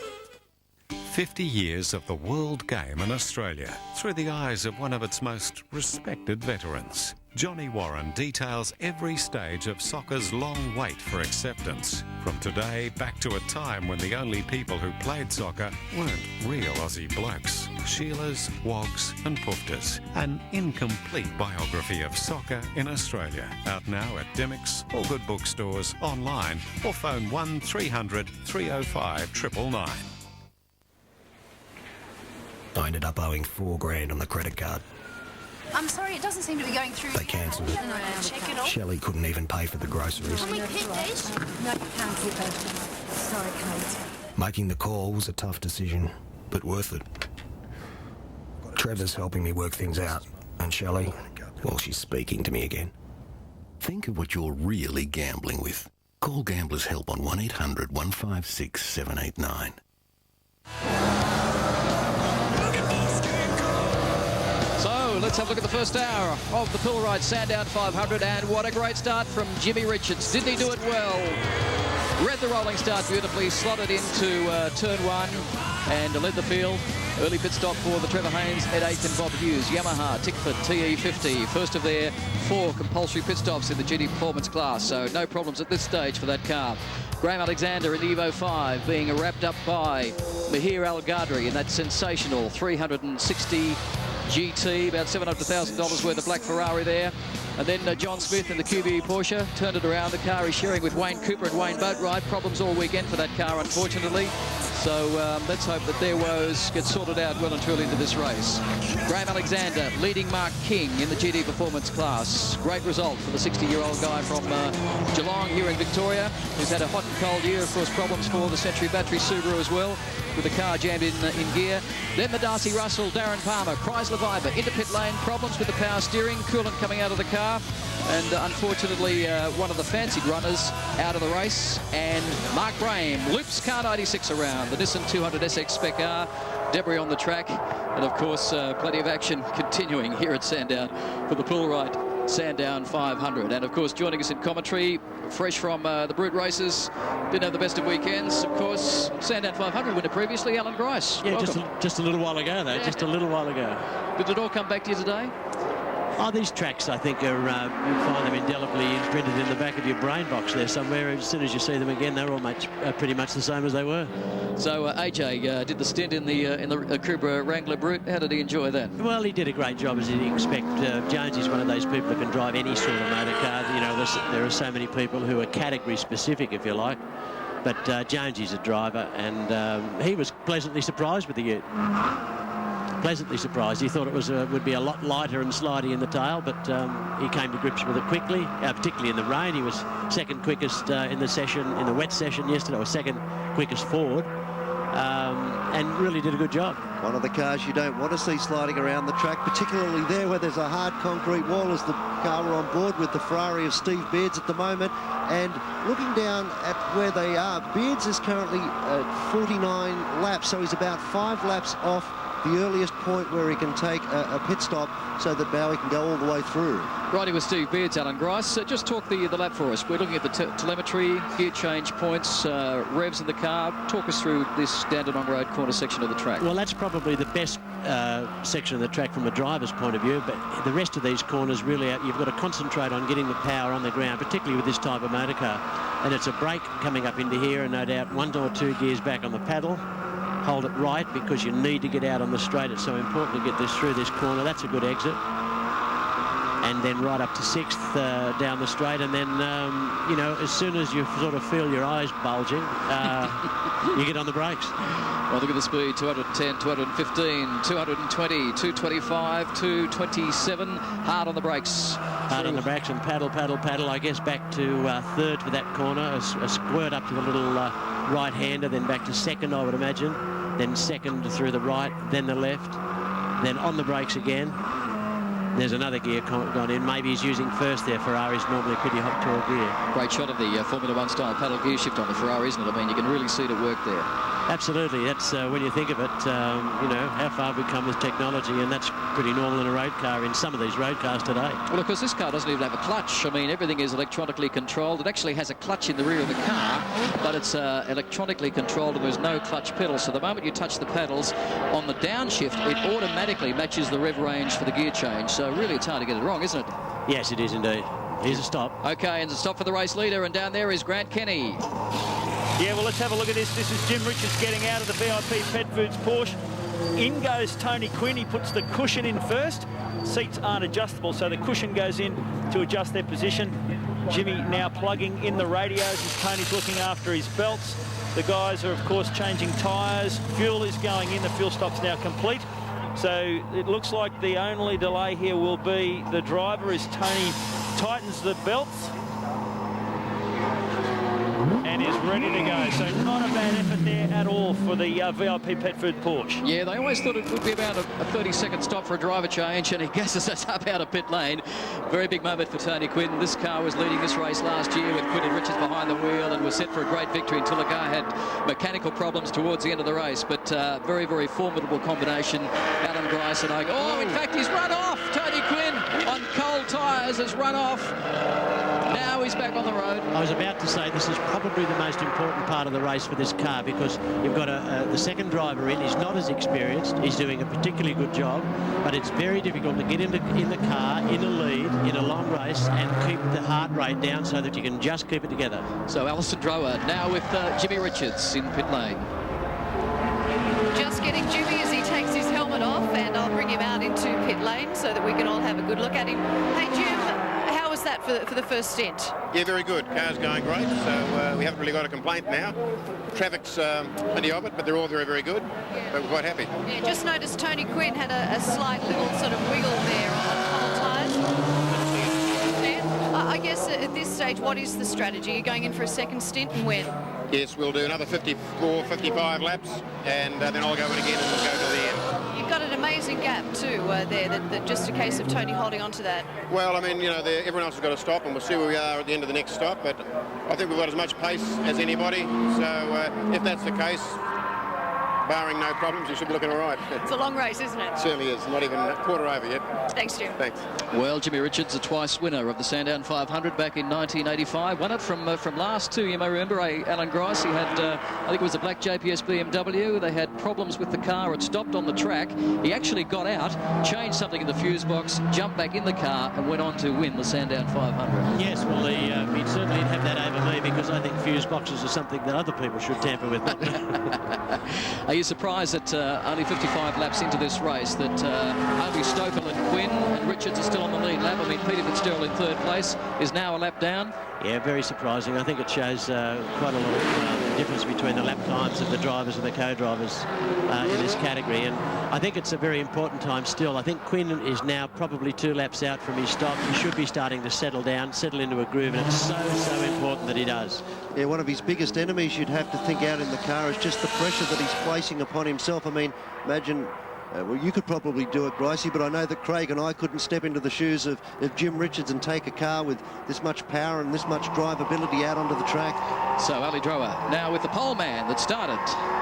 50 years of the world game in Australia through the eyes of one of its most respected veterans. Johnny Warren details every stage of soccer's long wait for acceptance. From today back to a time when the only people who played soccer weren't real Aussie blokes. Sheilas, Wogs and Puftas. An incomplete biography of soccer in Australia. Out now at Demics, all good bookstores, online, or phone 1300 305 999. I ended up owing $4,000 on the credit card. I'm sorry, it doesn't seem to be going through. They cancelled it. Check it off. Shelley couldn't even pay for the groceries. Can we keep these? No, you can't keep those. Sorry, Kate. Making the call was a tough decision, but worth it. Trevor's helping me work things out, and Shelley, well, she's speaking to me again. Think of what you're really gambling with. Call Gamblers Help on 1800 156 789. So let's have a look at the first hour of the Pilrite Sandown 500, and what a great start from Jimmy Richards. Didn't he do it well? Read the rolling start beautifully, slotted into turn one and led the field. Early pit stop for the Trevor Haynes, Ed Aiken, Bob Hughes, Yamaha, Tickford, TE50. First of their 4 compulsory pit stops in the GT Performance class, so no problems at this stage for that car. Graham Alexander in the Evo 5 being wrapped up by Mahir Al Gadri in that sensational 360 GT, about $700,000 worth of black Ferrari there. And then John Smith in the QBE Porsche turned it around. The car is sharing with Wayne Cooper and Wayne Boatwright. Problems all weekend for that car, unfortunately. So let's hope that their woes get sorted out well and truly into this race. Graham Alexander leading Mark King in the GT Performance class. Great result for the 60-year-old guy from Geelong here in Victoria, who's had a hot and cold year. Of course, problems for the Century Battery Subaru as well, with the car jammed in gear. Then the Darcy Russell, Darren Palmer, Chrysler Viper into pit lane. Problems with the power steering, coolant coming out of the car. And unfortunately, one of the fancied runners out of the race. And Mark Brame loops car 96 around. The Nissan 200 SX Spec R, debris on the track. And of course, plenty of action continuing here at Sandown for the Pilrite Sandown 500. And of course, joining us in commentary, fresh from the Brute races, didn't have the best of weekends, of course, Sandown 500 winner previously, Alan Grice. Yeah, just a little while ago, though, just a little while ago. Did it all come back to you today? Oh, these tracks, I think, are you find them indelibly imprinted in the back of your brain box there somewhere. As soon as you see them again, they're all pretty much the same as they were. So AJ did the stint in the Cobra Wrangler Brute. How did he enjoy that? Well, he did a great job, as you'd expect. Jonesy's one of those people who can drive any sort of motor car. You know, there are so many people who are category specific, if you like. But Jonesy's a driver, and he was pleasantly surprised with the Ute. Pleasantly surprised. He thought it was would be a lot lighter and slidey in the tail, but he came to grips with it quickly, particularly in the rain. He was second quickest in the wet session yesterday, or second quickest forward, and really did a good job. One of the cars you don't want to see sliding around the track, particularly there where there's a hard concrete wall, as the car we're on board with the Ferrari of Steve Beards at the moment. And looking down at where they are, Beards is currently at 49 laps, so he's about 5 laps off the earliest point where he can take a pit stop, so that Bowie can go all the way through. Righty with Steve Beards, Alan Grice. Just talk the lap for us. We're looking at the telemetry, gear change points, revs in the car. Talk us through this Dandenong Road corner section of the track. Well, that's probably the best section of the track from a driver's point of view, but the rest of these corners, really, you've got to concentrate on getting the power on the ground, particularly with this type of motor car. And it's a brake coming up into here, and no doubt 1 or 2 gears back on the paddle. Hold it right, because you need to get out on the straight. It's so important to get this through this corner. That's a good exit. And then right up to 6th down the straight. And then, you know, as soon as you sort of feel your eyes bulging, you get on the brakes. Well, look at the speed, 210, 215, 220, 225, 227. Hard on the brakes. Hard on the brakes and paddle, paddle, paddle. I guess back to 3rd for that corner. A squirt up to the little right-hander, then back to 2nd, I would imagine. Then 2nd through the right, then the left. Then on the brakes again. There's another gear gone in. Maybe he's using 1st there. Ferrari's normally a pretty hot tall gear. Great shot of the Formula 1 style paddle gear shift on the Ferrari, isn't it? I mean, you can really see it at work there. Absolutely. That's when you think of it, you know, how far we've come with technology, and that's pretty normal in a road car, in some of these road cars today. Well, of course, this car doesn't even have a clutch. I mean, everything is electronically controlled. It actually has a clutch in the rear of the car, but it's electronically controlled, and there's no clutch pedal. So the moment you touch the pedals on the downshift, it automatically matches the rev range for the gear change. So really, it's hard to get it wrong, isn't it? Yes, it is indeed. Here's a stop. Okay, and a stop for the race leader, and down there is Grant Kenny. Yeah, well, let's have a look at this. This is Jim Richards getting out of the VIP Pet Foods Porsche. In goes Tony Quinn. He puts the cushion in first. Seats aren't adjustable, so the cushion goes in to adjust their position. Jimmy now plugging in the radios as Tony's looking after his belts. The guys are, of course, changing tyres. Fuel is going in. The fuel stop's now complete. So it looks like the only delay here will be the driver as Tony tightens the belts and is ready to go. So not a bad effort there at all for the VIP Pet Food Porsche. Yeah, they always thought it would be about a 30-second stop for a driver change, and he guesses us up out of pit lane. Very big moment for Tony Quinn. This car was leading this race last year with Quinn and Richards behind the wheel and was set for a great victory until the car had mechanical problems towards the end of the race. But very, very formidable combination. Alan Grice and oh, in fact, he's run off. Tony Quinn on cold tyres has run off. Now he's back on the road. I was about to say this is probably the most important part of the race for this car, because you've got the second driver in. He's not as experienced. He's doing a particularly good job, but it's very difficult to get in the car in a lead in a long race and keep the heart rate down so that you can just keep it together. So Alison Drower now with Jimmy Richards in pit lane. Just getting Jimmy as he takes his helmet off, and I'll bring him out into pit lane so that we can all have a good look at him. Hey, Jim, how was that for the first stint? Yeah, very good. Car's going great, so we haven't really got a complaint now. Traffic's plenty of it, but they're all very, very good. But we're quite happy. Yeah, just noticed Tony Quinn had a slight little sort of wiggle there on cold tyres. I guess at this stage, what is the strategy? You're going in for a second stint, and when? Yes, we'll do another 54, 55 laps, and then I'll go in again and we'll go to the end. You've got an amazing gap too there, that just a case of Tony holding on to that. Well, I mean, you know, everyone else has got to stop, and we'll see where we are at the end of the next stop, but I think we've got as much pace as anybody, so if that's the case, barring no problems, you should be looking all right. It's a long race, isn't it? It certainly is. Not even a quarter over yet. Thanks, Jim. Thanks. Well, Jimmy Richards, a twice winner of the Sandown 500 back in 1985. Won it from last two. You may remember Alan Grice. He had, I think it was a black JPS BMW. They had problems with the car. It stopped on the track. He actually got out, changed something in the fuse box, jumped back in the car and went on to win the Sandown 500. Yes, well, he'd certainly have that over me, because I think fuse boxes are something that other people should tamper with. Are you surprised that only 55 laps into this race that only Stokell and Quinn and Richards are still on the lead lap? I mean, Peter Fitzgerald in third place is now a lap down. Yeah, very surprising. I think it shows quite a lot of difference between the lap times of the drivers and the co-drivers in this category. And I think it's a very important time still. I think Quinn is now probably 2 laps out from his stop. He should be starting to settle down, settle into a groove, and it's so important that he does. Yeah, one of his biggest enemies, you'd have to think, out in the car is just the pressure that he's placing upon himself. I mean, imagine... well, you could probably do it, Gricey, but I know that Craig and I couldn't step into the shoes of Jim Richards and take a car with this much power and this much drivability out onto the track. So Ali Drower now with the pole man that started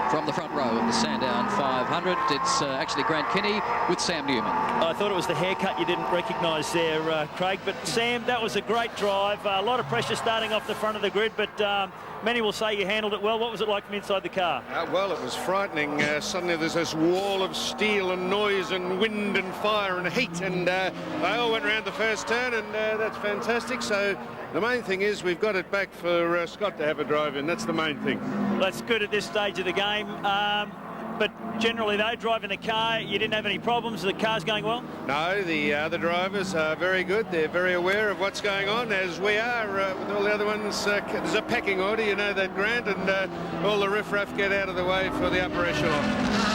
from the front row of the Sandown 500. It's actually Grant Kenny with Sam Newman. I thought it was the haircut you didn't recognise there, Craig, but Sam, that was a great drive. A lot of pressure starting off the front of the grid, but many will say you handled it well. What was it like from inside the car? Well, it was frightening. Suddenly there's this wall of steel and noise and wind and fire and heat, and they all went around the first turn, and that's fantastic. So the main thing is we've got it back for Scott to have a drive in. That's the main thing. That's good at this stage of the game. But generally, though, driving the car, you didn't have any problems. The car's going well? No, the other drivers are very good. They're very aware of what's going on, as we are with all the other ones. There's a pecking order, you know that, Grant, and all the riffraff get out of the way for the upper echelon.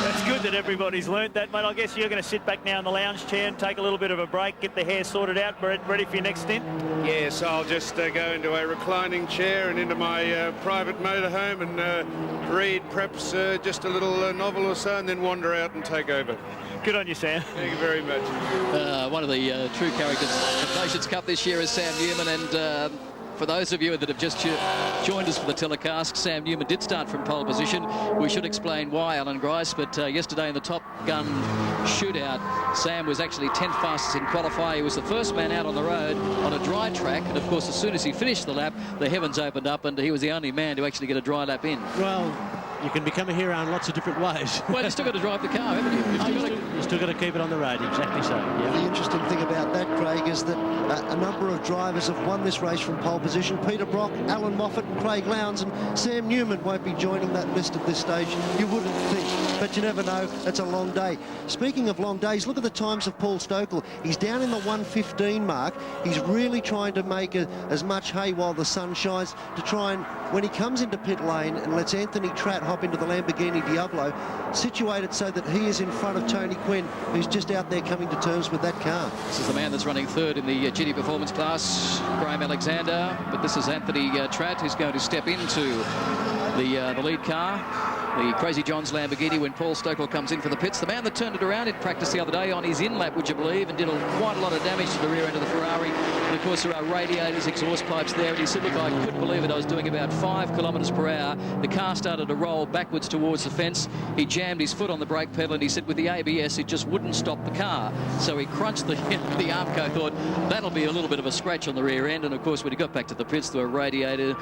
That's good that everybody's learnt that, mate. I guess you're going to sit back now in the lounge chair and take a little bit of a break, get the hair sorted out, ready for your next stint? Yes, I'll just go into a reclining chair and into my private motorhome and read perhaps just a little novel or so, and then wander out and take over. Good on you, Sam. Thank you very much. One of the true characters of Nations Cup this year is Sam Newman, and for those of you that have just joined us for the telecast, Sam Newman did start from pole position. We should explain why, Alan Grice, but yesterday in the Top Gun shootout, Sam was actually 10th fastest in qualify. He was the first man out on the road on a dry track, and of course as soon as he finished the lap, the heavens opened up and he was the only man to actually get a dry lap in. Well, you can become a hero in lots of different ways. Well, you've still got to drive the car, haven't you? You've still got to keep it on the road, exactly so. Yeah. The interesting thing about that, Craig, is that a number of drivers have won this race from pole position. Peter Brock, Alan Moffat and Craig Lowndes, and Sam Newman won't be joining that list at this stage. You wouldn't think, but you never know. It's a long day. Speaking of long days, look at the times of Paul Stokell. He's down in the 1:15 mark. He's really trying to make as much hay while the sun shines to try and, when he comes into pit lane and lets Anthony Tratt hop into the Lamborghini Diablo, situated so that he is in front of Tony Quinn, who's just out there coming to terms with that car. This is the man that's running third in the GT Performance class, Graham Alexander, but this is Anthony Tratt, who's going to step into the lead car, the Crazy John's Lamborghini, when Paul Stokell comes in for the pits. The man that turned it around in practice the other day on his in-lap, would you believe, and did quite a lot of damage to the rear end of the Ferrari. And of course there are radiators, exhaust pipes there, and he said, look, I couldn't believe it. I was doing about 5 kilometres per hour. The car started to roll backwards towards the fence. He jammed his foot on the brake pedal, and he said with the ABS it just wouldn't stop the car. So he crunched the Armco, thought that'll be a little bit of a scratch on the rear end. And of course when he got back to the pits, there were radiator,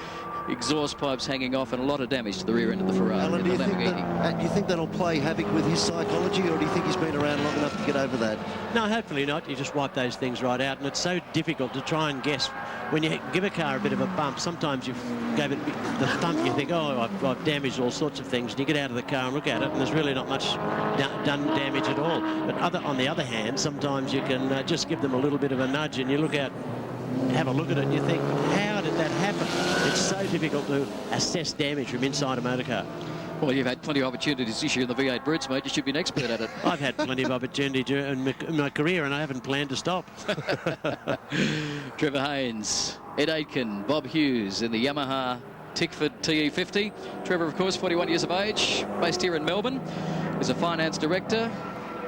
exhaust pipes hanging off, and a lot of damage to the rear end of the Ferrari. Alan, do you think that'll play havoc with his psychology, or do you think he's been around long enough to get over that? No, hopefully not. You just wipe those things right out, and it's so difficult to try and guess. When you give a car a bit of a bump, sometimes you gave it the bump, you think, oh, I've damaged all sorts of things, and you get out of the car and look at it, and there's really not much done damage at all. But on the other hand, sometimes you can just give them a little bit of a nudge, and you look out, have a look at it, and you think, how did that happen? It's so difficult to assess damage from inside a motor car. Well, you've had plenty of opportunities this year in the V8 Brutes, mate. You should be an expert at it. I've had plenty of opportunity in my career, and I haven't planned to stop. Trevor Haynes, Ed Aitken, Bob Hughes in the Yamaha Tickford TE50. Trevor, of course, 41 years of age, based here in Melbourne. He's a finance director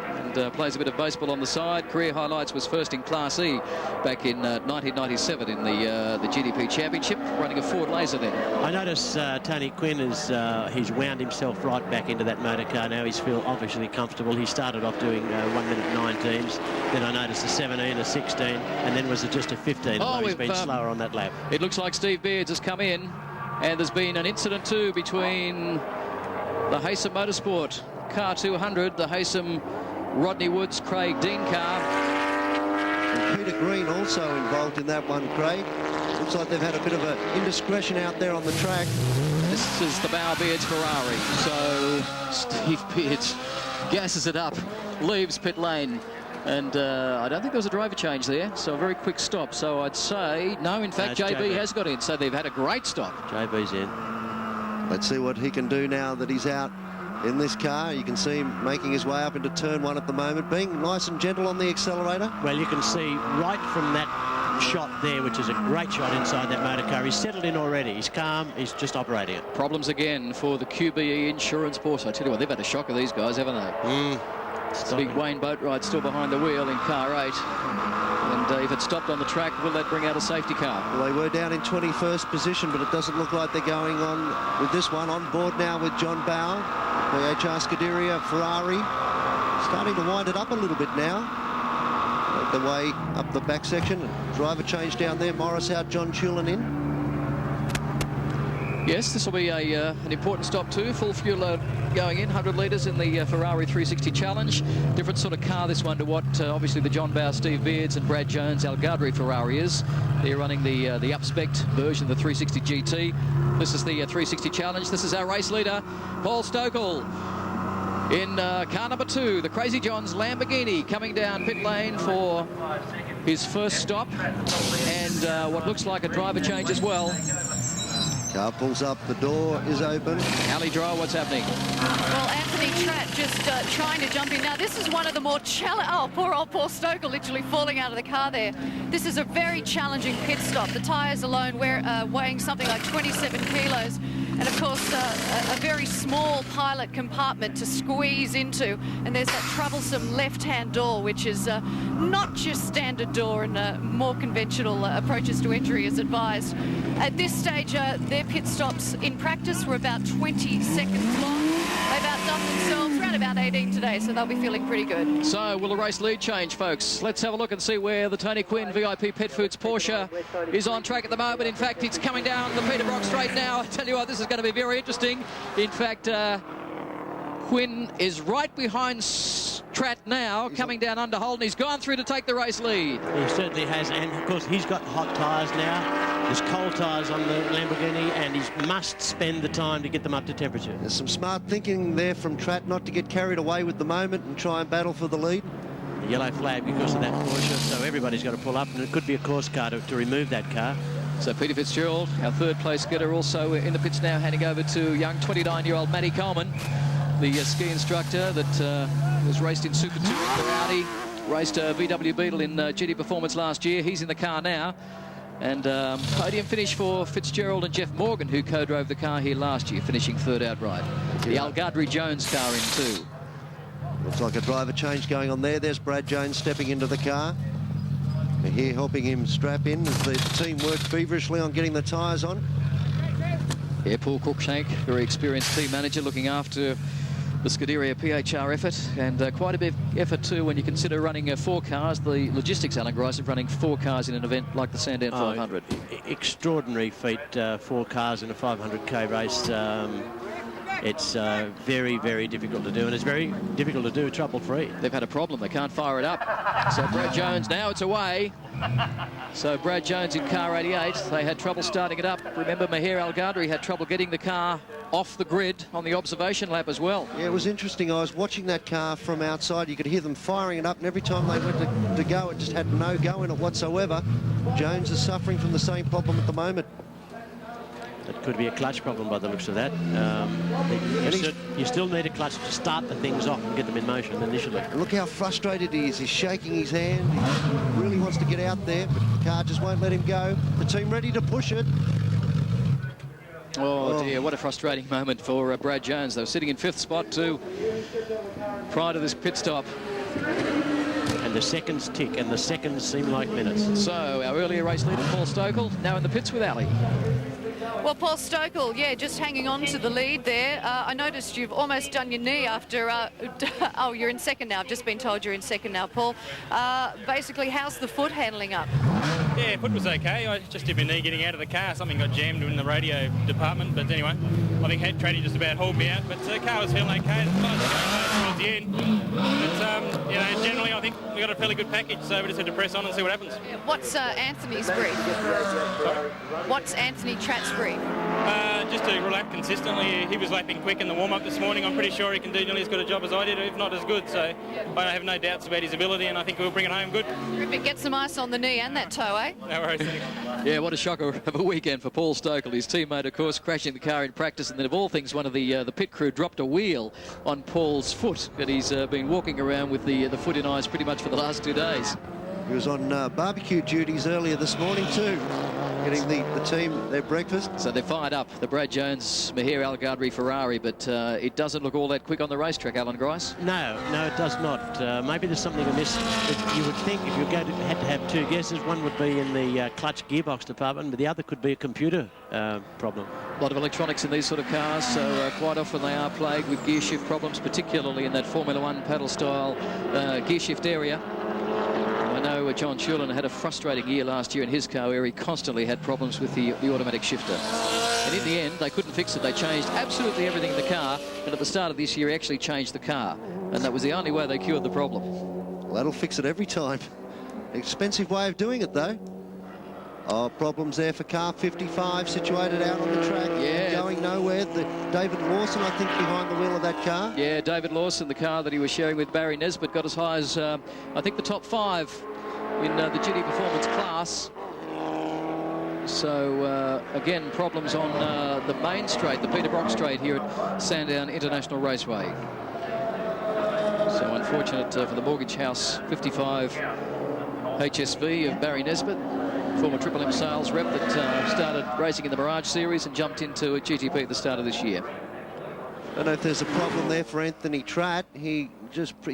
and plays a bit of baseball on the side. Career highlights was first in Class E back in 1997 in the GDP Championship, running a Ford Laser then. I notice Tony Quinn is he's wound himself right back into that motor car. Now he's obviously comfortable. He started off doing 1 minute 19s. Then I noticed a 17, a 16, and then was it just a 15? Oh, he's been slower on that lap. It looks like Steve Beards has come in, and there's been an incident too between the Haysom Motorsport car 200, the Haysom Rodney Woods, Craig Dean car. And Peter Green also involved in that one, Craig. Looks like they've had a bit of an indiscretion out there on the track. This is the Bauer Beards Ferrari. So Steve Beards gasses it up, leaves pit lane. And I don't think there was a driver change there, so a very quick stop. So I'd say, no, in fact, JB has got in, so they've had a great stop. JB's in. Let's see what he can do now that he's out in this car. You can see him making his way up into turn 1 at the moment, being nice and gentle on the accelerator. Well, you can see right from that shot there, which is a great shot inside that motor car. He's settled in already. He's calm. He's just operating it. Problems again for the QBE Insurance Board. I tell you what, they've had a shock of these guys, haven't they? Big Wayne Boatwright still behind the wheel in car 8. And if it stopped on the track, will that bring out a safety car? Well, they were down in 21st position, but it doesn't look like they're going on with this one. On board now with John Bauer, PHR Scuderia Ferrari. Starting to wind it up a little bit now. Make the way up the back section. Driver change down there. Morris out, John Chulin in. Yes, this will be an important stop too. Full fuel load going in, 100 litres in the Ferrari 360 Challenge. Different sort of car, this one, to what obviously the John Bauer, Steve Beards and Brad Jones Al Gadri Ferrari is. They're running the up-spec version of the 360 GT. This is the 360 Challenge. This is our race leader, Paul Stokell. In car number 2, the Crazy John's Lamborghini, coming down pit lane for his first stop. And what looks like a driver change as well. Car pulls up, the door is open. Ali Drower, what's happening? Well, Anthony Tratt just trying to jump in. Now, this is one of the more challenging... Oh, poor old Paul Stokell literally falling out of the car there. This is a very challenging pit stop. The tyres alone weighing something like 27 kilos. And, of course, a very small pilot compartment to squeeze into. And there's that troublesome left-hand door, which is not your standard door, and more conventional approaches to entry is advised. At this stage, their pit stops in practice were about 20 seconds long. They've outdone themselves around about 18 today, so they'll be feeling pretty good. So will the race lead change, folks? Let's have a look and see where the Tony Quinn VIP Pet Foods Porsche is on track at the moment. In fact, it's coming down the Peter Brock straight now. I tell you what, this is going to be very interesting. In fact, Quinn is right behind Tratt now, coming down under Holden. He's gone through to take the race lead. He certainly has, and of course he's got hot tyres now. There's cold tyres on the Lamborghini, and he must spend the time to get them up to temperature. There's some smart thinking there from Tratt not to get carried away with the moment and try and battle for the lead. The yellow flag because of that Porsche, so everybody's got to pull up, and it could be a course car to remove that car. So Peter Fitzgerald, our third place getter, also in the pits now, handing over to young 29-year-old Matty Coleman, the ski instructor that was raced in Super 2 in Ferrari, raced VW Beetle in GT Performance last year. He's in the car now. And podium finish for Fitzgerald and Jeff Morgan, who co-drove the car here last year, finishing third outright. The Algadri Jones car in too. Looks like a driver change going on there. There's Brad Jones stepping into the car. We're here helping him strap in as the team work feverishly on getting the tyres on. Yeah, Paul Cruikshank, very experienced team manager, looking after the Scuderia PHR effort, and quite a bit of effort too when you consider running 4 cars. The logistics, Alan Grice, of running 4 cars in an event like the Sandown 500. Extraordinary feat, 4 cars in a 500k race. It's very, very difficult to do, and it's very difficult to do trouble-free. They've had a problem. They can't fire it up. So Brad Jones, now it's away. So Brad Jones in car 88. They had trouble starting it up. Remember, Maher Algadri had trouble getting the car off the grid on the observation lap as well. Yeah, it was interesting. I was watching that car from outside. You could hear them firing it up, and every time they went to go, it just had no go in it whatsoever. Jones is suffering from the same problem at the moment. It could be a clutch problem by the looks of that. You still need a clutch to start the things off and get them in motion initially. Look how frustrated he is. He's shaking his hand. He really wants to get out there, but the car just won't let him go. The team ready to push it. Oh dear, what a frustrating moment for Brad Jones. They were sitting in 5th spot too prior to this pit stop. And the seconds tick, and the seconds seem like minutes. So our earlier race leader, Paul Stokell, now in the pits with Ali. Well, Paul Stokell, yeah, just hanging on to the lead there. I noticed you've almost done your knee after... oh, you're in second now. I've just been told you're in second now, Paul. Basically, how's the foot handling up? Yeah, foot was okay. I just did my knee getting out of the car. Something got jammed in the radio department. But anyway, I think Tratty just about hauled me out. But the car was feeling okay. It was going towards the end. But, you know, generally, I think we got a fairly good package. So we just had to press on and see what happens. What's Anthony's brief? Sorry? What's Anthony Tratt's brief? Just to lap consistently. He was lapping quick in the warm-up this morning. I'm pretty sure he can do nearly as good a job as I did, if not as good. So I have no doubts about his ability, and I think we'll bring it home good. Get some ice on the knee and that toe, eh? No worries. Yeah, what a shocker of a weekend for Paul Stokell. His teammate, of course, crashing the car in practice, and then of all things, one of the pit crew dropped a wheel on Paul's foot, and he's been walking around with the foot in ice pretty much for the last 2 days. He was on barbecue duties earlier this morning too, getting the team their breakfast. So they're fired up, the Brad Jones, Maher Algadri Ferrari, but it doesn't look all that quick on the racetrack, Alan Grice. No, it does not. Maybe there's something amiss. You would think if you had to have 2 guesses, one would be in the clutch gearbox department, but the other could be a computer problem. A lot of electronics in these sort of cars, so quite often they are plagued with gear shift problems, particularly in that Formula 1 paddle-style gear shift area. I know John Shulin had a frustrating year last year in his car where he constantly had problems with the automatic shifter. And in the end, they couldn't fix it. They changed absolutely everything in the car, and at the start of this year, actually changed the car. And that was the only way they cured the problem. Well, that'll fix it every time. Expensive way of doing it, though. Oh, problems there for car 55, situated out on the track, going nowhere. David Lawson, I think, behind the wheel of that car. Yeah, David Lawson, the car that he was sharing with Barry Nesbitt, got as high as, I think, the top 5 in the GT Performance class. So, again, problems on the main straight, the Peter Brock straight here at Sandown International Raceway. So unfortunate for the Mortgage House 55 HSV of Barry Nesbitt, former Triple M sales rep that started racing in the Mirage Series and jumped into a GTP at the start of this year. I don't know if there's a problem there for Anthony Tratt. His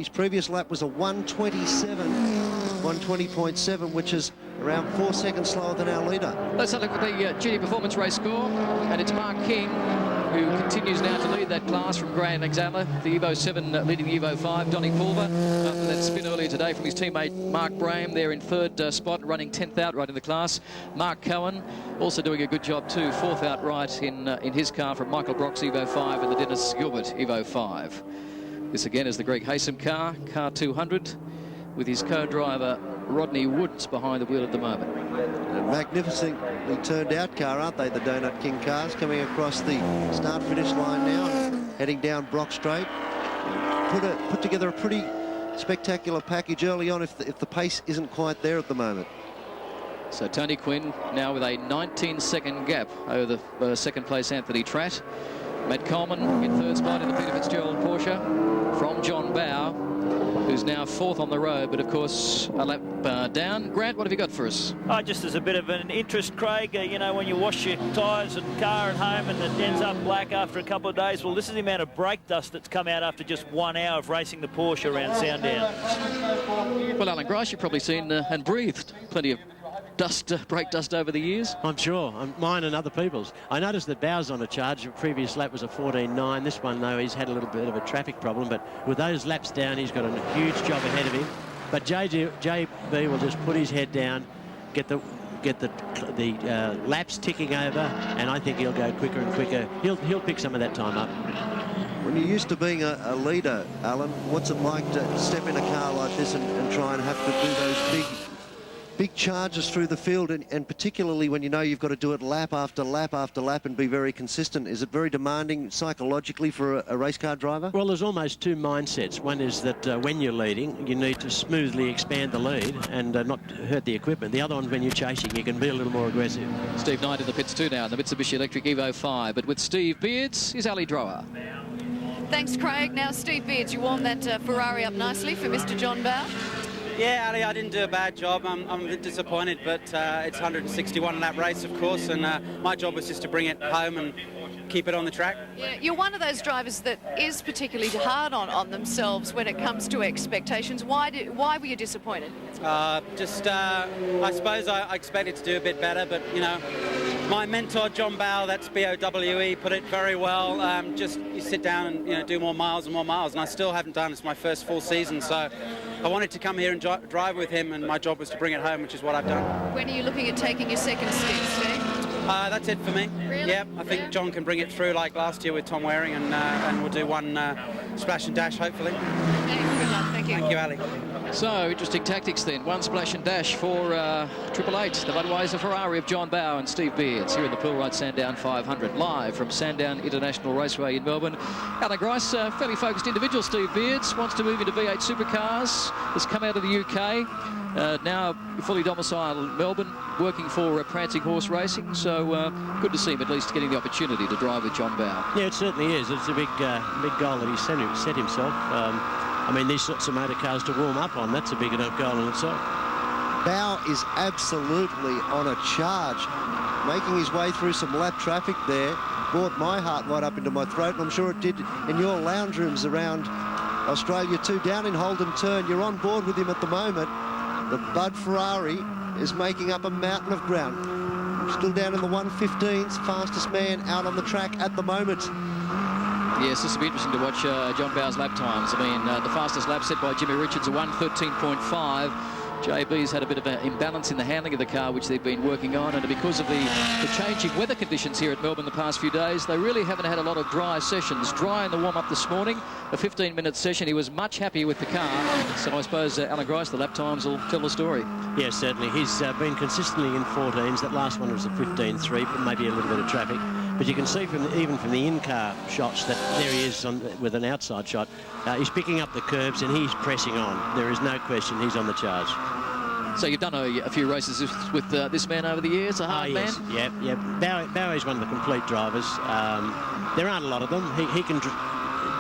previous lap was a 120.7, which is around 4 seconds slower than our leader. Let's have a look at the GT Performance race score, and it's Mark King who continues now to lead that class from Graham Alexander, the Evo 7 leading the Evo 5, Donny Pulver. After that spin earlier today from his teammate Mark Braham, there in third spot, running 10th outright in the class. Mark Cohen also doing a good job too, 4th outright in his car from Michael Brock's Evo 5 and the Dennis Gilbert Evo 5. This again is the Greg Haysom car 200, with his co-driver Rodney Woods behind the wheel at the moment. A magnificently turned out car, aren't they, the Donut King cars, coming across the start-finish line now, heading down Brock Straight. Put together a pretty spectacular package early on if the pace isn't quite there at the moment. So Tony Quinn now with a 19-second gap over the second place Anthony Tratt. Matt Coleman in third spot in the Peter Fitzgerald Porsche from John Bowe, who's now 4th on the road, but of course a lap down. Grant, what have you got for us? Just as a bit of an interest, Craig, you know, when you wash your tyres and car at home and it ends up black after a couple of days, well, this is the amount of brake dust that's come out after just 1 hour of racing the Porsche around Sandown. Well, Alan Grice, you've probably seen and breathed plenty of brake dust over the years. I'm sure. Mine and other people's. I noticed that Bow's on a charge. The previous lap was a 14.9. This one, though, he's had a little bit of a traffic problem, but with those laps down, he's got a huge job ahead of him. But JB will just put his head down, get the laps ticking over, and I think he'll go quicker and quicker. He'll pick some of that time up. When you're used to being a leader, Alan, what's it like to step in a car like this and try and have to do those big charges through the field, and particularly when you know you've got to do it lap after lap after lap and be very consistent? Is it very demanding psychologically for a race car driver? Well, there's almost two mindsets. One is that when you're leading, you need to smoothly expand the lead and not hurt the equipment. The other one, when you're chasing, you can be a little more aggressive. Steve Knight in the pits too now in the Mitsubishi Electric Evo 5, but with Steve Beards is Ali Drower. Thanks, Craig. Now, Steve Beards, you warmed that Ferrari up nicely for Mr. John Bowe. Yeah, Ali, I didn't do a bad job. I'm a bit disappointed, but it's 161 in that race, of course, and my job was just to bring it home and keep it on the track. Yeah, you're one of those drivers that is particularly hard on themselves when it comes to expectations. Why were you disappointed? I suppose I expected to do a bit better, but, you know, my mentor, John Bowe, that's B-O-W-E, put it very well. Just you sit down and, you know, do more miles and more miles, and I still haven't done. It's my first full season, so I wanted to come here and drive with him, and my job was to bring it home, which is what I've done. When are you looking at taking your second stint, Steve? That's it for me. Really? Yeah, I think John can bring it through like last year with Tom Waring, and we'll do one splash and dash, hopefully. Thank you. Thank you, Ali. So, interesting tactics then. One splash and dash for Triple Eight, the Budweiser Ferrari of John Bowe and Steve Beards here in the Poolride Sandown 500, live from Sandown International Raceway in Melbourne. Alan Grice, fairly focused individual. Steve Beards wants to move into V8 supercars, has come out of the UK, now fully domiciled in Melbourne, working for Prancing Horse Racing, so good to see him at least getting the opportunity to drive with John Bowe. Yeah, it certainly is. It's a big goal that he set himself. I mean, these sorts of motor cars to warm up on, that's a big enough goal in itself. Bowe is absolutely on a charge, making his way through some lap traffic there. Brought my heart right up into my throat, and I'm sure it did in your lounge rooms around Australia too. Down in Holden Turn, you're on board with him at the moment. The Bud Ferrari is making up a mountain of ground. Still down in the 115s, fastest man out on the track at the moment. Yes, this will be interesting to watch John Bowe's lap times. I mean, the fastest lap set by Jimmy Richards, a 1:13.5. JB's had a bit of an imbalance in the handling of the car, which they've been working on, and because of the changing weather conditions here at Melbourne the past few days, they really haven't had a lot of dry sessions. Dry in the warm-up this morning, a 15-minute session. He was much happier with the car, so I suppose Alan Grice, the lap times will tell the story. Yes, certainly. He's been consistently in 14s. That last one was a 15.3, but maybe a little bit of traffic. But you can see even from the in-car shots that there he is with an outside shot. He's picking up the curbs and he's pressing on. There is no question he's on the charge. So you've done a few races with this man over the years, a hard man? Yeah. Bowe is one of the complete drivers. There aren't a lot of them. He can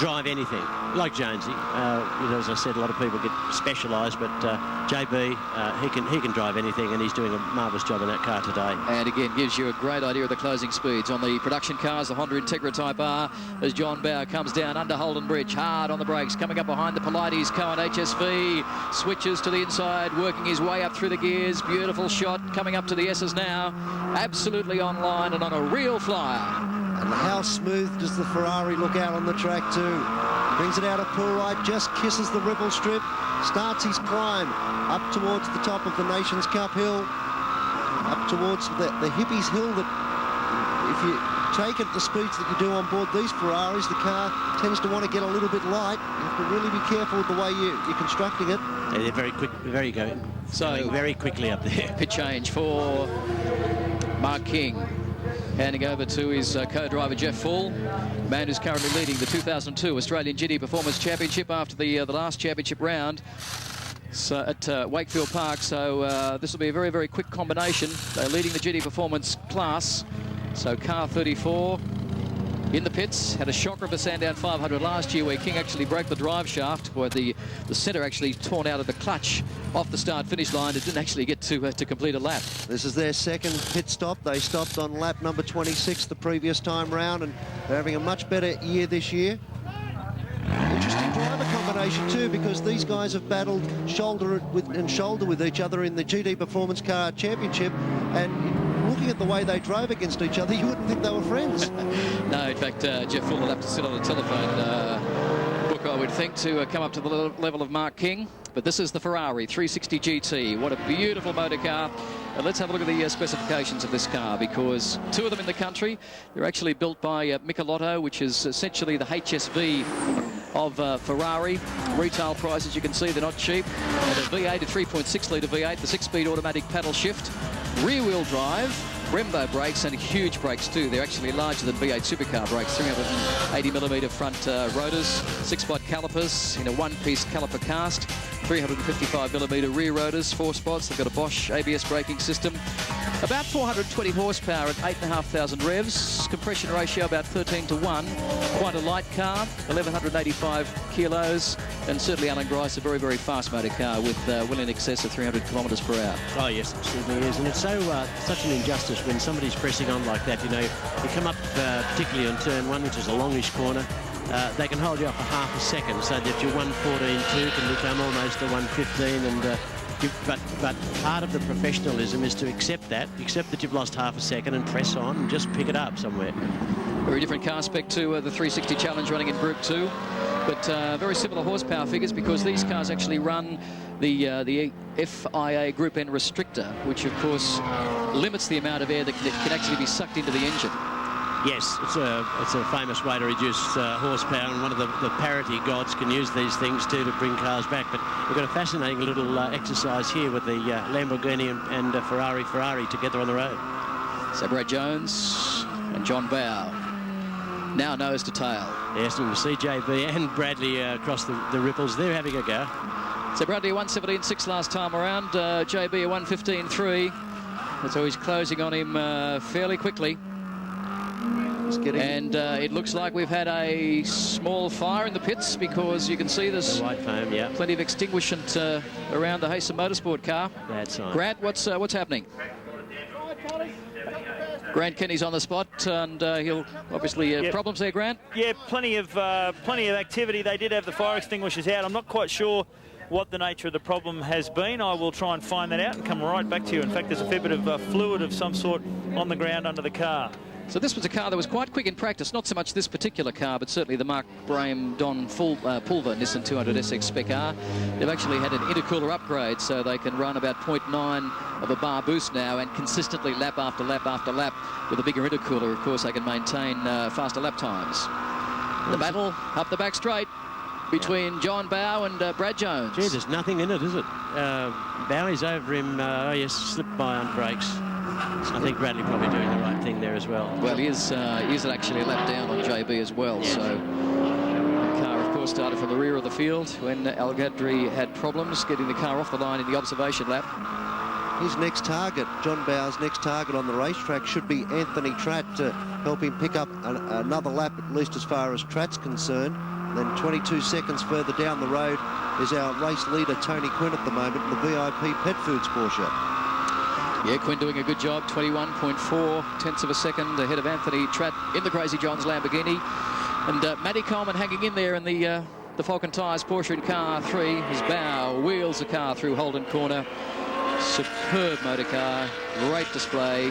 drive anything, like Jonesy. As I said, a lot of people get specialised, but JB, he can drive anything, and he's doing a marvellous job in that car today. And again, gives you a great idea of the closing speeds on the production cars, the Honda Integra Type R, as John Bowe comes down under Holden Bridge, hard on the brakes, coming up behind the Pilates Cohen HSV, switches to the inside, working his way up through the gears. Beautiful shot, coming up to the S's now, absolutely online and on a real flyer. And how smooth does the Ferrari look out on the track too? Brings it out of pull right, just kisses the ripple strip, starts his climb up towards the top of the Nations Cup hill, up towards the Hippies Hill that if you take it at the speeds that you do on board these Ferraris, the car tends to want to get a little bit light. You have to really be careful with the way you're constructing it. Yeah, they're very quick, very going very quickly up there. Pit change for Mark King. Handing over to his co-driver, Jeff Full, man who's currently leading the 2002 Australian GT Performance Championship after the last championship round at Wakefield Park. So this will be a very, very quick combination. They're leading the GT Performance class. So car 34 in the pits. Had a shocker of a Sandown 500 last year where King actually broke the drive shaft, where the centre actually torn out of the clutch off the start-finish line. It didn't actually get to complete a lap. This is their second pit stop. They stopped on lap number 26 the previous time round, and they're having a much better year this year. Interesting driver combination too, because these guys have battled shoulder with each other in the GT Performance Car Championship, and looking at the way they drove against each other, you wouldn't think they were friends. No, in fact, Jeff Full will have to sit on a telephone book, I would think, to come up to the level of Mark King. But this is the Ferrari 360 GT. What a beautiful motor car. Let's have a look at the specifications of this car, because two of them in the country. They're actually built by Michelotto, which is essentially the HSV of Ferrari. Retail prices, you can see, they're not cheap. And a V8, a 3.6-litre V8, the 6-speed automatic paddle shift, rear-wheel drive, Brembo brakes, and huge brakes too. They're actually larger than V8 supercar brakes, 380mm front rotors, 6-spot calipers in a one-piece caliper cast, 355mm rear rotors, 4 spots. They've got a Bosch ABS braking system. About 420 horsepower at 8,500 revs. Compression ratio about 13:1. Quite a light car, 1,185 kilos. And certainly Alan Grice, a very, very fast motor car with well in excess of 300 kilometres per hour. Oh, yes, it certainly is. And it's so such an injustice when somebody's pressing on like that. You know, you come up particularly on turn 1, which is a longish corner. They can hold you up for half a second, so that your 1:14.2 can become almost a 1:15, and but part of the professionalism is to accept that you've lost half a second and press on and just pick it up somewhere. Very different car spec to the 360 Challenge running in Group 2, but very similar horsepower figures, because these cars actually run the FIA Group N restrictor, which of course limits the amount of air that can actually be sucked into the engine. Yes, it's a famous way to reduce horsepower, and one of the parity gods can use these things too to bring cars back. But we've got a fascinating little exercise here with the Lamborghini and Ferrari together on the road. So Brad Jones and John Bowe, now nose to tail. Yes, and we see JB and Bradley across the ripples. They're having a go. So Bradley a 1:17.6 last time around, JB a 1:15.3. So he's closing on him fairly quickly. And it looks like we've had a small fire in the pits, because you can see there's white foam, yeah, plenty of extinguishment around the Haysom Motorsport car. Bad sign. Grant, what's happening? Grant Kenny's on the spot, and he'll obviously problems there, Grant. Yeah, plenty of activity. They did have the fire extinguishers out. I'm not quite sure what the nature of the problem has been. I will try and find that out and come right back to you. In fact, there's a fair bit of fluid of some sort on the ground under the car. So this was a car that was quite quick in practice, not so much this particular car, but certainly the Mark Braham Don Pulver Nissan 200 SX Spec R. They've actually had an intercooler upgrade, so they can run about 0.9 of a bar boost now, and consistently lap after lap after lap. With a bigger intercooler, of course, they can maintain faster lap times. The battle up the back straight between John Bowe and Brad Jones. Gee, there's nothing in it, is it? Bowie's over him. Oh, yes, slipped by on brakes. I think Bradley probably doing the right thing there as well. Well, he is actually a lap down on JB as well. Yes. So the car, of course, started from the rear of the field when Al Gadri had problems getting the car off the line in the observation lap. His next target, John Bowe's next target on the racetrack, should be Anthony Tratt, to help him pick up another lap, at least as far as Tratt's concerned. Then 22 seconds further down the road is our race leader, Tony Quinn, at the moment, in the VIP Pet Foods Porsche. Yeah, Quinn doing a good job, 21.4 tenths of a second ahead of Anthony Tratt in the Crazy John's Lamborghini. And Matty Coleman hanging in there in the Falcon Tyres Porsche in car 3 as Bowe wheels the car through Holden Corner. Superb motor car, great display.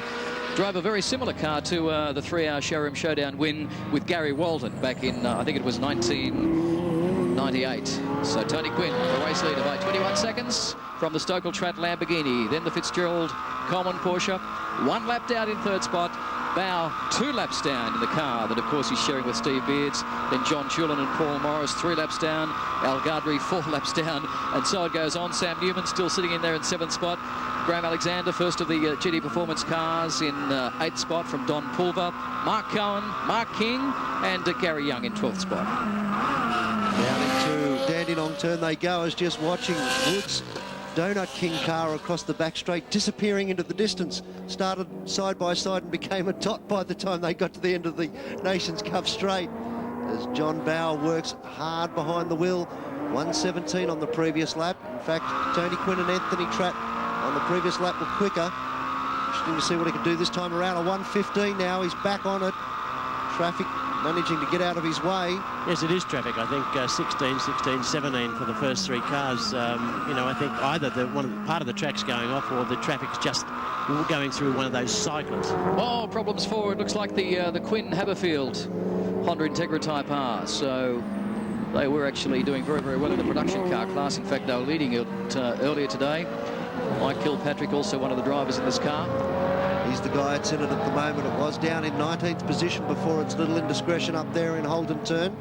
drove a very similar car to the 3-hour Showroom Showdown win with Gary Walton back in, I think it was 1998. So Tony Quinn, the race leader by 21 seconds from the Stokell Tratt Lamborghini. Then the Fitzgerald Coleman Porsche. 1 lap down in 3rd spot. Bow 2 laps down in the car that, of course, he's sharing with Steve Beards. Then John Chulin and Paul Morris 3 laps down. Al Gardry 4 laps down. And so it goes on. Sam Newman still sitting in there in 7th spot. Graham Alexander, first of the GT Performance cars, in 8th spot from Don Pulver. Mark Cohen, Mark King, and Gary Young in 12th spot. Down into Dandenong Turn they go. I was just watching Woods' Donut King car across the back straight, disappearing into the distance. Started side by side and became a dot by the time they got to the end of the Nations Cup straight. As John Bower works hard behind the wheel. 1:17 on the previous lap. In fact, Tony Quinn and Anthony Tratt on the previous lap were quicker. Interesting to see what he can do this time around. A 1:15 now. He's back on it. Traffic managing to get out of his way. Yes, it is traffic. I think 16, 16, 17 for the first 3 cars. You know, I think either part of the track's going off or the traffic's just going through one of those cycles. Oh, problems forward. Looks like the Quinn Haberfield Honda Integra Type R. So they were actually doing very, very well in the production car class. In fact, they were leading it earlier today. Mike Kilpatrick, also one of the drivers in this car. He's the guy that's in it at the moment. It was down in 19th position before its little indiscretion up there in Holden Turn.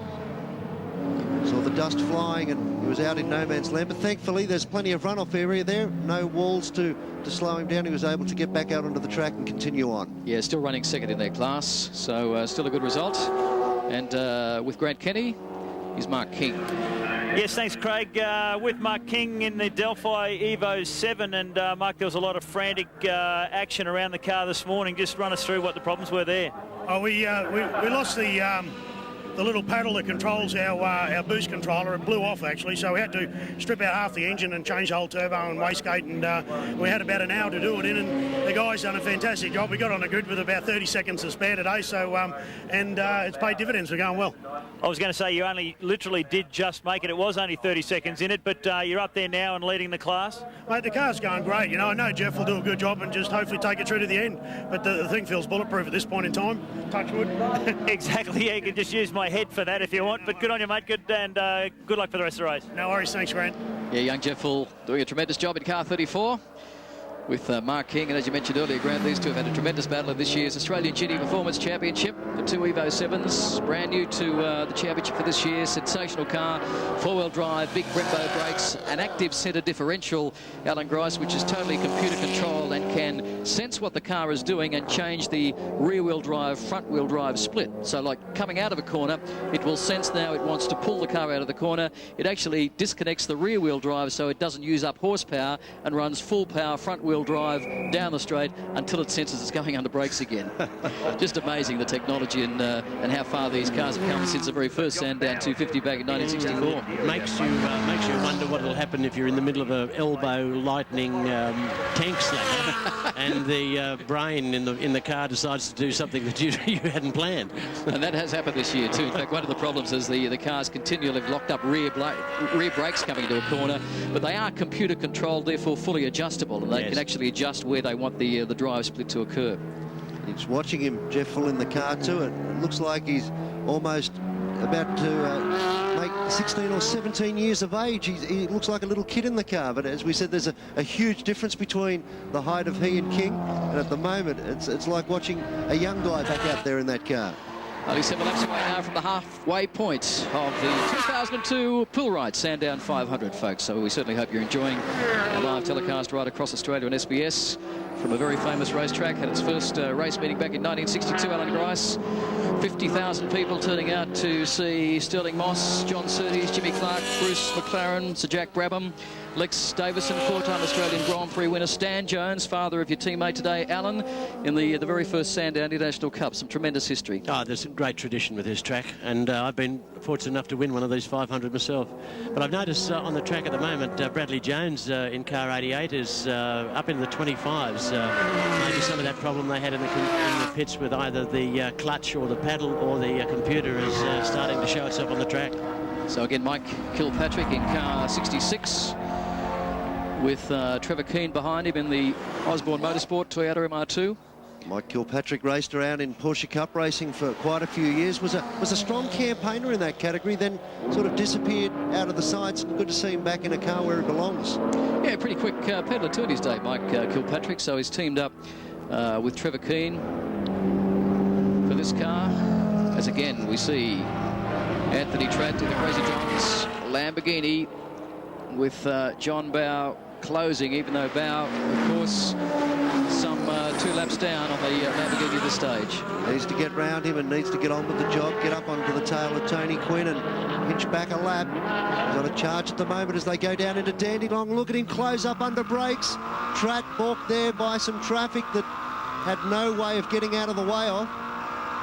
Saw the dust flying and he was out in no man's land. But thankfully, there's plenty of runoff area there. No walls to slow him down. He was able to get back out onto the track and continue on. Yeah, still running second in their class. So still a good result. And with Grant Kenny, is Mark King. Yes, thanks, Craig. With Mark King in the Delphi Evo 7, and Mark, there was a lot of frantic action around the car this morning. Just run us through what the problems were there. Oh, we lost the little paddle that controls our boost controller. It blew off actually, so we had to strip out half the engine and change the whole turbo and wastegate, and we had about an hour to do it in, and the guys done a fantastic job. We got on the grid with about 30 seconds to spare today, so it's paid dividends. We're going well. I was going to say you only literally did just make it. It was only 30 seconds in it, but you're up there now and leading the class. Mate, the car's going great. You know, I know Jeff will do a good job and just hopefully take it through to the end, but the thing feels bulletproof at this point in time. Touch wood. Exactly, yeah, you can just use my head for that if you want, but good on you, mate. Good, and good luck for the rest of the race. No worries, thanks, Grant. Yeah, young Jeff Full doing a tremendous job in car 34 with Mark King, and as you mentioned earlier, Grant, these two have had a tremendous battle in this year's Australian GT Performance Championship. The 2 Evo 7s, brand new to the championship for this year. Sensational car, 4-wheel drive, big Brembo brakes, an active centre differential, Alan Grice, which is totally computer controlled and can sense what the car is doing and change the rear-wheel drive, front-wheel drive split. So like coming out of a corner, it will sense now it wants to pull the car out of the corner. It actually disconnects the rear-wheel drive so it doesn't use up horsepower and runs full power front-wheel drive down the straight until it senses it's going under brakes again. Just amazing, the technology and how far these cars have come since the very first Sandown 250 back in 1964. Makes you wonder what will happen if you're in the middle of an elbow lightning tank slap and the brain in the car decides to do something that you hadn't planned. And that has happened this year too. In fact, one of the problems is the cars continually have locked up rear brakes coming into a corner, but they are computer controlled, therefore fully adjustable, and they can actually adjust where they want the drive split to occur. It's watching him, Jeff Full, in the car too. It looks like he's almost about to make 16 or 17 years of age. He looks like a little kid in the car, but as we said, there's a huge difference between the height of he and King, and at the moment it's like watching a young guy back out there in that car. Only 7 laps away now from the halfway point of the 2002 Pool Ride Sandown 500, folks. So we certainly hope you're enjoying a live telecast right across Australia on SBS from a very famous racetrack. Had its first race meeting back in 1962, Alan Grice. 50,000 people turning out to see Sterling Moss, John Surtees, Jimmy Clark, Bruce McLaren, Sir Jack Brabham, Lex Davison, 4-time Australian Grand Prix winner, Stan Jones, father of your teammate today, Alan, in the very first Sandown International Cup. Some tremendous history. Oh, there's a great tradition with this track, and I've been fortunate enough to win one of these 500 myself. But I've noticed on the track at the moment, Bradley Jones in car 88 is up in the 25s. Maybe some of that problem they had in the pits with either the clutch or the paddle or the computer is starting to show itself on the track. So again, Mike Kilpatrick in car 66 with Trevor Keane behind him in the Osborne Motorsport Toyota MR2. Mike Kilpatrick raced around in Porsche Cup racing for quite a few years. Was a strong campaigner in that category, then sort of disappeared out of the sights. Good to see him back in a car where he belongs. Yeah, pretty quick peddler too these days, Mike Kilpatrick. So he's teamed up with Trevor Keane for this car. As again, we see Anthony Tratt in the Crazy John's Lamborghini with John Bowe closing, even though Bowe, of course, some 2 laps down on the Lamborghini at this stage. Needs to get round him and needs to get on with the job, get up onto the tail of Tony Quinn and pinch back a lap. He's on a charge at the moment as they go down into Dandenong. Look at him close up under brakes. Tratt balked there by some traffic that had no way of getting out of the way of.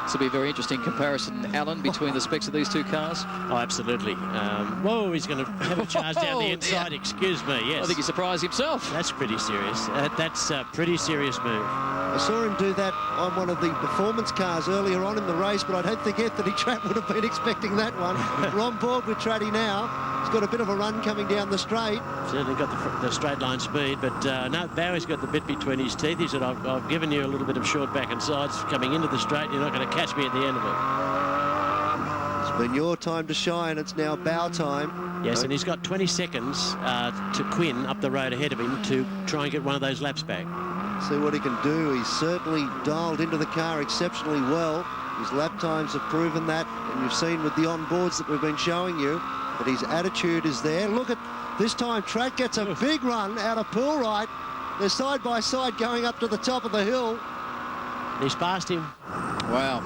This will be a very interesting comparison, Alan, between the specs of these two cars. Oh, absolutely. Whoa, he's going to have a charge down the inside. Yeah. Excuse me, yes. I think he surprised himself. That's pretty serious. That's a pretty serious move. I saw him do that on one of the performance cars earlier on in the race, but I don't think Anthony Tratt would have been expecting that one. We're on board with Tratty now. He's got a bit of a run coming down the straight. Certainly got the straight line speed, but no, Bowie's got the bit between his teeth. He said, I've given you a little bit of short back and sides coming into the straight. You're not going to catch me at the end of it. It's been your time to shine. It's now Bowe time. Yes, and he's got 20 seconds to Quinn up the road ahead of him to try and get one of those laps back. See what he can do. He's certainly dialed into the car exceptionally well. His lap times have proven that, and you've seen with the onboards that we've been showing you that his attitude is there. Look at this time, Tratt gets a big run out of Poolwright. They're side by side going up to the top of the hill. He's passed him. Wow.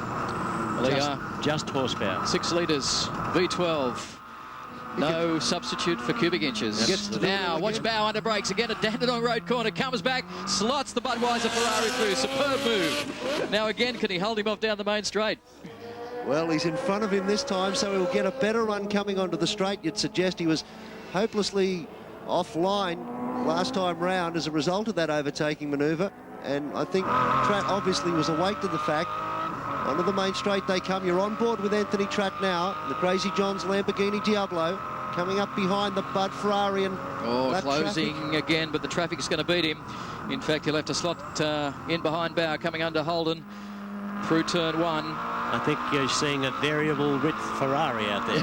Well, just horsepower. 6 litres, V12. No substitute for cubic inches. Now, watch Bowe under brakes again at Dandenong Road corner. Comes back, slots the Budweiser Ferrari through. Superb move. Now again, can he hold him off down the main straight? Well, he's in front of him this time, so he'll get a better run coming onto the straight. You'd suggest he was hopelessly offline last time round as a result of that overtaking manoeuvre. And I think Tratt obviously was awake to the fact. Onto the main straight they come. You're on board with Anthony Tratt now. The Crazy John's Lamborghini Diablo coming up behind the Bud Ferrari and closing traffic again, but the traffic is going to beat him. In fact, he'll have to slot in behind Bowe, coming under Holden through turn 1. I think you're seeing a variable width Ferrari out there.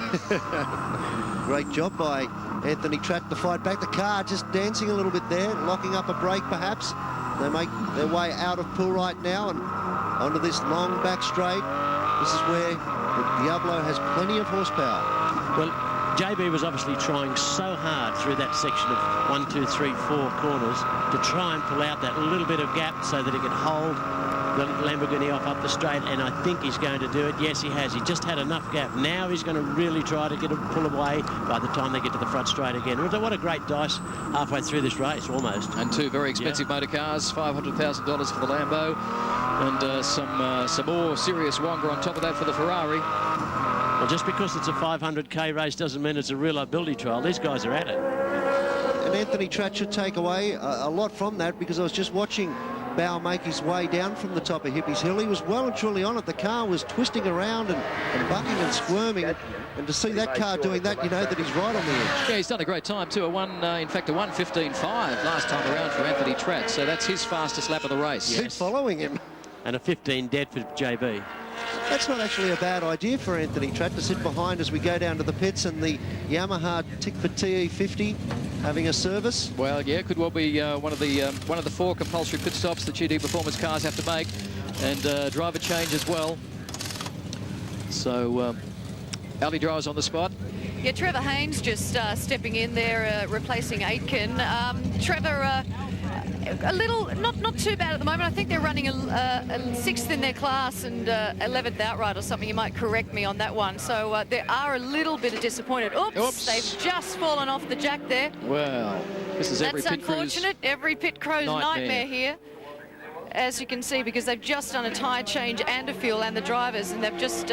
Great job by Anthony Tratt to fight back. The car just dancing a little bit there, locking up a brake perhaps. They make their way out of Poolwright now and onto this long back straight. This is where the Diablo has plenty of horsepower. Well, JB was obviously trying so hard through that section of 1, 2, 3, 4 corners to try and pull out that little bit of gap so that he could hold the Lamborghini off up the straight, and I think he's going to do it. Yes, he has. He just had enough gap. Now he's going to really try to get him pull away by the time they get to the front straight again. What a great dice halfway through this race, almost. And 2 very expensive motor cars, $500,000 for the Lambo, and some more serious Wonga on top of that for the Ferrari. Well, just because it's a 500k race doesn't mean it's a reliability trial. These guys are at it. And Anthony Tratt should take away a lot from that, because I was just watching Bowe make his way down from the top of Hippies Hill. He was well and truly on it. The car was twisting around and bucking and squirming. And to see that car doing that, you know that he's right on the edge. Yeah, he's done a great time too. In fact, a 1:15.5 last time around for Anthony Tratt. So that's his fastest lap of the race. Yes. Keep following him. And a 15 dead for JB. That's not actually a bad idea for Anthony Tratt to sit behind as we go down to the pits, and the Yamaha Tickford TE50 having a service. Well, yeah, could well be one of the 4 compulsory pit stops that GT Performance cars have to make, and driver change as well. So Ali Drower's on the spot. Yeah, Trevor Haynes just stepping in there, replacing Aitken. Trevor, a little, not too bad at the moment. I think they're running a 6th in their class and 11th outright or something. You might correct me on that one. So they are a little bit disappointed. Oops, they've just fallen off the jack there. Well, this is every pit crew's unfortunate. Every pit crow's nightmare here, as you can see, because they've just done a tyre change and a fuel, and the drivers, and they've just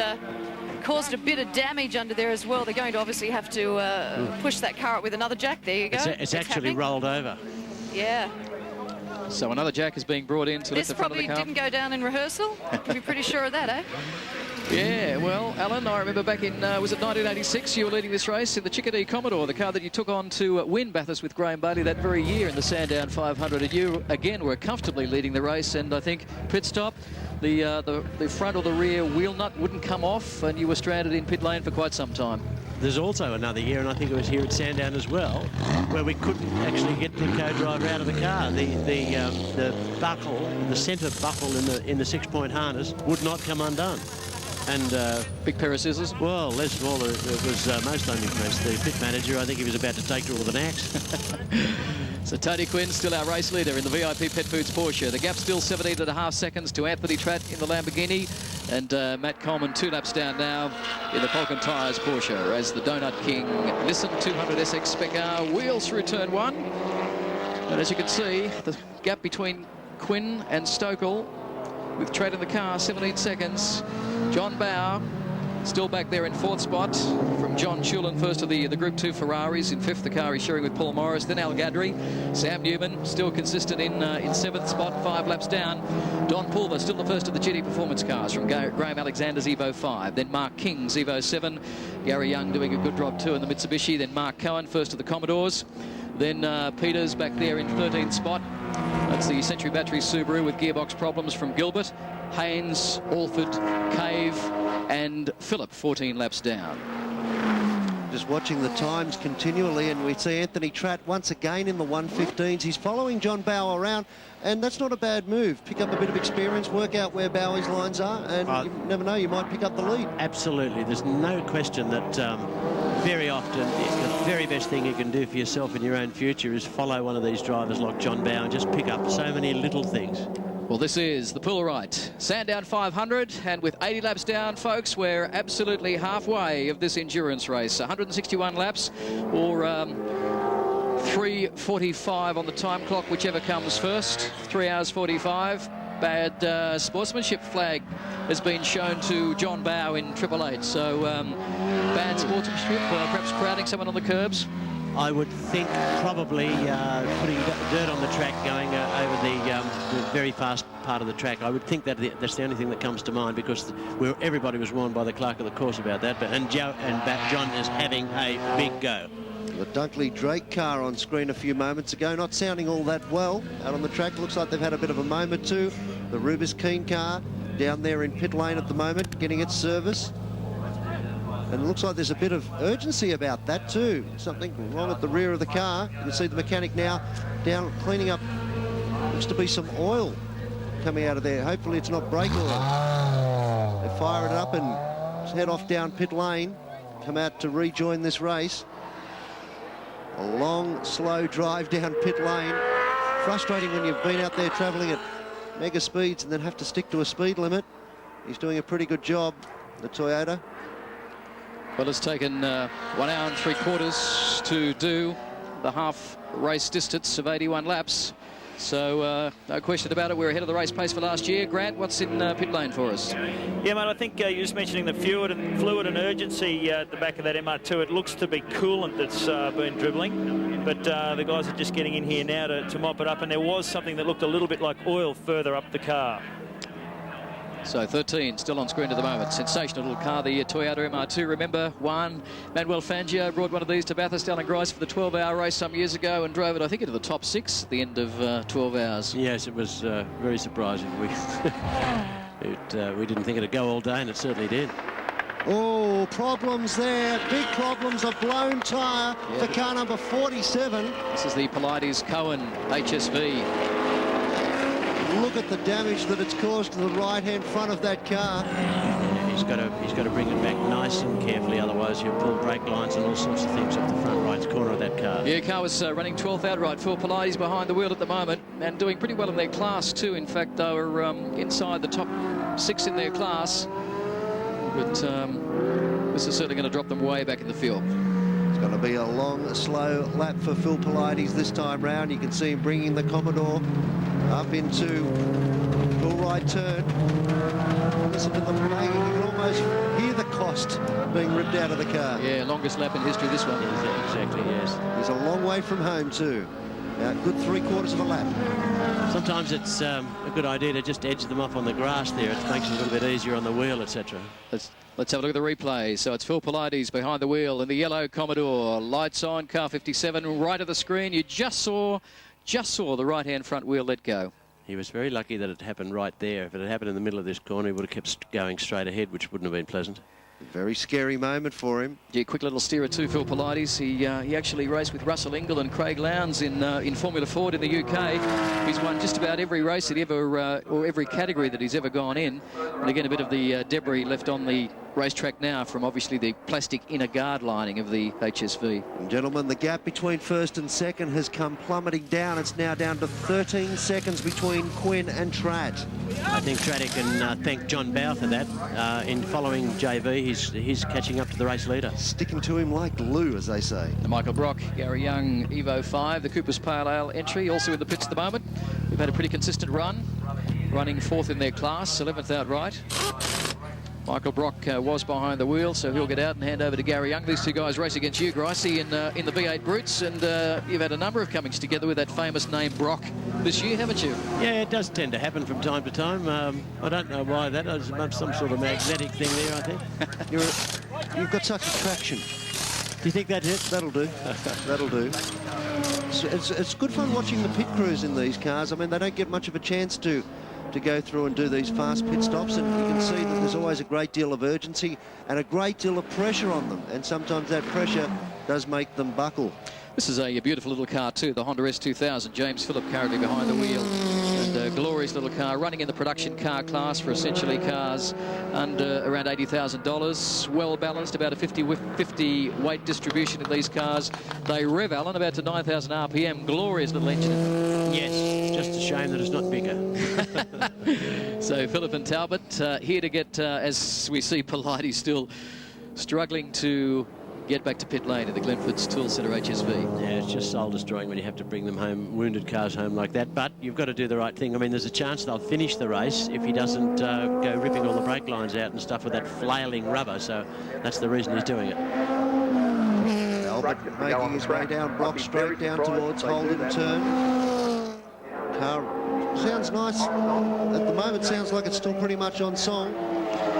caused a bit of damage under there as well. They're going to obviously have to push that car up with another jack. There you go. It's actually rolled over. Yeah. So another jack is being brought in to lift the front of the car. This probably didn't go down in rehearsal. You can be pretty sure of that, eh? Yeah, well, Alan, I remember back in, was it 1986, you were leading this race in the Chickadee Commodore, the car that you took on to win Bathurst with Graham Bailey that very year in the Sandown 500. And you, again, were comfortably leading the race. And I think pit stop, the front or the rear wheel nut wouldn't come off, and you were stranded in pit lane for quite some time. There's also another year, and I think it was here at Sandown as well, where we couldn't actually get the co-driver out of the car. The buckle, the centre buckle in the 6-point harness would not come undone. And big pair of scissors. Well, Les Waller was most unimpressed. The pit manager, I think he was about to take to it with an axe. So Tony Quinn still our race leader in the VIP Pet Foods Porsche. The gap still 17.5 seconds to Anthony Tratt in the Lamborghini, and Matt Coleman 2 laps down now in the Falcon Tyres Porsche as the Donut King Nissan 200 SX Spec R wheels through turn 1. And as you can see, the gap between Quinn and Stokell with Tratt in the car, 17 seconds. John Bower still back there in 4th spot from John Chulin, first of the Group 2 Ferraris. In 5th, the car he's sharing with Paul Morris. Then Al Gadri. Sam Newman still consistent in 7th spot, 5 laps down. Don Pulver still the first of the GT Performance cars from Graham Alexander's Evo 5. Then Mark King's Evo 7. Gary Young doing a good job too in the Mitsubishi. Then Mark Cohen, first of the Commodores. Then Peters back there in 13th spot. That's the Century Battery Subaru with gearbox problems from Gilbert. Haynes, Alford, Cave and Phillip 14 laps down. Just watching the times continually, and we see Anthony Tratt once again in the 1:15s. He's following John Bower around, and that's not a bad move. Pick up a bit of experience, work out where Bower's lines are, and you never know, you might pick up the lead. Absolutely. There's no question that very often the very best thing you can do for yourself in your own future is follow one of these drivers like John Bower and just pick up so many little things. Well, this is the Poolrite Sandown 500, and with 80 laps down, folks, we're absolutely halfway of this endurance race. 161 laps, or 3:45 on the time clock, whichever comes first. 3 hours 45. Bad sportsmanship flag has been shown to John Bow in 888. So bad sportsmanship, perhaps crowding someone on the curbs. I would think probably putting dirt on the track, going over the very fast part of the track. I would think that that's the only thing that comes to mind, because everybody was warned by the clerk of the course about that. And John is having a big go. The Dunkley Drake car on screen a few moments ago, not sounding all that well out on the track. Looks like they've had a bit of a moment too. The Rubis Keen car down there in pit lane at the moment, getting its service. And it looks like there's a bit of urgency about that too. Something wrong at the rear of the car. You can see the mechanic now down cleaning up. Looks to be some oil coming out of there. Hopefully it's not brake oil. They fire it up and head off down pit lane. Come out to rejoin this race. A long, slow drive down pit lane. Frustrating when you've been out there travelling at mega speeds and then have to stick to a speed limit. He's doing a pretty good job, the Toyota. Well, it's taken 1 hour and 3/4 to do the half race distance of 81 laps. So no question about it, we're ahead of the race pace for last year. Grant, what's in pit lane for us? Yeah, mate, I think you're just mentioning the fluid and urgency at the back of that MR2. It looks to be coolant that's been dribbling, but the guys are just getting in here now to mop it up, and there was something that looked a little bit like oil further up the car. So 13 still on screen at the moment. Sensational little car, the Toyota MR2. Remember, Manuel Fangio brought one of these to Bathurst, Alan Grice, for the 12-hour race some years ago and drove it, I think, into the top 6 at the end of 12 hours. Yes, it was very surprising. We didn't think it'd go all day, and it certainly did. Oh, problems there. Big problems. A blown tyre for car number 47. This is the Pilates Cohen HSV. Look at the damage that it's caused to the right-hand front of that car. He's got to bring it back nice and carefully, otherwise you'll pull brake lines and all sorts of things off the front right corner of that car. Yeah, car was running 12th outright. Phil Pilates behind the wheel at the moment and doing pretty well in their class too. In fact, they were inside the top 6 in their class. But this is certainly going to drop them way back in the field. It's going to be a long, slow lap for Phil Pilates this time round. You can see him bringing the Commodore up into full right turn. Listen to the banging. You can almost hear the cost being ripped out of the car. Yeah, longest lap in history, this one. Exactly, yes. He's a long way from home too. good 3/4 of a lap. Sometimes it's a good idea to just edge them off on the grass there. It makes it a little bit easier on the wheel, etc. Let's have a look at the replay. So it's Phil Pilates behind the wheel in the yellow Commodore. Lights on, car 57, right of the screen. You just saw the right-hand front wheel let go. He was very lucky that it happened right there. If it had happened in the middle of this corner, he would have kept going straight ahead, which wouldn't have been pleasant. A very scary moment for him. Yeah, quick little steerer too, Phil Pilates. He actually raced with Russell Ingall and Craig Lowndes in Formula Ford in the UK. He's won just about every race that or every category that he's ever gone in. And again, a bit of the debris left on the racetrack now from obviously the plastic inner guard lining of the HSV. And gentlemen, the gap between first and second has come plummeting down. It's now down to 13 seconds between Quinn and Tratt. I think Tratt can thank John Bow for that. In following JV, he's catching up to the race leader. Sticking to him like glue, as they say. The Michael Brock, Gary Young, Evo 5, the Cooper's Pale Ale entry, also in the pits at the moment. We've had a pretty consistent run, running 4th in their class, 11th outright. Michael Brock was behind the wheel, so he'll get out and hand over to Gary Young. These two guys race against you, Gricey, in the V8 Brutes, and you've had a number of comings together with that famous name Brock this year, haven't you? Yeah, it does tend to happen from time to time. I don't know why that is. Some sort of magnetic thing there, I think. You've got such attraction. Do you think that's it? That'll do. That'll do. It's good fun watching the pit crews in these cars. I mean, they don't get much of a chance to go through and do these fast pit stops, and you can see that there's always a great deal of urgency and a great deal of pressure on them, and sometimes that pressure does make them buckle. This is a beautiful little car too, the Honda S2000. James Phillip currently behind the wheel, and a glorious little car running in the production car class for essentially cars under around $80,000. Well balanced, about a 50 weight distribution in these cars. They rev, Alan, about to 9,000 RPM. Glorious little engine. Yes, just a shame that it's not bigger. So Phillip and Talbot here to get, as we see, Pilates still struggling to get back to pit lane at the Glenford's Tool Centre HSV. Yeah, it's just soul-destroying when you have to bring them home, wounded cars home like that. But you've got to do the right thing. I mean, there's a chance they'll finish the race if he doesn't go ripping all the brake lines out and stuff with that flailing rubber. So that's the reason he's doing it. Albert making his way down Brock straight down towards Holden turn. Car sounds nice. At the moment, sounds like it's still pretty much on song.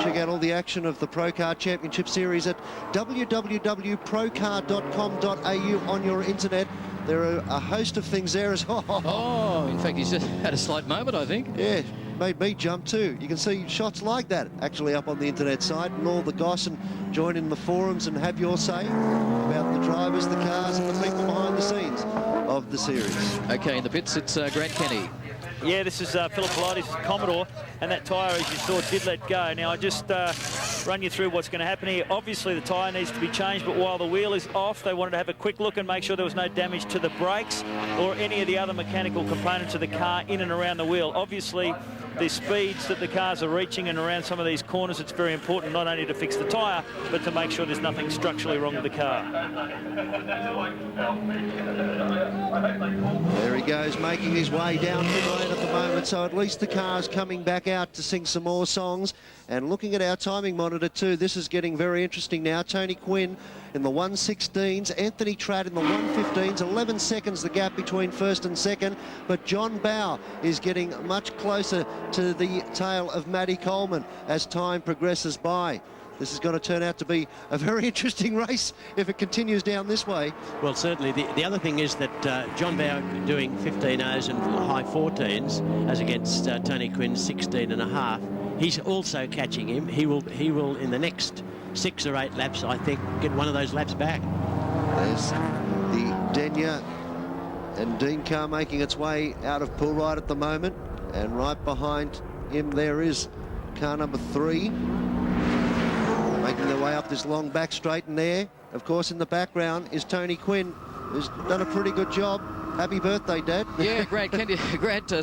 Check out all the action of the ProCar Championship Series at www.procar.com.au on your internet. There are a host of things there as well. Oh, in fact, he's just had a slight moment, I think. Yeah, made me jump too. You can see shots like that actually up on the internet site, and all the goss, and join in the forums and have your say about the drivers, the cars, and the people behind the scenes of the series. Okay, in the pits, it's Grant Kenny. Yeah, this is Phillip Pilates' Commodore, and that tyre, as you saw, did let go. Now, I just run you through what's going to happen here. Obviously, the tyre needs to be changed, but while the wheel is off, they wanted to have a quick look and make sure there was no damage to the brakes or any of the other mechanical components of the car in and around the wheel. Obviously, the speeds that the cars are reaching and around some of these corners, it's very important not only to fix the tyre, but to make sure there's nothing structurally wrong with the car. There he goes, making his way down pit lane at the moment, so at least the car's coming back out to sing some more songs. And looking at our timing monitor too, this is getting very interesting now. Tony Quinn in the 1:16s, Anthony Tratt in the 1:15s, 11 seconds the gap between first and second, but John Bow is getting much closer to the tail of Matty Coleman as time progresses by. This is going to turn out to be a very interesting race if it continues down this way. Well, certainly. The other thing is that John Bow doing 15.0s and high 14s as against Tony Quinn's 16.5. He's also catching him. He will in the next 6 or 8 laps, I think, get one of those laps back. There's the Denya and Dean car making its way out of Poolride at the moment, and right behind him there is car number 3. Making their way up this long back straight, and there, of course, in the background is Tony Quinn, who's done a pretty good job. Happy birthday, Dad. Yeah, Grant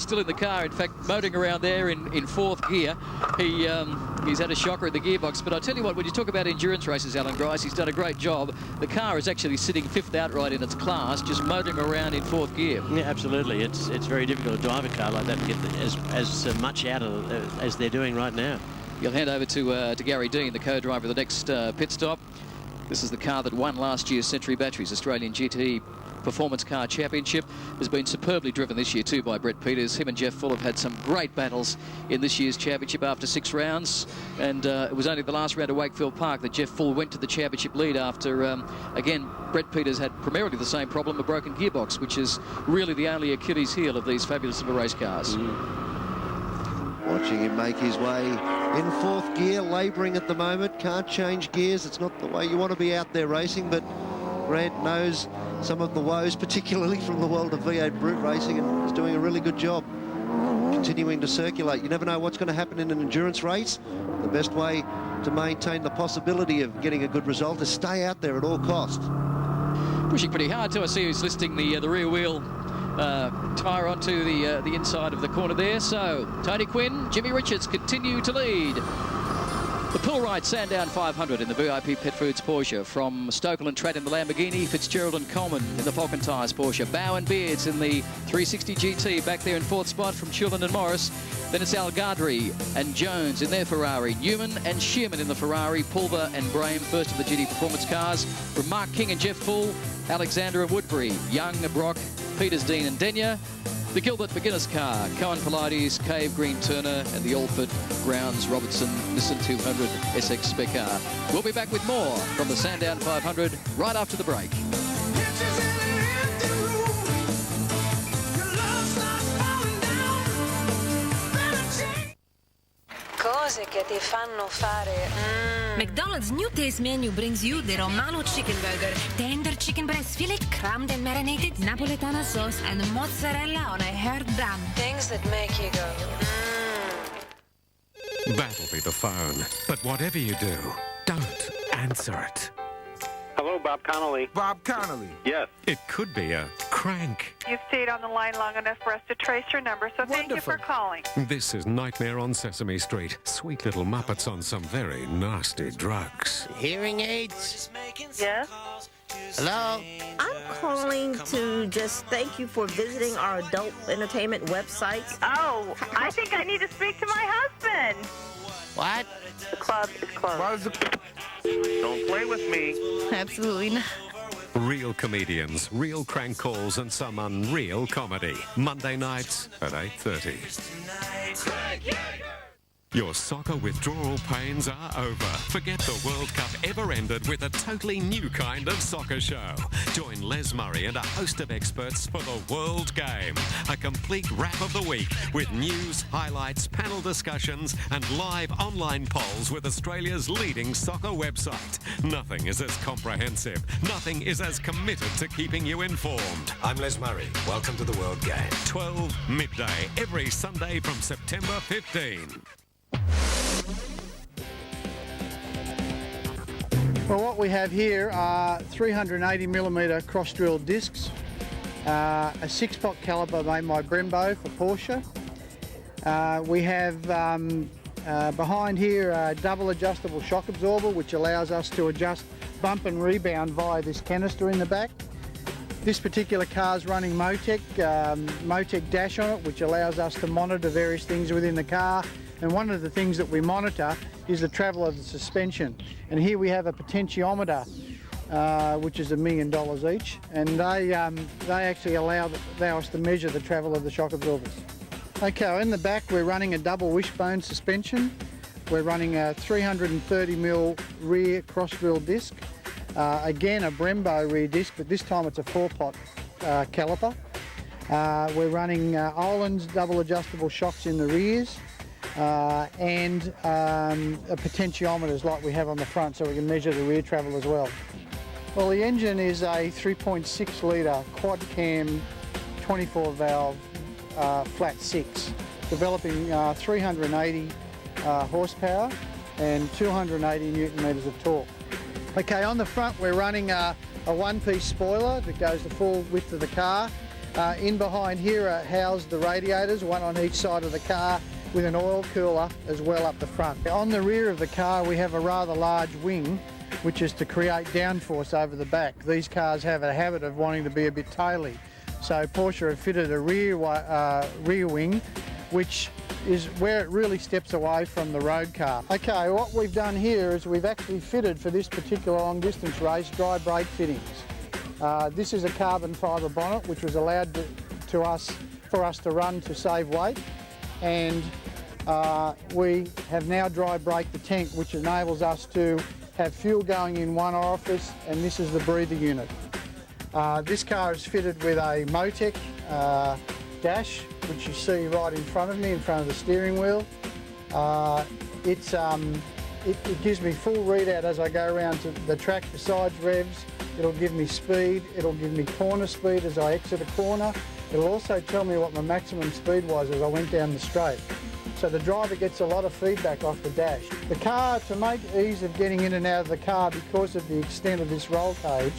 still in the car. In fact, motoring around there in 4th gear. He's had a shocker in the gearbox. But I tell you what, when you talk about endurance races, Alan Grice, he's done a great job. The car is actually sitting 5th outright in its class, just motoring around in 4th gear. Yeah, absolutely. It's very difficult to drive a car like that and get as much out of it as they're doing right now. You'll hand over to Gary Dean, the co-driver of the next pit stop. This is the car that won last year's Century Batteries Australian GT Performance Car Championship. Has been superbly driven this year too by Brett Peters. Him and Jeff Full have had some great battles in this year's championship after 6 rounds, and it was only the last round of Wakefield Park that Jeff Full went to the championship lead after, again, Brett Peters had primarily the same problem, a broken gearbox, which is really the only Achilles heel of these fabulous little race cars. Watching him make his way in 4th gear, labouring at the moment, can't change gears. It's not the way you want to be out there racing, but Grant knows some of the woes, particularly from the world of V8 brute racing, and is doing a really good job continuing to circulate. You never know what's going to happen in an endurance race. The best way to maintain the possibility of getting a good result is stay out there at all costs. Pushing pretty hard too. I see he's listing the rear wheel tyre onto the inside of the corner there. So Tony Quinn, Jimmy Richards continue to lead. The Pull-Rite Sandown 500 in the VIP Pet Foods Porsche. From Stokell and Tratt in the Lamborghini, Fitzgerald and Coleman in the Falcon Tyres Porsche. Bow and Beards in the 360 GT back there in 4th spot from Chilton and Morris. Then it's Al Gardry and Jones in their Ferrari. Newman and Shearman in the Ferrari. Pulver and Brame first of the GT Performance cars. From Mark King and Jeff Full, Alexander and Woodbury, Young, Brock, Peters, Dean and Denyer. The Gilbert McGuinness car, Cohen Pilates, Cave, Green, Turner, and the Alford, Grounds, Robertson, Nissan 200 SX Spec car. We'll be back with more from the Sandown 500 right after the break. Cose che ti fanno fare. McDonald's new taste menu brings you the Romano chicken burger, tender chicken breast fillet, crammed and marinated, Napoletana sauce, and mozzarella on a hard bun. Things that make you go. That'll be the phone. But whatever you do, don't answer it. Hello, Bob Connolly. Bob Connolly. Yes. It could be a crank. You've stayed on the line long enough for us to trace your number, so thank you for calling. This is Nightmare on Sesame Street. Sweet little Muppets on some very nasty drugs. Hearing aids? Yes? Hello? I'm calling to just thank you for visiting our adult entertainment website. Oh, I think I need to speak to my husband. What? The club is closed. Don't play with me. Absolutely not. Real comedians, real crank calls, and some unreal comedy. Monday nights at 8:30. Your soccer withdrawal pains are over. Forget the World Cup ever ended with a totally new kind of soccer show. Join Les Murray and a host of experts for the World Game. A complete wrap of the week with news, highlights, panel discussions and live online polls with Australia's leading soccer website. Nothing is as comprehensive. Nothing is as committed to keeping you informed. I'm Les Murray. Welcome to the World Game. 12 midday every Sunday from September 15. Well, what we have here are 380mm cross-drilled discs, a 6-pot caliper made by Brembo for Porsche. We have behind here a double adjustable shock absorber which allows us to adjust bump and rebound via this canister in the back. This particular car is running Motec dash on it, which allows us to monitor various things within the car. And one of the things that we monitor is the travel of the suspension. And here we have a potentiometer, which is $1 million each, and they actually allow us to measure the travel of the shock absorbers. Okay, in the back we're running a double wishbone suspension. We're running a 330mm rear cross-drill disc. Again, a Brembo rear disc, but this time it's a 4-pot caliper. We're running Öhlins double adjustable shocks in the rears. And a potentiometers like we have on the front, so we can measure the rear travel as well. Well, the engine is a 3.6 litre quad cam 24 valve flat 6, developing 380 horsepower and 280 newton metres of torque. Okay, on the front we're running a one-piece spoiler that goes the full width of the car. In behind here are housed the radiators, one on each side of the car, with an oil cooler as well up the front. On the rear of the car we have a rather large wing, which is to create downforce over the back. These cars have a habit of wanting to be a bit taily, so Porsche have fitted a rear wing which is where it really steps away from the road car. Okay, what we've done here is we've actually fitted for this particular long distance race dry brake fittings. This is a carbon fibre bonnet which was allowed for us to run to save weight, and we have now dry braked the tank, which enables us to have fuel going in one orifice, and this is the breather unit. This car is fitted with a Motec dash, which you see right in front of me, in front of the steering wheel. It gives me full readout as I go around to the track besides revs. It'll give me speed, it'll give me corner speed as I exit a corner. It'll also tell me what my maximum speed was as I went down the straight. So the driver gets a lot of feedback off the dash. The car, to make ease of getting in and out of the car because of the extent of this roll cage,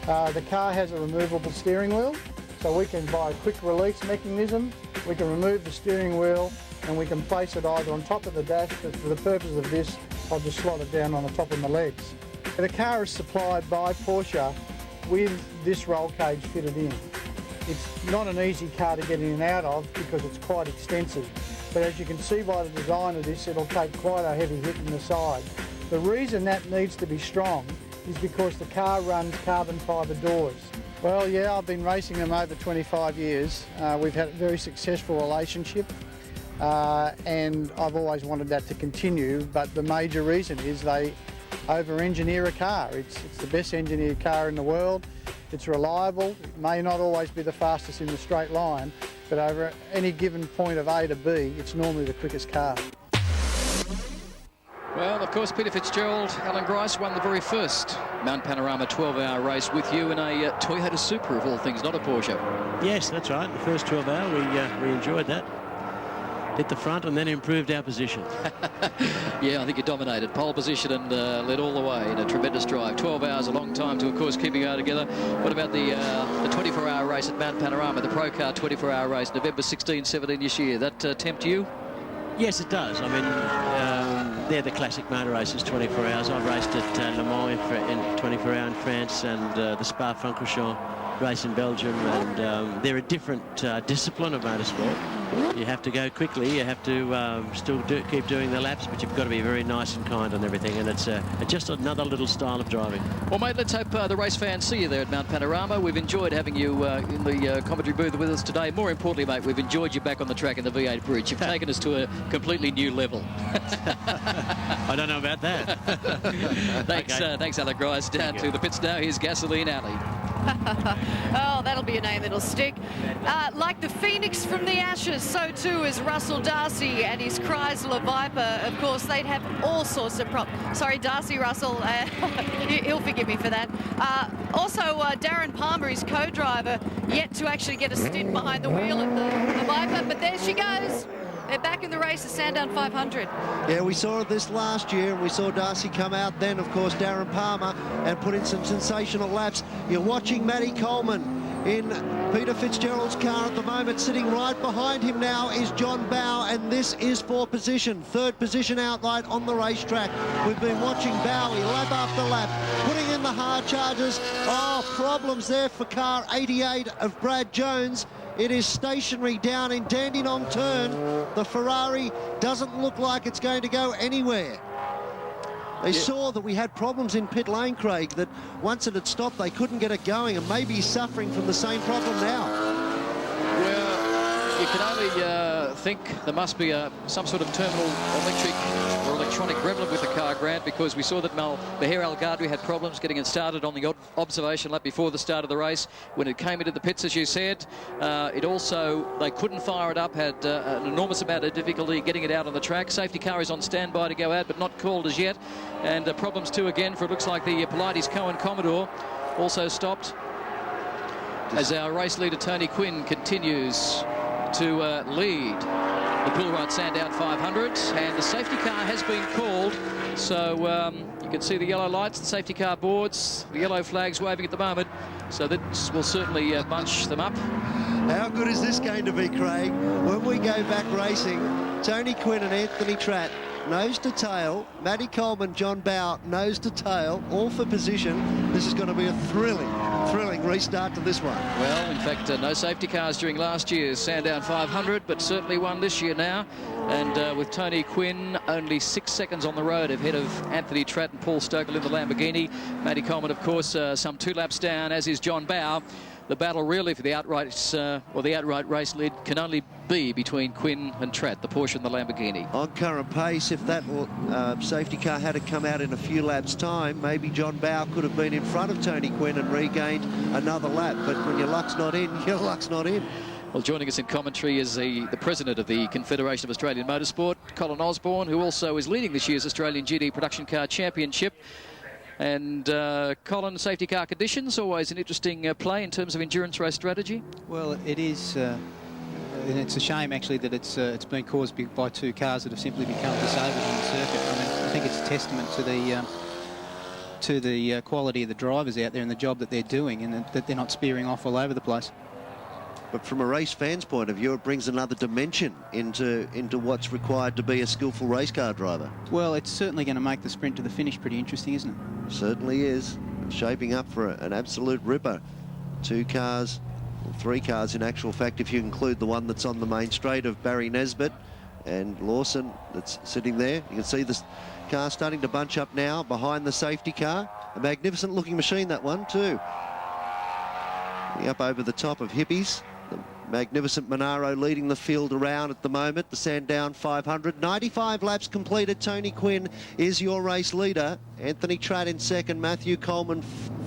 the car has a removable steering wheel. So we can, by a quick release mechanism, we can remove the steering wheel and we can place it either on top of the dash, but for the purpose of this, I'll just slot it down on the top of my legs. The car is supplied by Porsche with this roll cage fitted in. It's not an easy car to get in and out of because it's quite extensive. But as you can see by the design of this, it'll take quite a heavy hit in the side. The reason that needs to be strong is because the car runs carbon fibre doors. Well, yeah, I've been racing them over 25 years. We've had a very successful relationship, and I've always wanted that to continue, but the major reason is they over-engineer a car. It's the best engineered car in the world. It's reliable. It may not always be the fastest in the straight line, but over any given point of A to B, it's normally the quickest car. Well, of course, Peter Fitzgerald, Alan Grice won the very first Mount Panorama 12-hour race with you in a Toyota Supra, of all things, not a Porsche. Yes, that's right. The first 12-hour, we enjoyed that. Hit the front and then improved our position. Yeah, I think you dominated pole position and led all the way in a tremendous drive. 12 hours, a long time to, of course, keep it together. What about the 24-hour race at Mount Panorama, the PROCAR 24-hour race, November 16, 17 this year? That tempt you? Yes, it does. I mean, they're the classic motor races, 24 hours. I've raced at Le Mans in 24 hour in France, and the Spa-Francorchamps race in Belgium, and they're a different discipline of motorsport. You have to go quickly, you have to still keep doing the laps, but you've got to be very nice and kind on everything, and it's just another little style of driving. Well, mate, let's hope the race fans see you there at Mount Panorama. We've enjoyed having you in the commentary booth with us today. More importantly, mate, we've enjoyed you back on the track in the V8 Bridge. You've taken us to a completely new level. I don't know about that. Thanks, Okay. thanks, Alan Grice. Down to the pits now. Here's Gasoline Alley. Oh, that'll be a name that'll stick. Like the phoenix from the ashes, so too is Russell Darcy and his Chrysler Viper. Of course, they'd have all sorts of problems. Sorry, Darcy Russell. He'll forgive me for that. Also, Darren Palmer, his co-driver, yet to actually get a stint behind the wheel of the Viper. But there she goes. They're back in the race at Sandown 500. Yeah, we saw this last year, and we saw Darcy come out then, of course, Darren Palmer, and put in some sensational laps. You're watching Matty Coleman in Peter Fitzgerald's car at the moment. Sitting right behind him now is John Bowe, and this is for position. Third position outright on the racetrack. We've been watching Bowie lap after lap, putting in the hard charges. Oh, problems there for car 88 of Brad Jones. It is stationary down in Dandenong Turn. The Ferrari doesn't look like it's going to go anywhere. They saw that we had problems in pit lane, Craig, that once it had stopped, they couldn't get it going, and maybe he's suffering from the same problem now. Well, you can only think there must be some sort of terminal electric or electronic gremlin with the car, Grant, because we saw that Maher Al Ghadri had problems getting it started on the observation lap before the start of the race. When it came into the pits, as you said, they couldn't fire it up, had an enormous amount of difficulty getting it out on the track. Safety car is on standby to go out, but not called as yet. And problems too again, for it looks like the Pilates Cohen Commodore also stopped as our race leader Tony Quinn continues to lead the Pilbara Sandown 500, and the safety car has been called, so you can see the yellow lights, the safety car boards, the yellow flags waving at the moment, so this will certainly bunch them up. How good is this going to be, Craig? When we go back racing, Tony Quinn and Anthony Tratt nose to tail. Matty Coleman, John Bow, nose to tail, all for position. This is going to be a thrilling restart to this one. Well, in fact, no safety cars during last year's Sandown 500, but certainly one this year now. And with Tony Quinn only 6 seconds on the road ahead of Anthony Tratt and Paul Stokell in the Lamborghini. Matty Coleman, of course, some 2 laps down, as is John Bow. The battle really for the outright race lead can only be between Quinn and Tratt, the Porsche and the Lamborghini. On current pace, if that safety car had to come out in a few laps' time, maybe John Bow could have been in front of Tony Quinn and regained another lap. But when your luck's not in, your luck's not in. Well, joining us in commentary is the president of the Confederation of Australian Motorsport, Colin Osborne, who also is leading this year's Australian GT Production Car Championship. And Colin, safety car conditions, always an interesting play in terms of endurance race strategy. Well, it is, and it's a shame actually that it's been caused by 2 cars that have simply become disabled on the circuit. I mean, I think it's a testament to the quality of the drivers out there and the job that they're doing, and that they're not spearing off all over the place. But from a race fan's point of view, it brings another dimension into what's required to be a skillful race car driver. Well, it's certainly going to make the sprint to the finish pretty interesting, isn't it? Certainly is. Shaping up for an absolute ripper. 2 cars, or 3 cars in actual fact, if you include the one that's on the main straight of Barry Nesbitt and Lawson that's sitting there. You can see this car starting to bunch up now behind the safety car. A magnificent looking machine, that one too. Up over the top of Hippies. The magnificent Monaro leading the field around at the moment, the Sandown 500. 95 laps completed. Tony Quinn is your race leader. Anthony Tratt in second, Matthew Coleman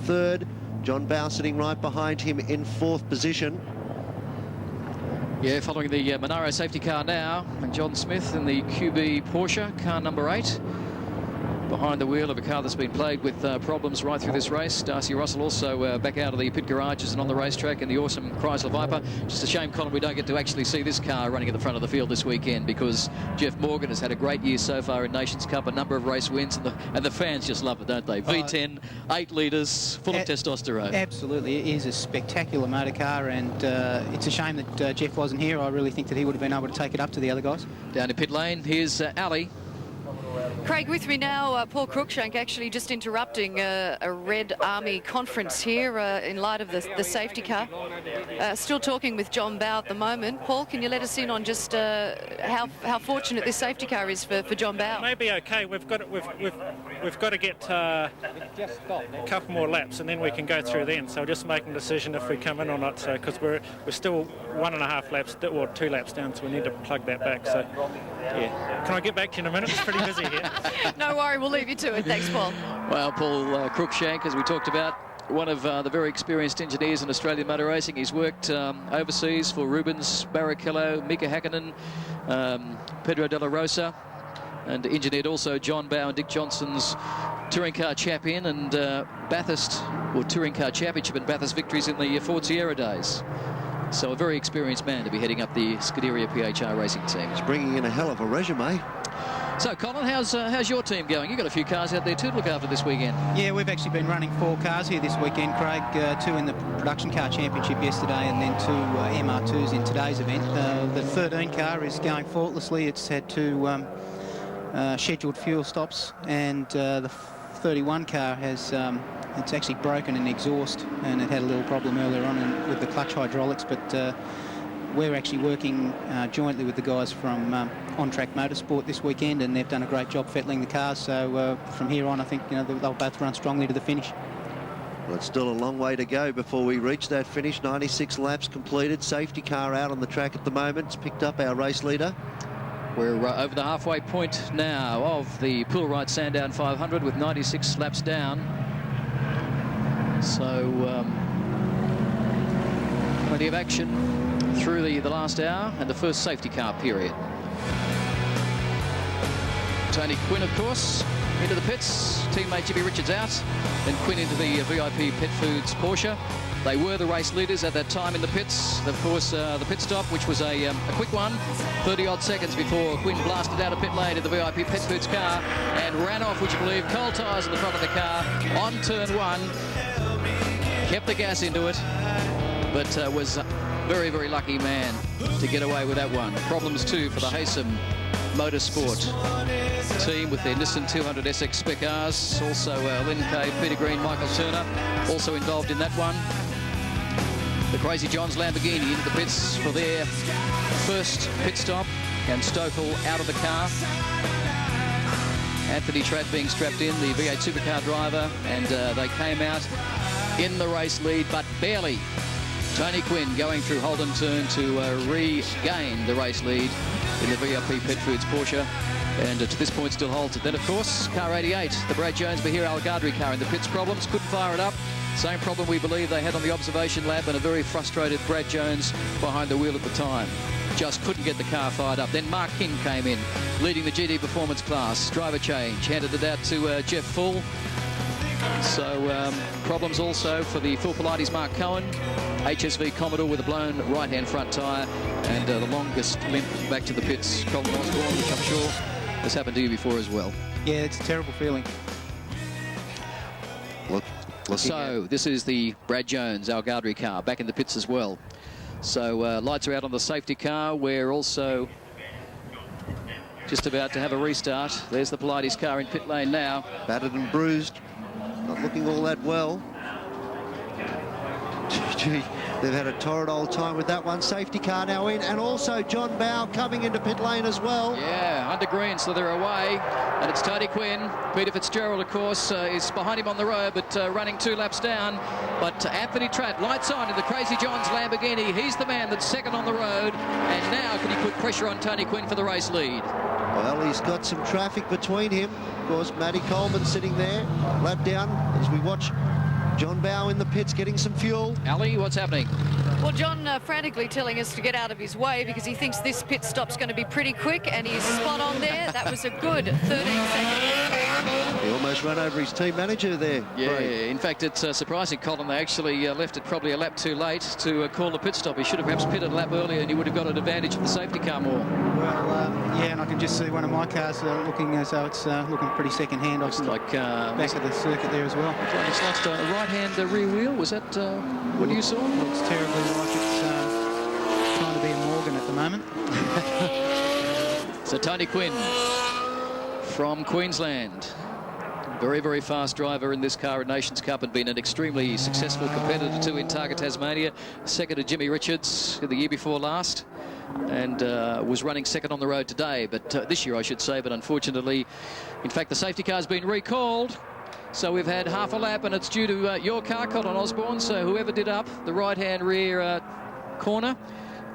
third. John Bow sitting right behind him in 4th position. Yeah, following the Monaro safety car now, and John Smith in the QB Porsche, car number 8. Behind the wheel of a car that's been plagued with problems right through this race. Darcy Russell also back out of the pit garages and on the racetrack in the awesome Chrysler Viper. Just a shame, Colin, we don't get to actually see this car running at the front of the field this weekend, because Jeff Morgan has had a great year so far in Nations Cup, a number of race wins, and the fans just love it, don't they? V10, 8 litres, full of testosterone. Absolutely, it is a spectacular motor car, and it's a shame that Jeff wasn't here. I really think that he would have been able to take it up to the other guys. Down in pit lane, here's Ali. Craig, with me now, Paul Cruikshank, actually just interrupting a Red Army conference here in light of the safety car. Still talking with John Bow at the moment. Paul, can you let us in on just how fortunate this safety car is for John Bow? It may be okay. We've got to get a couple more laps, and then we can go through then. So just making a decision if we come in or not. So because we're still 1.5 laps or 2 laps down, so we need to plug that back. So yeah, can I get back to you in a minute? It's pretty busy here. No worry, we'll leave you to it. Thanks, Paul. Well, Paul Cruikshank, as we talked about, one of the very experienced engineers in Australian motor racing. He's worked overseas for Rubens Barrichello, Mika Hakkinen, Pedro de la Rosa, and engineered also John Bow and Dick Johnson's touring car champion and Bathurst, or touring car championship and Bathurst victories in the Ford Sierra days. So a very experienced man to be heading up the Scuderia PHR racing team. He's bringing in a hell of a resume. So, Colin, how's your team going? You've got a few cars out there too to look after this weekend. Yeah, we've actually been running 4 cars here this weekend, Craig. 2 in the Production Car Championship yesterday, and then 2 MR2s in today's event. The 13 car is going faultlessly. It's had 2 scheduled fuel stops, and the 31 car has it's actually broken an exhaust, and it had a little problem earlier on with the clutch hydraulics, but we're actually working jointly with the guys from On Track Motorsport this weekend, and they've done a great job fettling the cars. So from here on, I think they'll both run strongly to the finish. Well, it's still a long way to go before we reach that finish. 96 laps completed. Safety car out on the track at the moment. It's picked up our race leader. We're over the halfway point now of the Poolwright Sandown 500 with 96 laps down. So plenty of action through the last hour and the first safety car period. Tony Quinn, of course, into the pits. Teammate Jimmy Richards out. Then Quinn into the VIP Pet Foods Porsche. They were the race leaders at that time in the pits. Of course, the pit stop, which was a quick one, 30-odd seconds before Quinn blasted out of pit lane to the VIP Pet Foods car and ran off, would you believe, coal tyres in the front of the car on turn 1. Kept the gas into it, but was very, very lucky man to get away with that one. Problems too for the Haysom Motorsport team with their Nissan 200 SX Spec Rs. Also Lynn Kay, Peter Green, Michael Turner also involved in that one. The Crazy John's Lamborghini into the pits for their first pit stop, and Stokell out of the car. Anthony Tratt being strapped in, the V8 supercar driver, and they came out in the race lead, but barely. Tony Quinn going through Holden Turn to regain the race lead in the VLP Pet Foods Porsche, and to this point still holds it. Then, of course, car 88, the Brad Jones Bahir Al Ghadri car in the pits. Problems, couldn't fire it up. Same problem we believe they had on the observation lab, and a very frustrated Brad Jones behind the wheel at the time. Just couldn't get the car fired up. Then Mark King came in, leading the GT Performance class. Driver change, handed it out to Jeff Full. So problems also for the Phil Pilates Mark Cohen. HSV Commodore with a blown right-hand front tyre, and the longest limp back to the pits. Colin Osborne, which I'm sure has happened to you before as well. Yeah, it's a terrible feeling. So this is the Brad Jones Al Ghadri car back in the pits as well. So lights are out on the safety car. We're also just about to have a restart. There's the Pilates car in pit lane now. Battered and bruised. Not looking all that well. Gee, they've had a torrid old time with that one. Safety car now in, and also John Bow coming into pit lane as well. Yeah, under green, so they're away. And it's Tony Quinn. Peter Fitzgerald, of course, is behind him on the road, but running 2 laps down. But Anthony Tratt, lights on in the Crazy John's Lamborghini. He's the man that's second on the road. And now can he put pressure on Tony Quinn for the race lead? Well, he's got some traffic between him. Of course, Matty Coleman sitting there, lap down, as we watch John Bow in the pits getting some fuel. Ali, what's happening? Well, John frantically telling us to get out of his way because he thinks this pit stop's going to be pretty quick, and he's spot on there. That was a good 13 seconds. He almost ran over his team manager there. Yeah, Craig. in fact, it's surprising, Colin. They actually left it probably a lap too late to call the pit stop. He should have perhaps pitted a lap earlier, and he would have got an advantage of the safety car more. Well, yeah, and I can just see one of my cars looking as though it's looking pretty second-hand. Looks like back of the circuit there as well. It's lost a right-hand rear wheel. Was that what you saw? Looks terribly like it's trying to be a Morgan at the moment. So Tony Quinn from Queensland. Very, very fast driver in this car at Nations Cup, and been an extremely successful competitor too in Targa Tasmania. Second to Jimmy Richards the year before last, and was running second on the road today, but this year I should say. But unfortunately, in fact, the safety car's been recalled. So we've had half a lap, and it's due to your car, Colin Osborne. So whoever did up the right-hand rear corner,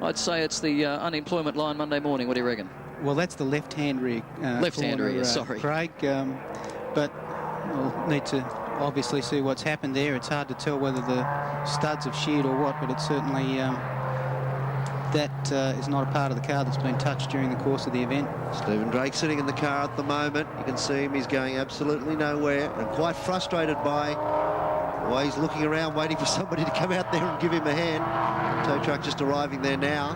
I'd say it's the unemployment line Monday morning. What do you reckon? Well, that's the left-hand rear. Left-hand rear, sorry. Craig, but we'll need to obviously see what's happened there. It's hard to tell whether the studs have sheared or what, but it's certainly that is not a part of the car that's been touched during the course of the event. Stephen Drake sitting in the car at the moment. You can see him, he's going absolutely nowhere, and quite frustrated by the way he's looking around, waiting for somebody to come out there and give him a hand. Tow truck just arriving there now.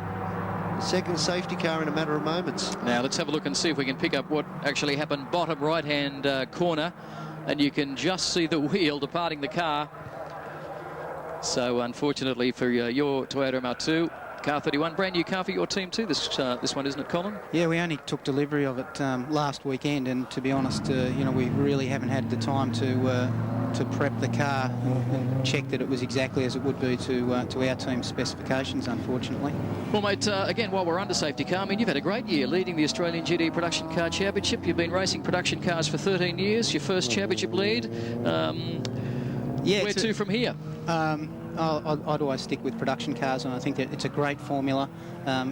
The second safety car in a matter of moments. Now let's have a look and see if we can pick up what actually happened bottom right-hand corner, and you can just see the wheel departing the car. So unfortunately for your Toyota MR2, car 31, brand new car for your team too, this one, isn't it, Colin? Yeah, we only took delivery of it last weekend, and to be honest, you know, we really haven't had the time to prep the car and check that it was exactly as it would be to our team's specifications, unfortunately. Well, mate, again, while we're under safety car, I mean, you've had a great year leading the Australian GT Production Car Championship. You've been racing production cars for 13 years, your first championship lead. Yeah, where to from here? I'd always stick with production cars, and I think that it's a great formula.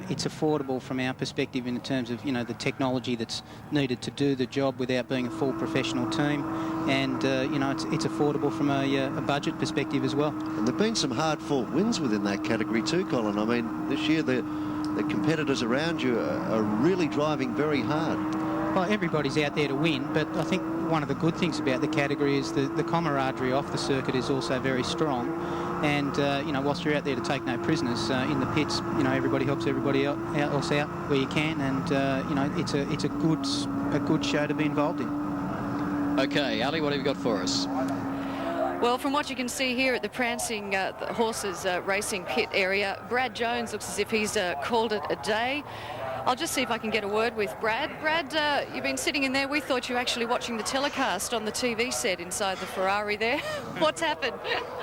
It's affordable from our perspective in terms of, you know, the technology that's needed to do the job without being a full professional team, and you know, it's affordable from a budget perspective as well. And there've been some hard-fought wins within that category too, Colin. I mean, this year the competitors around you are really driving very hard. Well, everybody's out there to win, but I think one of the good things about the category is the camaraderie off the circuit is also very strong. And, you know, whilst you're out there to take no prisoners in the pits, you know, everybody helps everybody else out where you can. And, you know, it's a good show to be involved in. OK, Ali, what have you got for us? Well, from what you can see here at the Prancing the Horses Racing pit area, Brad Jones looks as if he's called it a day. I'll just see if I can get a word with Brad. Brad, you've been sitting in there. We thought you were actually watching the telecast on the TV set inside the Ferrari there. What's happened?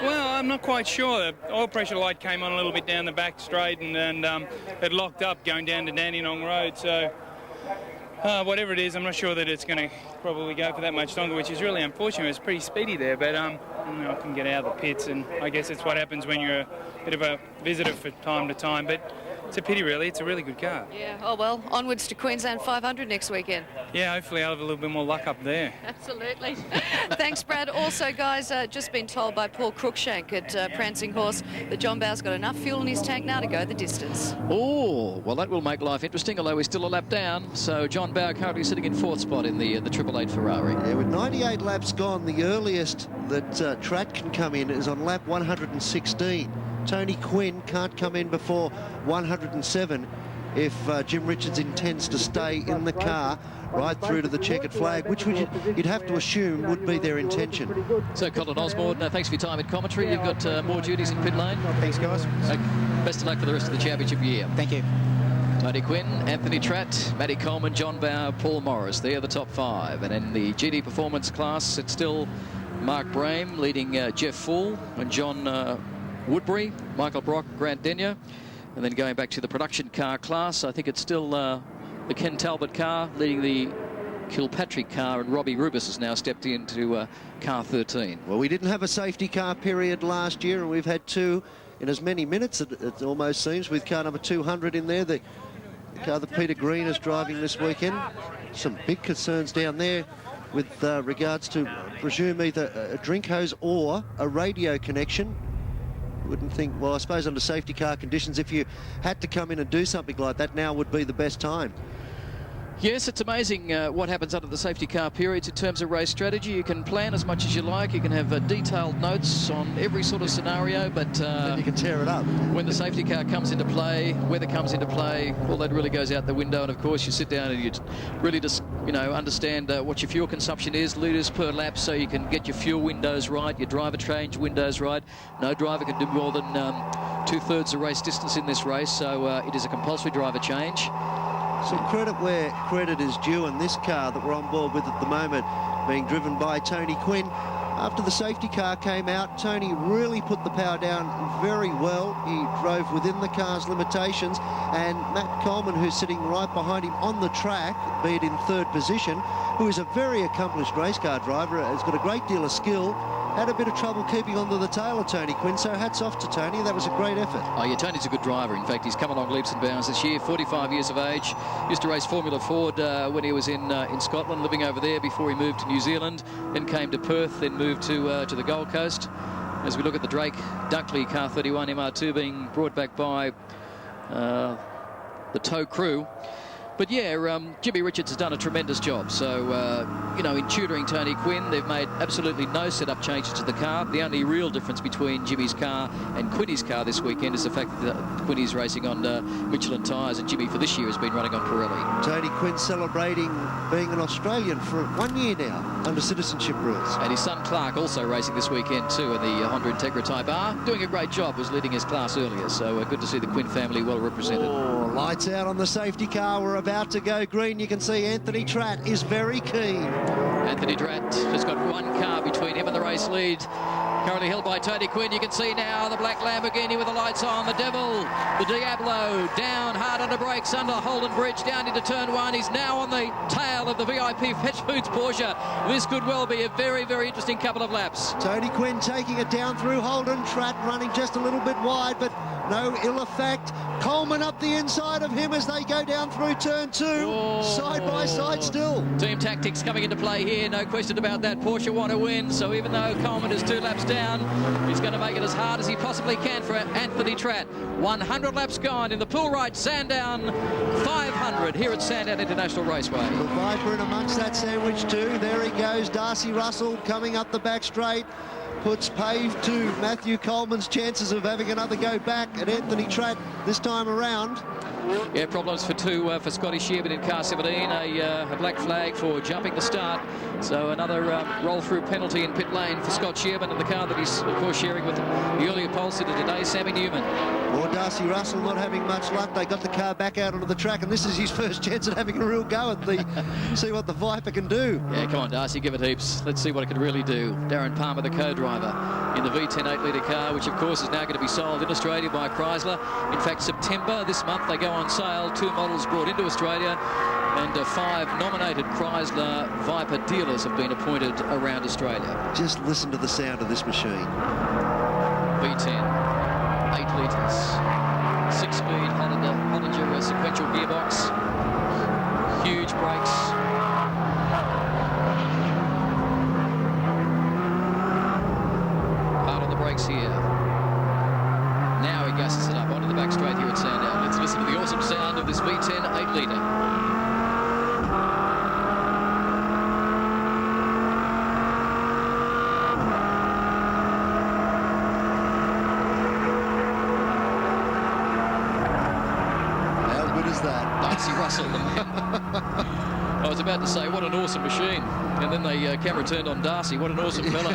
Well, I'm not quite sure. The oil pressure light came on a little bit down the back straight, and it locked up going down to Dandenong Road. So whatever it is, I'm not sure that it's going to probably go for that much longer, which is really unfortunate. It's pretty speedy there, but I can get out of the pits, and I guess it's what happens when you're a bit of a visitor from time to time. But it's a pity, really. It's a really good car. Yeah, oh well, onwards to Queensland 500 next weekend. Yeah, hopefully I'll have a little bit more luck up there. Absolutely. Thanks, Brad. Also, guys, just been told by Paul Cruikshank at Prancing Horse that John Bow's got enough fuel in his tank now to go the distance. Oh, well, that will make life interesting, although he's still a lap down. So John Bow currently sitting in 4th spot in the 888 Ferrari. Yeah, with 98 laps gone, the earliest that Tratt can come in is on lap 116. Tony Quinn can't come in before 107 if Jim Richards intends to stay in the car right through to the checkered flag, which you'd have to assume would be their intention. So, Colin Osborne, thanks for your time at commentary. You've got more duties in pit lane. Thanks, guys. Best of luck for the rest of the championship year. Thank you. Tony Quinn, Anthony Tratt, Matty Coleman, John Bow, Paul Morris. They are the top 5. And in the GT Performance class, it's still Mark Brame leading Jeff Full and John Woodbury, Michael Brock, Grant Denyer. And then going back to the production car class, I think it's still the Ken Talbot car leading the Kilpatrick car, and Robbie Rubis has now stepped into car 13. Well, we didn't have a safety car period last year, and we've had 2 in as many minutes, it almost seems, with car number 200 in there. The car that Peter Green is driving this weekend. Some big concerns down there with regards to, presume, either a drink hose or a radio connection. Wouldn't think, well, I suppose under safety car conditions, if you had to come in and do something like that, now would be the best time. Yes, it's amazing what happens under the safety car periods in terms of race strategy. You can plan as much as you like. You can have detailed notes on every sort of scenario, but then you can tear it up. When the safety car comes into play, weather comes into play, all that really goes out the window. And of course, you sit down and you really just, understand what your fuel consumption is, litres per lap, so you can get your fuel windows right, your driver change windows right. No driver can do more than 2/3 the race distance in this race, so it is a compulsory driver change. Some credit where credit is due, and this car that we're on board with at the moment being driven by Tony Quinn. After the safety car came out, Tony really put the power down very well. He drove within the car's limitations, and Matt Coleman, who's sitting right behind him on the track, be it in 3rd position, who is a very accomplished race car driver, has got a great deal of skill, had a bit of trouble keeping onto the tail of Tony Quinn, so hats off to Tony. That was a great effort. Oh, yeah, Tony's a good driver. In fact, he's come along leaps and bounds this year, 45 years of age. Used to race Formula Ford when he was in Scotland, living over there before he moved to New Zealand, then came to Perth, then moved to the Gold Coast. As we look at the Drake Dunkley Car 31 MR2 being brought back by the tow crew. But yeah, Jimmy Richards has done a tremendous job. So, in tutoring Tony Quinn, they've made absolutely no setup changes to the car. The only real difference between Jimmy's car and Quinny's car this weekend is the fact that Quinny's racing on Michelin tyres, and Jimmy for this year has been running on Pirelli. Tony Quinn celebrating being an Australian for 1 year now under citizenship rules. And his son Clark also racing this weekend too in the Honda Integra Type R. Doing a great job, was leading his class earlier. So good to see the Quinn family well represented. Oh, lights out on the safety car. We're about to go green. You can see Anthony Tratt is very keen. Anthony Tratt has got 1 car between him and the race lead. Currently held by Tony Quinn. You can see now the black Lamborghini with the lights on. The Devil, the Diablo, down hard under brakes under Holden Bridge, down into turn 1. He's now on the tail of the VIP Fetch Foods Porsche. This could well be a very, very interesting couple of laps. Tony Quinn taking it down through Holden. Tratt running just a little bit wide, but no ill effect. Coleman up the inside of him as they go down through turn 2. Oh. Side by side still. Team tactics coming into play here, no question about that. Porsche want to win, so even though Coleman is 2 laps down, he's going to make it as hard as he possibly can for Anthony Tratt. 100 laps gone in the Poolwright Sandown 500 here at Sandown International Raceway. The Viper in amongst that sandwich too. There he goes, Darcy Russell coming up the back straight. Puts pave to Matthew Coleman's chances of having another go back at Anthony Tratt this time around. Yeah, problems for two for Scotty Shearman in car 17. A black flag for jumping the start. So another roll-through penalty in pit lane for Scott Shearman in the car that he's, of course, sharing with the earlier pole sitter today, Sammy Newman. Or Darcy Russell not having much luck. They got the car back out onto the track, and this is his first chance at having a real go at the see what the Viper can do. Yeah, come on, Darcy, give it heaps. Let's see what it can really do. Darren Palmer, the co-driver, in the V10 8-litre car, which, of course, is now going to be sold in Australia by Chrysler. In fact, September this month, they go on sale. 2 models brought into Australia, and 5 nominated Chrysler Viper dealers have been appointed around Australia. Just listen to the sound of this machine. V10. 8 litres, 6-speed Hollinger sequential gearbox, huge brakes. Hard on the brakes here. Now he gasses it up onto the back straight here at Sandown. Let's listen to the awesome sound of this V10 8-litre. Darcy Russell. I was about to say, what an awesome machine. And then the camera turned on Darcy. What an awesome fellow.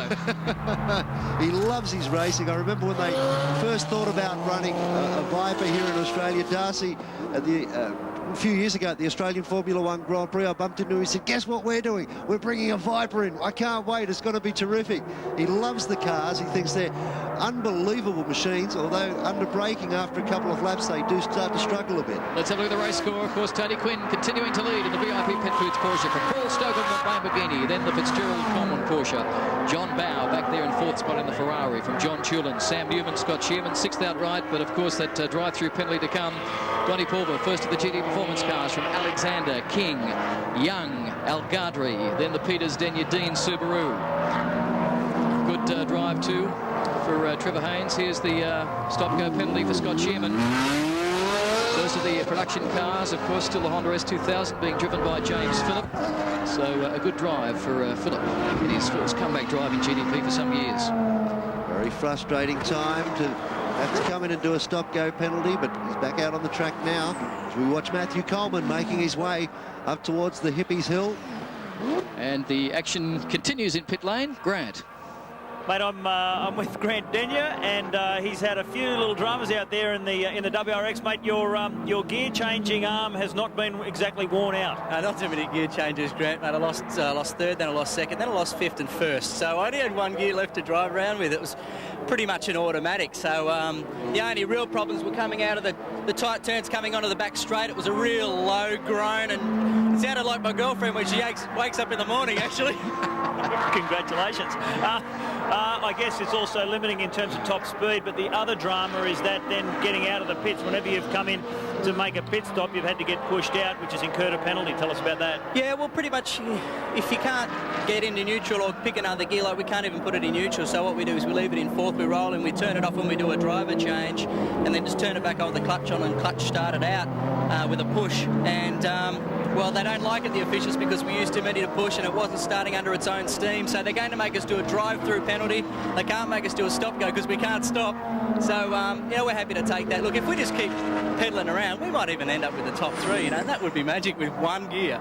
He loves his racing. I remember when they first thought about running a Viper here in Australia, Darcy, at a few years ago at the Australian Formula One Grand Prix, I bumped into him. He said, guess what we're doing? We're bringing a Viper in. I can't wait. It's going to be terrific. He loves the cars. He thinks they're unbelievable machines, although under braking after a couple of laps, they do start to struggle a bit. Let's have a look at the race score. Of course, Tony Quinn continuing to lead in the VIP Pet Foods Porsche from Paul Stokell from Lamborghini, then the Fitzgerald Common Porsche. John Bow back there in 4th spot in the Ferrari from John Tulin. Sam Newman, Scott Shearman, 6th outright, but of course that drive-through penalty to come. Donnie Pulver, first of the GT Performance cars from Alexander, King, Young, Al Gadri, then the Peters Denya Dean Subaru. Good drive too for Trevor Haynes. Here's the stop-go penalty for Scott Shearman. First of the production cars, of course, still the Honda S2000 being driven by James Phillip. So a good drive for Phillip in his first comeback drive in GTP for some years. Very frustrating time to have to come in and do a stop-go penalty, but he's back out on the track now as we watch Matthew Coleman making his way up towards the Hippies Hill. And the action continues in pit lane. Grant. Mate, I'm with Grant Denya, and he's had a few little dramas out there in the WRX. Mate, your gear changing arm has not been exactly worn out. Not too many gear changes, Grant. Mate, I lost 3rd, then I lost 2nd, then I lost 5th and 1st. So I only had 1 gear left to drive around with. It was pretty much an automatic. So the only real problems were coming out of the tight turns coming onto the back straight. It was a real low groan, and it sounded like my girlfriend when she wakes up in the morning, actually. Congratulations. I guess it's also limiting in terms of top speed, but the other drama is that then getting out of the pits, whenever you've come in to make a pit stop, you've had to get pushed out, which has incurred a penalty. Tell us about that. Yeah, well, pretty much if you can't get into neutral or pick another gear, like we can't even put it in neutral, so what we do is we leave it in 4th, we roll and we turn it off when we do a driver change, and then just turn it back on with the clutch on and clutch start it out with a push. And well, they don't like it, the officials, because we used too many to push and it wasn't starting under its own steam. So they're going to make us do a drive-through penalty. They can't make us do a stop-go because we can't stop. So, you know, we're happy to take that. Look, if we just keep pedaling around, we might even end up with the top 3, you know. That would be magic with 1 gear.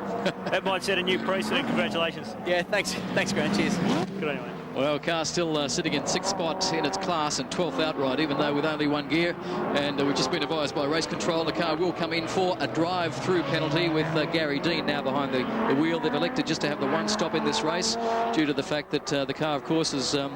That might set a new precedent. Congratulations. Yeah, thanks, Grant. Cheers. Good on you, mate. Well, car still sitting in 6th spot in its class and 12th outright, even though with only 1 gear. And we've just been advised by race control the car will come in for a drive-through penalty with Gary Dean now behind the wheel. They've elected just to have the 1 stop in this race due to the fact that the car, of course, is... well,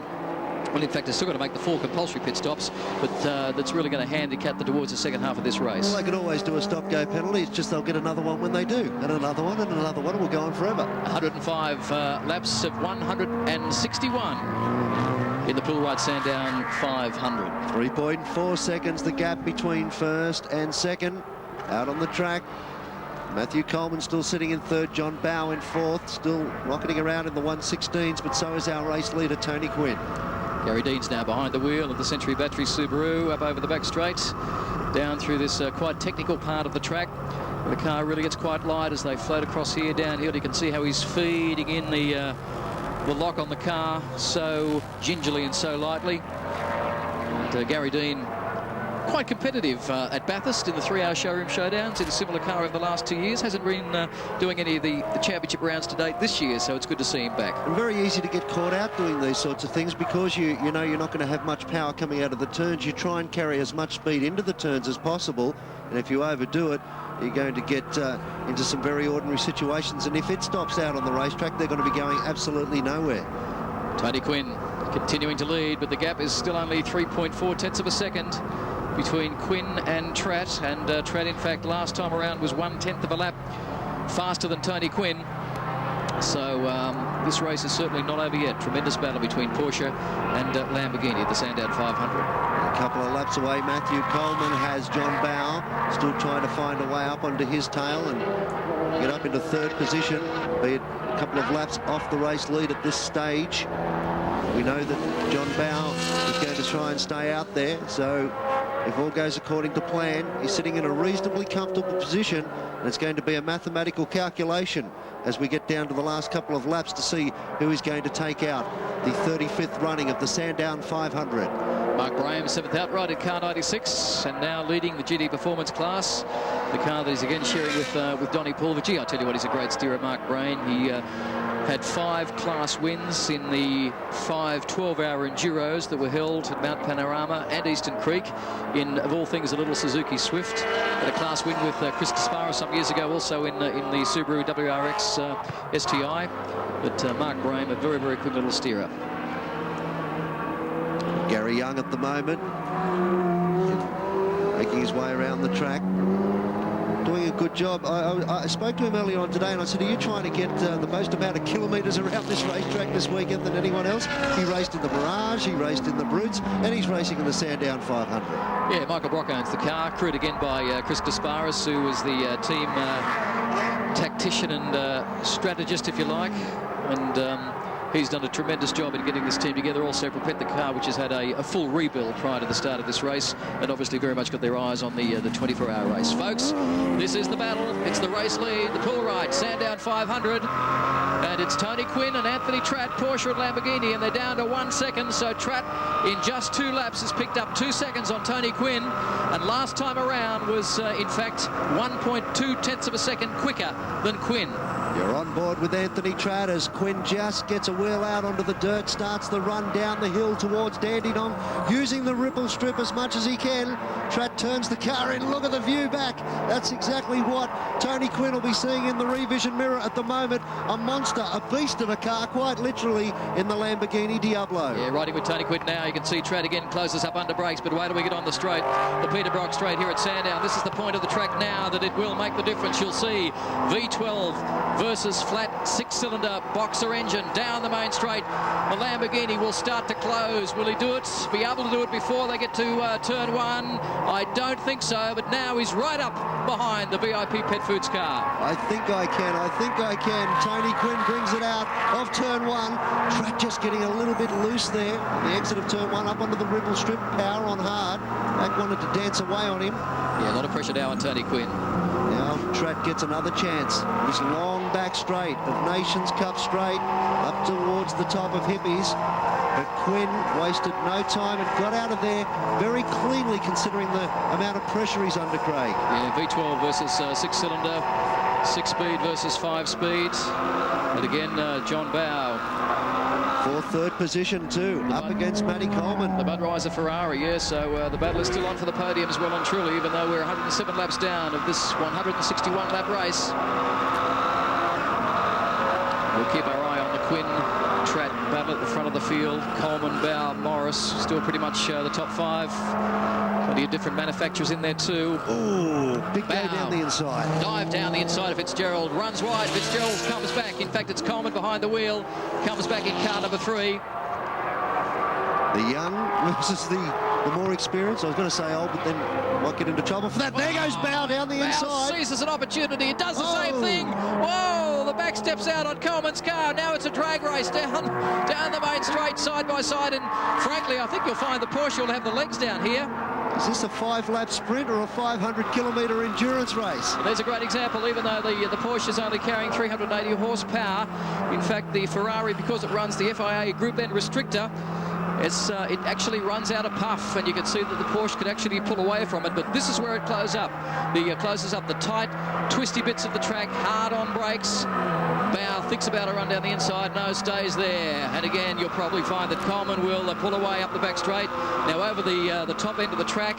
in fact, they're still going to make the 4 compulsory pit stops, but that's really going to handicap them towards the second half of this race. Well, they could always do a stop-go penalty. It's just they'll get another one when they do, and another one, and another one. We'll go on forever. 105 laps of 161 in the Pullwright Sandown 500. 3.4 seconds, the gap between 1st and 2nd. Out on the track, Matthew Coleman still sitting in 3rd, John Bow in 4th, still rocketing around in the 116s, but so is our race leader, Tony Quinn. Gary Dean's now behind the wheel of the Century Battery Subaru, up over the back straight, down through this quite technical part of the track. The car really gets quite light as they float across here, downhill. You can see how he's feeding in the lock on the car so gingerly and so lightly. And Gary Dean quite competitive at Bathurst in the 3-hour showroom showdowns in a similar car over the last 2 years. Hasn't been doing any of the championship rounds to date this year, so it's good to see him back. And very easy to get caught out doing these sorts of things because you know you're not going to have much power coming out of the turns. You try and carry as much speed into the turns as possible, and if you overdo it, you're going to get into some very ordinary situations, and if it stops out on the racetrack, they're going to be going absolutely nowhere. Tony Quinn continuing to lead, but the gap is still only 3.4 tenths of a second between Quinn and Tratt, and Tratt, in fact, last time around was 1/10 of a lap faster than Tony Quinn. So this race is certainly not over yet. Tremendous battle between Porsche and Lamborghini at the Sandown 500. A couple of laps away, Matthew Coleman has John Bow still trying to find a way up onto his tail and get up into third position, be it a couple of laps off the race lead at this stage. We know that John Bow is going to try and stay out there, so if all goes according to plan, he's sitting in a reasonably comfortable position, and it's going to be a mathematical calculation as we get down to the last couple of laps to see who is going to take out the 35th running of the Sandown 500. Mark Braham, 7th outright in car 96, and now leading the GT Performance class. The car that he's again sharing with Donnie Pulvergy. I tell you what, he's a great steerer, Mark Braham. He had 5 class wins in the 5 12-hour Enduros that were held at Mount Panorama and Eastern Creek in, of all things, a little Suzuki Swift. Had a class win with Chris Caspara some years ago, also in the Subaru WRX STI. But Mark Braham, a very, very quick little steerer. Gary Young at the moment, making his way around the track, doing a good job. I spoke to him earlier on today and I said, are you trying to get the most amount of kilometres around this racetrack this weekend than anyone else? He raced in the Mirage, he raced in the Brutes, and he's racing in the Sandown 500. Yeah, Michael Brock owns the car, crewed again by Chris Desparis, who was the team tactician and strategist, if you like. And he's done a tremendous job in getting this team together. Also prepared the car, which has had a full rebuild prior to the start of this race, and obviously very much got their eyes on the 24-hour race. Folks, this is the battle. It's the race lead, the pool ride, Sandown 500. And it's Tony Quinn and Anthony Tratt, Porsche and Lamborghini, and they're down to 1 second. So Tratt, in just 2 laps, has picked up 2 seconds on Tony Quinn. And last time around was, in fact, 1.2 tenths of a second quicker than Quinn. You're on board with Anthony Tratt as Quinn just gets a wheel out onto the dirt, starts the run down the hill towards Dandenong, using the ripple strip as much as he can. Tratt turns the car in. Look at the view back. That's exactly what Tony Quinn will be seeing in the revision mirror at the moment. A monster, a beast of a car, quite literally, in the Lamborghini Diablo. Yeah, riding with Tony Quinn now. You can see Tratt again closes up under brakes, but wait till we get on the straight. The Peter Brock straight here at Sandown. This is the point of the track now that it will make the difference. You'll see V12 versus flat 6-cylinder boxer engine down the main straight. The Lamborghini will start to close. Will he do it? Be able to do it before they get to turn 1? I don't think so, but now he's right up behind the VIP Pet Foods car. I think I can. Tony Quinn brings it out of turn 1. Tratt just getting a little bit loose there. The exit of turn 1 up onto the ripple strip, power on hard. Back wanted to dance away on him. Yeah, a lot of pressure now on Tony Quinn. Now Tratt gets another chance. This long back straight of Nations Cup straight up towards the top of Hippies. But Quinn wasted no time and got out of there very cleanly considering the amount of pressure he's under, Craig. Yeah, V12 versus 6-cylinder, 6-speed versus 5-speed. And again, John Bow. For third position too, up against Matty Coleman. The Budweiser Ferrari, yeah, so the battle is still on for the podium as well and truly, even though we're 107 laps down of this 161-lap race. We'll keep our eye on the Quinn Tratt battle at the front of the field. Coleman, Bow, Morris, still pretty much the top 5. Plenty of different manufacturers in there too. Ooh, big go down the inside. Dive down the inside of Fitzgerald, runs wide. Fitzgerald comes back. In fact, it's Coleman behind the wheel. Comes back in car number 3. The young versus the more experienced. I was going to say old, but then might get into trouble for that. There goes Bow down the inside. Seizes an opportunity. It does the same thing. Whoa, the back steps out on Coleman's car. Now it's a drag race down the main straight, side by side. And frankly, I think you'll find the Porsche will have the legs down here. Is this a 5-lap sprint or a 500-kilometre endurance race? There's a great example, even though the Porsche is only carrying 380 horsepower. In fact, the Ferrari, because it runs the FIA Group End restrictor, it actually runs out of puff, and you can see that the Porsche could actually pull away from it, but this is where it closes up. Closes up the tight, twisty bits of the track, hard on brakes. Bow thinks about a run down the inside, no, stays there. And again, you'll probably find that Coleman will pull away up the back straight. Now over the top end of the track,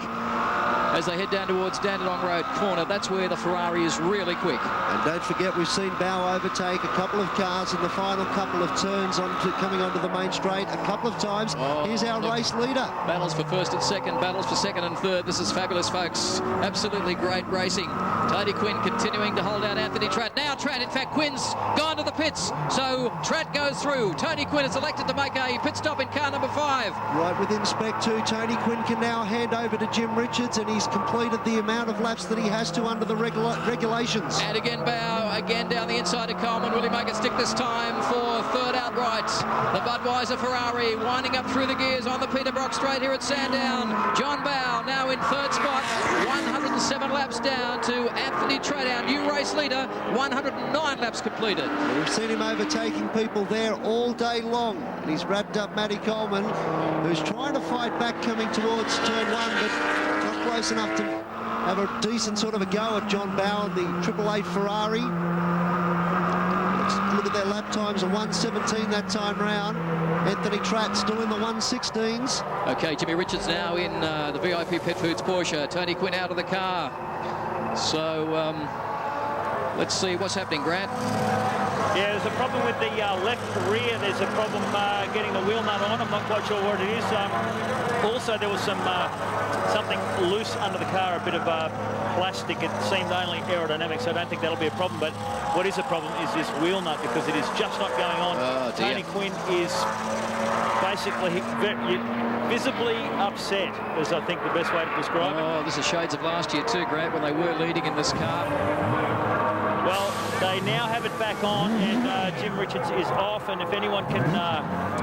as they head down towards Dandenong Road corner, that's where the Ferrari is really quick. And don't forget, we've seen Bow overtake a couple of cars in the final couple of turns coming onto the main straight a couple of times. Here's our race leader. Battles for first and second, battles for second and third. This is fabulous, folks. Absolutely great racing. Tony Quinn continuing to hold out Anthony Tratt. Now Tratt, in fact, Quinn's gone to the pits, so Tratt goes through. Tony Quinn is elected to make a pit stop in car number 5. Right within spec 2, Tony Quinn can now hand over to Jim Richards, and he's completed the amount of laps that he has to under the regulations. And again, Bow, again down the inside of Coleman. Will he make it stick this time for third outright? The Budweiser Ferrari winding up through the gears on the Peter Brock straight here at Sandown. John Bow now in third spot, 107 laps down to Anthony Tratt, our new race leader, 109 laps completed. We've seen him overtaking people there all day long, and he's wrapped up Matty Coleman, who's trying to fight back coming towards turn 1, but not close enough to have a decent sort of a go at John Bow and the 888 Ferrari. Let's look at their lap times, a 1:17 that time round. Anthony Tratt still in the 1:16s. Okay, Jimmy Richards now in the VIP Pet Foods Porsche. Tony Quinn out of the car. So let's see what's happening, Grant. Yeah, there's a problem with the left rear. There's a problem getting the wheel nut on. I'm not quite sure what it is. Also, there was something loose under the car, a bit of plastic. It seemed only aerodynamic, so I don't think that'll be a problem. But what is a problem is this wheel nut, because it is just not going on. Oh, dear. Tony Quinn is basically visibly upset, is I think the best way to describe it. Oh, this is shades of last year too, Grant, when they were leading in this car. Well, they now have it back on, and Jim Richards is off, and if anyone can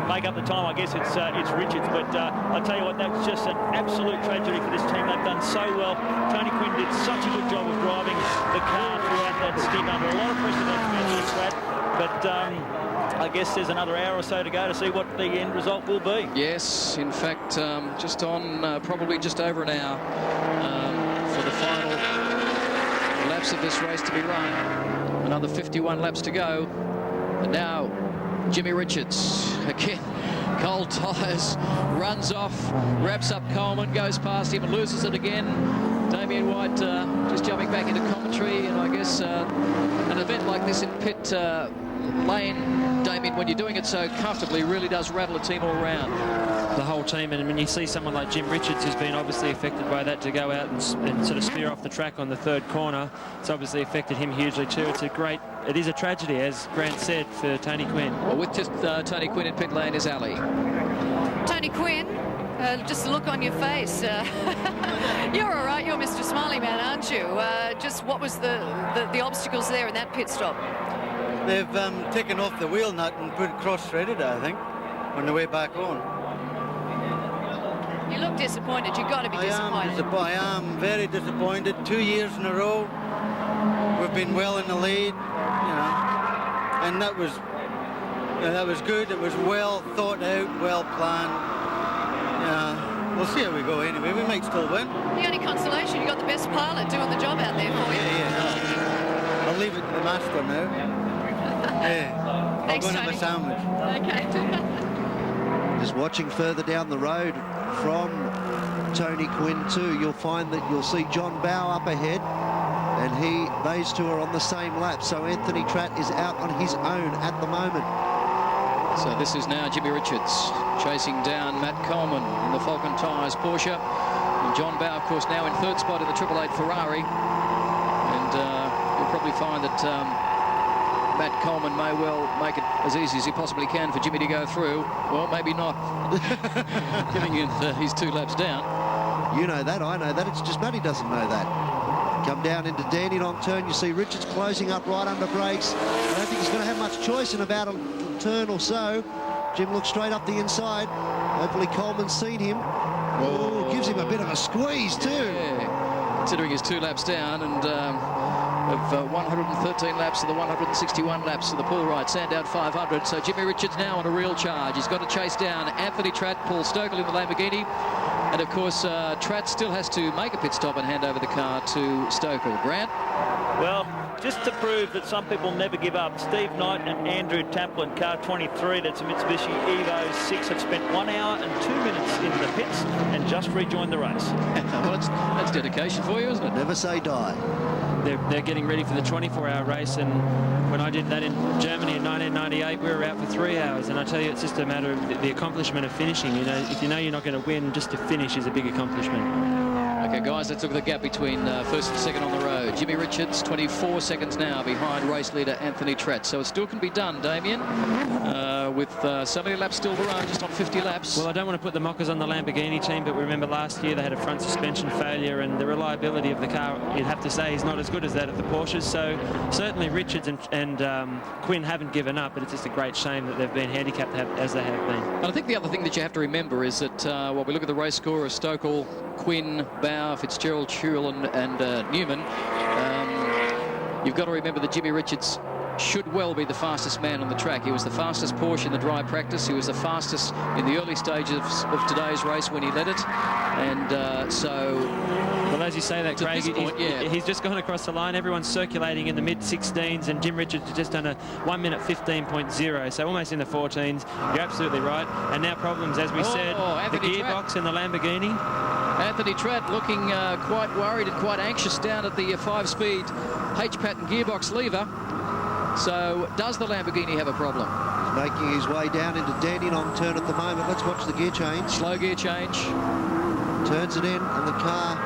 make up the time, I guess it's Richards. But I'll tell you what, that's just an absolute tragedy for this team. They've done so well. Tony Quinn did such a good job of driving the car throughout that stint under a lot of pressure against Tratt. But I guess there's another hour or so to go to see what the end result will be. Yes, in fact, just on probably just over an hour for the final laps of this race to be run. Another 51 laps to go. And now Jimmy Richards again, cold tyres, runs off, wraps up Coleman, goes past him and loses it again. Damien White just jumping back into commentary, and I guess an event like this in pit lane, Damien, when you're doing it so comfortably, really does rattle a team all round. The whole team, and when you see someone like Jim Richards who's been obviously affected by that to go out and sort of spear off the track on the third corner, it's obviously affected him hugely too. It is a tragedy, as Grant said, for Tony Quinn. Well, with just Tony Quinn in pit lane is Ali. Tony Quinn, just a look on your face. You're all right, you're Mr. Smiley Man, aren't you? Just what was the obstacles there in that pit stop? They've taken off the wheel nut and put it cross-threaded, I think, on the way back on. You look disappointed. You've got to be disappointed. I am very disappointed. 2 years in a row, we've been well in the lead, you know, and that was good. It was well thought out, well planned. We'll see how we go anyway. We might still win. The only consolation, you got the best pilot doing the job out there for you. Yeah. I'll leave it to the master now. Yeah. Thanks, I'll go and have a sandwich. Okay. Just watching further down the road from Tony Quinn too, you'll find that you'll see John Bow up ahead, and those two are on the same lap, so Anthony Tratt is out on his own at the moment. So this is now Jimmy Richards chasing down Matt Coleman in the Falcon Tyres Porsche, and John Bow, of course, now in third spot in the 888 Ferrari, and you'll probably find that Matt Coleman may well make it as easy as he possibly can for Jimmy to go through. Well, maybe not, giving him he's 2 laps down. You know that, I know that. It's just Matty doesn't know that. Come down into Dandenong turn, you see Richards closing up right under brakes. I don't think he's going to have much choice in about a turn or so. Jim looks straight up the inside. Hopefully Coleman's seen him. Oh, gives him a bit of a squeeze too. Yeah. considering he's 2 laps down, and of 113 laps to the 161 laps to the pool right. Sandown 500. So Jimmy Richards now on a real charge. He's got to chase down Anthony Tratt, Paul Stokell in the Lamborghini. And of course, Tratt still has to make a pit stop and hand over the car to Stokell. Grant? Well, just to prove that some people never give up, Steve Knight and Andrew Tamplin, car 23, that's a Mitsubishi Evo 6, have spent 1 hour and 2 minutes in the pits and just rejoined the race. Well, that's dedication for you, isn't it? Never say die. They're getting ready for the 24-hour race, and when I did that in Germany in 1998, we were out for 3 hours, and I tell you, it's just a matter of the accomplishment of finishing. You know, if you know you're not going to win, just to finish is a big accomplishment. Okay, guys, let's look at the gap between first and second on the road. Jimmy Richards, 24 seconds now behind race leader Anthony Tratt. So it still can be done, Damien, with so many laps still to run, just on 50 laps. Well, I don't want to put the mockers on the Lamborghini team, but we remember last year they had a front suspension failure, and the reliability of the car, you'd have to say, is not as good as that of the Porsches. So certainly Richards and Quinn haven't given up, but it's just a great shame that they've been handicapped as they have been. And I think the other thing that you have to remember is that while we look at the race score of Stokell, Quinn, Bow, Fitzgerald, Churl and Newman, you've got to remember that Jimmy Richards should well be the fastest man on the track. He was the fastest Porsche in the dry practice. He was the fastest in the early stages of today's race when he led it. And so... Well, as you say that, Craig, he's just gone across the line. Everyone's circulating in the mid-16s, and Jim Richards has just done a 1 minute 15.0, so almost in the 14s. You're absolutely right. And now problems, as we said, the gearbox in the Lamborghini. Anthony Tratt looking quite worried and quite anxious down at the 5-speed H-pattern gearbox lever. So does the Lamborghini have a problem? He's making his way down into Dandenong turn at the moment. Let's watch the gear change. Slow gear change. Turns it in, and the car,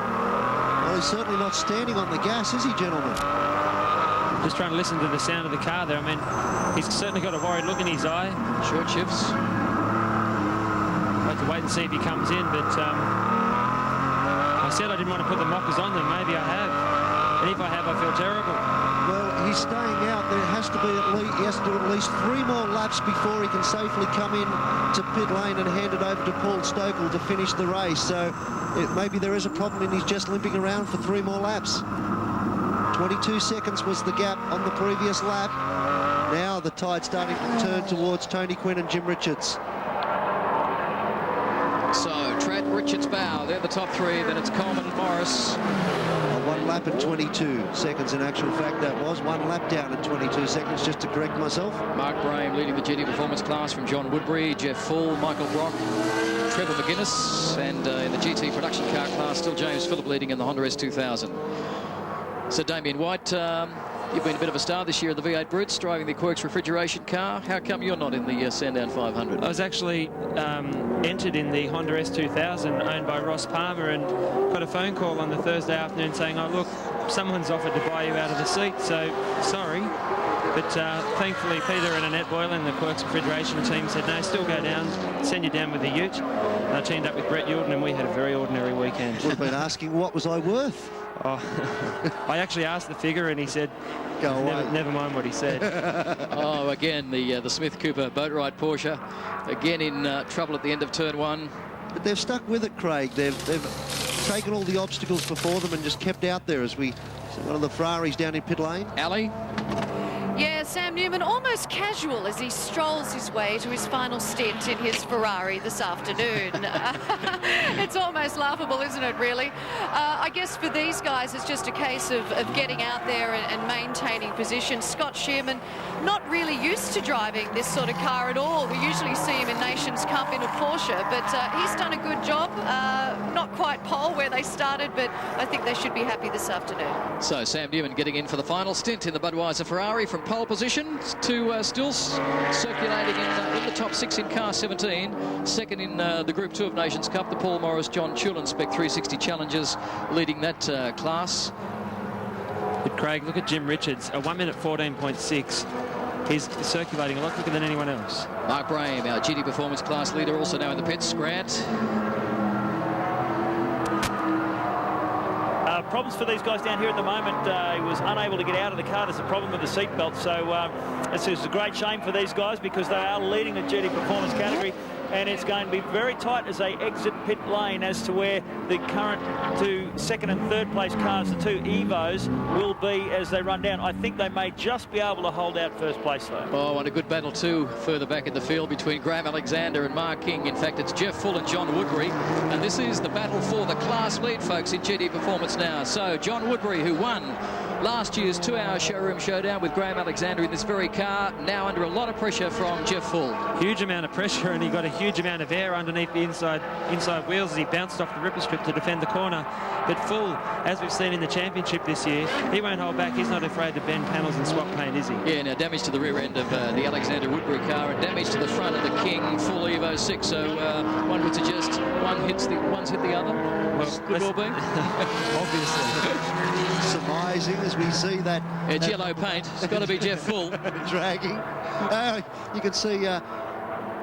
well, he's certainly not standing on the gas, is he, gentlemen? Just trying to listen to the sound of the car there. I mean, he's certainly got a worried look in his eye. Short shifts. I'll have to wait and see if he comes in, but I said I didn't want to put the mockers on them. Maybe I have. And if I have, I feel terrible. Well, he's staying out. There has to be he has to do at least 3 more laps before he can safely come in to pit lane and hand it over to Paul Stokell to finish the race. So maybe there is a problem and he's just limping around for 3 more laps. 22 seconds was the gap on the previous lap. Now the tide starting to turn towards Tony Quinn and Jim Richards. So Tratt, Richards, Bow, they're the top 3. Then it's Coleman and Morris. 1 lap and 22 seconds in actual fact that was. 1 lap down in 22 seconds, just to correct myself. Mark Brame leading the GT Performance class from John Woodbury, Jeff Full, Michael Brock, Trevor McGuinness, and in the GT production car class, still James Phillip leading in the Honda S2000. So Damien White, you've been a bit of a star this year in the V8 Brutes, driving the Quirks refrigeration car. How come you're not in the Sandown 500? I was actually entered in the Honda S2000 owned by Ross Palmer, and got a phone call on the Thursday afternoon saying, oh, look, someone's offered to buy you out of the seat, so sorry. But thankfully, Peter and Annette Boylan, the Quirks refrigeration team, said, no, still go down, send you down with the ute. And I teamed up with Brett Yulden, and we had a very ordinary weekend. Would have been asking, what was I worth? Oh, I actually asked the figure, and he said, go away. Never mind what he said. Oh, again, the Smith Cooper boat ride Porsche, again in trouble at the end of turn 1. But they've stuck with it, Craig. They've taken all the obstacles before them and just kept out there as we see one of the Ferraris down in pit lane. Ali? Yeah, Sam Newman almost casual as he strolls his way to his final stint in his Ferrari this afternoon. It's almost laughable, isn't it, really? I guess for these guys, it's just a case of getting out there and maintaining position. Scott Shearman, not really used to driving this sort of car at all. We usually see him in Nations Cup in a Porsche, but he's done a good job. Not quite pole where they started, but I think they should be happy this afternoon. So Sam Newman getting in for the final stint in the Budweiser Ferrari from pole position to still circulating in the top 6 in car 17. Second in the Group 2 of Nations Cup, the Paul Morris, John Chulin Spec 360 Challengers leading that class. But Craig, look at Jim Richards, a 1 minute 14.6. He's circulating a lot quicker than anyone else. Mark Brame, our GT Performance class leader, also now in the pits. Grant. Problems for these guys down here at the moment. He was unable to get out of the car. There's a problem with the seatbelt. So this is a great shame for these guys because they are leading the GT Performance category. and it's going to be very tight as they exit pit lane as to where the current two second and third place cars, the two Evos, will be as they run down. I think they may just be able to hold out first place though. Oh, and a good battle too further back in the field between Graham Alexander and Mark King. In fact, it's Jeff Full and John Woodbury, and this is the battle for the class lead, folks, in GT Performance now. So John Woodbury, who won last year's 2-hour showroom showdown with Graham Alexander in this very car, now under a lot of pressure from Jeff Full. Huge amount of pressure, and he got a huge amount of air underneath the inside wheels as he bounced off the ripper strip to defend the corner. But Full, as we've seen in the championship this year, he won't hold back. He's not afraid to bend panels and swap paint, is he? Yeah, now damage to the rear end of the Alexander Woodbury car and damage to the front of the King Full Evo 6. So one would suggest one's hit the other. Well, could well be. Obviously. Surmising as we see that. It's yellow paint. It's got to be Jeff Full. Dragging. You can see the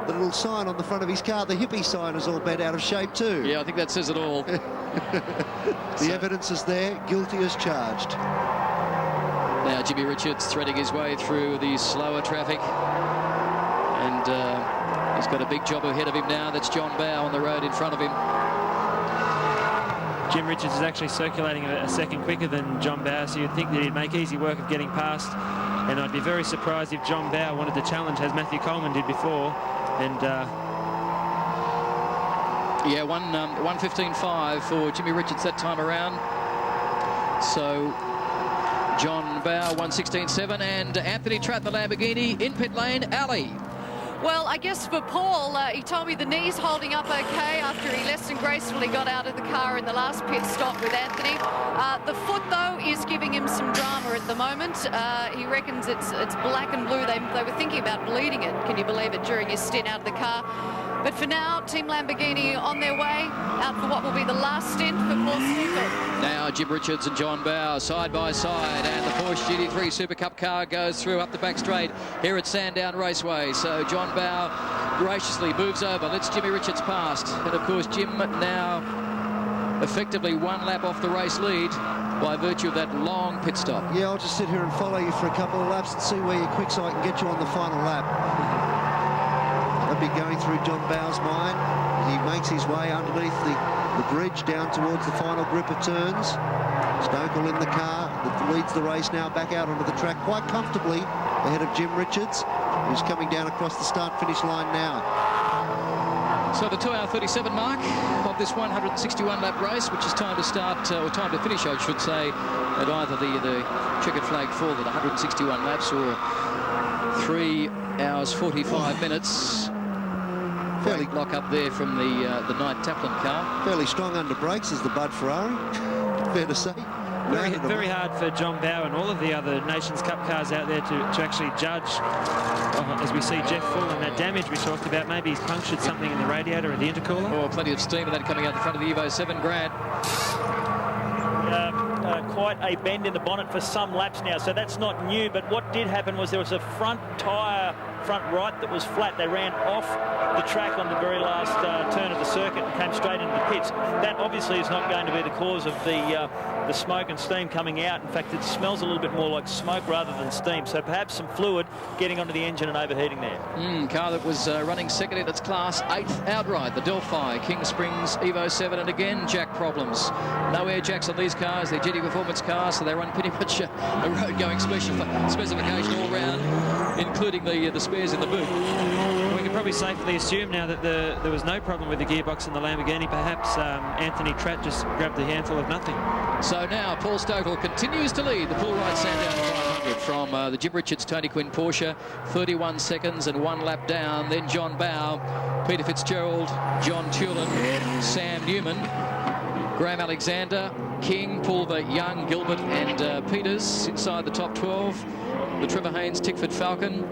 little sign on the front of his car. The hippie sign is all bent out of shape too. Yeah, I think that says it all. The evidence is there. Guilty as charged. Now Jimmy Richards threading his way through the slower traffic. And he's got a big job ahead of him now. That's John Bow on the road in front of him. Jim Richards is actually circulating a second quicker than John Bow, so you'd think that he'd make easy work of getting past. And I'd be very surprised if John Bow wanted to challenge, as Matthew Coleman did before. And yeah, 1:15.5 for Jimmy Richards that time around. So John Bow 1:16.7, and Anthony Tratt, the Lamborghini, in pit lane. Ali. Well, I guess for Paul, he told me the knee's holding up okay after he less than gracefully got out of the car in the last pit stop with Anthony. The foot, though, is giving him some drama at the moment. He reckons it's black and blue. They were thinking about bleeding it, can you believe it, during his stint out of the car. But for now, Team Lamborghini on their way out for what will be the last stint for Paul Stokell. Now Jim Richards and John Bow side by side, and the Porsche GT3 Super Cup car goes through up the back straight here at Sandown Raceway. So John Bow graciously moves over, lets Jimmy Richards past, and of course Jim now effectively one lap off the race lead by virtue of that long pit stop. Yeah, I'll just sit here and follow you for a couple of laps and see where you're quick so I can get you on the final lap. That'll be going through John Bow's mind. He makes his way underneath the bridge down towards the final group of turns. Stokell in the car that leads the race now back out onto the track quite comfortably ahead of Jim Richards, who's coming down across the start-finish line now. So the 2-hour 37 mark of this 161-lap race, which is time to start, or time to finish, I should say, at either the checkered flag fall at 161 laps or 3 hours 45 minutes. Fairly lock up there from the Knight Taplin car. Fairly strong under brakes is the Bud Ferrari, fair to say. Very hard for John Bow and all of the other Nations Cup cars out there to actually judge. As we see Jeff Full and that damage we talked about, maybe he's punctured something in the radiator or the intercooler. Oh, plenty of steam of that coming out the front of the Evo 7, Grant. Quite a bend in the bonnet for some laps now, so that's not new. But what did happen was there was a front tyre, front right, that was flat. They ran off the track on the very last turn of the circuit and came straight into the pits. That obviously is not going to be the cause of the smoke and steam coming out. In fact, it smells a little bit more like smoke rather than steam, so perhaps some fluid getting onto the engine and overheating there. Car that was running second in its class, 8th outright, the Delphi King Springs Evo 7, and again jack problems. No air jacks on these cars. They're GT Performance cars, so they run pretty much a road-going specification all round, including the spares in the boot. We can probably safely assume now that there was no problem with the gearbox in the Lamborghini. Perhaps Anthony Tratt just grabbed a handful of nothing. So now Paul Stokell continues to lead the full right Sandown 500 from the Jim Richards Tony Quinn Porsche, 31 seconds and 1 lap down. Then John Bow, Peter Fitzgerald, John Tulin, Sam Newman, Graham Alexander, King, Pulver, Young, Gilbert and Peters inside the top 12. The Trevor Haynes Tickford Falcon,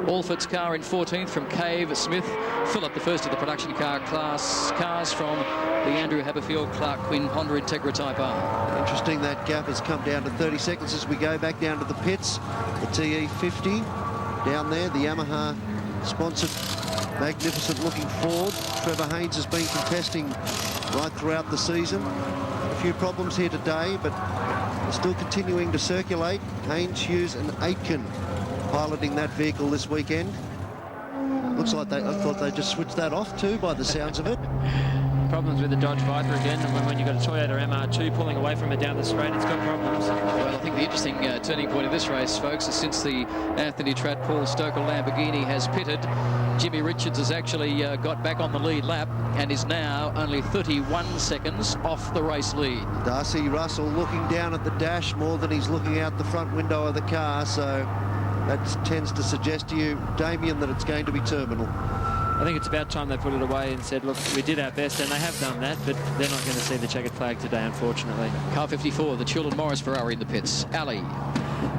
Alford's car in 14th from Cave Smith. Phillip, the first of the production car cars from the Andrew Haberfield Clark Quinn Honda Integra Type R. Interesting, that gap has come down to 30 seconds as we go back down to the pits. The TE50 down there, the Yamaha sponsored magnificent looking Ford. Trevor Haynes has been contesting right throughout the season. A few problems here today, but still continuing to circulate. Haynes, Hughes and Aitken piloting that vehicle this weekend. Looks like I thought they just switched that off too, by the sounds of it. Problems with the Dodge Viper again, and when you've got a Toyota MR2 pulling away from it down the straight, it's got problems. Well, I think the interesting turning point of this race, folks, is since the Anthony Tratt Paul Stokell Lamborghini has pitted, Jimmy Richards has actually got back on the lead lap and is now only 31 seconds off the race lead. Darcy Russell looking down at the dash more than he's looking out the front window of the car, so that tends to suggest to you, Damien, that it's going to be terminal. I think it's about time they put it away and said, look, we did our best, and they have done that, but they're not going to see the checkered flag today, unfortunately. Car 54, the Chulin Morris Ferrari in the pits. Ali.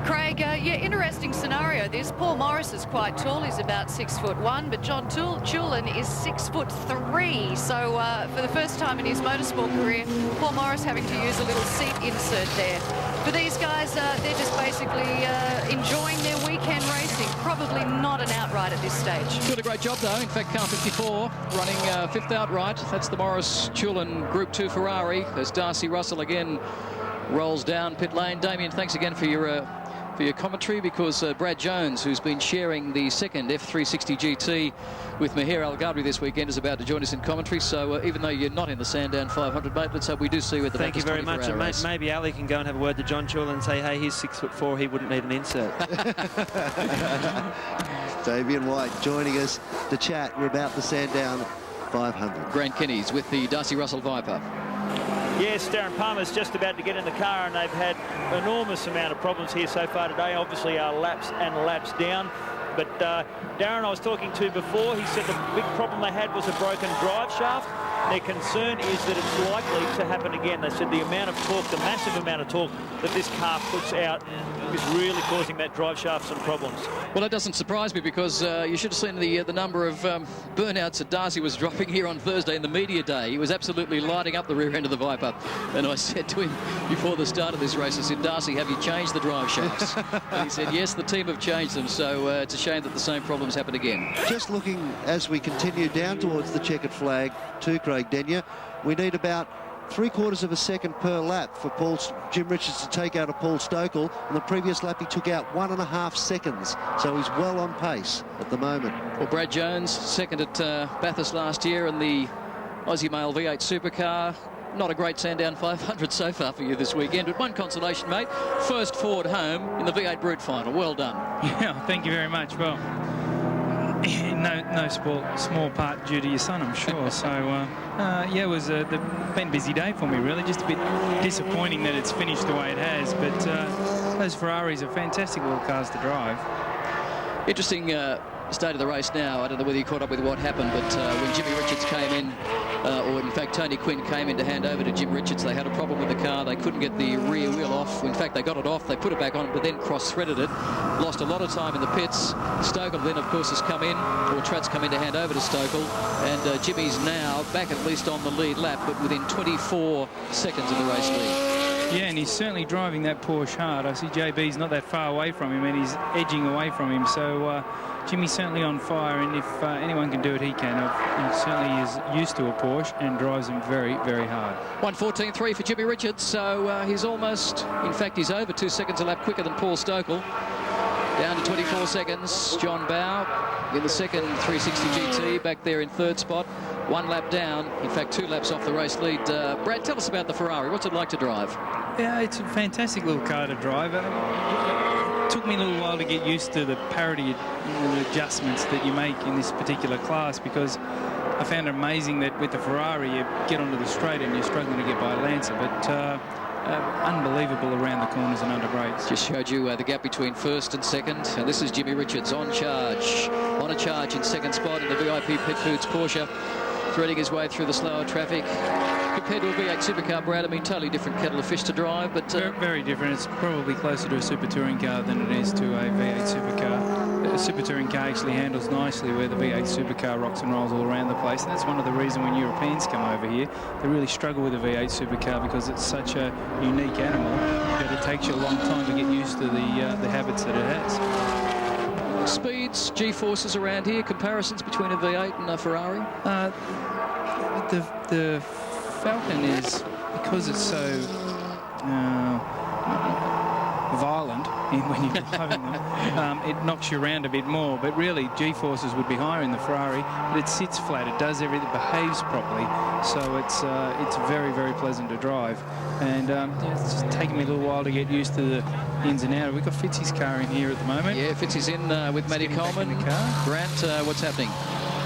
Craig, yeah, interesting scenario this. Paul Morris is quite tall. He's about 6'1", but John Chulin is 6'3". So for the first time in his motorsport career, Paul Morris having to use a little seat insert there. For these guys, they're just basically enjoying their weekend racing. Probably not an outright at this stage. Doing a great job, though. In fact, car 54 running fifth outright. That's the Morris Chulin Group 2 Ferrari as Darcy Russell again rolls down pit lane. Damien, thanks again for your commentary, because Brad Jones, who's been sharing the second F360 GT with Mahir Al Ghadri this weekend, is about to join us in commentary. So even though you're not in the Sandown 500, mate, let's hope we do see you at the Thank you very much. And maybe Ali can go and have a word to John Chulin and say, hey, he's 6'4", he wouldn't need an insert. Damien White joining us to chat. We're about the Sandown 500. Grant Kenny's with the Darcy Russell Viper. Yes, Darren Palmer's just about to get in the car, and they've had enormous amount of problems here so far today. Obviously, laps and laps down. But Darren I was talking to before, he said the big problem they had was a broken drive shaft. Their concern is that it's likely to happen again. They said the amount of torque, the massive amount of torque that this car puts out is really causing that drive shaft some problems. Well, it doesn't surprise me, because you should have seen the number of burnouts that Darcy was dropping here on Thursday in the media day. He was absolutely lighting up the rear end of the Viper. And I said to him before the start of this race, I said, Darcy, have you changed the drive shafts? And he said, yes, the team have changed them. So it's a shame that the same problems happen again. Just looking as we continue down towards the checkered flag to Craig Denyer, we need about 3/4 of a second per lap for Jim Richards to take out a Paul Stokell. On the previous lap, he took out 1.5 seconds, so he's well on pace at the moment. Well, Brad Jones, second at Bathurst last year in the Aussie Mail V8 Supercar. Not a great Sandown 500 so far for you this weekend, but one consolation, mate. First Ford home in the V8 Brute Final. Well done. Yeah, thank you very much. Well, no small part due to your son, I'm sure. So, yeah, it was been a busy day for me, really. Just a bit disappointing that it's finished the way it has, but those Ferraris are fantastic little cars to drive. Interesting state of the race now. I don't know whether you caught up with what happened, but when Jimmy Richards came in, or in fact Tony Quinn came in to hand over to Jim Richards, they had a problem with the car. They couldn't get the rear wheel off. In fact, they got it off, they put it back on, but then cross-threaded it. Lost a lot of time in the pits. Stokell then, of course, has come in, or Tratt's come in to hand over to Stokell, and Jimmy's now back at least on the lead lap, but within 24 seconds of the race lead. Yeah, and he's certainly driving that Porsche hard. I see JB's not that far away from him, and he's edging away from him. So Jimmy's certainly on fire, and if anyone can do it, he can. He certainly is used to a Porsche and drives them very, very hard. 1:14.3 for Jimmy Richards, so he's almost, in fact, he's over 2 seconds a lap quicker than Paul Stokell. Down to 24 seconds, John Bowe in the second 360 GT, back there in third spot. 1 lap down, in fact 2 laps off the race lead. Brad, tell us about the Ferrari. What's it like to drive? Yeah, it's a fantastic little car to drive. It took me a little while to get used to the parity adjustments that you make in this particular class, because I found it amazing that with the Ferrari you get onto the straight and you're struggling to get by a Lancer, but unbelievable around the corners and under brakes. Just showed you the gap between first and second, and this is Jimmy Richards on a charge in second spot in the VIP Pit Foods Porsche, threading his way through the slower traffic. Compared to a V8 supercar, Brad, I mean, totally different kettle of fish to drive, but very different. It's probably closer to a super touring car than it is to a V8 supercar. A super touring car actually handles nicely, where the V8 supercar rocks and rolls all around the place, and that's one of the reasons when Europeans come over here, they really struggle with a V8 supercar, because it's such a unique animal that it takes you a long time to get used to the habits that it has. Speeds, G-forces around here, comparisons between a V8 and a Ferrari? The Falcon is, because it's so violent when you're driving them, it knocks you around a bit more. But really, G-forces would be higher in the Ferrari, but it sits flat. It does everything, behaves properly. So it's very, very pleasant to drive. And it's just taken me a little while to get used to the ins and outs. We've got Fitzy's car in here at the moment. Yeah, Fitzy's in with Matty Coleman. Grant, what's happening?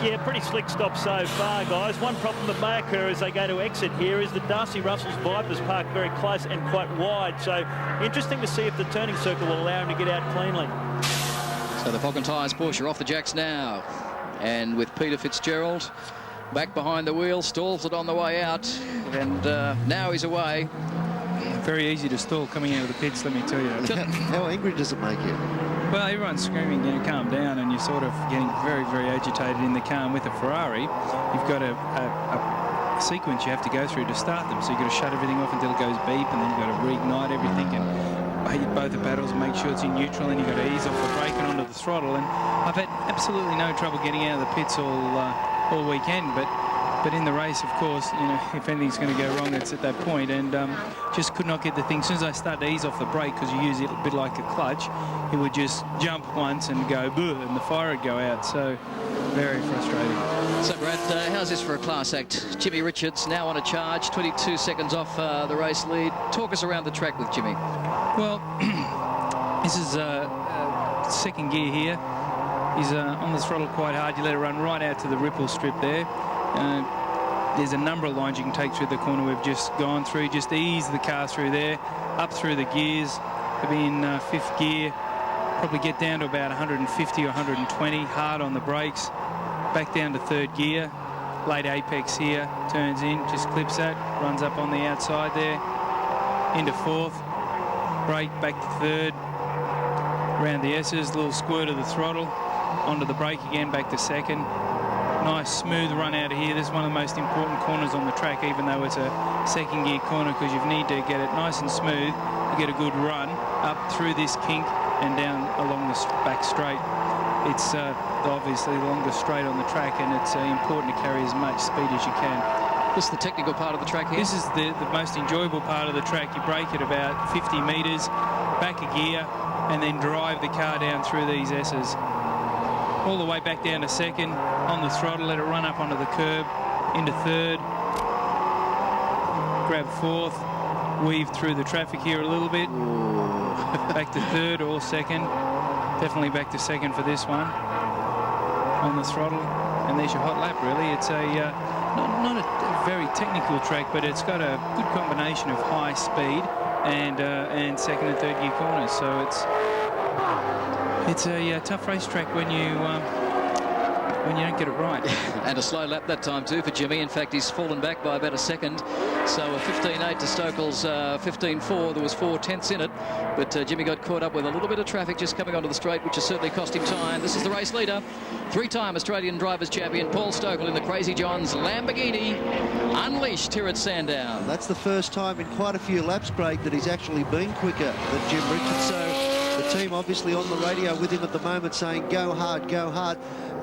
Yeah, pretty slick stop so far, guys. One problem that may occur as they go to exit here is that Darcy Russell's Viper's parked very close and quite wide. So interesting to see if the turning circle will allow him to get out cleanly. So the Falcon Tyres Porsche off the jacks now. And with Peter Fitzgerald back behind the wheel, stalls it on the way out. And now he's away. Very easy to stall coming out of the pits, let me tell you. How angry does it make you? Well, everyone's screaming, you know, calm down, and you're sort of getting very, very agitated in the car. And with a Ferrari, you've got a sequence you have to go through to start them. So you've got to shut everything off until it goes beep, and then you've got to reignite everything and hit both the pedals and make sure it's in neutral, and you've got to ease off the brake and onto the throttle. And I've had absolutely no trouble getting out of the pits all weekend, but in the race, of course, you know, if anything's going to go wrong, it's at that point. And just could not get the thing. As soon as I start to ease off the brake, because you use it a bit like a clutch, it would just jump once and go boo, and the fire would go out. So very frustrating. So Brad, how's this for a class act? Jimmy Richards now on a charge, 22 seconds off the race lead. Talk us around the track with Jimmy. Well, this is second gear here. He's on the throttle quite hard. You let it run right out to the ripple strip there. There's a number of lines you can take through the corner we've just gone through. Just ease the car through there, up through the gears. We'll be in fifth gear. Probably get down to about 150 or 120, hard on the brakes. Back down to third gear. Late apex here, turns in, just clips that, runs up on the outside there. Into fourth. Brake back to third. Around the S's, little squirt of the throttle. Onto the brake again, back to second. Nice smooth run out of here. This is one of the most important corners on the track, even though it's a second gear corner, because you need to get it nice and smooth to get a good run up through this kink and down along the back straight. It's obviously the longest straight on the track, and it's important to carry as much speed as you can. This is the technical part of the track here? This is the most enjoyable part of the track. You brake at about 50 metres, back a gear, and then drive the car down through these S's. All the way back down to second, on the throttle, let it run up onto the curb, into third, grab fourth, weave through the traffic here a little bit, back to third or second, definitely back to second for this one, on the throttle, and there's your hot lap really. It's a not a very technical track, but it's got a good combination of high speed and second and third gear corners, so it's a tough racetrack when you don't get it right. And a slow lap that time too for Jimmy. In fact, he's fallen back by about a second. So a 15.8 to Stokell's 15.4. There was 4/10 in it, but Jimmy got caught up with a little bit of traffic just coming onto the straight, which has certainly cost him time. This is the race leader, three-time Australian Drivers' Champion Paul Stokell in the Crazy John's Lamborghini, unleashed here at Sandown. That's the first time in quite a few laps, Craig, that he's actually been quicker than Jim Richards. So the team obviously on the radio with him at the moment saying, go hard, go hard.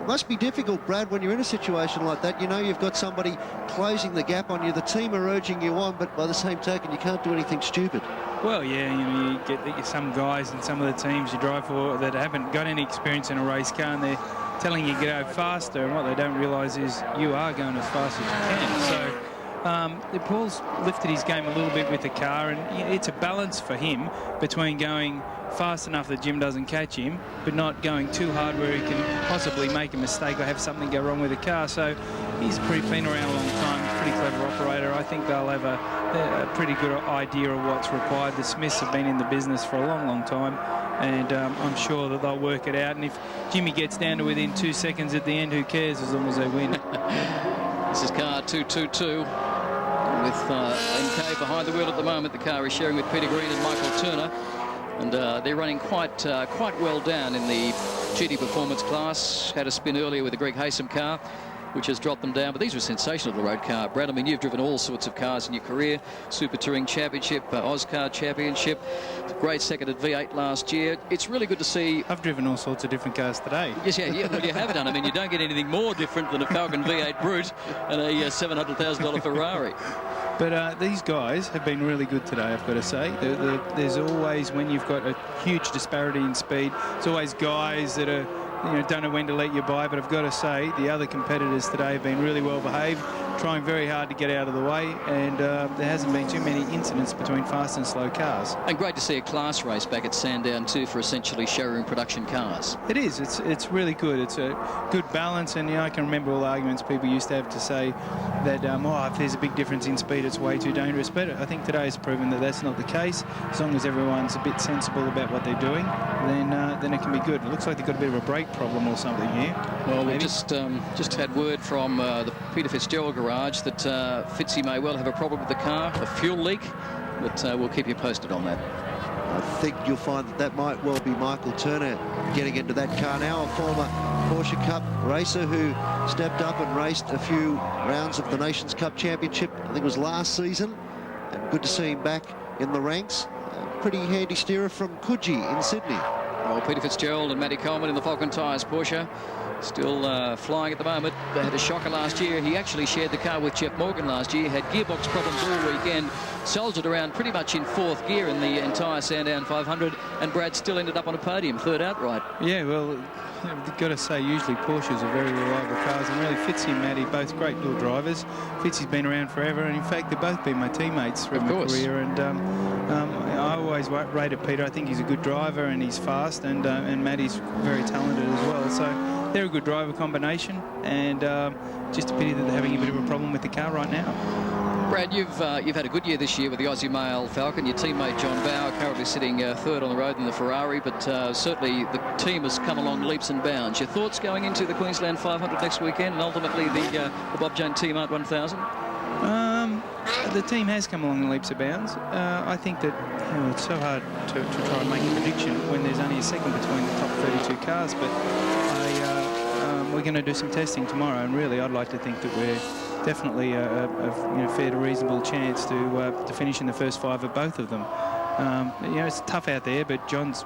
Must be difficult, Brad, when you're in a situation like that. You know you've got somebody closing the gap on you. The team are urging you on, but by the same token, you can't do anything stupid. Well, yeah, you know, you get some guys in some of the teams you drive for that haven't got any experience in a race car, and they're telling you to go faster, and what they don't realise is you are going as fast as you can. So Paul's lifted his game a little bit with the car, and it's a balance for him between going fast enough that Jim doesn't catch him, but not going too hard where he can possibly make a mistake or have something go wrong with the car. So he's been around a long time, pretty clever operator. I think they'll have a pretty good idea of what's required. The Smiths have been in the business for a long, long time, and I'm sure that they'll work it out. And if Jimmy gets down to within 2 seconds at the end, who cares, as long as they win. This is car 222 with MK behind the wheel at the moment. The car is sharing with Peter Green and Michael Turner. And they're running quite well down in the GT Performance class. Had a spin earlier with the Greg Haysom car, which has dropped them down. But these were sensational, the road car. Brad, I mean, you've driven all sorts of cars in your career. Super Touring Championship, Oscar Championship, great second at V8 last year. It's really good to see. I've driven all sorts of different cars today. Yes, yeah, well, you have done. I mean, you don't get anything more different than a Falcon V8 Brute and a $700,000 Ferrari. But these guys have been really good today, I've got to say. There's always, when you've got a huge disparity in speed, there's always guys that are, don't know when to let you by. But I've got to say, the other competitors today have been really well behaved, trying very hard to get out of the way, and there hasn't been too many incidents between fast and slow cars. And great to see a class race back at Sandown too, for essentially showroom production cars. It is. It's really good. It's a good balance, and I can remember all the arguments people used to have to say that if there's a big difference in speed, it's way too dangerous. But I think today has proven that that's not the case. As long as everyone's a bit sensible about what they're doing, then it can be good. It looks like they've got a bit of a brake problem or something here. Well, we just had word from the Peter Fitzgerald garage that Fitzy may well have a problem with the car, a fuel leak, but we'll keep you posted on that. I think you'll find that might well be Michael Turner getting into that car now, a former Porsche Cup racer who stepped up and raced a few rounds of the Nations Cup Championship, I think it was last season, and good to see him back in the ranks. A pretty handy steerer from Coogee in Sydney. Well, Peter Fitzgerald and Matty Coleman in the Falcon Tyres Porsche, still flying at the moment. They had a shocker last year. He actually shared the car with Jeff Morgan last year, had gearbox problems all weekend, soldiered around pretty much in 4th gear in the entire Sandown 500, and Brad still ended up on a podium, 3rd outright. Yeah, well, I've got to say, usually Porsches are very reliable cars, and really Fitzy and Matty, both great little drivers. Fitzy's been around forever, and in fact, they've both been my teammates through my career, and I always rated Peter. I think he's a good driver, and he's fast, and Matty's very talented as well, so they're a good driver combination, and just a pity that they're having a bit of a problem with the car right now. Brad, you've had a good year this year with the Aussie Male Falcon. Your teammate John Bauer currently sitting 3rd on the road in the Ferrari, but certainly the team has come along leaps and bounds. Your thoughts going into the Queensland 500 next weekend, and ultimately the Bob Jane Team Art 1000? The team has come along in leaps and bounds. I think that it's so hard to try and make a prediction when there's only a second between the top 32 cars, but we're going to do some testing tomorrow, and really I'd like to think that we're definitely a fair to reasonable chance to finish in the first 5 of both of them. It's tough out there, but John's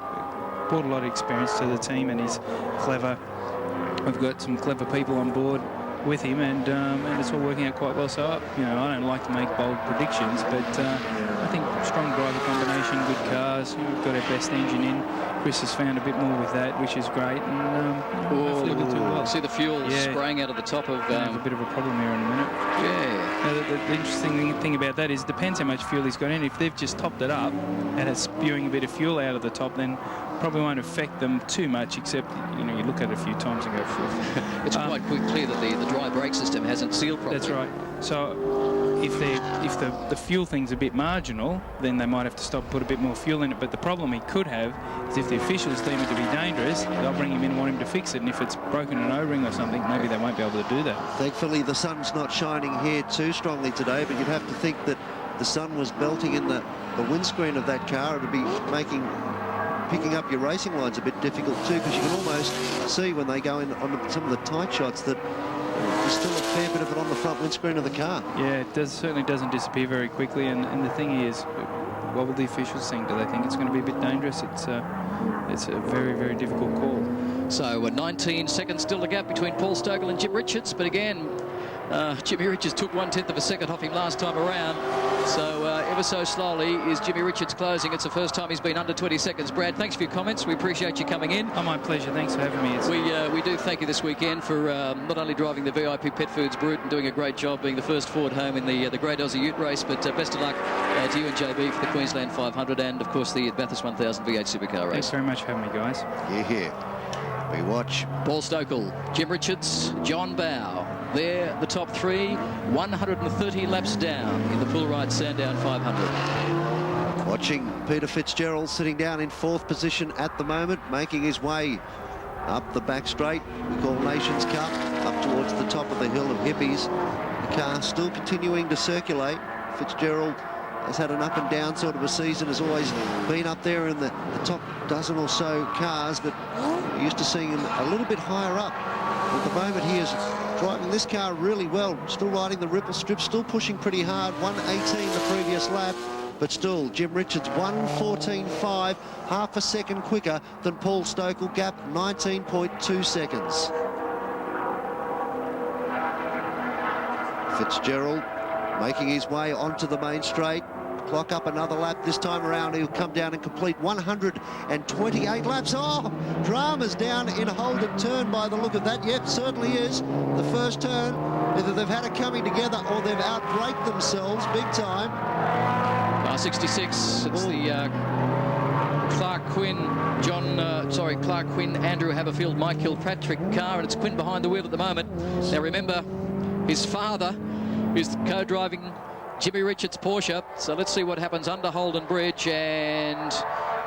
brought a lot of experience to the team, and he's clever. We've got some clever people on board with him, and it's all working out quite well. So I don't like to make bold predictions, but I think strong driver combination, good cars. We've got our best engine in. Chris has found a bit more with that, which is great, and hopefully we'll do well. See the fuel spraying out of the top of... have a bit of a problem here in a minute. Yeah. Now, the interesting thing about that is it depends how much fuel he's got in. If they've just topped it up and it's spewing a bit of fuel out of the top, then probably won't affect them too much, except, you look at it a few times and go, It's quite clear that the dry brake system hasn't sealed properly. That's right. So if the fuel thing's a bit marginal, then they might have to stop and put a bit more fuel in it. But the problem he could have is if the officials deem it to be dangerous, they'll bring him in and want him to fix it. And if it's broken an O-ring or something, maybe they won't be able to do that. Thankfully, the sun's not shining here too strongly today, but you'd have to think that the sun was belting in the windscreen of that car. It would be picking up your racing lines a bit difficult too, because you can almost see when they go in on some of the tight shots that there's still a fair bit of it on the front windscreen of the car. Yeah, it certainly doesn't disappear very quickly, and the thing is, what will the officials think? Do they think it's going to be a bit dangerous? It's a very, very difficult call. So 19 seconds still the gap between Paul Stokell and Jim Richards, but again, Jimmy Richards took 1/10 of a second off him last time around. So ever so slowly is Jimmy Richards closing. It's the first time he's been under 20 seconds. Brad, thanks for your comments. We appreciate you coming in. Oh, my pleasure. Thanks for having me. We do thank you this weekend for not only driving the VIP Pet Foods Brute and doing a great job being the first Ford home in the Great Aussie Ute Race, but best of luck to you and JB for the Queensland 500 and, of course, the Bathurst 1000 V8 Supercar race. Thanks very much for having me, guys. Here. We watch Paul Stokell, Jim Richards, John Bowe. They're the top 3, 130 laps down in the full ride Sandown 500. Watching Peter Fitzgerald sitting down in 4th position at the moment, making his way up the back straight we call Nations Cup, up towards the top of the hill of Hippies. The car still continuing to circulate. Fitzgerald has had an up and down sort of a season, has always been up there in the top dozen or so cars, but we're used to seeing him a little bit higher up. At the moment he is driving this car really well, still riding the ripple strip, still pushing pretty hard, 1:18 the previous lap, but still Jim Richards 1:14.5, half a second quicker than Paul Stokell, gap 19.2 seconds. Fitzgerald making his way onto the main straight. Clock up another lap. This time around, he'll come down and complete 128 laps. Oh, drama's down in Holden Turn by the look of that. Yep, certainly is. The first turn, either they've had it coming together or they've outbraked themselves big time. Car 66, it's the Clark Quinn, Clark Quinn, Andrew Haberfield, Mike Kilpatrick car, and it's Quinn behind the wheel at the moment. Now remember, his father is co-driving Jimmy Richards' Porsche, so let's see what happens under Holden Bridge, and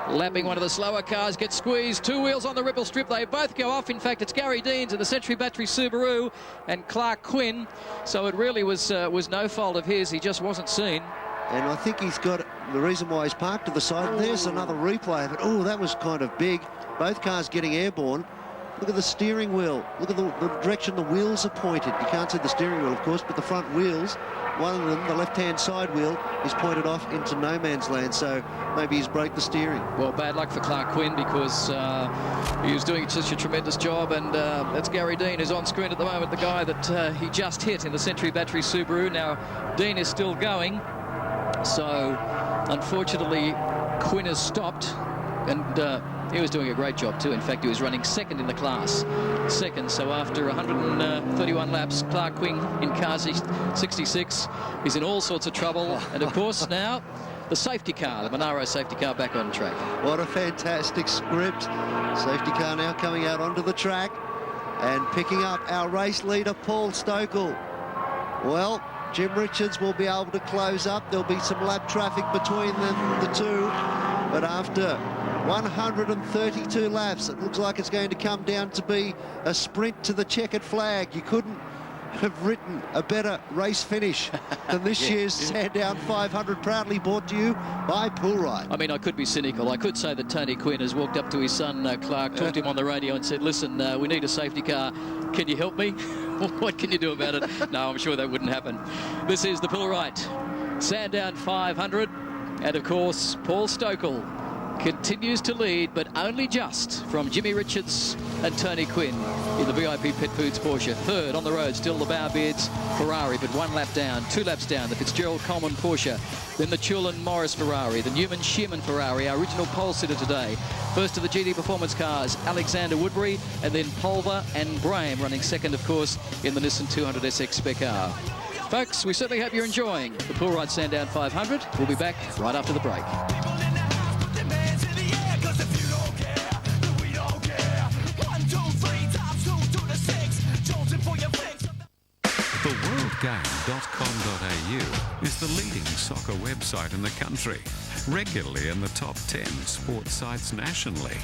lapping one of the slower cars, gets squeezed, two wheels on the Ripple Strip, they both go off. In fact, it's Gary Deans in the Century Battery Subaru and Clark Quinn, so it really was no fault of his, he just wasn't seen. And I think he's got the reason why he's parked to the side. There's another replay of it. Oh, that was kind of big. Both cars getting airborne. Look at the steering wheel. Look at the direction the wheels are pointed. You can't see the steering wheel, of course, but the front wheels, one of them, the left-hand side wheel, is pointed off into no man's land, so maybe he's broke the steering. Well, bad luck for Clark Quinn, because he was doing such a tremendous job, and that's Gary Dean, who's on screen at the moment, the guy that he just hit in the Century Battery Subaru. Now, Dean is still going, so unfortunately Quinn has stopped, and he was doing a great job too. In fact, he was running second in the class. Second, so after 131 laps, Clark Quinn in car 66 is in all sorts of trouble. And of course now, the safety car, the Monaro safety car, back on track. What a fantastic script. Safety car now coming out onto the track and picking up our race leader, Paul Stokell. Well, Jim Richards will be able to close up. There'll be some lap traffic between the two, but after 132 laps, it looks like it's going to come down to be a sprint to the checkered flag. You couldn't have written a better race finish than this year's Sandown 500, proudly brought to you by Poolride. I mean, I could be cynical. I could say that Tony Quinn has walked up to his son, Clark, talked to him on the radio and said, listen, we need a safety car. Can you help me? What can you do about it? No, I'm sure that wouldn't happen. This is the Poolride Sandown 500. And, of course, Paul Stokell continues to lead, but only just from Jimmy Richards and Tony Quinn in the VIP Pet Foods Porsche. Third on the road, still the Bowerbeards Ferrari, but 1 lap down, 2 laps down, the Fitzgerald Coleman Porsche, then the Tulin Morris Ferrari, the Newman Shearman Ferrari, our original pole sitter today. First of the GT Performance cars, Alexander Woodbury, and then Pulver and Braham running second, of course, in the Nissan 200 SX Spec R. Folks, we certainly hope you're enjoying the Poolride Sandown 500. We'll be back right after the break. TheWorldGame.com.au is the leading soccer website in the country, regularly in the top 10 sports sites nationally.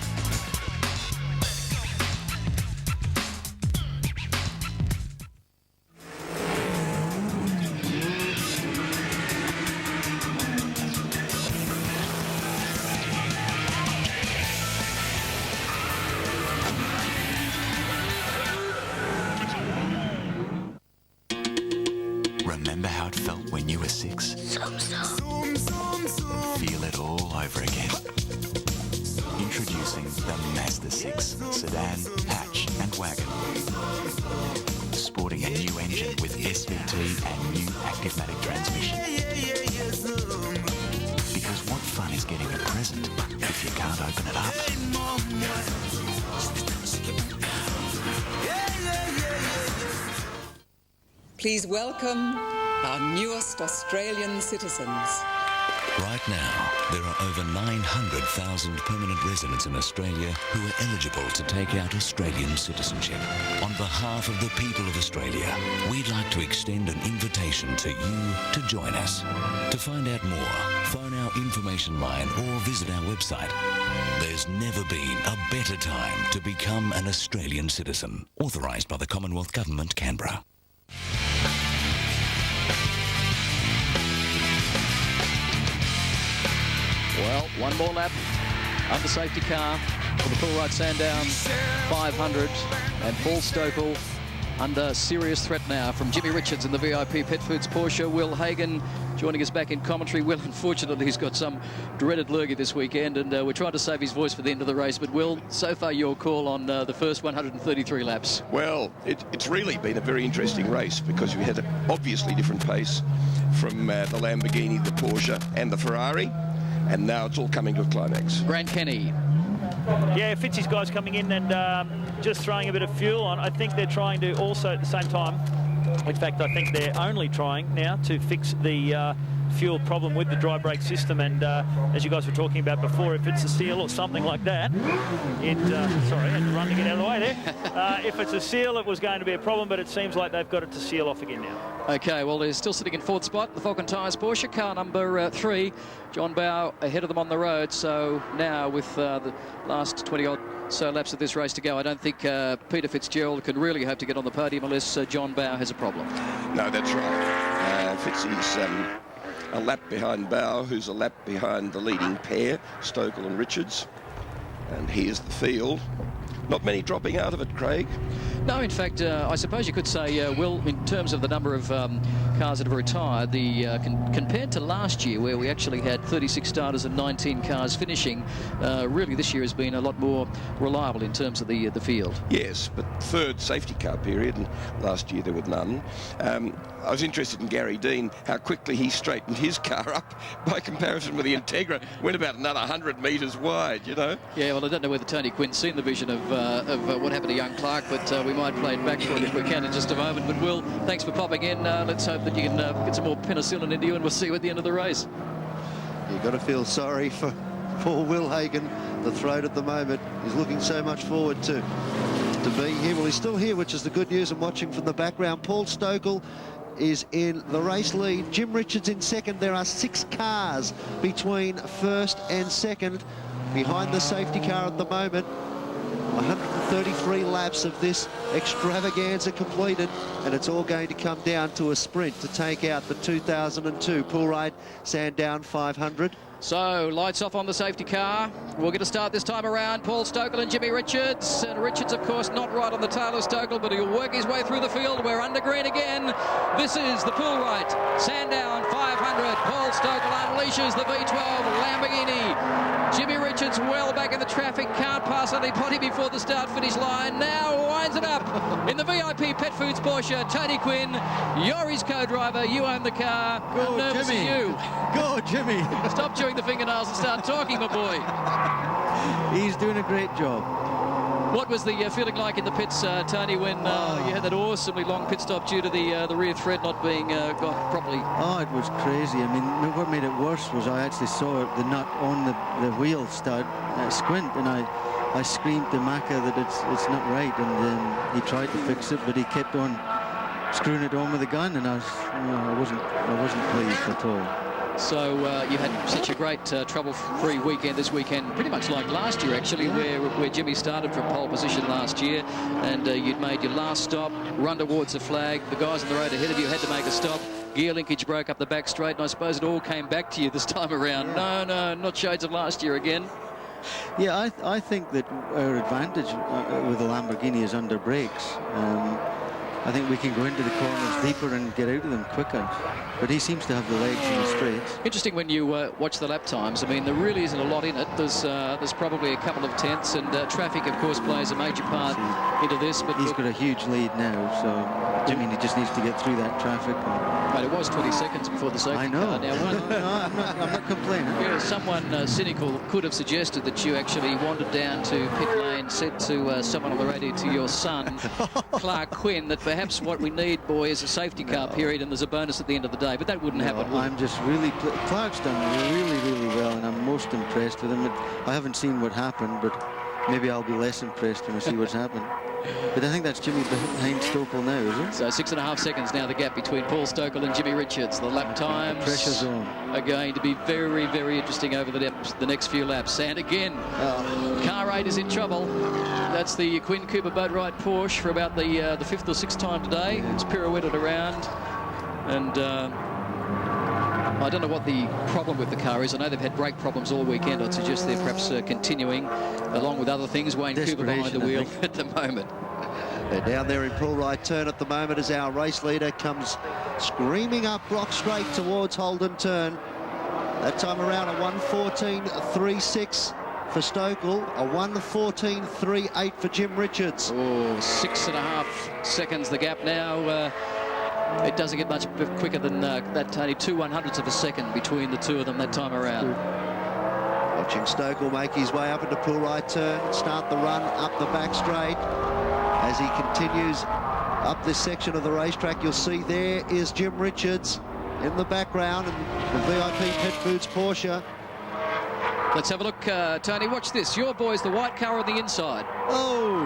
Remember how it felt when you were 6? Feel it all over again. Introducing the Mazda 6 sedan, hatch and wagon. Sporting a new engine with SVT and new Active-Matic transmission. Because what fun is getting a present if you can't open it up? Please welcome our newest Australian citizens. Right now, there are over 900,000 permanent residents in Australia who are eligible to take out Australian citizenship. On behalf of the people of Australia, we'd like to extend an invitation to you to join us. To find out more, phone our information line or visit our website. There's never been a better time to become an Australian citizen. Authorised by the Commonwealth Government, Canberra. Well, one more lap under safety car for the Poolride Sandown 500, and Paul Stokell under serious threat now from Jimmy Richards in the VIP Pet Foods Porsche, Will Hagon joining us back in commentary. Will, unfortunately, he's got some dreaded lurgy this weekend, and we're trying to save his voice for the end of the race. But, Will, so far your call on the first 133 laps? Well, it's really been a very interesting race because we had an obviously different pace from the Lamborghini, the Porsche and the Ferrari, and now it's all coming to a climax. Grant Kenny. Yeah, Fitzy's guys coming in and just throwing a bit of fuel on. I think they're trying to also at the same time, in fact, I think they're only trying now to fix the fuel problem with the dry brake system. And as you guys were talking about before, if it's a seal or something like that, sorry, I had to run to get out of the way there. If it's a seal, it was going to be a problem, but it seems like they've got it to seal off again now. Okay, well, they're still sitting in fourth spot. The Falcon Tyres Porsche, car number 3. John Bowe ahead of them on the road. So now with the last 20-odd so laps of this race to go, I don't think Peter Fitzgerald can really hope to get on the podium unless John Bowe has a problem. No, that's right. Fitzy's a lap behind Bowe, who's a lap behind the leading pair, Stokell and Richards. And here's the field. Not many dropping out of it, Craig. No, in fact, I suppose you could say, Will, in terms of the number of cars that have retired, compared to last year, where we actually had 36 starters and 19 cars finishing, really this year has been a lot more reliable in terms of the field. Yes, but third safety car period, and last year there were none. I was interested in Gary Dean, how quickly he straightened his car up by comparison with the Integra. Went about another 100 metres wide, you know. Yeah, well, I don't know whether Tony Quinn's seen the vision of what happened to young Clark, but we might play it back for him if we can in just a moment. But Will, thanks for popping in. Let's hope that you can get some more penicillin into you, and we'll see you at the end of the race. You've got to feel sorry for poor Will Hagon. The throat at the moment is looking so much forward to being here. Well, he's still here, which is the good news. I'm watching from the background. Paul Stokell is in the race lead. Jim Richards in second. There are 6 cars between first and second behind the safety car at the moment. 133 laps of this extravaganza completed, and it's all going to come down to a sprint to take out the 2002 Pool Ride Sandown 500. So, lights off on the safety car. We'll get a start this time around. Paul Stokell and Jimmy Richards. And Richards, of course, not right on the tail of Stokell, but he'll work his way through the field. We're under green again. This is the Pool Ride Sandown 500. Paul Stokell unleashes the V12 Lamborghini. Jimmy Richards well back in the traffic. Can't pass anybody before the start-finish line. Now winds it up in the VIP Pet Foods Porsche. Tony Quinn, you're his co-driver. You own the car. Go, Jimmy. You. Go, Jimmy. Stop chewing the fingernails and start talking, my boy. He's doing a great job. What was the feeling like in the pits, Tony, when you had that awesomely long pit stop due to the rear thread not being got properly? Oh, it was crazy. I mean, what made it worse was I actually saw the nut on the wheel start squint, and I screamed to Macca that it's not right, and he tried to fix it, but he kept on screwing it on with a gun, and I wasn't pleased at all. So you had such a great trouble-free weekend this weekend, pretty much like last year, actually, where Jimmy started from pole position last year, and you'd made your last stop, run towards the flag. The guys on the road ahead of you had to make a stop. Gear linkage broke up the back straight, and I suppose it all came back to you this time around. No, not shades of last year again. Yeah, I think that our advantage with the Lamborghini is under brakes. I think we can go into the corners deeper and get out of them quicker. But he seems to have the legs in the straights. Interesting when you watch the lap times. I mean, there really isn't a lot in it. There's probably a couple of tenths, and traffic, of course, plays a major part into this. But he's got a huge lead now, so he just needs to get through that traffic. But it was 20 seconds before the safety car. Now, I'm not complaining. Yeah, someone cynical could have suggested that you actually wandered down to pit lane, said to someone on the radio, to your son, Clark Quinn, that perhaps what we need, boy, is a safety car period, and there's a bonus at the end of the day. But that wouldn't happen. I'm just really... Clark's done really, really well, and I'm most impressed with him. I haven't seen what happened, but maybe I'll be less impressed when I see what's happened. But I think that's Jimmy behind Stokell now, is it? So 6.5 seconds now, the gap between Paul Stokell and Jimmy Richards. The lap times pressure's on. Are going to be very, very interesting over the next few laps. And again, car 8 is in trouble. That's the Quinn Cooper Boat Ride Porsche for about the 5th or 6th time today. It's pirouetted around, and I don't know what the problem with the car is. I know they've had brake problems all weekend. I'd suggest they're perhaps continuing, along with other things. Wayne Cooper behind the wheel at the moment. They're down there in pull right turn at the moment as our race leader comes screaming up Brock Straight towards Holden Turn. That time around a 1:14.36 for Stokell, a 1:14.38 for Jim Richards. Oh, 6.5 seconds the gap now. It doesn't get much quicker than that, Tony. 2/100ths of a second between the two of them that time around. Watching Stokell make his way up into pull right turn, start the run up the back straight. As he continues up this section of the racetrack, you'll see there is Jim Richards in the background, and the VIP Pet Foods Porsche. Let's have a look, Tony. Watch this. Your boy's the white car on the inside. Oh,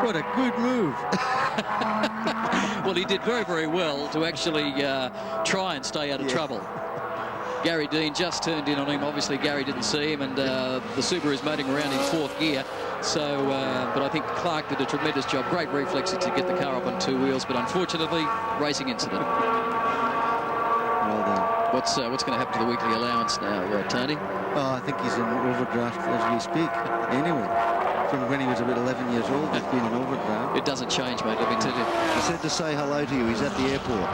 what a good move. Well, he did very, very well to actually try and stay out of trouble. Gary Dean just turned in on him. Obviously, Gary didn't see him, and the Subaru's motoring around in 4th gear. So, but I think Clark did a tremendous job. Great reflexes to get the car up on 2 wheels, but unfortunately, racing incident. Well done. What's going to happen to the weekly allowance now, Tony? Oh, I think he's in overdraft as we speak. Anyway, from when he was about 11 years old, he's been in overdraft. It doesn't change, mate, let me tell you. He said to say hello to you. He's at the airport.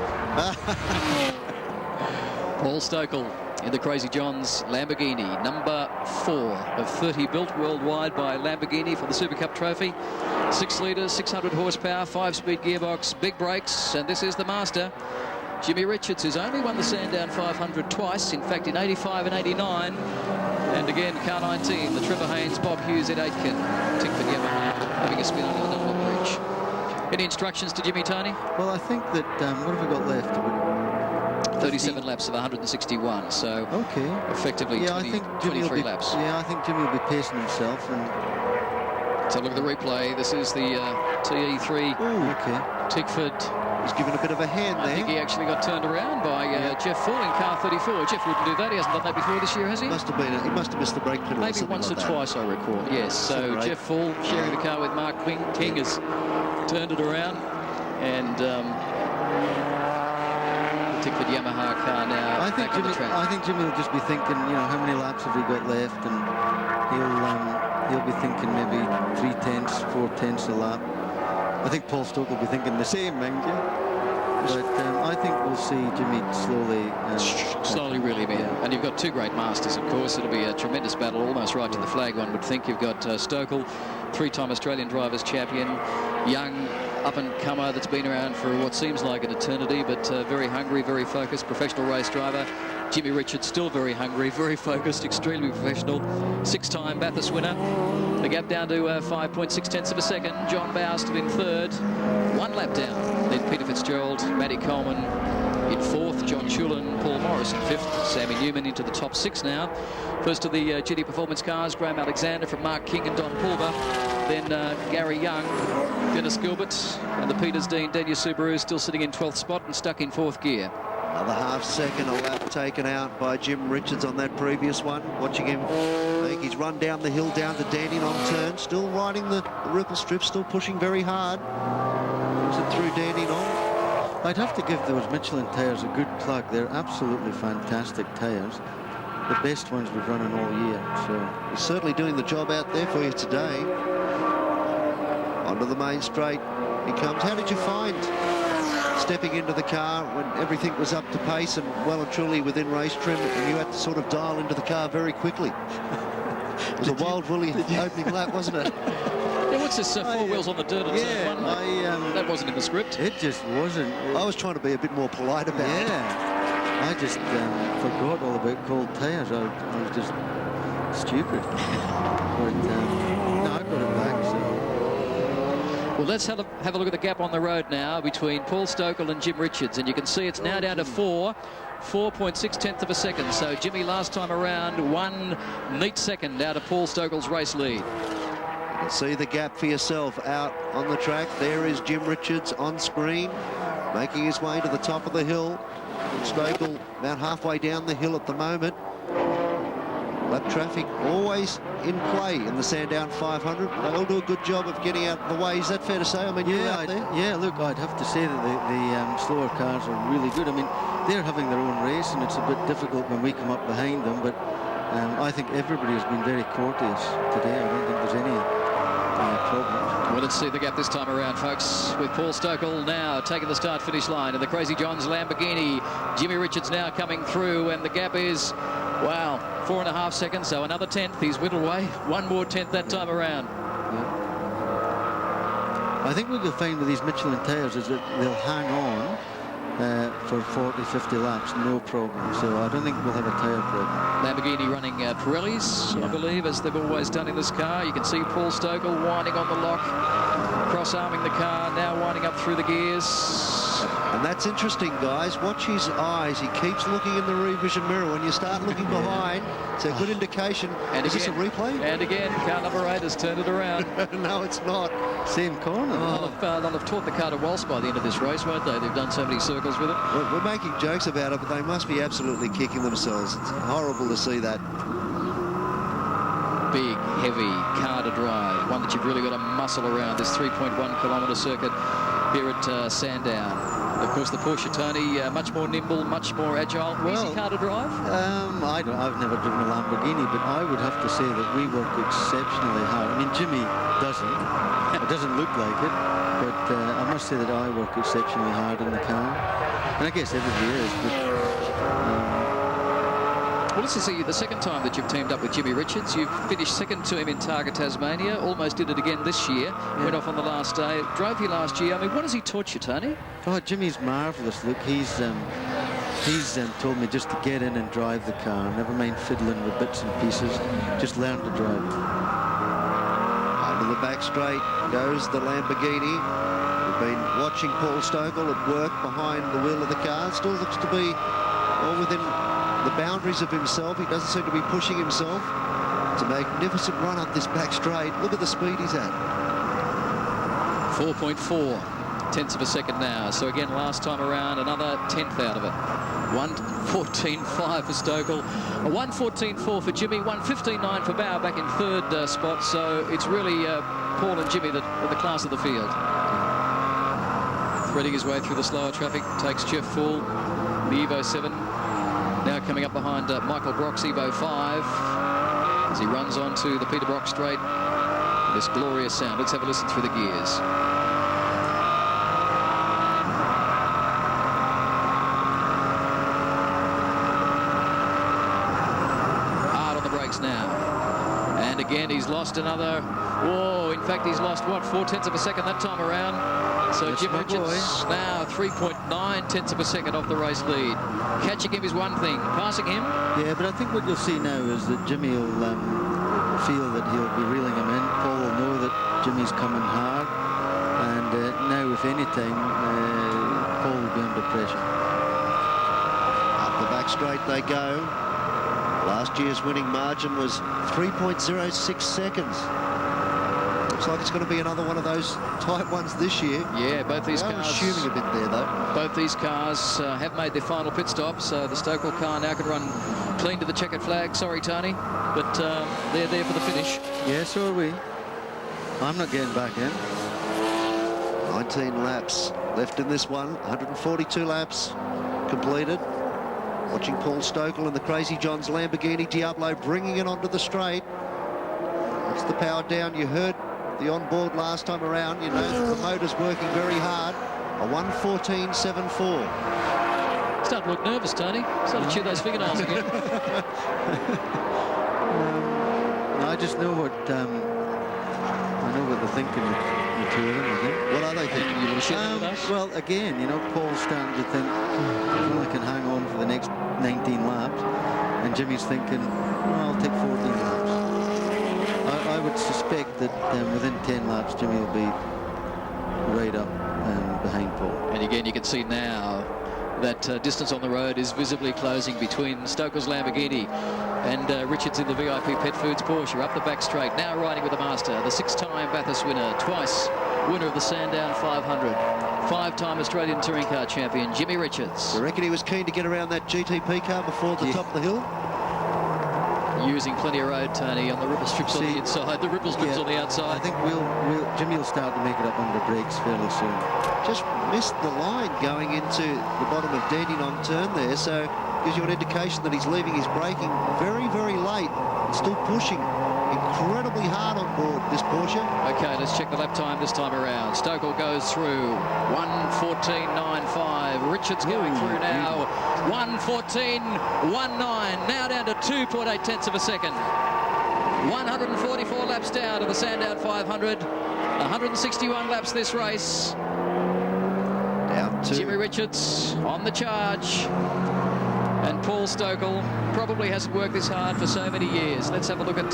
Paul Stokell in the Crazy John's Lamborghini, number 4 of 30 built worldwide by Lamborghini for the Super Cup Trophy. 6 litres, 600 horsepower, 5-speed gearbox, big brakes, and this is the master. Jimmy Richards, who's only won the Sandown 500 twice, in fact in 85 and 89. And again, car 19, the Trevor Haynes, Bob Hughes at Aitken. Tickford Yamaha having a spin under the Dunlop Bridge. Any instructions to Jimmy, Tony? Well, I think that, what have we got left? 37 laps of 161, so okay, effectively 23 laps. Yeah, I think Jimmy will be pacing himself. And so look at the replay. This is the TE3 Tickford. He's given a bit of a hand there. I think he actually got turned around by Jeff Full in car 34. Jeff wouldn't do that. He hasn't done that before this year, has he? He must have missed the brake pedal. Maybe once or twice, I recall. Yes. So Jeff Full sharing the car with Mark King has turned it around, and Tickford Yamaha car now. I think Jimmy will just be thinking, you know, how many laps have we got left, and he'll be thinking maybe 3/10, 4/10 a lap. I think Paul Stokell will be thinking the same, mind you. But I think we'll see Jimmy slowly really be. And you've got 2 great masters, of course. It'll be a tremendous battle, almost right to the flag, one would think. You've got Stokell, 3-time Australian Drivers' Champion, young up-and-comer that's been around for what seems like an eternity, but very hungry, very focused, professional race driver. Jimmy Richards still very hungry, very focused, extremely professional. 6-time Bathurst winner. The gap down to 5.6 of a second. John Bowe still in 3rd. 1 lap down. Then Peter Fitzgerald, Matty Coleman in 4th. John Chulin, Paul Morris in 5th. Sammy Newman into the top 6 now. First of the GT Performance cars, Graham Alexander from Mark King and Don Pulver. Then Gary Young, Dennis Gilbert, and the Peters Dean Daniel Subaru still sitting in 12th spot and stuck in 4th gear. Another half second, a lap taken out by Jim Richards on that previous one. Watching him make his run down the hill down to Dandenong turn. Still riding the ripple strip, still pushing very hard. Is it through Dandenong? I'd have to give those Michelin tyres a good plug. They're absolutely fantastic tyres. The best ones we've run in all year. So he's certainly doing the job out there for you today. Onto the main straight he comes. How did you find stepping into the car when everything was up to pace and well and truly within race trim, and you had to sort of dial into the car very quickly? It was a wild woolly opening lap, wasn't it? Yeah, what's this 4 wheels on the dirt at turn 1? That wasn't in the script. It just wasn't. I was trying to be a bit more polite about it. Yeah, I just forgot all about cold tyres. I was just stupid. But no, I got it back, so. Well, let's have a look at the gap on the road now between Paul Stokell and Jim Richards, and you can see it's now down to 4.6 of a second. So Jimmy last time around 1 neat second out of Paul Stokell's race lead. You can see the gap for yourself out on the track. There is Jim Richards on screen, making his way to the top of the hill. Stokell about halfway down the hill at the moment. Lap traffic always in play in the Sandown 500. They all do a good job of getting out of the way. Is that fair to say? I mean, you're out there. Yeah, look, I'd have to say that the slower cars are really good. I mean, they're having their own race, and it's a bit difficult when we come up behind them, but I think everybody has been very courteous today. I don't think there's Well, let's see the gap this time around, folks, with Paul Stokell now taking the start-finish line in the Crazy John's Lamborghini. Jimmy Richards now coming through, and the gap is, wow, 4.5 seconds, so another tenth. He's whittled away. One more tenth that time around. I think what you'll find with these Michelin tyres is that they'll hang on for 40, 50 laps, no problem. So I don't think we'll have a tyre problem. Lamborghini running Pirellis, I believe, as they've always done in this car. You can see Paul Stokell winding on the lock, cross-arming the car, now winding up through the gears. And that's interesting, guys. Watch his eyes. He keeps looking in the rear vision mirror. When you start looking behind, it's a good indication. And is again, this a replay? And again, car number 8 has turned it around. No, it's not. Same corner. They'll have taught the car to waltz by the end of this race, won't they? They've done so many circles with it. We're making jokes about it, but they must be absolutely kicking themselves. It's horrible to see that. Big, heavy car to drive. One that you've really got to muscle around this 3.1 kilometre circuit here at Sandown. Of course, the Porsche Tony, much more nimble, much more agile. Easy car to drive? I've never driven a Lamborghini, but I would have to say that we work exceptionally hard. I mean, Jimmy doesn't. It doesn't look like it, but I must say that I work exceptionally hard in the car. And I guess everybody is, but... Well, this is the second time that you've teamed up with Jimmy Richards. You've finished second to him in Targa, Tasmania. Almost did it again this year. Yeah. Went off on the last day. Drove here last year. I mean, what has he taught you, Tony? Oh, Jimmy's marvellous. Look, he's told me just to get in and drive the car. Never mind fiddling with bits and pieces. Just learn to drive. Under the back straight goes the Lamborghini. We've been watching Paul Stokell at work behind the wheel of the car. Still looks to be all within the boundaries of himself. He doesn't seem to be pushing himself. It's a magnificent run up this back straight. Look at the speed he's at. 4.4 tenths of a second now. So again, last time around, another tenth out of it. 1:14.5 for Stokell, a 1:14.4 for Jimmy, 1:15.9 for Bauer back in third spot. So it's really Paul and Jimmy that are the class of the field. Threading his way through the slower traffic, takes Jeff Full, the Evo 7. Now coming up behind Michael Brock's Evo 5 as he runs onto the Peter Brock straight. This glorious sound. Let's have a listen through the gears. Hard on the brakes now. And again, he's lost another... Whoa, in fact, he's lost, what, 4 tenths of a second that time around. So Jim Richards now 3.9 tenths of a second off the race lead. Catching him is one thing, passing him. Yeah, but I think what you'll see now is that Jimmy will feel that he'll be reeling him in. Paul will know that Jimmy's coming hard. And now, if any time, Paul will be under pressure. Up the back straight they go. Last year's winning margin was 3.06 seconds. Looks like it's going to be another one of those tight ones this year. Yeah, both these cars... assuming a bit there, though. Both these cars have made their final pit stop, so the Stokell car now can run clean to the checkered flag. Sorry, Tony, but they're there for the finish. Yeah, so are we. I'm not getting back in. 19 laps left in this one. 142 laps completed. Watching Paul Stokell and the Crazy John's Lamborghini Diablo bringing it onto the straight. That's the power down. You heard the onboard last time around. You know that the motor's working very hard. A 1:14.74. Start to look nervous, Tony. Start to chew those fingernails again. I just know what they're thinking, the two of them, I think. What are they thinking? You want to share with us? Well, again, you know, Paul's starting to think he only can hang on for the next 19 laps, and Jimmy's thinking, well, I'll take 14 laps. I would suspect that within 10 laps, Jimmy will be right up behind Paul. And again, you can see now that distance on the road is visibly closing between Stokell's Lamborghini and Richards in the VIP Pet Foods Porsche. Up the back straight, now riding with the master, the 6-time Bathurst winner, twice winner of the Sandown 500, 5-time Australian Touring Car Champion, Jimmy Richards. You reckon he was keen to get around that GTP car before the top of the hill? Using plenty of road, Tony, on the ripple strips on the inside, the ripple strips on the outside. I think Jimmy will start to make it up under brakes fairly soon. Just missed the line going into the bottom of Dandenong turn there, so gives you an indication that he's leaving his braking very, very late still pushing incredibly hard on board this Porsche. Okay, let's check the lap time this time around. Stokell goes through 1:14.95. Richards going through now 1:14.19. Now down to 2.8 tenths of a second. 144 laps down to the Sandown 500. 161 laps this race. Down to Jimmy Richards on the charge. And Paul Stokell probably hasn't worked this hard for so many years. Let's have a look at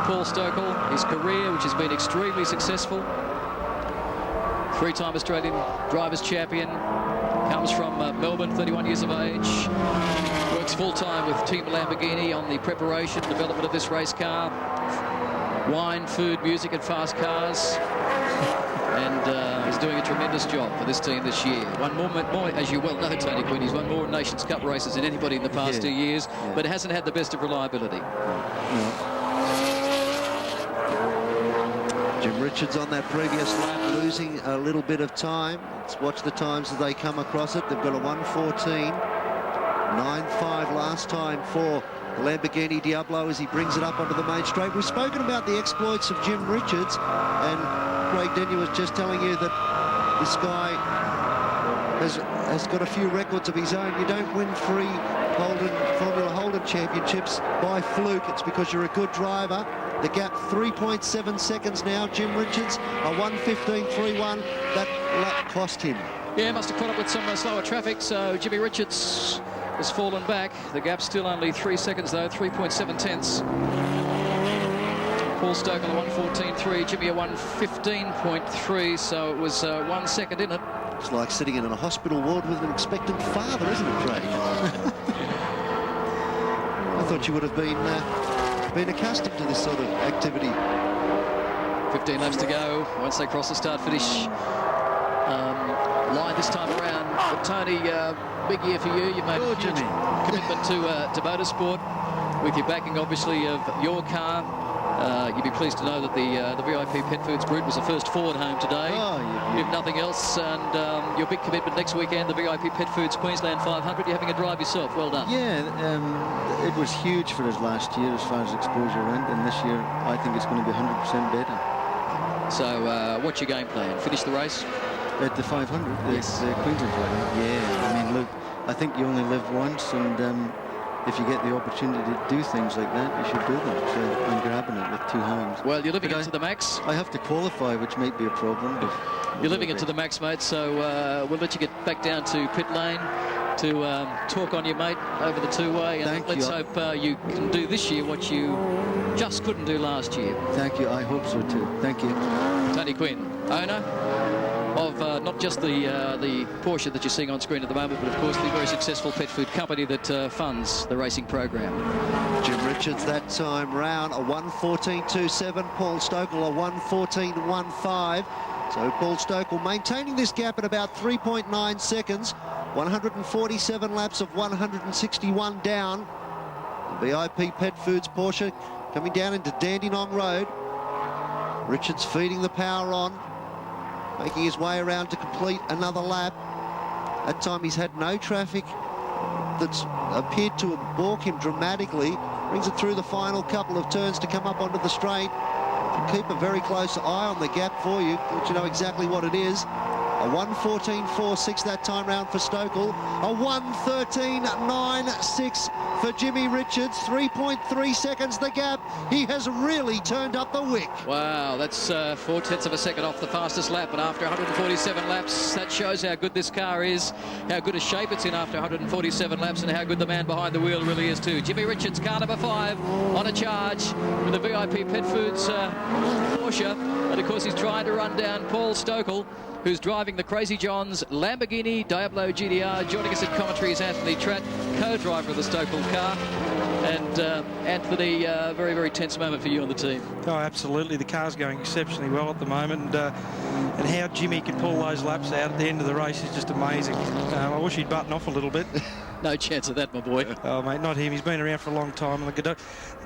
Paul Stokell, his career, which has been extremely successful. Three-time Australian Drivers' Champion. Comes from Melbourne, 31 years of age. Works full-time with Team Lamborghini on the preparation, development of this race car. Wine, food, music and fast cars. And he's doing a tremendous job for this team this year. One more, as you well know, Tony Quinn, he's won more Nations Cup races than anybody in the past 2 years, but hasn't had the best of reliability. Jim Richards on that previous lap, losing a little bit of time. Let's watch the times as they come across it. They've got a 1:14.95 last time for the Lamborghini Diablo as he brings it up onto the main straight. We've spoken about the exploits of Jim Richards, and Craig Denyer was just telling you that this guy has got a few records of his own. You don't win 3 Formula Holden championships by fluke. It's because you're a good driver. The gap 3.7 seconds now. Jim Richards, a 1:15.31. That lap cost him. Yeah, must have caught up with some slower traffic, so Jimmy Richards has fallen back. The gap's still only 3 seconds, though, 3.7 tenths. Paul Stokell a 1:14.3, Jimmy a 1:15.3, so it was 1 second in it. It's like sitting in a hospital ward with an expectant father, isn't it, Craig? I thought you would have been accustomed to this sort of activity. 15 laps to go once they cross the start-finish line this time around. But Tony, big year for you. You've made a huge commitment to motorsport with your backing, obviously, of your car. You'd be pleased to know that the VIP Pet Foods Group was the first Ford home today. If nothing else, and your big commitment next weekend, the VIP Pet Foods Queensland 500. You're having a drive yourself. Well done. Yeah, it was huge for us last year as far as exposure went, and this year I think it's going to be 100% better. So, what's your game plan? Finish the race? At the 500, yes. Queensland 500. Yeah, I mean, look, I think you only live once, and if you get the opportunity to do things like that, you should do them. So I'm grabbing it with 2 hands. Well, you're living it to the max. I have to qualify, which might be a problem. But you're living it to the max, mate, so we'll let you get back down to pit lane to talk on your mate over the two-way. And let's hope you can do this year what you just couldn't do last year. Thank you. I hope so, too. Thank you. Tony Quinn, owner of not just the Porsche that you're seeing on screen at the moment, but of course the very successful pet food company that funds the racing program. Jim Richards that time round a 1:14.27. Paul Stokell a 1:14.15. So Paul Stokell maintaining this gap at about 3.9 seconds. 147 laps of 161 down. The VIP Pet Foods Porsche coming down into Dandenong Road. Richards feeding the power on, making his way around to complete another lap. That time he's had no traffic that's appeared to balk him dramatically. Brings it through the final couple of turns to come up onto the straight. Keep a very close eye on the gap for you, let you know exactly what it is. A 1:14.46 that time round for Stokell. A 1:13.96 for Jimmy Richards. 3.3 seconds the gap. He has really turned up the wick. Wow, that's 4 tenths of a second off the fastest lap. And after 147 laps, that shows how good this car is, how good a shape it's in after 147 laps, and how good the man behind the wheel really is too. Jimmy Richards, car number 5, on a charge with the VIP Pet Foods Porsche. And of course he's trying to run down Paul Stokell, who's driving the Crazy John's Lamborghini Diablo GTR. Joining us in commentary is Anthony Tratt, co-driver of the Stokell car. And Anthony, very, very tense moment for you on the team. Oh, absolutely. The car's going exceptionally well at the moment. And how Jimmy can pull those laps out at the end of the race is just amazing. I wish he'd button off a little bit. No chance of that, my boy. Oh, mate, not him. He's been around for a long time, and the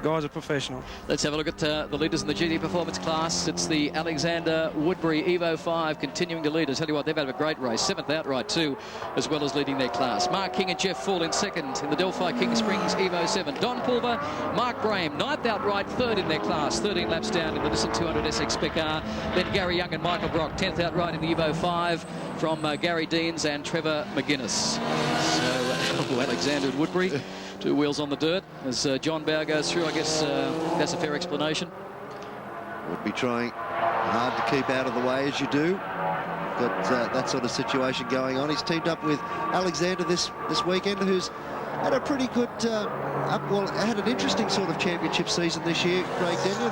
guy's a professional. Let's have a look at the leaders in the GT Performance class. It's the Alexander Woodbury Evo 5 continuing to lead. I tell you what, they've had a great race. 7th outright, too, as well as leading their class. Mark King and Jeff Fall in 2nd in the Delphi King Springs Evo 7. Don Pulver, Mark Brame, 9th outright, 3rd in their class. 13 laps down in the Nissan 200 SX Spec R. Then Gary Young and Michael Brock, 10th outright in the Evo 5 from Gary Deans and Trevor McGuinness. So Alexander Woodbury, 2 wheels on the dirt as John Bow goes through. I guess that's a fair explanation. Would be trying hard to keep out of the way as you do. Got that sort of situation going on. He's teamed up with Alexander this weekend, who's had a pretty good, had an interesting sort of championship season this year. Craig Daniel,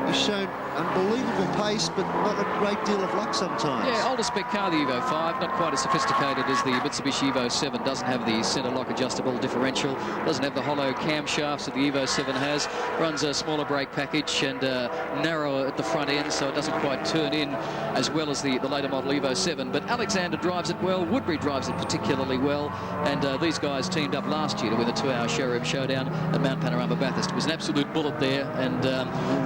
he's shown unbelievable pace, but not a great deal of luck sometimes. Yeah, older spec car, the Evo 5, not quite as sophisticated as the Mitsubishi Evo 7. Doesn't have the centre lock adjustable differential. Doesn't have the hollow camshafts that the Evo 7 has. Runs a smaller brake package and narrower at the front end, so it doesn't quite turn in as well as the later model Evo 7. But Alexander drives it well. Woodbury drives it particularly well. And these guys teamed up last year to win a 2-hour showroom showdown at Mount Panorama Bathurst. It was an absolute bullet there. And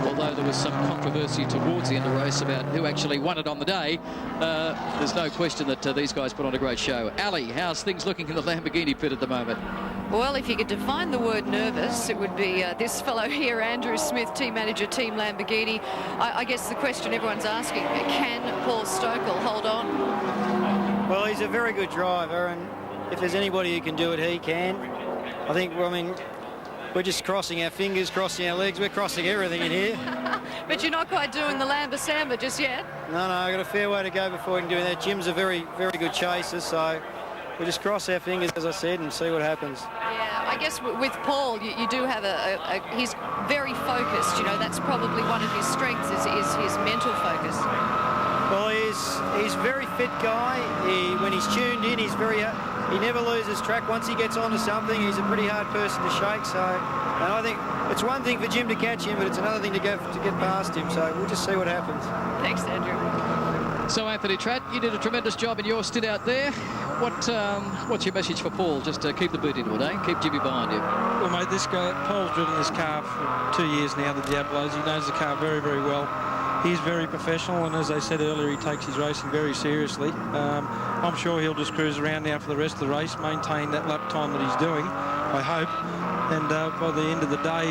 although there was some controversy towards the end of the race about who actually won it on the day, there's no question that these guys put on a great show. Ali, how's things looking in the Lamborghini pit at the moment? Well, if you could define the word nervous, it would be this fellow here, Andrew Smith, team manager, Team Lamborghini. I guess the question everyone's asking, can Paul Stokell hold on? Well, he's a very good driver, and if there's anybody who can do it, he can. I think, well, I mean, we're just crossing our fingers, crossing our legs. We're crossing everything in here. But you're not quite doing the Lamba Samba just yet. No, I've got a fair way to go before we can do that. Jim's a very, very good chaser, so we'll just cross our fingers, as I said, and see what happens. Yeah, I guess with Paul, you do have he's very focused. You know, that's probably one of his strengths is his mental focus. Well, he's a very fit guy. When he's tuned in, he never loses track. Once he gets onto something, he's a pretty hard person to shake. So, and I think it's one thing for Jim to catch him, but it's another thing to get past him. So we'll just see what happens. Thanks, Andrew. So, Anthony Tratt, you did a tremendous job in your stint out there. What's your message for Paul? Just keep the boot into it, eh? Keep Jimmy behind you. Well, mate, this guy, Paul's driven this car for 2 years now, the Diablos. He knows the car very, very well. He's very professional, and as I said earlier, he takes his racing very seriously. I'm sure he'll just cruise around now for the rest of the race, maintain that lap time that he's doing, I hope. And by the end of the day,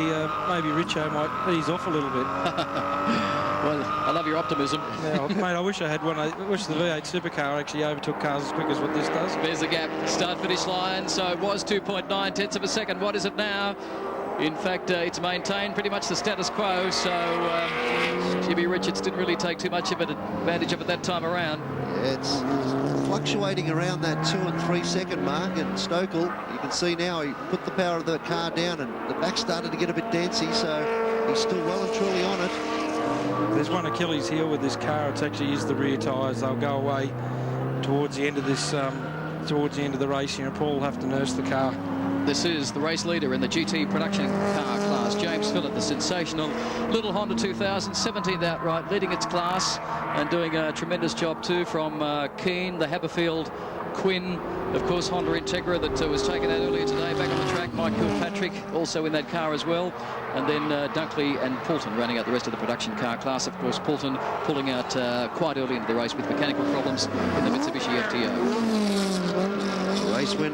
maybe Richo might ease off a little bit. Well, I love your optimism. Yeah, mate, I wish I had one. I wish the V8 supercar actually overtook cars as quick as what this does. There's the gap. Start-finish line. So it was 2.9 tenths of a second. What is it now? In fact, it's maintained pretty much the status quo, so Jimmy Richards didn't really take too much of an advantage of it that time around. Yeah, it's fluctuating around that 2 and 3 second mark, and Stokell, you can see now, he put the power of the car down and the back started to get a bit dancy, so he's still well and truly on it. There's one Achilles heel with this car. It's actually is the rear tyres. They'll go away towards the end of this, towards the end of the race. You know, Paul will have to nurse the car. This is the race leader in the GT production car class, James Phillip, the sensational little Honda 2000, 17th outright, leading its class and doing a tremendous job too from Keane, the Haberfield, Quinn, of course Honda Integra that was taken out earlier today back on the track, Mike Kilpatrick also in that car as well, and then Dunkley and Poulton running out the rest of the production car class. Of course Poulton pulling out quite early into the race with mechanical problems in the Mitsubishi FTO. Race win,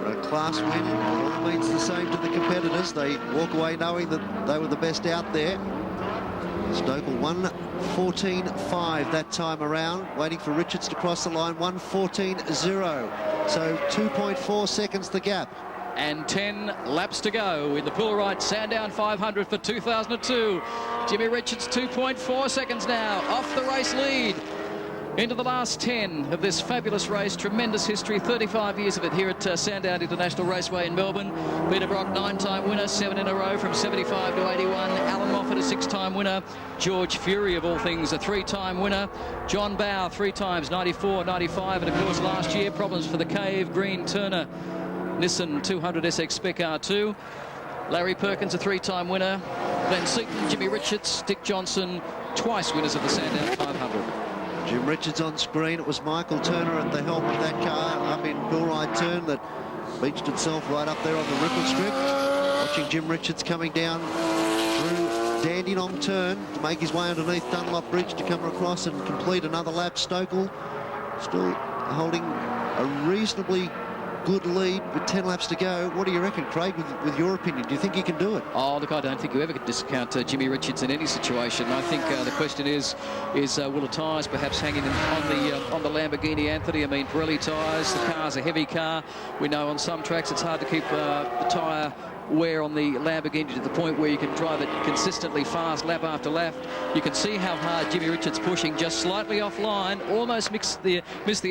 a class win, all means the same to the competitors. They walk away knowing that they were the best out there. Stokell 1:14.5 that time around, waiting for Richards to cross the line, 1:14.0. So 2.4 seconds the gap. And 10 laps to go in the Poolright Sandown 500 for 2002. Jimmy Richards 2.4 seconds now off the race lead. Into the last 10 of this fabulous race. Tremendous history, 35 years of it here at Sandown International Raceway in Melbourne. Peter Brock, 9-time winner, 7 in a row from 75 to 81. Alan Moffat, a 6-time winner. George Fury, of all things, a 3-time winner. John Bow, 3 times, 94, 95, and of course last year, problems for the Cave, Green, Turner, Nissan 200 SX Spec R2. Larry Perkins, a 3-time winner. Glenn Seaton, Jimmy Richards, Dick Johnson, twice winners of the Sandown 500. Jim Richards on screen. It was Michael Turner at the helm of that car up in Bullride Turn that beached itself right up there on the ripple strip. Watching Jim Richards coming down through Dandenong turn to make his way underneath Dunlop Bridge to come across and complete another lap. Stokell still holding a reasonably good lead with 10 laps to go. What do you reckon, Craig, with your opinion? Do you think he can do it? Oh, look, I don't think you ever could discount Jimmy Richards in any situation. I think the question is will the tyres perhaps hanging on the Lamborghini, Anthony? I mean, Pirelli tyres, the car's a heavy car. We know on some tracks it's hard to keep the tyre wear on the Lamborghini to the point where you can drive it consistently fast lap after lap. You can see how hard Jimmy Richards pushing, just slightly offline, almost missed the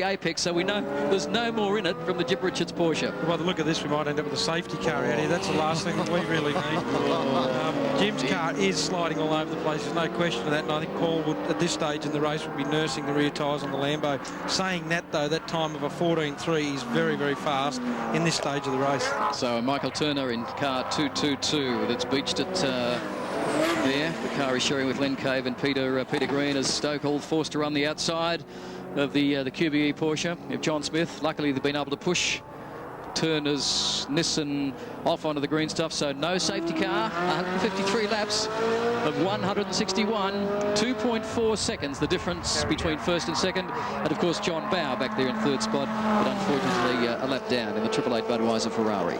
apex, so we know there's no more in it from the Jim Richards Porsche. By the look of this, we might end up with a safety car out here. That's the last thing that we really need. Jim's car is sliding all over the place, there's no question of that, and I think Paul would, at this stage in the race, would be nursing the rear tyres on the Lambo. Saying that, though, that time of a 14.3 is very, very fast in this stage of the race. So Michael Turner in car 222 that's beached it there. The car is sharing with Len Cave and Peter Green as Stokell forced to run the outside of the QBE Porsche of John Smith. Luckily they've been able to push Turner's Nissan off onto the green stuff, so no safety car. 153 laps of 161, 2.4 seconds the difference between first and second, and of course John Bow back there in third spot, but unfortunately a lap down in the 888 Budweiser Ferrari.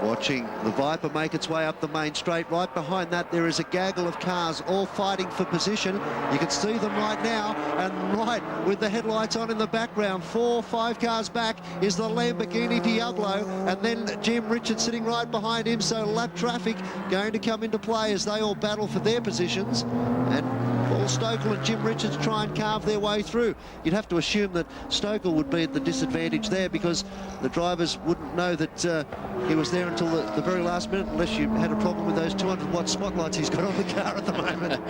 Watching the Viper make its way up the main straight. Right behind that there is a gaggle of cars all fighting for position. You can see them right now, and right with the headlights on in the background, 4 or 5 cars back is the Lamborghini Diablo, and then Jim Richards sitting right behind him, so lap traffic going to come into play as they all battle for their positions, and Paul Stokell and Jim Richards try and carve their way through. You'd have to assume that Stokell would be at the disadvantage there because the drivers wouldn't know that he was there until the very last minute, unless you had a problem with those 200-watt spotlights he's got on the car at the moment.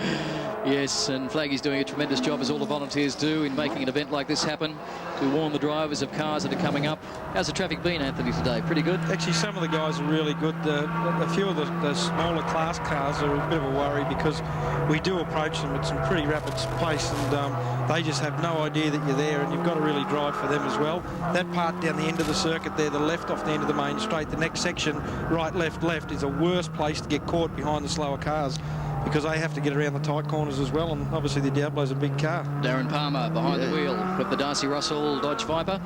Yes, and Flaggy's doing a tremendous job, as all the volunteers do, in making an event like this happen, to warn the drivers of cars that are coming up. How's the traffic been, Anthony, today? Pretty good? Actually, some of the guys are really good. A few of the smaller class cars are a bit of a worry because we do approach them at some pretty rapid pace, and they just have no idea that you're there, and you've got to really drive for them as well. That part down the end of the circuit there, the left off the end of the main straight, the next section, right, left, is a worse place to get caught behind the slower cars, because they have to get around the tight corners as well, and obviously the Diablo's a big car. Darren Palmer behind the wheel of the Darcy Russell Dodge Viper.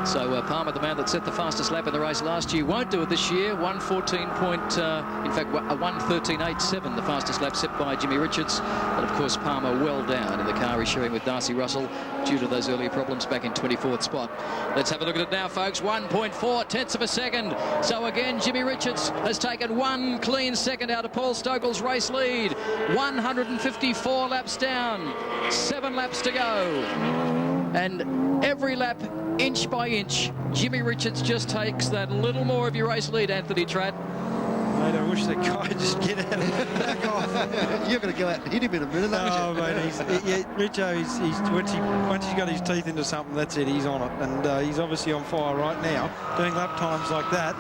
So Palmer, the man that set the fastest lap in the race last year, won't do it this year. 1:13.87, the fastest lap set by Jimmy Richards. But of course Palmer well down in the car he's sharing with Darcy Russell due to those earlier problems back in 24th spot. Let's have a look at it now, folks. 1.4 tenths of a second. So again, Jimmy Richards has taken one clean second out of Paul Stokell's race lead. 154 laps down, 7 laps to go, and every lap, inch by inch, Jimmy Richards just takes that little more of your race lead, Anthony Tratt. Mate, I wish that guy would just get out of back off. You're going to go out and hit him in a minute, aren't you? Mate, Richo, once he's got his teeth into something, that's it, he's on it, and he's obviously on fire right now. Doing lap times like that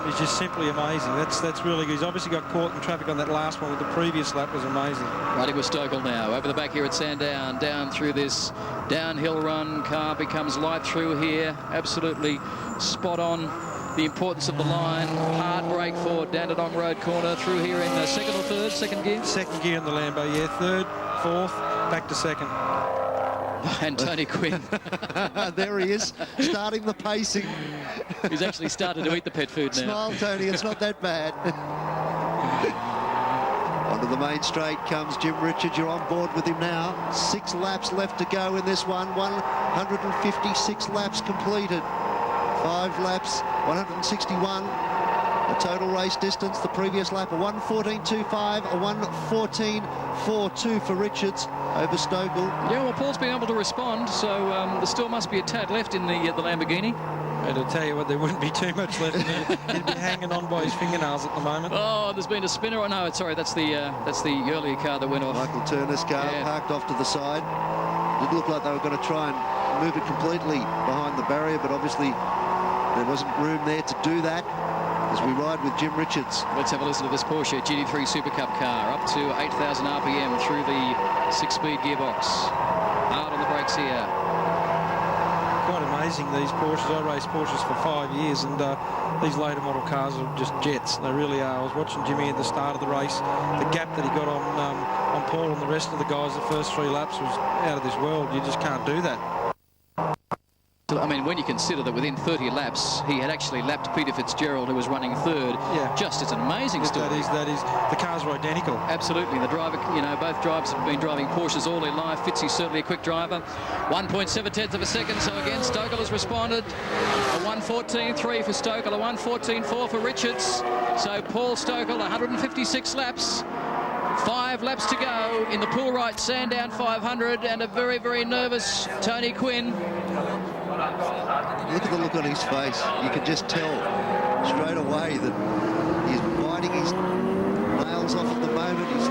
is just simply amazing. That's really good. He's obviously got caught in traffic on that last one, but the previous lap was amazing. Riding with Stokell now, over the back here at Sandown, down through this downhill run. Car becomes light through here, absolutely spot on. The importance of the line, hard brake for Dandenong Road corner, through here in second or third, second gear? Second gear in the Lambo, yeah, third, fourth, back to second. And Tony Quinn. There he is, starting the pacing. He's actually started to eat the pet food now. Smile, Tony, it's not that bad. Onto the main straight comes Jim Richards. You're on board with him now. 6 laps left to go in this one. 156 laps completed. 5 laps, 161. The total race distance, the previous lap, a 1:14.25, a 1:14.42 for Richards over Stokell. Yeah, well, Paul's been able to respond, so there still must be a tad left in the Lamborghini. And I'll tell you what, there wouldn't be too much left in there. He'd be hanging on by his fingernails at the moment. Oh, there's been a spinner. Oh, no, sorry, that's the earlier car that went off. Michael Turner's car parked off to the side. It looked like they were going to try and move it completely behind the barrier, but obviously there wasn't room there to do that as we ride with Jim Richards. Let's have a listen to this Porsche GT3 Super Cup car, up to 8,000 RPM through the 6-speed gearbox. Hard on the brakes here. quite amazing, these Porsches. I raced Porsches for 5 years, and these later model cars are just jets. They really are. I was watching Jimmy at the start of the race. The gap that he got on Paul and the rest of the guys the first 3 laps was out of this world. You just can't do that. I mean, when you consider that within 30 laps, he had actually lapped Peter Fitzgerald, who was running third. Yeah. Just, it's an amazing story. That is, the cars were identical. Absolutely. The driver, you know, both drivers have been driving Porsches all their life. Fitzy's certainly a quick driver. 1.7 of a second. So again, Stokell has responded. A 1:14.3 for Stokell, a 1:14.4 for Richards. So Paul Stokell, 156 laps. 5 laps to go in the pool right Sandown 500, and a very, very nervous Tony Quinn. Look at the look on his face. You can just tell straight away that he's biting his nails off at the moment. He's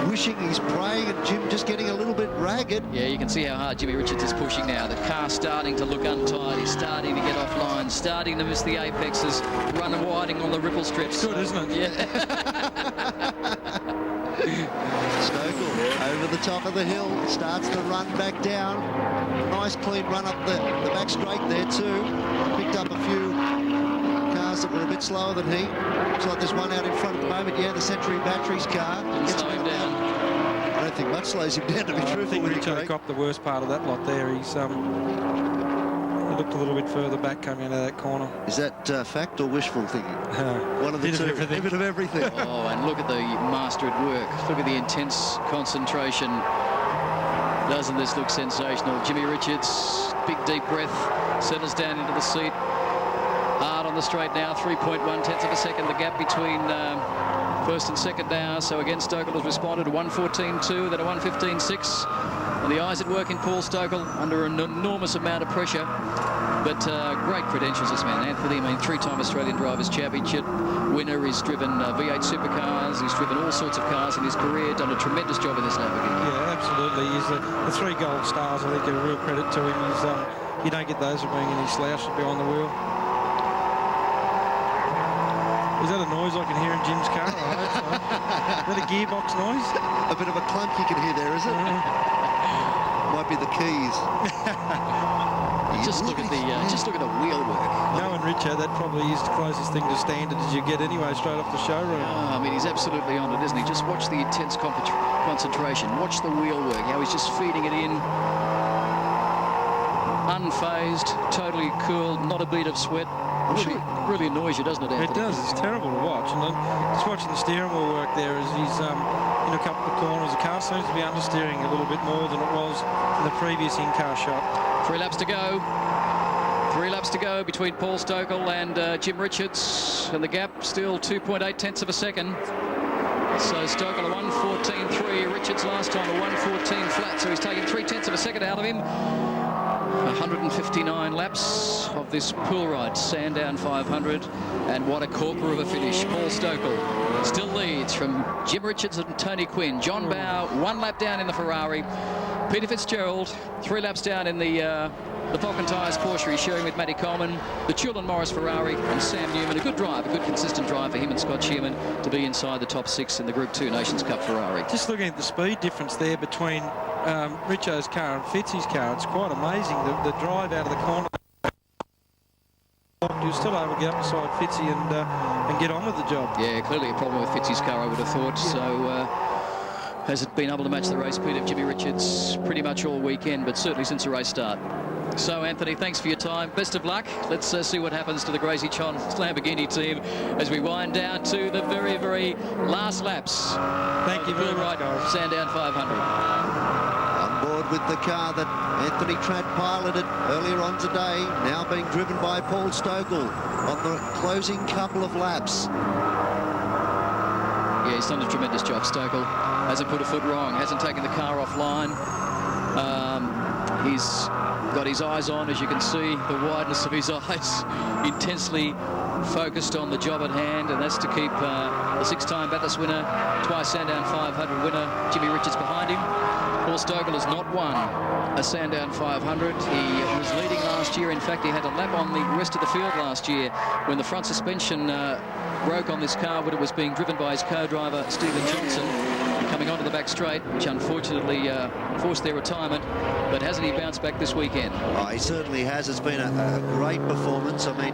wishing, he's praying, and Jim just getting a little bit ragged. Yeah, you can see how hard Jimmy Richards is pushing now. The car's starting to look untied. He's starting to get offline, starting to miss the apexes, running widing on the ripple strips. Good, isn't it? Yeah. Stokell over the top of the hill, starts to run back down. Nice clean run up the back straight there too. Picked up a few cars that were a bit slower than he. Looks like there's one out in front at the moment. Yeah, the Century Batteries car. Slow him down. I don't think much slows him down, to be truthful. I think Richo copped the worst part of that lot there. He's he looked a little bit further back coming out of that corner. Is that fact or wishful thinking? One of the two. A bit of everything. Oh, and look at the master at work. Look at the intense concentration. Doesn't this look sensational? Jimmy Richards, big deep breath, settles down into the seat. Hard on the straight now, 3.1 of a second. The gap between first and second now. So again, Stokell has responded to 1:14.2, then a 1:15.6. And the eyes at work in Paul Stokell under an enormous amount of pressure. But great credentials, this man, Anthony. I mean, 3-time Australian Drivers' Championship winner. He's driven V8 supercars. He's driven all sorts of cars in his career. Done a tremendous job in this Lamborghini. Yeah, absolutely. He's the 3 gold stars. I think are a real credit to him. He's, you don't get those from being any slouch behind the wheel. Is that a noise I can hear in Jim's car? I hope so. Is that a gearbox noise? A bit of a clunk you can hear there, is it? Might be the keys. Just look at the wheel work. Knowing Richo, that probably is the closest thing to standard as you get anyway, straight off the showroom. I mean, he's absolutely on it, isn't he? Just watch the intense concentration. Watch the wheel work, how he's just feeding it in. Unfazed, totally cool, not a bead of sweat. Really annoys you, doesn't it, Anthony? It does. It's terrible to watch. And then just watching the steering wheel work there as he's in a couple of corners. The car seems to be understeering a little bit more than it was in the previous in-car shot. 3 laps to go. 3 laps to go between Paul Stokell and Jim Richards. And the gap still 2.8 of a second. So Stokell a 1:14.3. Richards last time a 1:14 flat. So he's taken 0.3 of a second out of him. 159 laps of this pool ride, Sandown 500, and what a corker of a finish. Paul Stokell still leads from Jim Richards and Tony Quinn. John Bowe 1 lap down in the Ferrari. Peter Fitzgerald 3 laps down in the Falcon Tyres Porsche he's sharing with Matty Coleman, the Chulin Morris Ferrari, and Sam Newman. A good drive, a good consistent drive for him and Scott Shearman to be inside the top 6 in the Group 2 Nations Cup Ferrari. Just looking at the speed difference there between Richo's car and Fitzy's car, it's quite amazing. The drive out of the corner. You're still able to get up beside Fitzy and get on with the job. Yeah, clearly a problem with Fitzy's car, I would have thought. Yeah. So hasn't been able to match the race speed of Jimmy Richards pretty much all weekend, but certainly since the race start. So, Anthony, thanks for your time. Best of luck. Let's see what happens to the Gracie Chon Lamborghini team as we wind down to the very, very last laps. Thank you very much, guys. Sandown 500. On board with the car that Anthony Tratt piloted earlier on today, now being driven by Paul Stokell on the closing couple of laps. Yeah, he's done a tremendous job, Stokell. Hasn't put a foot wrong, hasn't taken the car offline. He's got his eyes on, as you can see, the wideness of his eyes, intensely focused on the job at hand, and that's to keep the 6-time Bathurst winner, twice Sandown 500 winner, Jimmy Richards behind him. Paul Stokell has not won a Sandown 500. He was leading last year. In fact, he had a lap on the rest of the field last year when the front suspension broke on this car, but it was being driven by his co-driver, Stephen Johnson. Coming onto the back straight, which unfortunately forced their retirement. But hasn't he bounced back this weekend? Oh, he certainly has. It's been a great performance. I mean,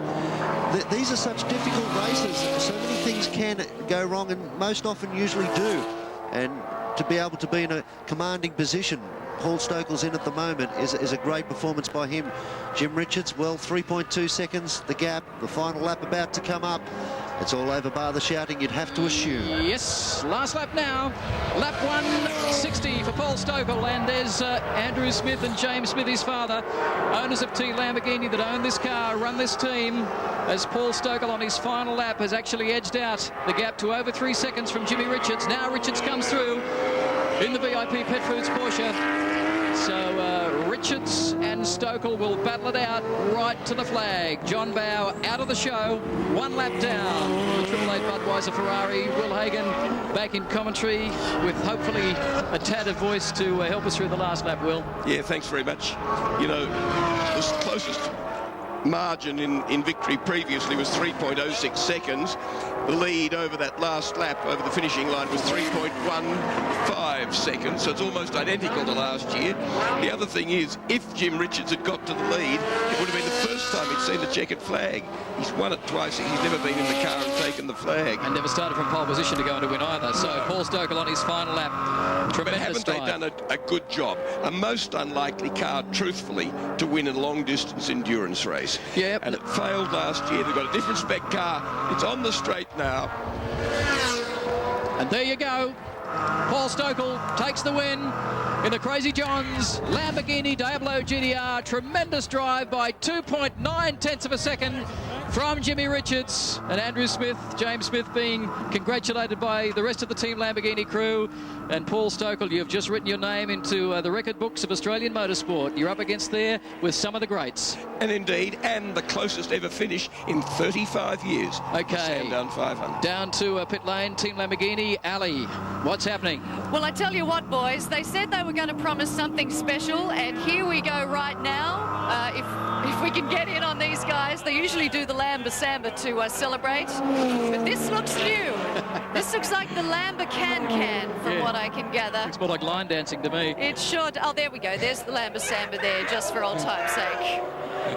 these are such difficult races. So many things can go wrong, and most often usually do. And to be able to be in a commanding position, Paul Stokell's in at the moment, is a great performance by him. Jim Richards, well, 3.2 seconds, the gap, the final lap about to come up. It's all over bar the shouting, you'd have to assume. Yes, last lap now. Lap 160 for Paul Stokell, and there's Andrew Smith and James Smith, his father, owners of T Lamborghini that own this car, run this team, as Paul Stokell on his final lap has actually edged out the gap to over 3 seconds from Jimmy Richards. Now Richards comes through in the VIP Pet Foods Porsche. So Richards and Stokell will battle it out right to the flag. John Bow out of the show, 1 lap down. The 888 Budweiser Ferrari. Will Hagon back in commentary with hopefully a tad of voice to help us through the last lap, Will. Yeah, thanks very much. You know, the closest margin in victory previously was 3.06 seconds. The lead over that last lap over the finishing line was 3.15 seconds, so it's almost identical to last year. The other thing is, if Jim Richards had got to the lead, it would have been the first time he'd seen the checkered flag. He's won it twice. He's never been in the car and taken the flag. And never started from pole position to go and to win either. So Paul Stokell on his final lap. Tremendous But haven't drive. they done a good job? A most unlikely car, truthfully, to win a long-distance endurance race. Yep. And it failed last year. They've got a different spec car. It's on the straight now. And there you go. Paul Stokell takes the win in the Crazy Johns Lamborghini Diablo GTR. Tremendous drive by 2.9 tenths of a second from Jimmy Richards, and Andrew Smith, James Smith being congratulated by the rest of the Team Lamborghini crew. And Paul Stokell, you've just written your name into the record books of Australian motorsport. You're up against there with some of the greats. And indeed, and the closest ever finish in 35 years. Okay. Sandown 500. Down to pit lane, Team Lamborghini. Ali, what's happening? Well, I tell you what, boys, they said they were going to promise something special, and here we go right now. If we can get in on these guys, they usually do the Lamba Samba to celebrate, but this looks new. This looks like the Lamba Can from what I can gather. It's more like line dancing to me. It sure. Oh, there we go. There's the Lamba Samba there, just for old time's sake.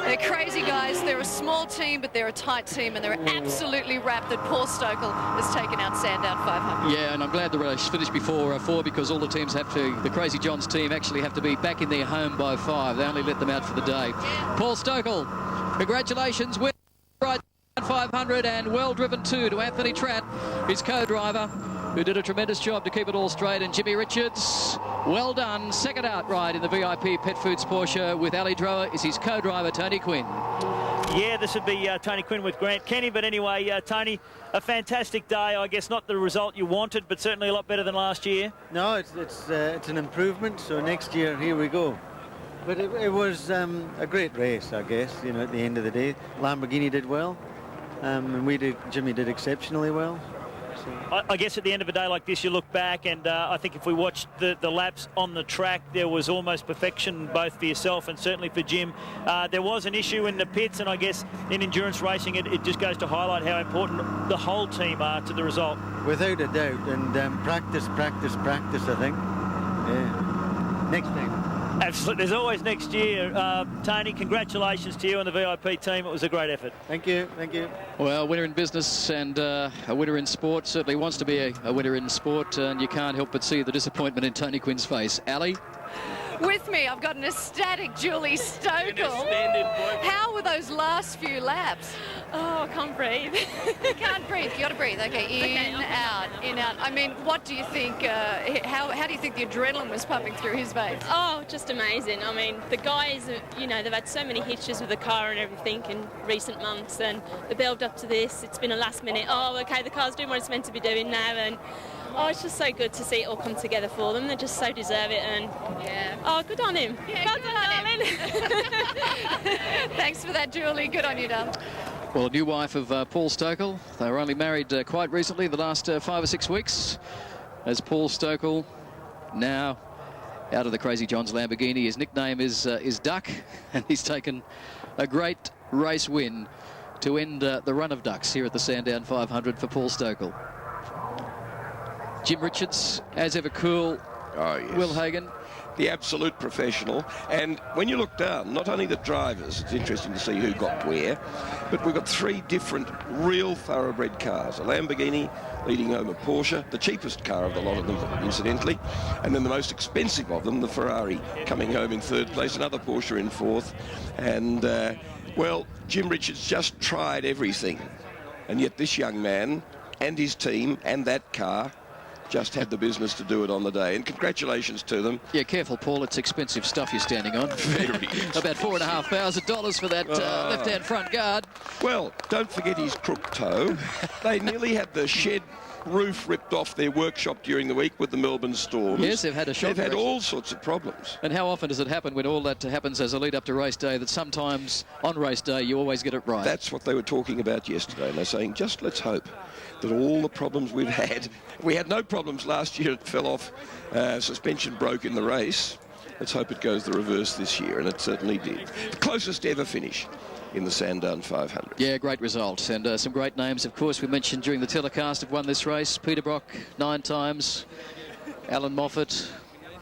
They're crazy guys. They're a small team, but they're a tight team, and they're absolutely wrapped that Paul Stokell has taken out Sandown 500. Yeah, and I'm glad the race finished before 4, because all the teams have to, the Crazy Johns team actually have to be back in their home by 5. They only let them out for the day. Paul Stokell, congratulations. Win right 500, and well driven too to Anthony Tratt, his co-driver, who did a tremendous job to keep it all straight. And Jimmy Richards, well done. Second outright in the VIP Pet Foods Porsche with Ali Drower is his co-driver, Tony Quinn. Yeah, this would be Tony Quinn with Grant Kenny. But anyway, Tony, a fantastic day. I guess not the result you wanted, but certainly a lot better than last year. No, it's an improvement. So next year, here we go. But it was a great race, I guess. You know, at the end of the day, Lamborghini did well, and Jimmy did exceptionally well. I guess at the end of a day like this, you look back, and I think if we watched the laps on the track, there was almost perfection, both for yourself and certainly for Jim. There was an issue in the pits, and I guess in endurance racing, it just goes to highlight how important the whole team are to the result. Without a doubt, and practice, I think. Yeah. Next time. Absolutely. There's always next year. Tony, congratulations to you and the VIP team. It was a great effort. Thank you. Thank you. Well, winner in business and a winner in sport, certainly wants to be a winner in sport, and you can't help but see the disappointment in Tony Quinn's face. Ali? With me, I've got an ecstatic Julie Stokell. How were those last few laps? Oh, I can't breathe. You can't breathe. You got to breathe. Okay, in, out, in, out. I mean, what do you think? How do you think the adrenaline was pumping through his veins? Oh, just amazing. I mean, the guys, you know, they've had so many hitches with the car and everything in recent months, and the build up to this, it's been a last minute. Oh, okay, the car's doing what it's meant to be doing now, and oh, it's just so good to see it all come together for them. They just so deserve it, and oh, good on him. Yeah, well done, darling. Thanks for that, Julie. Good on you, darling. Well, new wife of Paul Stokell. They were only married quite recently, the last 5 or 6 weeks. As Paul Stokell now out of the Crazy Johns Lamborghini. His nickname is Duck, and he's taken a great race win to end the run of ducks here at the Sandown 500 for Paul Stokell. Jim Richards, as ever cool. Oh, yes. Will Hagon. The absolute professional. And when you look down, not only the drivers, it's interesting to see who got where, but we've got 3 different real thoroughbred cars. A Lamborghini leading home a Porsche, the cheapest car of the lot of them, incidentally, and then the most expensive of them, the Ferrari, coming home in 3rd place, another Porsche in 4th. And, well, Jim Richards just tried everything. And yet this young man and his team and that car just had the business to do it on the day, and congratulations to them. Yeah, careful, Paul. It's expensive stuff you're standing on. Very. About $4,500 for that left-hand front guard. Well, don't forget his crook toe. They nearly had the shed roof ripped off their workshop during the week with the Melbourne storms. Yes, they've had a shock. They've had all sorts of problems. And how often does it happen when all that happens as a lead up to race day, that sometimes on race day you always get it right? That's what they were talking about yesterday, and they're saying, just let's hope that all the problems we've had, we had no problems last year, it fell off, suspension broke in the race. Let's hope it goes the reverse this year, and it certainly did. The closest ever finish in the Sandown 500. Yeah, great result, and some great names, of course, we mentioned during the telecast have won this race. Peter Brock 9 times, Alan Moffat,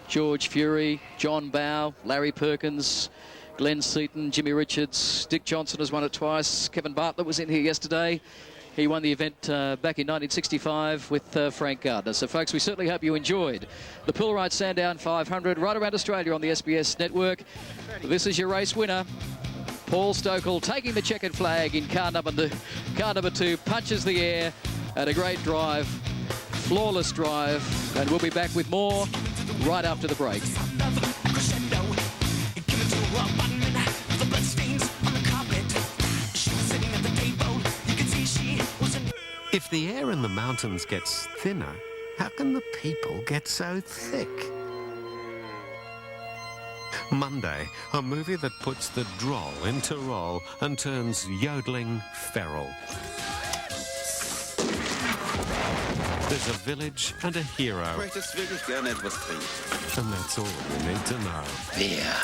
George Fury, John Bowe, Larry Perkins, Glenn Seaton, Jimmy Richards, Dick Johnson has won it twice. Kevin Bartlett was in here yesterday. He won the event back in 1965 with Frank Gardner. So, folks, we certainly hope you enjoyed the Pull-Right Sandown 500 right around Australia on the SBS network. This is your race winner, Paul Stokell, taking the checkered flag in car number 2, punches the air at a great drive, flawless drive, and we'll be back with more right after the break. If the air in the mountains gets thinner, how can the people get so thick? Monday, a movie that puts the droll into roll and turns yodeling feral. There's a village and a hero. Ich möchte wirklich gerne etwas trinken. And that's all we need to know. Bier.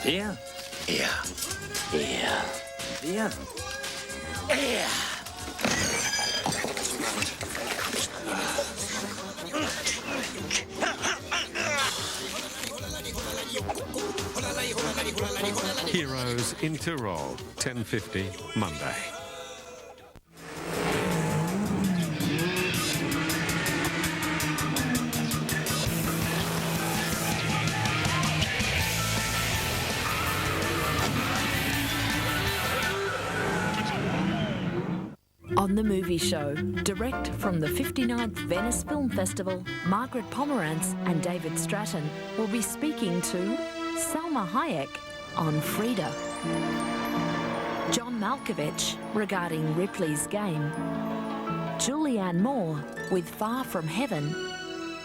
Yeah. Heroes in Tyrol, 10:50 Monday. On the Movie Show, direct from the 59th Venice Film Festival, Margaret Pomerantz and David Stratton will be speaking to Salma Hayek on Frida, John Malkovich regarding Ripley's Game, Julianne Moore with Far From Heaven,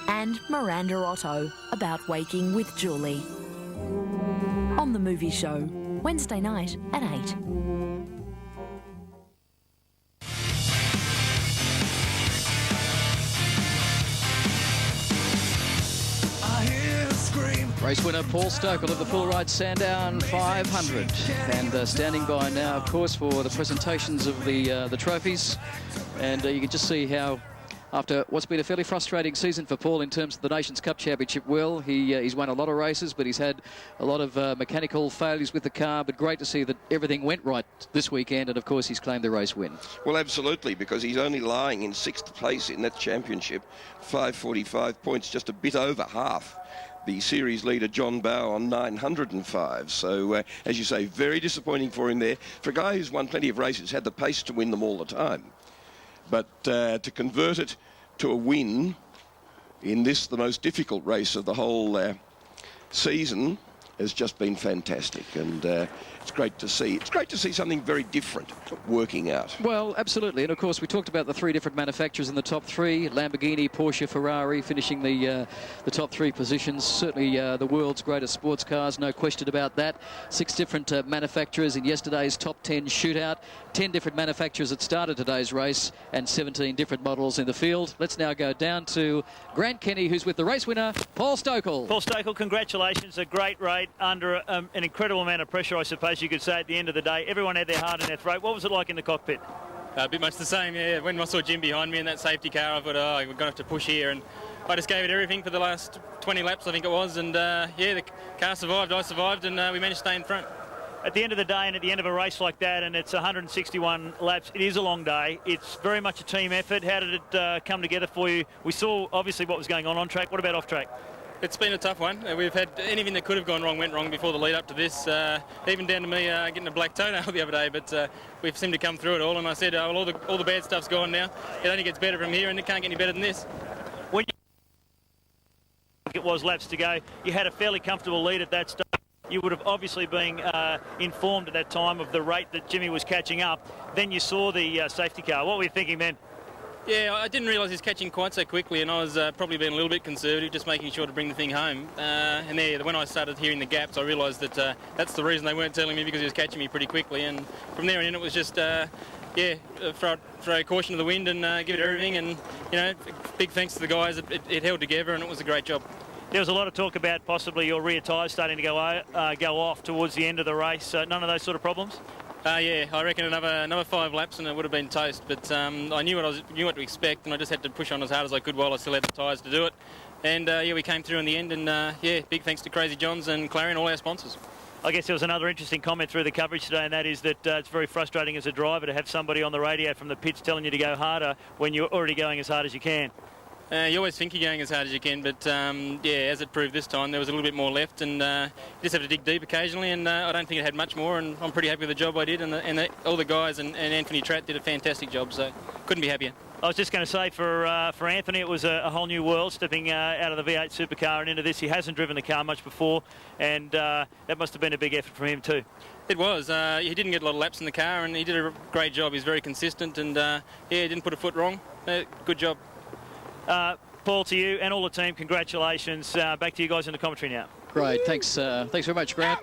and Miranda Otto about Waking with Julie. On the Movie Show, Wednesday night at 8. Race winner Paul Stokell of the Pull-Right Sandown 500, and standing by now, of course, for the presentations of the trophies. And you can just see how, after what's been a fairly frustrating season for Paul in terms of the Nations Cup Championship, Will, he's won a lot of races, but he's had a lot of mechanical failures with the car. But great to see that everything went right this weekend, and of course he's claimed the race win. Well, absolutely, because he's only lying in 6th place in that championship, 545 points, just a bit over half the series leader John Bowe on 905. So, as you say, very disappointing for him there. For a guy who's won plenty of races, had the pace to win them all the time. But to convert it to a win in this, the most difficult race of the whole season, has just been fantastic. And it's great to see. It's great to see something very different working out. Well, absolutely. And, of course, we talked about the 3 different manufacturers in the top 3. Lamborghini, Porsche, Ferrari finishing the top 3 positions. Certainly the world's greatest sports cars, no question about that. 6 different manufacturers in yesterday's top 10 shootout. 10 different manufacturers that started today's race, and 17 different models in the field. Let's now go down to Grant Kenny, who's with the race winner, Paul Stokell. Paul Stokell, congratulations. A great race under an incredible amount of pressure, I suppose you could say, at the end of the day. Everyone had their heart in their throat. What was it like in the cockpit? A bit much the same, yeah. When I saw Jim behind me in that safety car, I thought, oh, we're going to have to push here. And I just gave it everything for the last 20 laps, I think it was. And, yeah, the car survived, I survived, and we managed to stay in front. At the end of the day and at the end of a race like that, and it's 161 laps, it is a long day. It's very much a team effort. How did it come together for you? We saw, obviously, what was going on track. What about off track? It's been a tough one. We've had anything that could have gone wrong went wrong before the lead up to this, even down to me getting a black toenail the other day, but we've seemed to come through it all, and I said, well, all the bad stuff's gone now. It only gets better from here, and it can't get any better than this. When it was laps to go, you had a fairly comfortable lead at that stage. You would have obviously been informed at that time of the rate that Jimmy was catching up. Then you saw the safety car. What were you thinking then? Yeah, I didn't realise he was catching quite so quickly, and I was probably being a little bit conservative, just making sure to bring the thing home. And there, when I started hearing the gaps, I realised that that's the reason they weren't telling me, because he was catching me pretty quickly. And from there on in, it was just, yeah, throw caution to the wind and give it everything. And, you know, big thanks to the guys. It held together, and it was a great job. There was a lot of talk about possibly your rear tyres starting to go off towards the end of the race. None of those sort of problems? Yeah, I reckon another 5 laps and it would have been toast. But I knew what to expect, and I just had to push on as hard as I could while I still had the tyres to do it. And yeah, we came through in the end. And yeah, big thanks to Crazy Johns and Clarion, all our sponsors. I guess there was another interesting comment through the coverage today, and that is that it's very frustrating as a driver to have somebody on the radio from the pits telling you to go harder when you're already going as hard as you can. You always think you're going as hard as you can, but yeah, as it proved this time, there was a little bit more left, and you just have to dig deep occasionally, and I don't think it had much more, and I'm pretty happy with the job I did, and all the guys and Anthony Tratt did a fantastic job, so couldn't be happier. I was just going to say, for Anthony, it was a whole new world, stepping out of the V8 supercar and into this. He hasn't driven the car much before, and that must have been a big effort from him too. It was. He didn't get a lot of laps in the car, and he did a great job. He's very consistent, and yeah, he didn't put a foot wrong. Good job. Paul, to you and all the team, congratulations. Back to you guys in the commentary now. Great, thanks very much, Grant.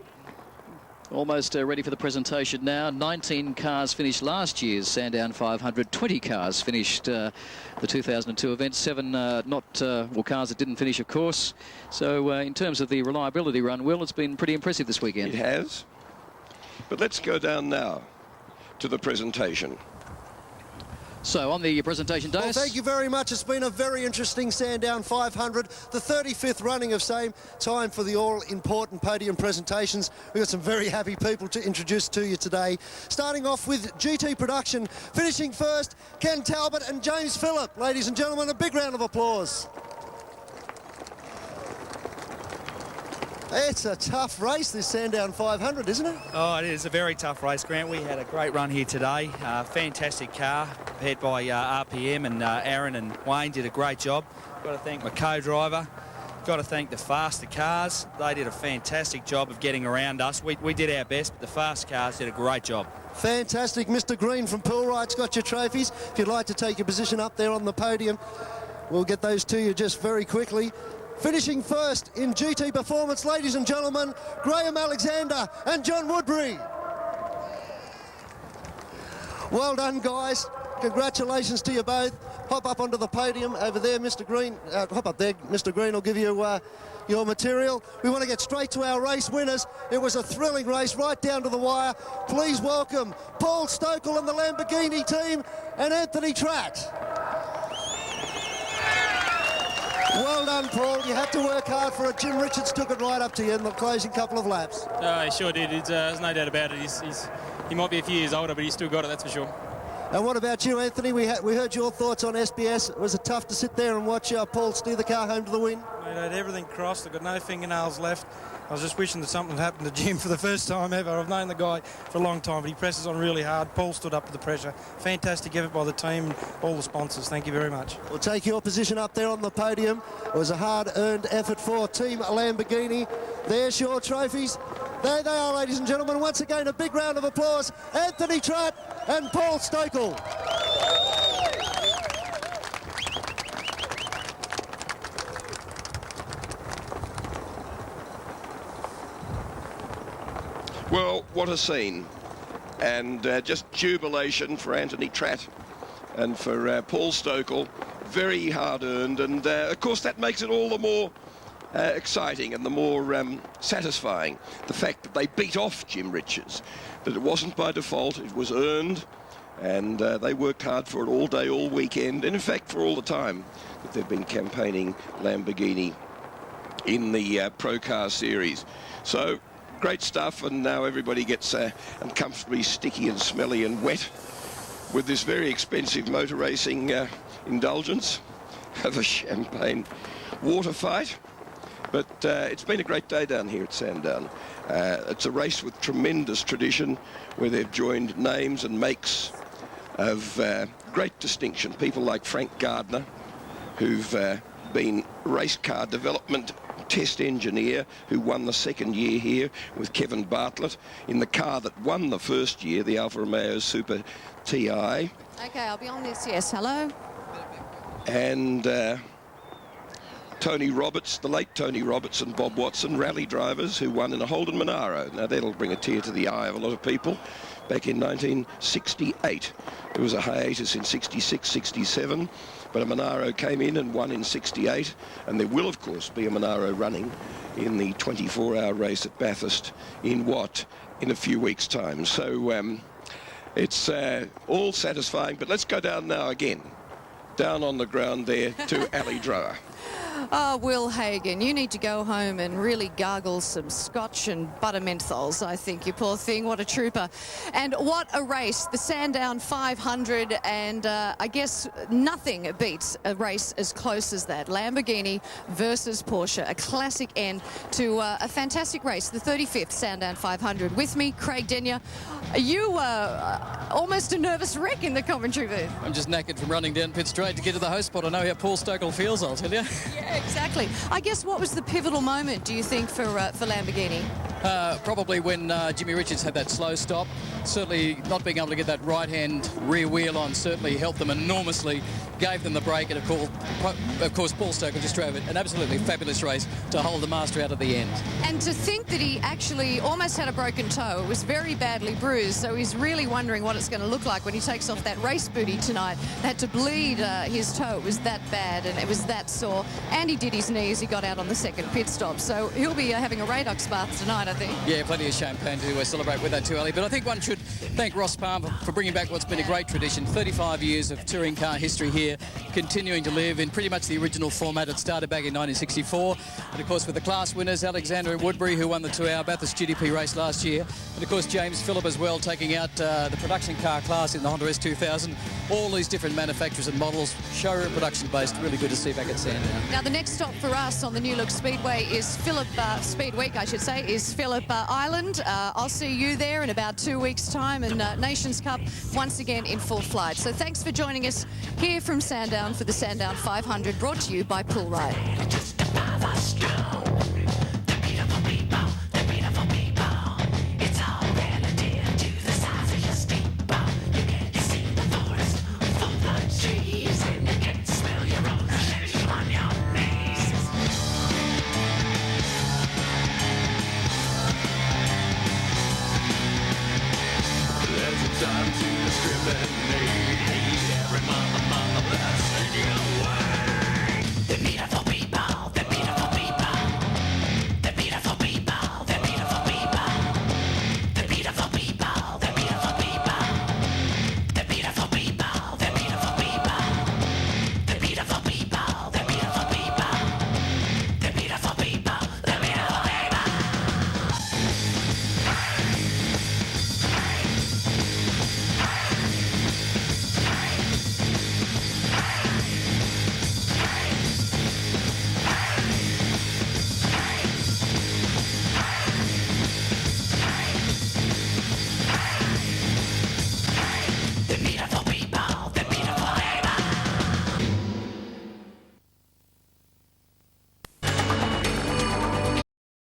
Almost ready for the presentation now. 19 cars finished last year's Sandown 500. 20 cars finished the 2002 event. 7 cars that didn't finish, of course. So in terms of the reliability run, Will, it's been pretty impressive this weekend. It has. But let's go down now to the presentation. So on the presentation day. Well, thank you very much. It's been a very interesting Sandown 500, the 35th running of same. Time for the all-important podium presentations. We've got some very happy people to introduce to you today. Starting off with GT Production, finishing first, Ken Talbot and James Phillip. Ladies and gentlemen, a big round of applause. It's a tough race, this Sandown 500, isn't it? Oh, it is a very tough race, Grant. We had a great run here today. Fantastic car, prepared by RPM, and Aaron and Wayne did a great job. Got to thank my co-driver. Got to thank the faster cars. They did a fantastic job of getting around us. We did our best, but the fast cars did a great job. Fantastic. Mr. Green from Poolright's got your trophies. If you'd like to take your position up there on the podium, we'll get those to you just very quickly. Finishing first in GT Performance, ladies and gentlemen, Graham Alexander and John Woodbury. Well done, guys. Congratulations to you both. Hop up onto the podium over there, Mr. Green. Hop up there, Mr. Green will give you your material. We want to get straight to our race winners. It was a thrilling race right down to the wire. Please welcome Paul Stokell and the Lamborghini team and Anthony Tratt. Well done, Paul. You had to work hard for it. Jim Richards took it right up to you in the closing couple of laps. He sure did. There's no doubt about it. He might be a few years older, but he's still got it, that's for sure. And what about you, Anthony? We heard your thoughts on SBS. Was it tough to sit there and watch Paul steer the car home to the win? Mate, I had everything crossed. I've got no fingernails left. I was just wishing that something happened to Jim for the first time ever. I've known the guy for a long time, but he presses on really hard. Paul stood up to the pressure. Fantastic effort by the team and all the sponsors. Thank you very much. We'll take your position up there on the podium. It was a hard-earned effort for Team Lamborghini. There's your trophies. There they are, ladies and gentlemen. Once again, a big round of applause. Anthony Tratt and Paul Stokell. Well, what a scene. And just jubilation for Anthony Tratt and for Paul Stokell. Very hard-earned, and of course that makes it all the more exciting and the more satisfying. The fact that they beat off Jim Richards, that it wasn't by default, it was earned, And they worked hard for it all day, all weekend, and in fact for all the time that they've been campaigning Lamborghini in the PROCAR series. So great stuff, and now everybody gets uncomfortably sticky and smelly and wet with this very expensive motor racing indulgence of a champagne water fight. But it's been a great day down here at Sandown. It's a race with tremendous tradition where they've joined names and makes of great distinction. People like Frank Gardner, who've been race car development test engineer, who won the second year here with Kevin Bartlett in the car that won the first year, the Alfa Romeo Super TI. Okay, I'll be on this, yes. Hello? And Tony Roberts, the late Tony Roberts and Bob Watson, rally drivers who won in a Holden Monaro. Now that'll bring a tear to the eye of a lot of people. Back in 1968. There was a hiatus in 66, 67, but a Monaro came in and won in 68, and there will, of course, be a Monaro running in the 24-hour race at Bathurst in in a few weeks' time. So it's all satisfying, but let's go down now again, down on the ground there to Ali Drower. Oh, Will Hagon, you need to go home and really gargle some scotch and butter menthols, I think, you poor thing. What a trooper. And what a race. The Sandown 500, and I guess nothing beats a race as close as that. Lamborghini versus Porsche, a classic end to a fantastic race, the 35th Sandown 500. With me, Craig Denyer. You were almost a nervous wreck in the commentary booth. I'm just knackered from running down pit straight to get to the host spot. I know how Paul Stokell feels, I'll tell you. Yeah, exactly. I guess what was the pivotal moment, do you think, for Lamborghini? Probably when Jimmy Richards had that slow stop. Certainly not being able to get that right-hand rear wheel on certainly helped them enormously, gave them the break, and of course Paul Stokell just drove an absolutely fabulous race to hold the master out at the end. And to think that he actually almost had a broken toe, it was very badly bruised, so he's really wondering what it's going to look like when he takes off that race booty tonight. They had to bleed his toe. It was that bad and it was that sore, and he did his knee as he got out on the second pit stop, so he'll be having a Radox bath tonight, I think. Yeah, plenty of champagne to celebrate with that too, Ali. But I think one should thank Ross Palmer for bringing back what's been a great tradition. 35 years of touring car history here, continuing to live in pretty much the original format. It started back in 1964. And of course with the class winners, Alexander and Woodbury, who won the 2-hour Bathurst GDP race last year. And of course James Phillip as well, taking out the production car class in the Honda S2000. All these different manufacturers and models, showroom production based. Really good to see back at Sandown. Now the next stop for us on the New Look Speedway is Speed Week, I should say, is Phillip Island. I'll see you there in about 2 weeks' time, and Nations Cup once again in full flight. So thanks for joining us here from Sandown for the Sandown 500, brought to you by Pool Ride.